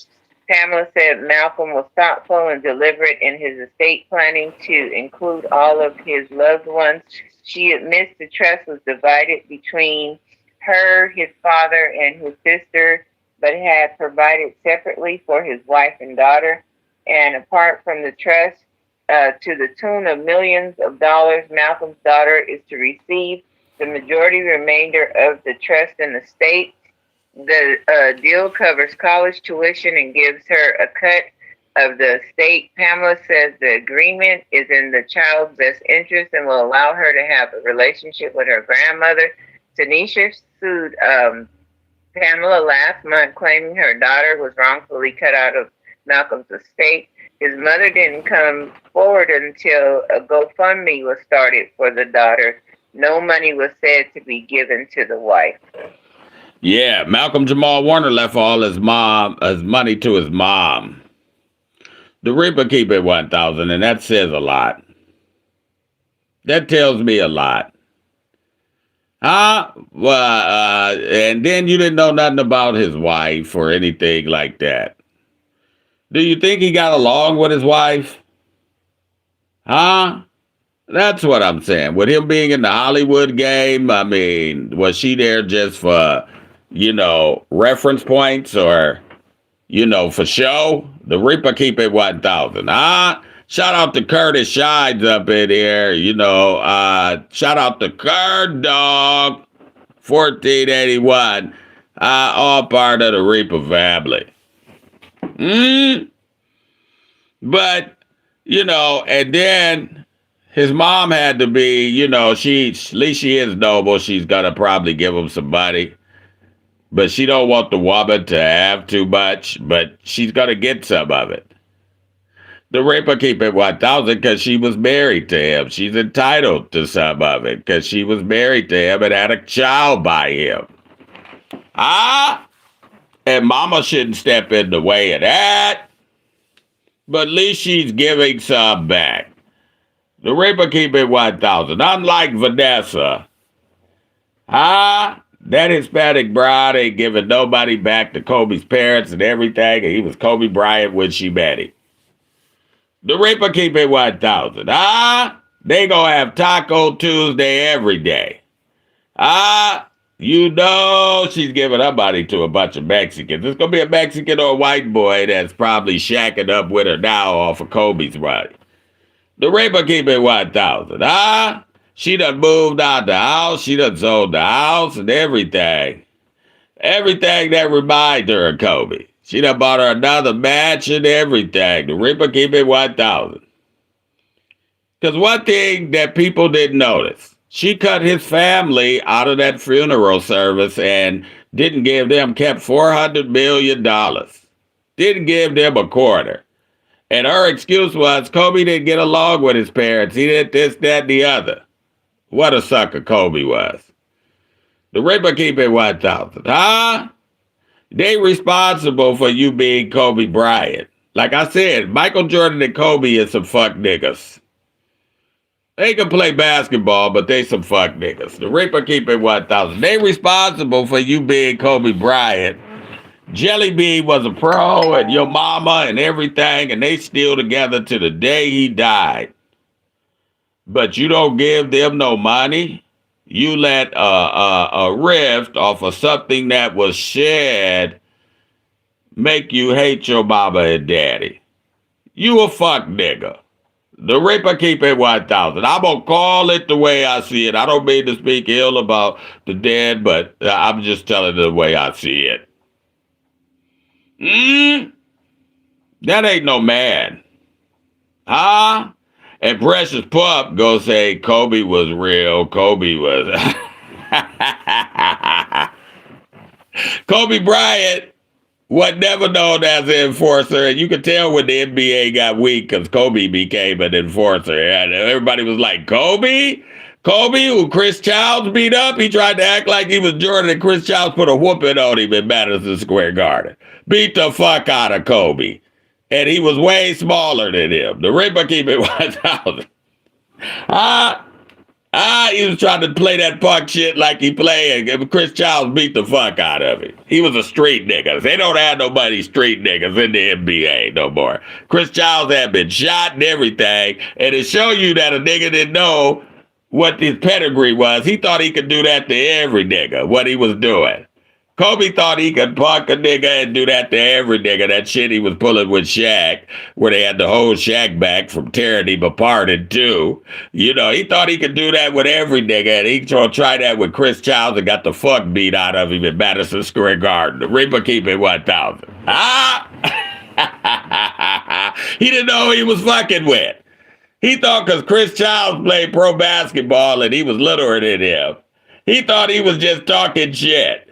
Speaker 5: Pamela said Malcolm was thoughtful and deliberate in his estate planning to include all of his loved ones. She admits the trust was divided between her, his father, and his sister, but had provided separately for his wife and daughter. And apart from the trust, to the tune of millions of dollars, Malcolm's daughter is to receive the majority remainder of the trust and estate. The deal covers college tuition and gives her a cut of the estate. Pamela says the agreement is in the child's best interest and will allow her to have a relationship with her grandmother. Tanisha sued Pamela last month, claiming her daughter was wrongfully cut out of Malcolm's estate. His mother didn't come forward until a GoFundMe was started for the daughter. No money was said to be given to the wife.
Speaker 1: Yeah, Malcolm Jamal Warner left all his money to his mom. The Reaper keep it 1,000, and that says a lot. That tells me a lot. Huh? Well, and then you didn't know nothing about his wife or anything like that. Do you think he got along with his wife? Huh? That's what I'm saying. With him being in the Hollywood game, I mean, was she there just for, reference points or, for show? The Reaper keep it 1,000. Shout out to Curtis Shides up in here. Shout out to Curd Dog 1481. All part of the Reaper family. But, and then his mom had to be, at least she is noble. She's going to probably give him some money. But she don't want the woman to have too much, but she's going to get some of it. The Reaper keep it 1,000 because she was married to him. She's entitled to some of it because she was married to him and had a child by him. And mama shouldn't step in the way of that. But at least she's giving some back. The Reaper keep it 1,000. Unlike Vanessa. That Hispanic bride ain't giving nobody back to Kobe's parents and everything. And he was Kobe Bryant when she met him. The Reaper keep it 1,000. They gonna have Taco Tuesday every day. She's giving her money to a bunch of Mexicans. It's gonna be a Mexican or a white boy that's probably shacking up with her now off of Kobe's money. The Reaper keep it 1,000. She done moved out the house. She done sold the house and everything. Everything that reminds her of Kobe. She done bought her another match and everything. The Reaper keep it 1,000. Because one thing that people didn't notice, she cut his family out of that funeral service and didn't give them, kept $400 million. Didn't give them a quarter. And her excuse was Kobe didn't get along with his parents. He did this, that, and the other. What a sucker Kobe was. The Reaper keep it 1,000. They responsible for you being Kobe Bryant. Like I said, Michael Jordan and Kobe is some fuck niggas. They can play basketball, but they some fuck niggas. The Reaper keep it 1,000. They responsible for you being Kobe Bryant. Jelly Bean was a pro and your mama and everything, and they still together to the day he died. But you don't give them no money. You let a rift off of something that was shared make you hate your mama and daddy. You a fuck nigga. The Reaper keep it 1,000. I'm going to call it the way I see it. I don't mean to speak ill about the dead, but I'm just telling it the way I see it. That ain't no man. And Precious Pup go say Kobe was real. Kobe was... Kobe Bryant was never known as an enforcer. And you could tell when the NBA got weak because Kobe became an enforcer. And everybody was like, Kobe? Kobe, who Chris Childs beat up? He tried to act like he was Jordan and Chris Childs put a whooping on him in Madison Square Garden. Beat the fuck out of Kobe. And he was way smaller than him. The Reaper keep it 1,000. He was trying to play that punk shit like he played, and Chris Childs beat the fuck out of him. He was a street nigga. They don't have nobody street niggas in the NBA no more. Chris Childs had been shot and everything, and it showed you that a nigga didn't know what his pedigree was. He thought he could do that to every nigga, what he was doing. Kobe thought he could punk a nigga and do that to every nigga. That shit he was pulling with Shaq, where they had the whole Shaq back from tearing him apart in two. You know, he thought he could do that with every nigga, and he tried that with Chris Childs and got the fuck beat out of him in Madison Square Garden. The Reaper keep it 1,000. He didn't know who he was fucking with. He thought because Chris Childs played pro basketball and he was littler than him, he thought he was just talking shit.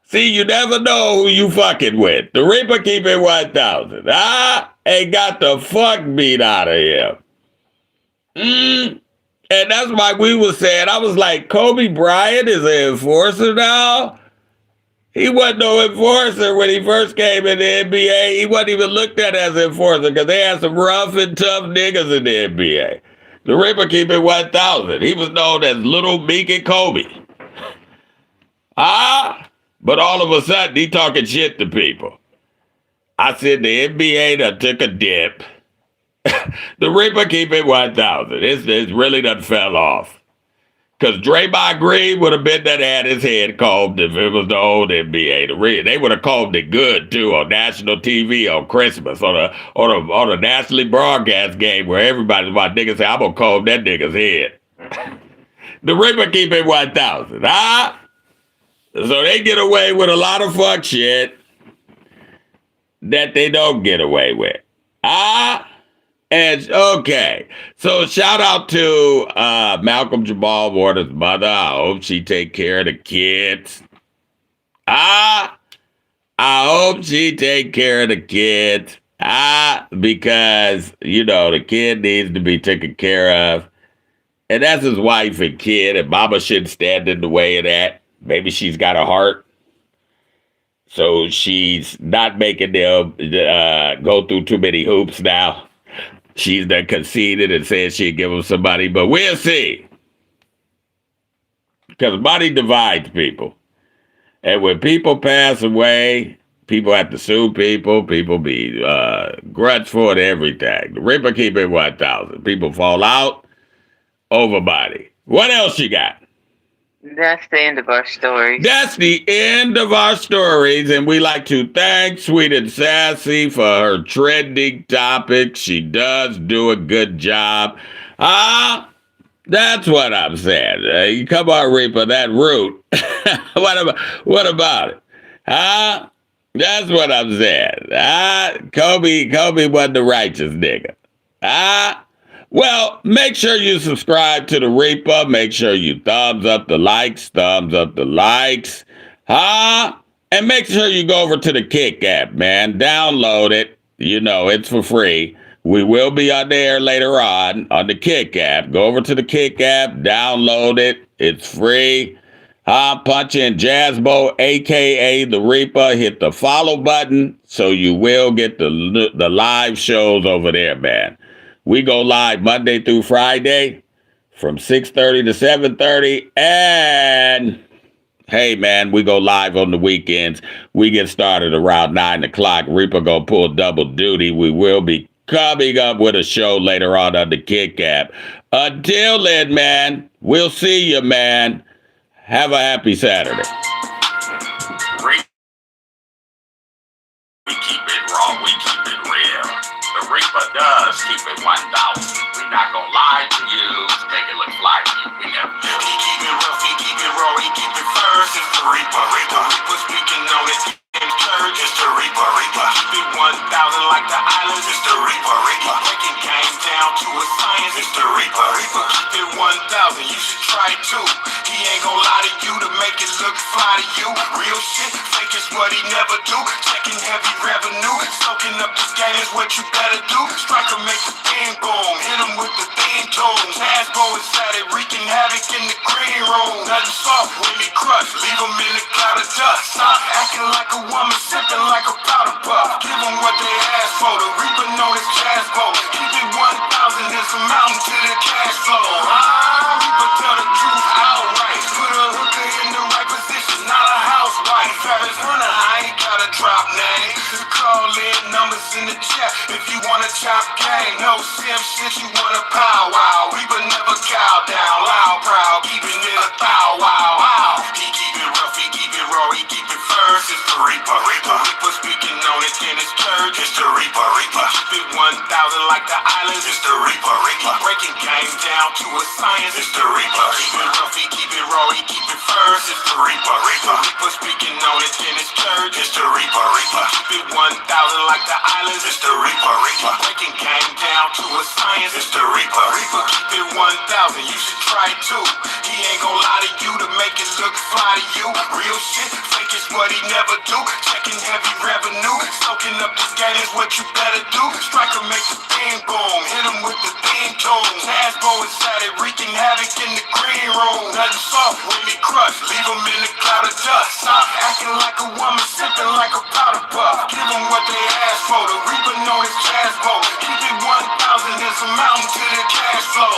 Speaker 1: See, you never know who you fucking with. The Reaper keep it 1,000. And got the fuck beat out of him. And that's why we was saying, I was like, Kobe Bryant is an enforcer now? He wasn't no enforcer when he first came in the NBA. He wasn't even looked at as an enforcer because they had some rough and tough niggas in the NBA. The Reaper keep it 1,000. He was known as Little Meek and Kobe. But all of a sudden, he talking shit to people. I said the NBA done took a dip. The Reaper keep it 1,000. It really done fell off. Because Draymond Green would have been that had his head combed if it was the old NBA. They would have combed it good, too, on national TV on Christmas, on a nationally broadcast game where everybody's my nigga say, I'm going to comb that nigga's head. The Reaper keep it 1,000. So they get away with a lot of fuck shit that they don't get away with. And okay. So shout out to Malcolm Jamal Warner's mother. I hope she take care of the kids. I hope she take care of the kids. Because, you know, the kid needs to be taken care of. And that's his wife and kid, and mama shouldn't stand in the way of that. Maybe she's got a heart, so she's not making them go through too many hoops now. She's done conceded and said she'd give them somebody, but we'll see. Because money divides people. And when people pass away, people have to sue people. People be grudgeful and everything. The Reaper keep it 1,000. People fall out over money. What else you got?
Speaker 5: That's the end of our stories.
Speaker 1: That's the end of our stories, and we like to thank Sweet and Sassy for her trending topic. She does do a good job. That's what I'm saying. Come on, Reaper, that root. What about it? That's what I'm saying. Kobe wasn't the righteous nigga. Well, make sure you subscribe to the Reaper. Make sure you thumbs up the likes. And make sure you go over to the Kick app, man. Download it. You know, it's for free. We will be on there later on the Kick app. Go over to the Kick app. Download it. It's free. Punch in Jazzbo, a.k.a. the Reaper. Hit the follow button so you will get the live shows over there, man. We go live Monday through Friday from 6:30 to 7:30. And, hey, man, we go live on the weekends. We get started around 9 o'clock. Reaper gonna pull double duty. We will be coming up with a show later on the Kick app. Until then, man, we'll see you, man. Have a happy Saturday.
Speaker 2: We keep it raw, we keep it real. The Reaper does keep it 1,000. We not gonna lie to you to make it look fly to you. We never do. He keep it rough, he keep it raw, he keep it first. It's the Reaper. The Reaper speaking on it in church. It's the Reaper. Keep it 1,000 like the islands. It's the Reaper. Breaking games down to a science. It's the Reaper. Keep it 1,000. You should try it too. He ain't gonna lie to you to make it look fly to you. Real shit, fake is what he never do. Checking heavy revenue, soaking up this game is what you better do. Striker make the thing boom, hit him with the thing tones. Hasbro inside it, wreaking havoc in the green room. Nothing soft when he crush, leave him in the cloud of dust. Stop acting like a woman, sipping like a powder puff. Give them what they ask for, the Reaper known as Jazzbo. Keep it 1,000 is is a mountain to the cash flow. Reaper tell the truth outright. Put a hooker in the right position, not a housewife. Travis Hunter, I ain't gotta drop names. Just call in numbers in the chat if you wanna chop game. No sim shit, you wanna powwow. Reaper never cow down, loud, proud, keeping it a bow wow. He keep it rough, he keep it raw, he keep it first. It's the Reaper. Reaper speaking on it in his church. It's the Reaper. Keep it 1,000 like the islands. It's the Reaper. Breaking game down to a science. It's the Reaper. Keep it rough, he keep it raw, he keep it first. It's the Reaper. Reaper speaking on it in his church. It's the Reaper. Keep it 1,000 like the islands. It's the Reaper. Breaking game down to a science. It's the Reaper. Keep it 1,000. You should try it too. He ain't gon' lie to you to make it look fly to you. Real shit, fake is what he never do. Checking heavy revenue, soaking up this game is what you better do. Striker make the thing boom, hit him with the theme tune. Hasbro inside it, wreaking havoc in the green room. Nothing soft when he crush, leave him in the cloud of dust. Stop acting like a woman, sipping like a powder puff. Give him what they ask for, the Reaper known as cash flow. Keep it 1,000, it's a mountain to the cash flow.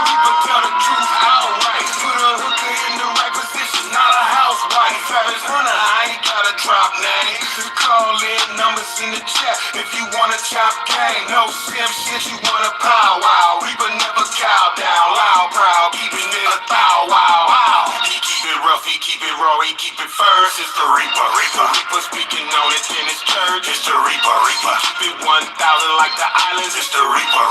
Speaker 2: Reaper tell the truth outright. Put a hooker in the right position, not a housewife. Travis Hunter, I ain't gotta drop names. Just call in numbers in the chat if you wanna chop game. No sim shit, you wanna powwow. Reaper never cow down, loud, proud, keeping it a bow wow. He keep it rough, he keep it raw, he keep it first. It's the Reaper. Reaper speaking on it in his church. It's the Reaper. Keep it 1,000 like the islands. It's the Reaper.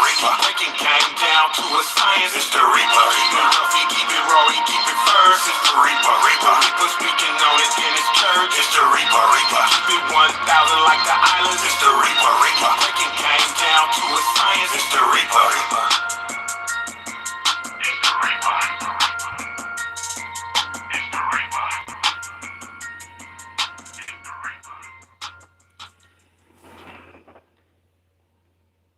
Speaker 2: Breaking game down to a science. It's the Reaper. Keep it rough, he keep it raw, he keep it first. It's the Reaper. Reaper speaking on it in his church. It's the Reaper. Keep it 1,000 like the islands. It's the Reaper. Breaking game down to a science. It's the Reaper.